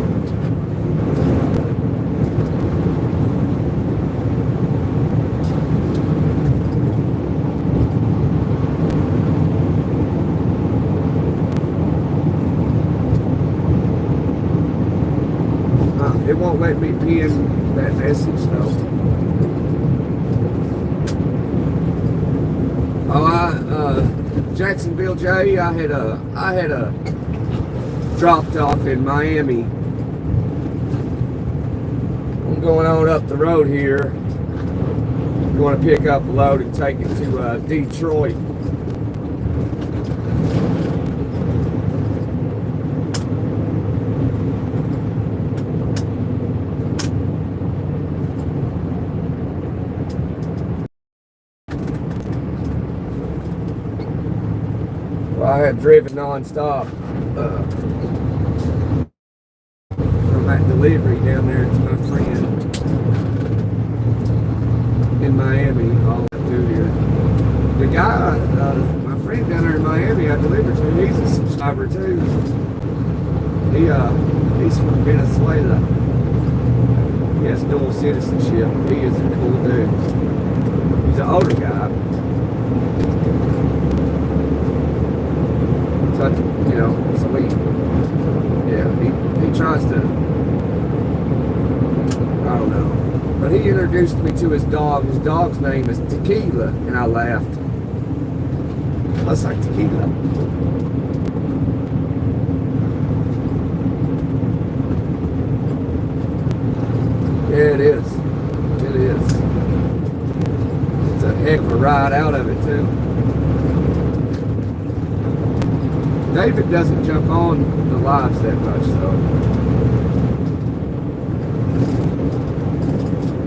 It won't let me pin that message though. Jacksonville, Jay, I had a dropped off in Miami. I'm going on up the road here. I'm going to pick up a load and take it to Detroit. I had driven non-stop from that delivery down there to my friend in Miami, all through here. The guy, my friend down there in Miami, I delivered to, he's a subscriber too. He's from Venezuela. He has dual citizenship. He is a cool dude. He's an older guy. So, he tries to, I don't know. But he introduced me to his dog. His dog's name is Tequila, and I laughed. That's like tequila. Yeah, it is. It is. It's a heck of a ride out of it, too. David doesn't jump on the lives that much, though.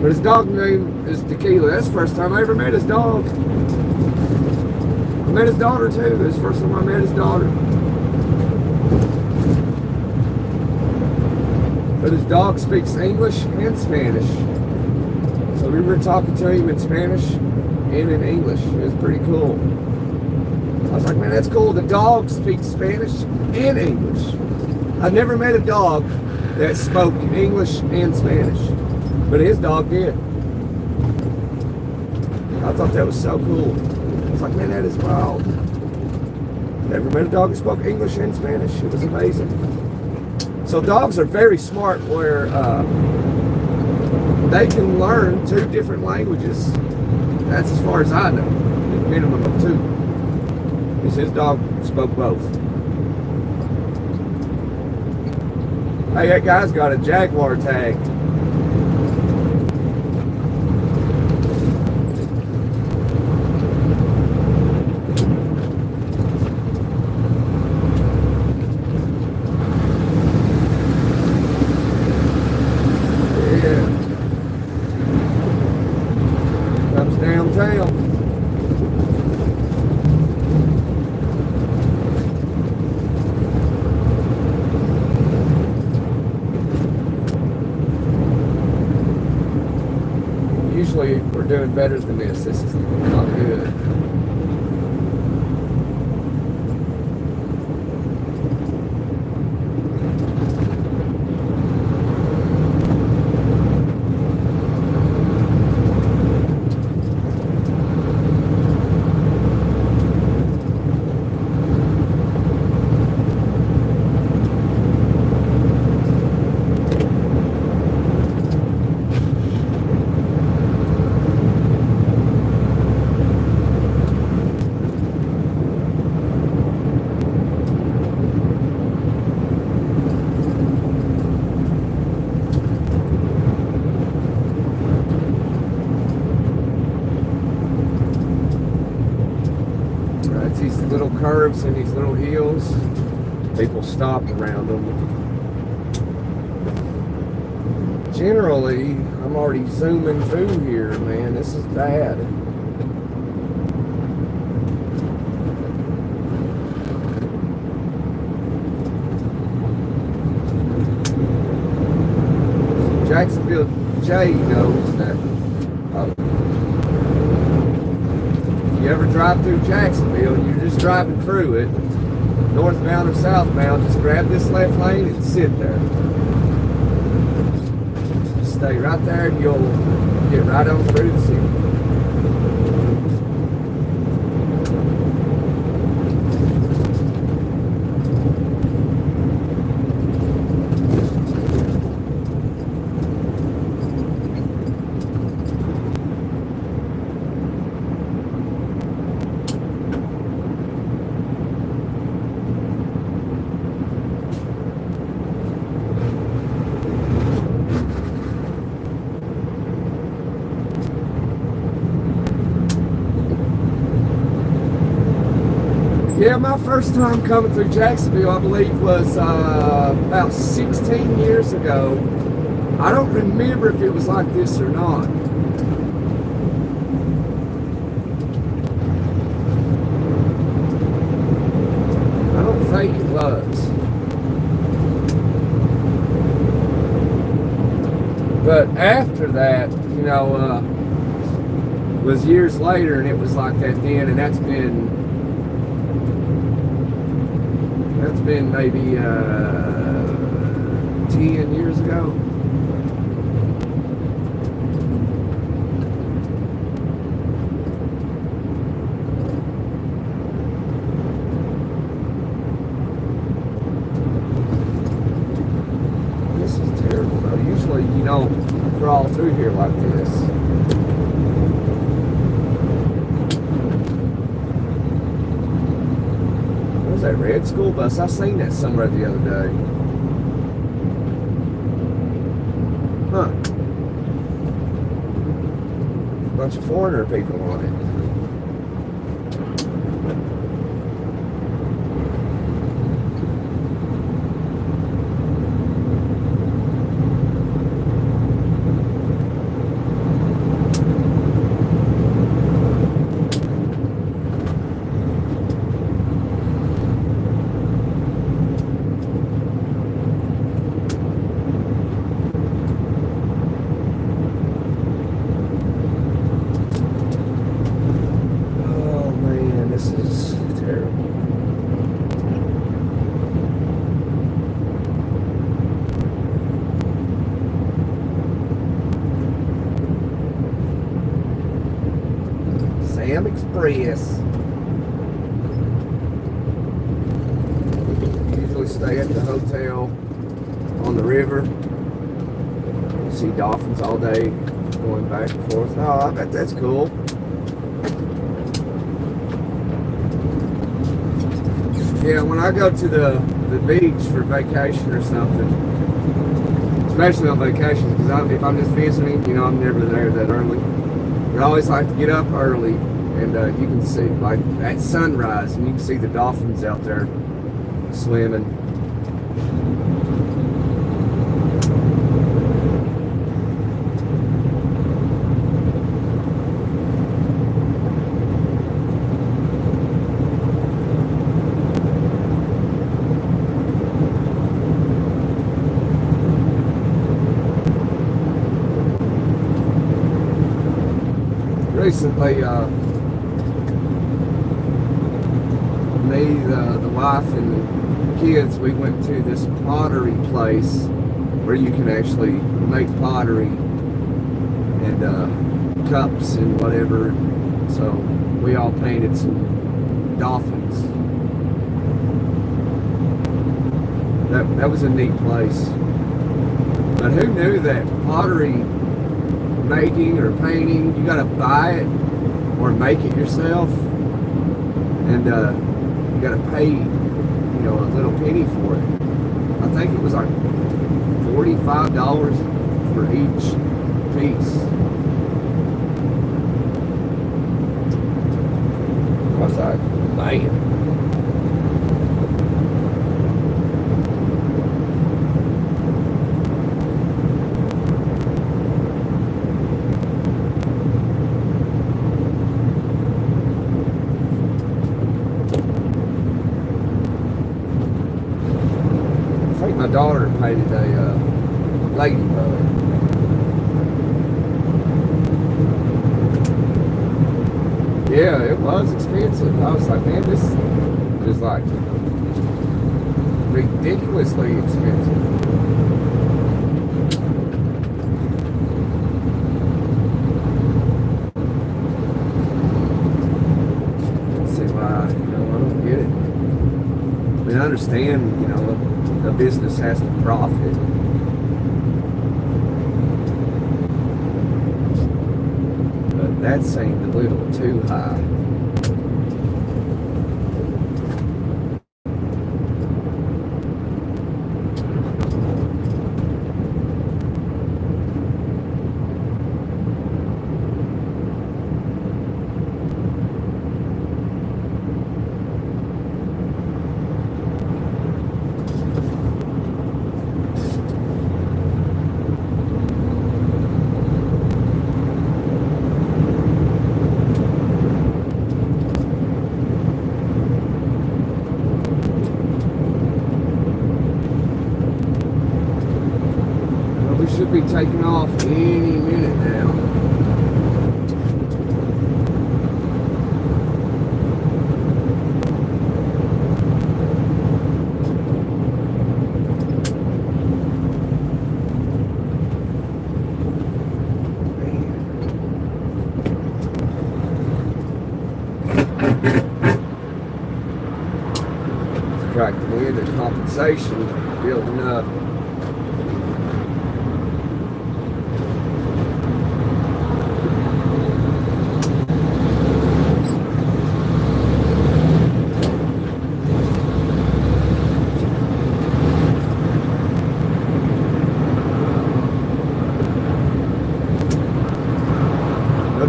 But his dog name is Tequila. That's the first time I ever met his dog. I met his daughter, too. That's the first time I met his daughter. But his dog speaks English and Spanish. So we were talking to him in Spanish and in English. It was pretty cool. I was like, man, that's cool. The dog speaks Spanish and English. I've never met a dog that spoke English and Spanish. But his dog did. I thought that was so cool. I was like, man, that is wild. Never met a dog that spoke English and Spanish. It was amazing. So dogs are very smart where they can learn 2 different languages. That's as far as I know. A minimum of 2. Because his dog spoke both. Hey, that guy's got a Jaguar tag. Downtown. Usually we're doing better than this. This is not good. These little curves and these little hills, people stop around them. Generally, I'm already zooming through here, man. This is bad. Jacksonville Jay knows that. If you ever drive through Jacksonville and you're just driving through it, northbound or southbound, just grab this left lane and sit there. Just stay right there and you'll get right on through the city. Yeah, my first time coming through Jacksonville, I believe, was about 16 years ago. I don't remember if it was like this or not. I don't think it was. But after that, you know, was years later, and it was like that then, and that's been maybe 10 years ago. This is terrible though. Usually you don't crawl through here like this. That red school bus. I seen that somewhere the other day. Huh. bunch of foreigner people on it. Express. Usually stay at the hotel on the river. You see dolphins all day going back and forth. Oh, I bet that's cool. Yeah, when I go to the beach for vacation or something, especially on vacations, because if I'm just visiting, I'm never there that early. But I always like to get up early. And you can see, like, at sunrise, and you can see the dolphins out there swimming. Recently, the wife and the kids, we went to this pottery place where you can actually make pottery and cups and whatever. So we all painted some dolphins. That was a neat place. But who knew that pottery making or painting, you gotta buy it or make it yourself, and you gotta pay, a little penny for it. I think it was like $45 for each piece. I was like, man. My daughter painted a ladybug. Yeah, it was expensive. I was like, man, this is like ridiculously expensive. Let's see why, I don't get it. I mean, I understand, the business has to profit. But that seemed a little too high. Should be taking off any minute now. Let's crack the wind and compensation building up.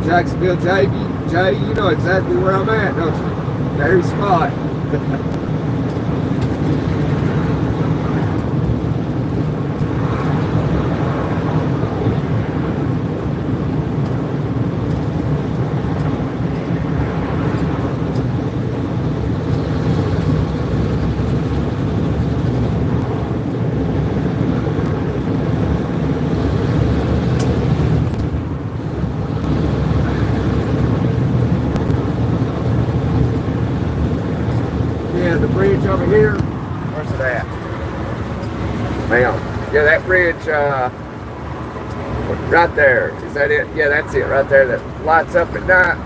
Jacksonville, Jay, you know exactly where I'm at, don't you? Very spot. The bridge over here, where's it at? Now, yeah, that bridge, right there, is that it? Yeah, that's it right there that lights up at night.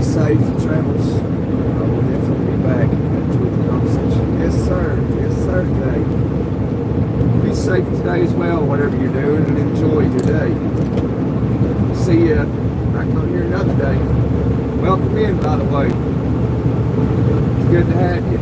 Safe travels. I will definitely be back and enjoy the conversation. Yes, sir, Jay. Be safe today as well, whatever you're doing, and enjoy your day. See you back on here another day. Welcome in, by the way. It's good to have you.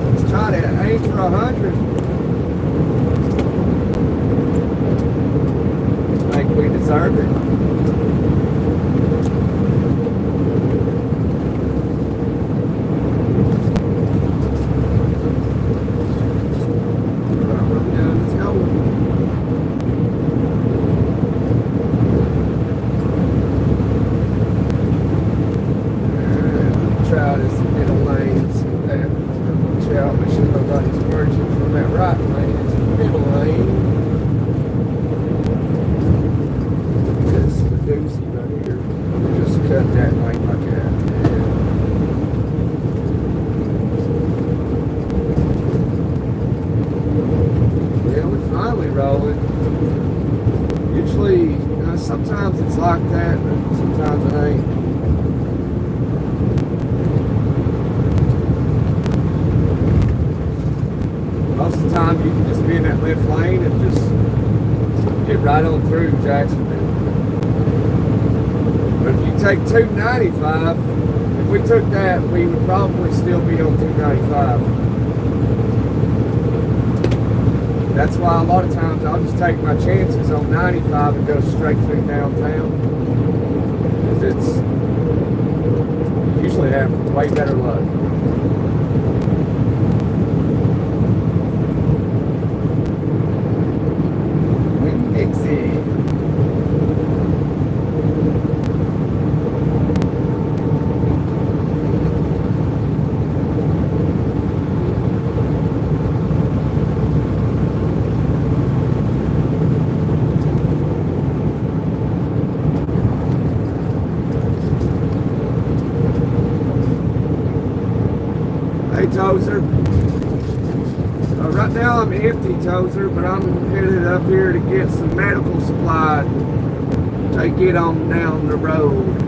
Let's try to aim for 100. I think we deserve it. Usually, sometimes it's like that, but sometimes it ain't. Most of the time you can just be in that left lane and just get right on through Jacksonville. But if you take 295, if we took that, we would probably still be on 295. That's why a lot of times I'll just take my chances on 95 and go straight through downtown. Because it's usually have way better luck. Winn-Dixie. Tozer. Right now I'm empty, Tozer, but I'm headed up here to get some medical supply. Take it on down the road.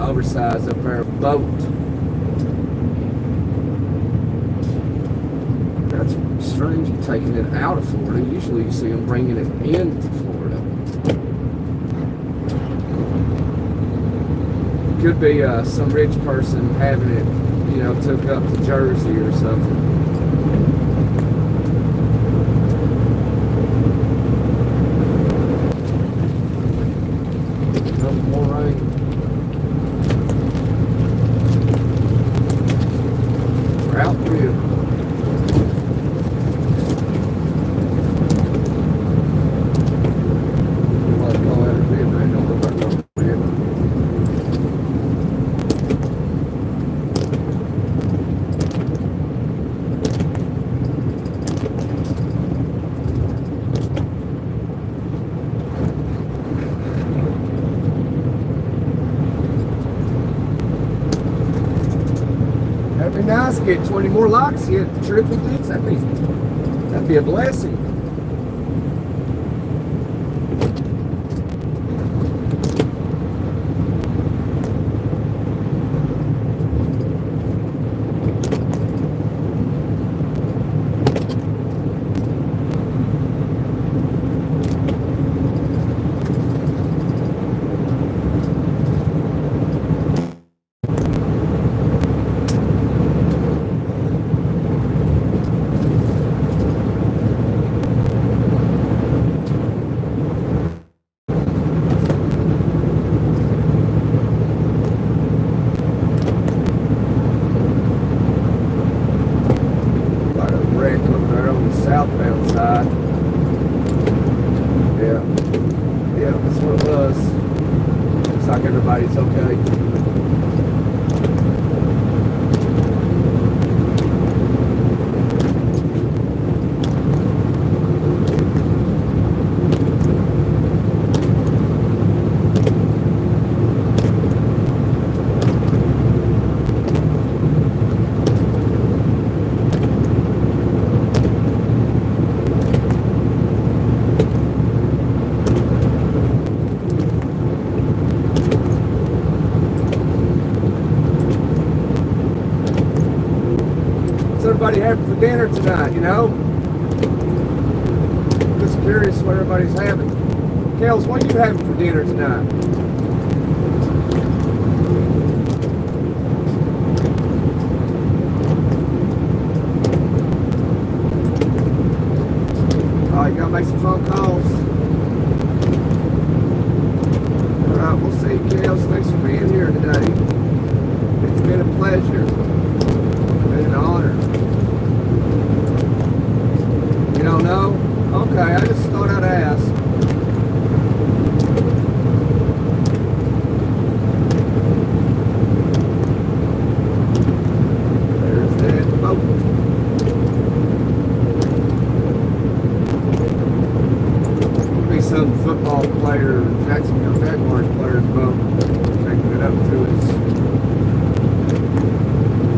Oversized up there boat. That's strange, you taking it out of Florida. Usually you see them bringing it into Florida. Could be some rich person having it, you know, took up to Jersey or something. That'd be nice. Get 20 more likes. Get triple digits. That'd be a blessing. Southbound side. Yeah, that's what it was. Looks like everybody's okay. dinner tonight, you know? Just curious what everybody's having. Kels, what are you having for dinner tonight? Alright, you gotta make some phone calls. Alright, we'll see. Kels, thanks for being here today. It's been a pleasure. It's been an honor. You don't know? Okay, I just thought I'd ask. There's that boat. Be some football player, Jacksonville Jaguars player's boat, taking it up to his,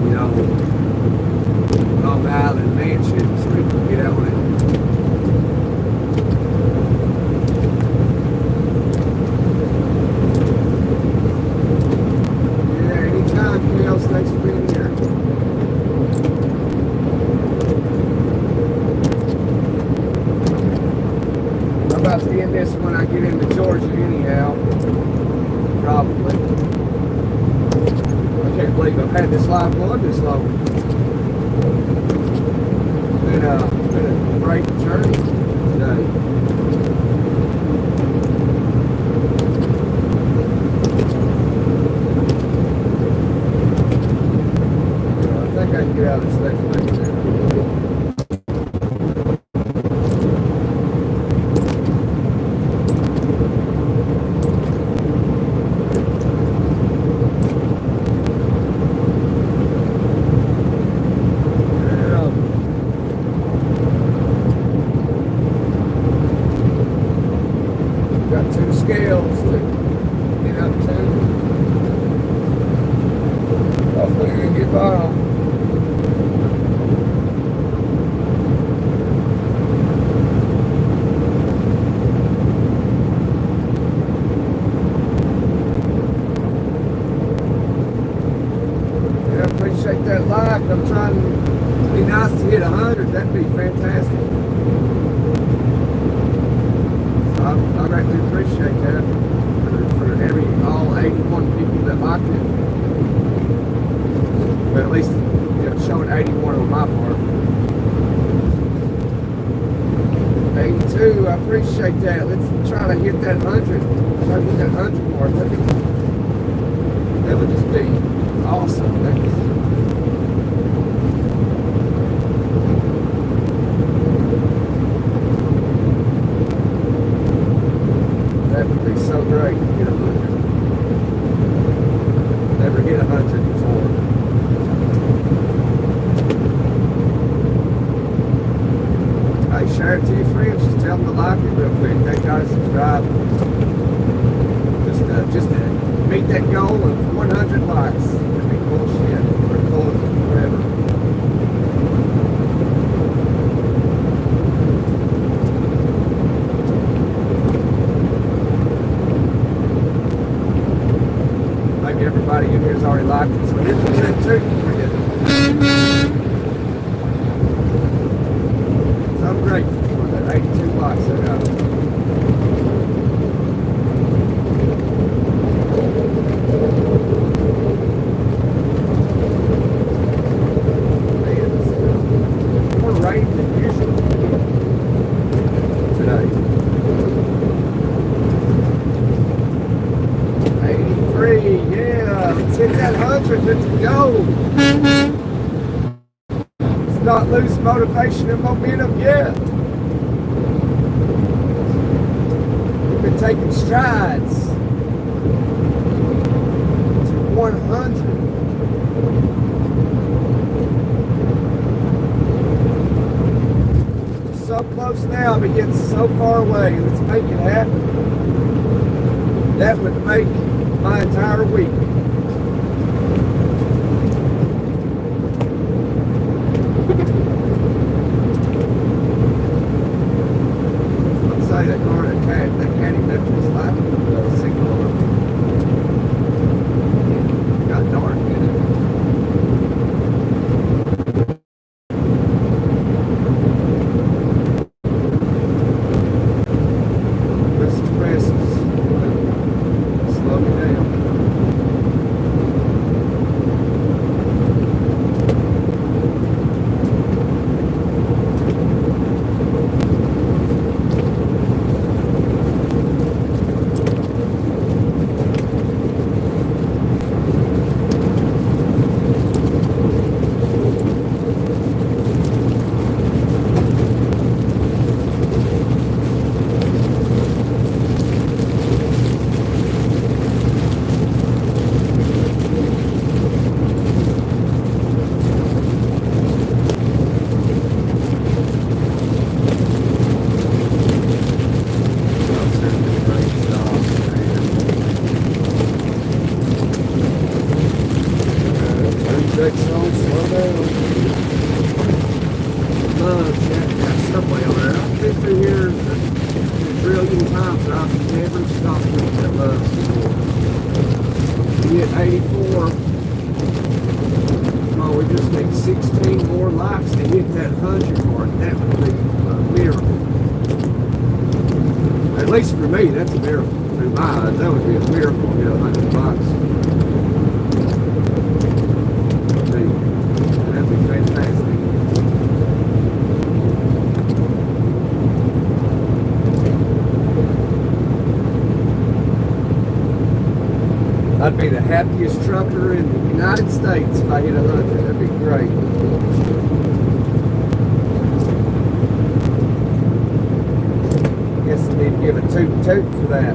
you know, Long Island mansion so he can get out on it. Thanks for being here. I'm about to end this when I get into Georgia anyhow. Probably. I can't believe I've had this live going this long. It's been a great journey today. Get out of this next place now. Got two scales to get up to. Hopefully we can get by them. Appreciate that like. I'm trying to be nice to hit 100. That'd be fantastic. So I greatly appreciate that for all 81 people that liked it. But at least showing 81 on my part. 82. I appreciate that. Let's try to hit that 100. Try to hit that 100 mark. That would just be awesome. That would be so great to hit 100. Never hit 100 before. Hey, share it to your friends. Just tell them to like it real quick. They gotta subscribe. Just to meet that goal of 100 likes. That'd be cool shit. Or cool whatever. Everybody in here has already liked it, so here's a trick too for you. So I'm grateful for that 82 likes I got. Man, it's more rain than usual today. 83, yeah, let's hit that 100, let's go. Let's not lose motivation and momentum yet. We've been taking strides to 100. So close now, but yet so far away. Let's make it happen. That would make my entire week. Let's say that car that caddy left his light signal on. Got dark in it. That subway over there. I've been through here a trillion times, and I've never stopped at that Love's before. We hit 84. Oh, we just need 16 more likes to hit that 100 mark. That would be a miracle. At least for me, that's a miracle. In my eyes, that would be a miracle to hit 100 likes. That'd be fantastic. I'd be the happiest trucker in the United States if I hit 100. That'd be great. Guess I need to give a toot for that.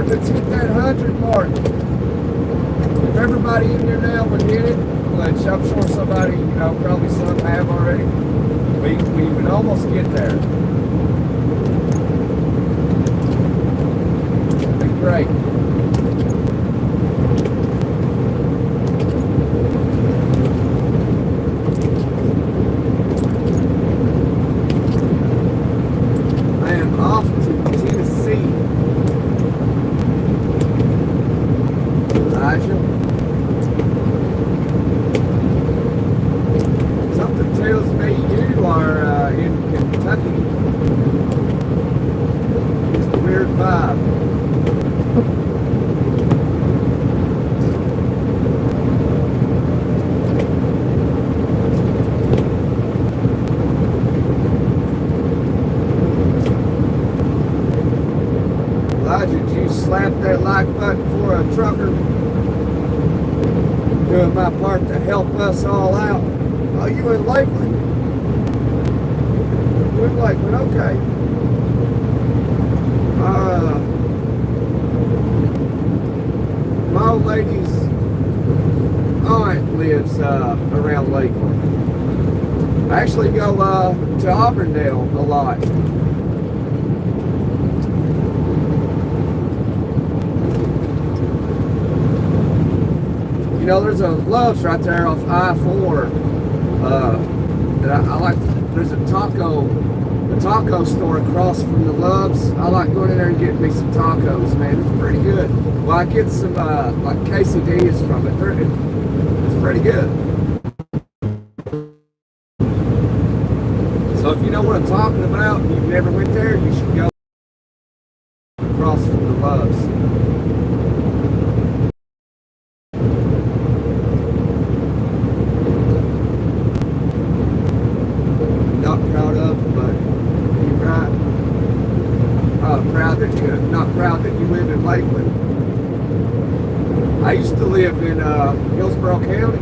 Let's hit that 100 mark. If everybody in here now would hit it, which I'm sure somebody, probably some have already, we would almost get there. It'd be great. I am off to Tennessee. Something tells me you are in Kentucky. Just a weird vibe. Elijah, did you slap that like button for a trucker? Doing my part to help us all out. Oh, you in Lakeland? You're in Lakeland, okay. My old lady's aunt lives around Lakeland. I actually go to Auburndale a lot. There's a Love's right there off I-4 that I like. There's a taco store across from the Love's. I like going in there and getting me some tacos, man. It's pretty good. Well, I get some like quesadillas from it. It's pretty good. So if you know what I'm talking about and you've never went there, you should go across from the Love's. Not proud that you live in Lakeland. I used to live in Hillsborough County.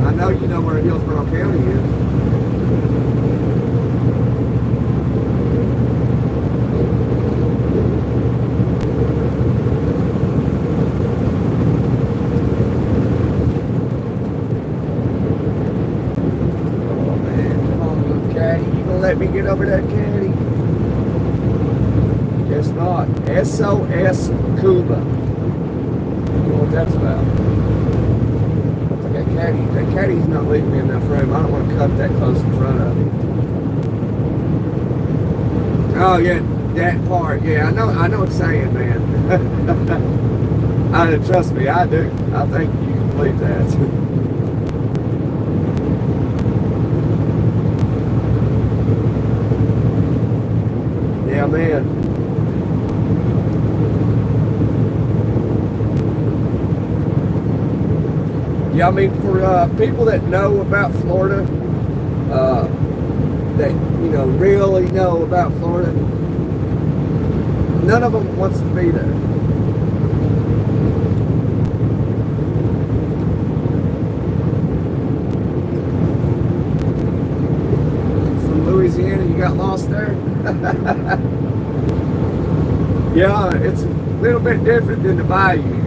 I know you know where Hillsborough County is. Let me get over that caddy. Guess not. SOS Cuba. what that's about. That caddy's not leaving me enough room. I don't want to cut that close in front of him. Oh yeah, that part. Yeah, I know what you're saying, man. Trust me, I do. I think you can believe that. Yeah, man. Yeah, I mean, for people that know about Florida, that, really know about Florida, none of them wants to be there. From Louisiana, you got lost there? Yeah, it's a little bit different than the bayou,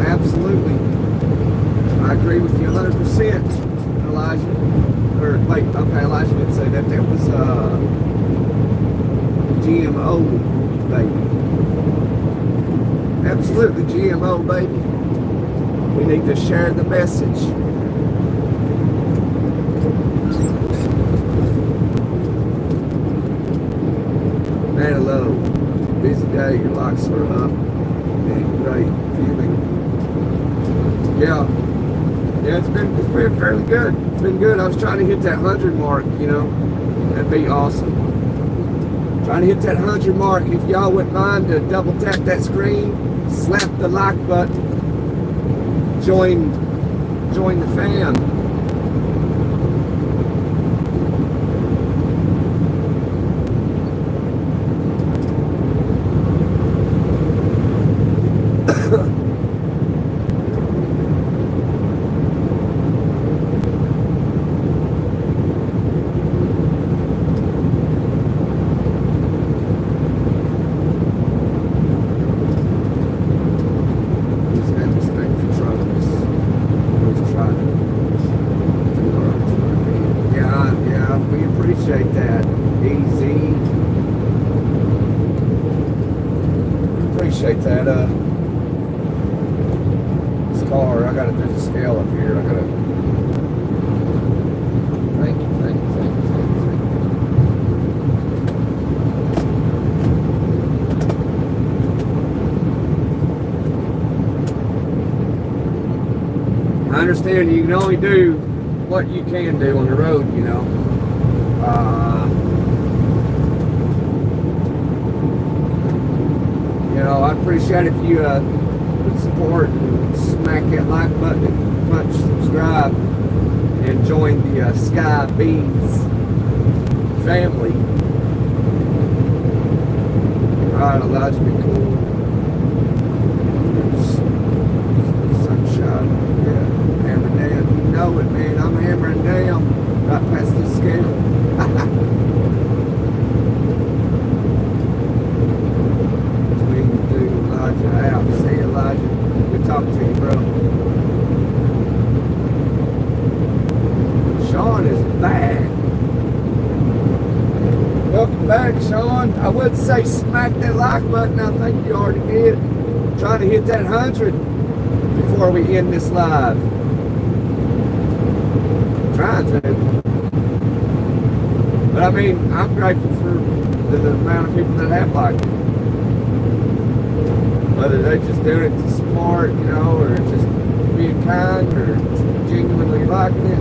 Absolutely. I agree with you 100%, Elijah. Or, wait, okay, Elijah didn't say that. That was GMO, baby. Absolutely, GMO, baby. We need to share the message. Man, hello. Busy day, your locks are up. And great feeling. Yeah, it's been fairly good. It's been good. I was trying to hit that 100 mark, that'd be awesome. Trying to hit that 100 mark. If y'all wouldn't mind to double tap that screen, slap the like button, join the fam. Appreciate that. Easy. Appreciate that. This car, I gotta do the scale up here. Thank you. I understand you can only do what you can do on the road, I'd appreciate if you would support and smack that like button and punch subscribe and join the Sky Bees family. Alright, Elijah, be cool. Sunshine, yeah, hammering down. You know it, man. I'm hammering down right past the scale. Out. See you, Elijah. Good talking to you, bro. Sean is back. Welcome back, Sean. I would say smack that like button. I think you already did. Trying to hit that 100 before we end this live. Trying to. But I mean, I'm grateful for the amount of people that have liked it. Whether they're just doing it to support, or just being kind, or genuinely liking it.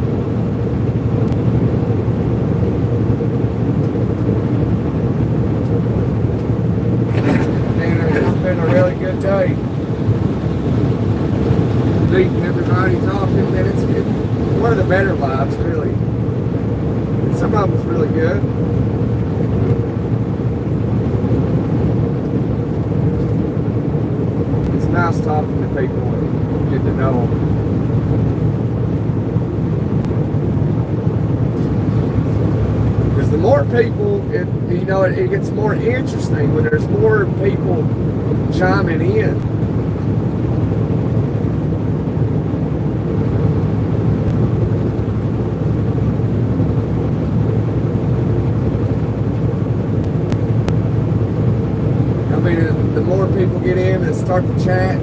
It's been a really good day. Meeting everybody, talking, and it's one of the better lives, really. And some of them's really good. Nice talking to people and get to know them. people, it gets more interesting when there's more people chiming in. I mean, the more people get in and start to chat,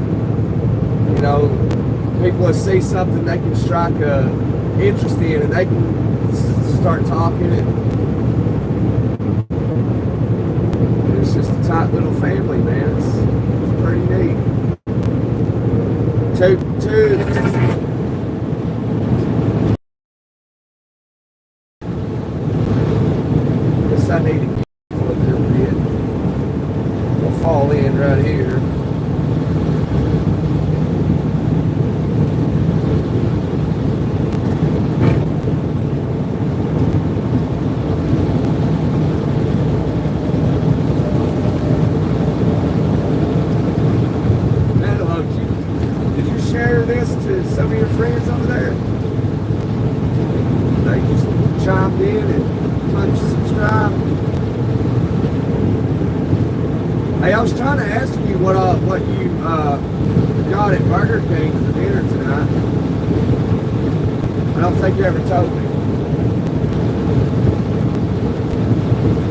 people will see something they can strike a interest in, and they can start talking, and it's just a tight little family, man. It's pretty neat. Two. Guess I need to get a little bit. We'll fall in right here. Some of your friends over there, they just chimed in and punched subscribe. Hey, I was trying to ask you what you got at Burger King for dinner tonight. I don't think you ever told me.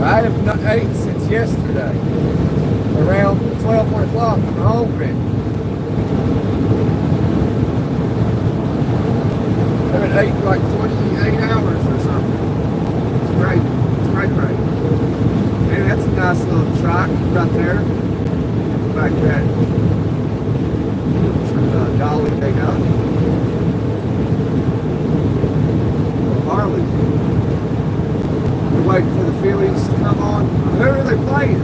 I have not ate since yesterday, around 12, 1 o'clock. I'm hungry. I haven't eaten like 28 hours or something. It's great. It's great. Man, that's a nice little truck right there. Like that. From Dolly they got. Harley. We're waiting for the Phillies to come on. Who are they playing?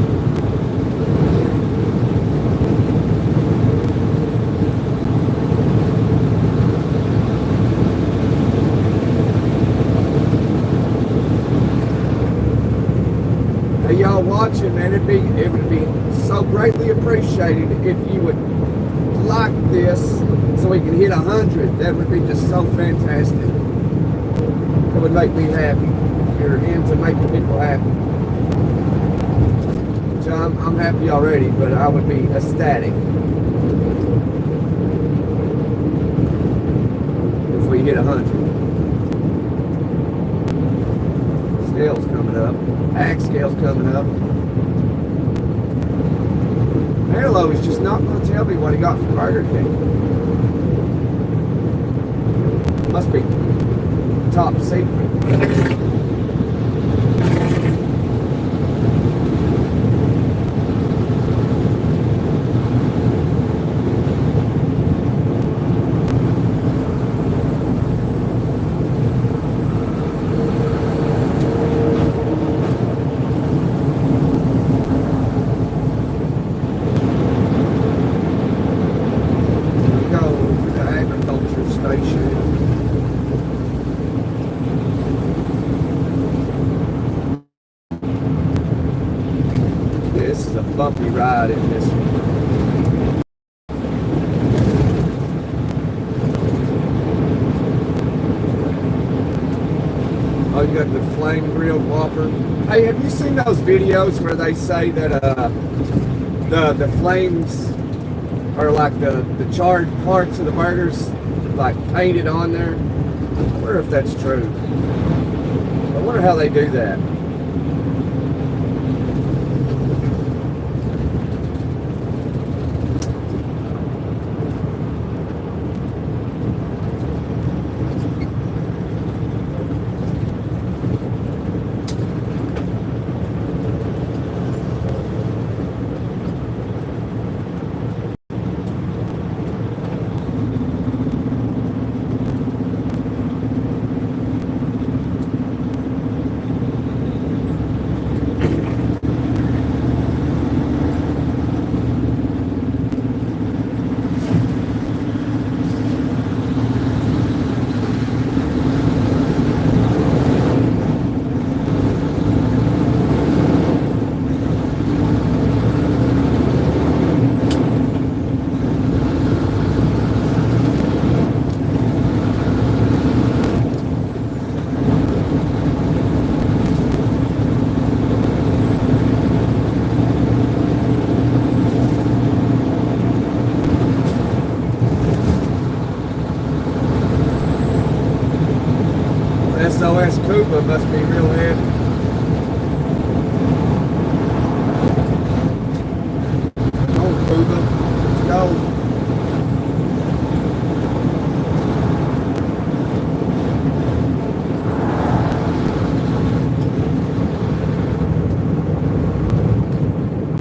Y'all watching, man, it would be so greatly appreciated if you would like this so we can hit 100. That would be just so fantastic. It would make me happy. If you're into making people happy, which I'm happy already, but I would be ecstatic if we hit 100. Scale's coming up. Ag scale's coming up. Hello, he's just not going to tell me what he got from Burger King. Must be top secret. Bumpy ride in this one. Oh, you got the flame grilled Whopper. Hey, have you seen those videos where they say that the flames are like the charred parts of the burgers like painted on there? I wonder if that's true. I wonder how they do that. SOS Cuba must be real heavy. Come on, Cuba. Let's go.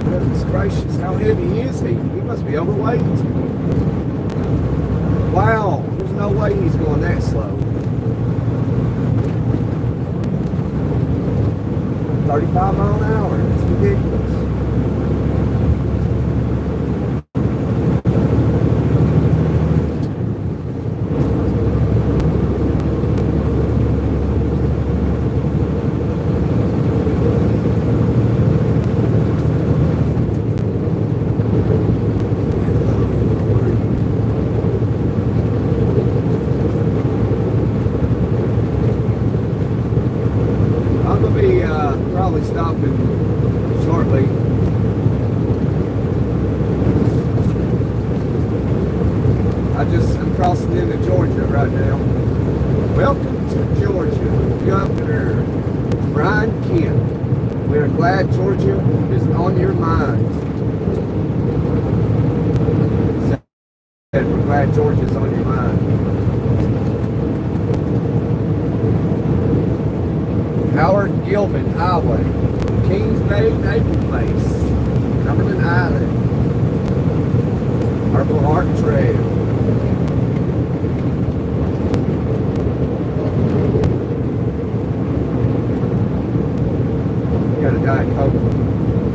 Goodness gracious, how heavy is he? He must be overweight. Wow, there's no way he's going that slow. 35 miles an hour, that's ridiculous. Probably stopping shortly. I'm crossing into Georgia right now. Welcome to Georgia, Governor Brian Kemp. We're glad Georgia is on your mind. We're glad Georgia's on your mind. Howard Gilman Highway, Kings Bay, Naval Base, Cumberland Island, Purple Heart Trail. Got a Diet Coke.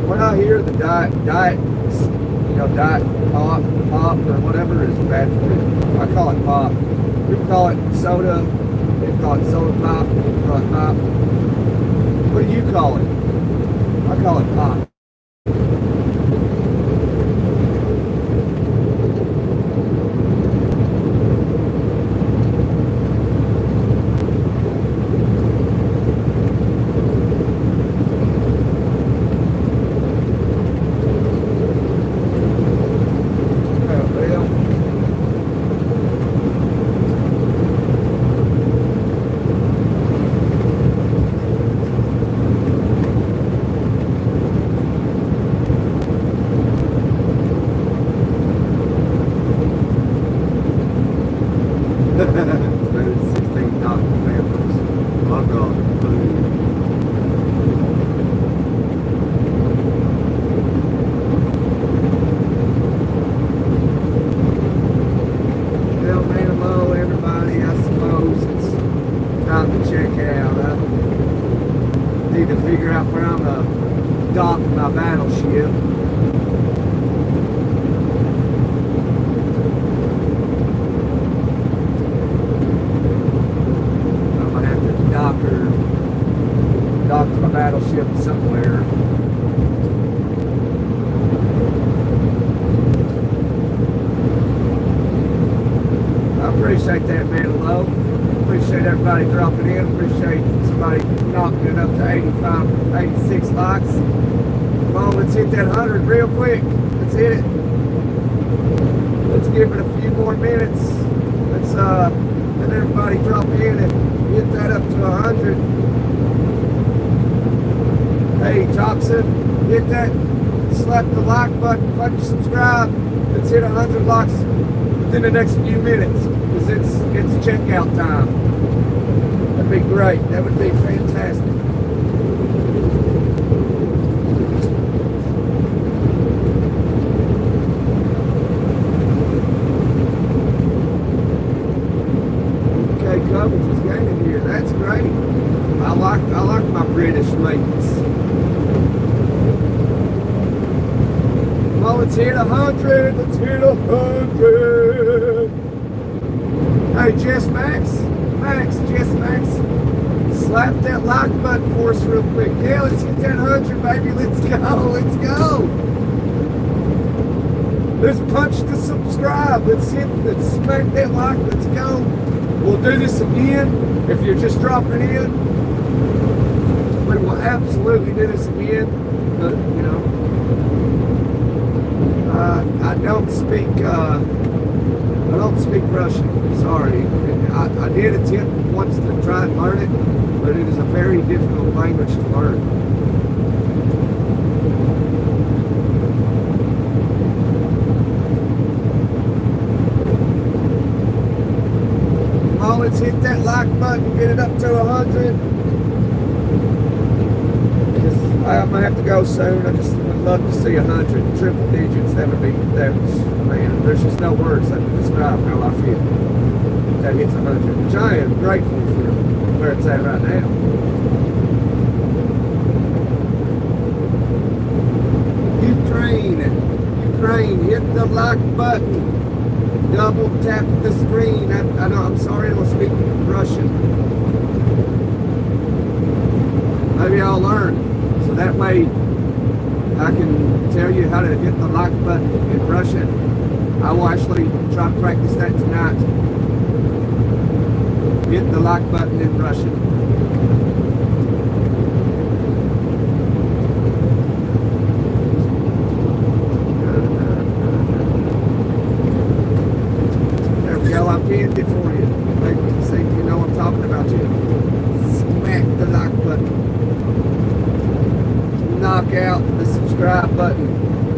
When I hear the diet, diet pop or whatever is bad for you. I call it pop. People call it soda. They call it soda pop. People call it pop. What do you call it? I call it pop. Figure out where I'm gonna dock my battleship. I'm gonna have to dock my battleship somewhere. I appreciate that, man. Low. Appreciate everybody dropping in. Appreciate somebody knocking it up to 85, 86 likes. Come on, let's hit that 100 real quick. Let's hit it. Let's give it a few more minutes. Let's let everybody drop in and hit that up to 100. Hey, Thompson, hit that. Slap the like button. Click subscribe. Let's hit 100 likes within the next few minutes. Because it's checkout time. That'd be great. That would be fantastic. Okay, coverage is gaining here. That's great. I like my British mates. Well, let's hit 100. Let's hit 100. Hey, Jess Max, slap that like button for us real quick. Yeah, let's hit that 100, baby. Let's go. Let's punch the subscribe. Let's smack that like. Let's go. We'll do this again. If you're just dropping in, we will absolutely do this again. But, you know, I don't speak I don't speak Russian. Sorry. I did attempt once to try and learn it, but it is a very difficult language to learn. Come on, let's hit that like button, get it up to 100. I'm gonna have to go soon. I just would love to see 100 triple digits. That would be, man, there's just no words that can describe how I feel if that hits 100, which I am grateful for where it's at right now. Ukraine, hit the like button. Double tap the screen. I know, I'm sorry, I don't speak Russian. Maybe I'll learn. So that way I can tell you how to hit the like button in Russian. I will actually try to practice that tonight. Hit the like button in Russian. There we go, I pinned it for you. Maybe you can see if you know I'm talking about you. Smack the like button. Knock out the subscribe button.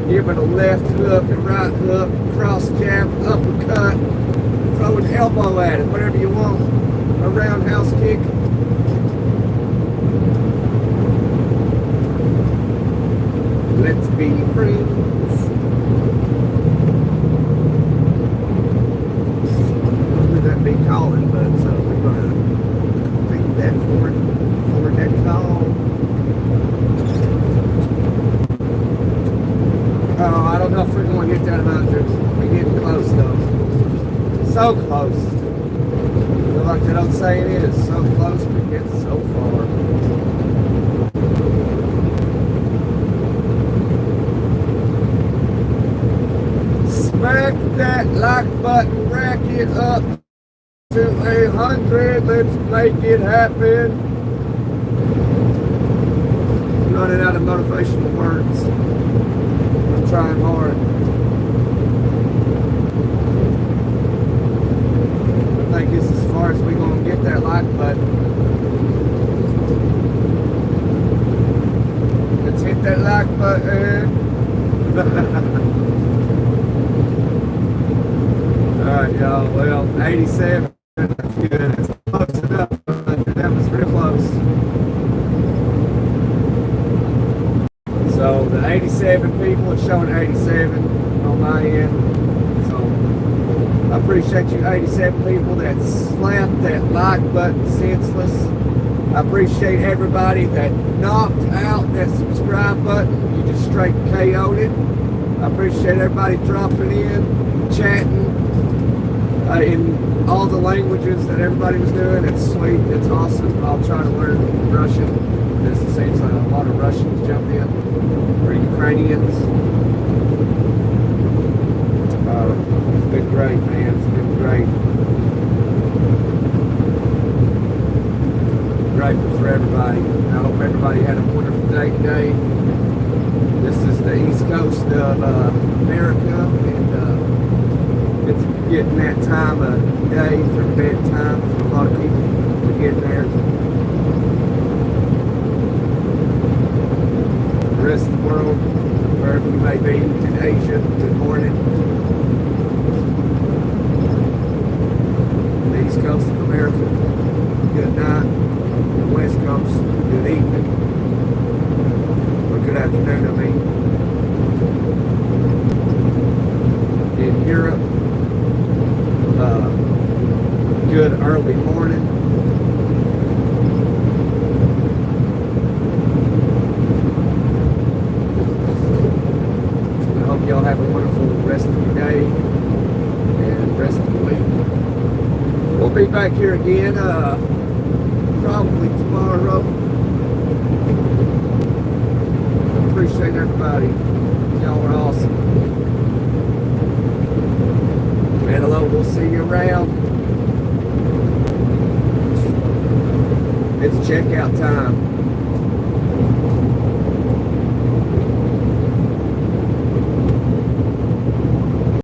Give it a left hook, a right hook, cross jab, uppercut, throw an elbow at it, whatever you want. A roundhouse kick. Let's be friends. Would that be calling, but so we're gonna take that forward that call. Oh, I don't know if we're going to hit that 100. We're getting close, though. So close. I feel like that old saying is, so close, but yet so far. Smack that like button, rack it up to 100. Let's make it happen. Running out of motivational words. Trying hard. I think it's as far as we're going to get that like button. Let's hit that like button. Alright, y'all. Well, 87. That's good. It's close enough. That was real close. So the 87 people, it's showing 87 on my end. So I appreciate you 87 people that slapped that like button senseless. I appreciate everybody that knocked out that subscribe button. You just straight KO'd it. I appreciate everybody dropping in, chatting in all the languages that everybody was doing. It's sweet. It's awesome. I'll try to learn Russian. It seems like a lot of Russians jump in. Or Ukrainians. It's been great, man. It's been great. Grateful for everybody. I hope everybody had a wonderful day today. This is the East Coast of America, and it's getting that time of day for bedtime for a lot of people to get there. The rest of the world, wherever you may be, in Asia, good morning. The East Coast of America, good night. The West Coast, good evening. Or good afternoon, I mean. In Europe, good early morning. Y'all have a wonderful rest of your day and rest of the week. We'll be back here again probably tomorrow. Appreciate everybody. Y'all are awesome. And hello, we'll see you around. It's checkout time.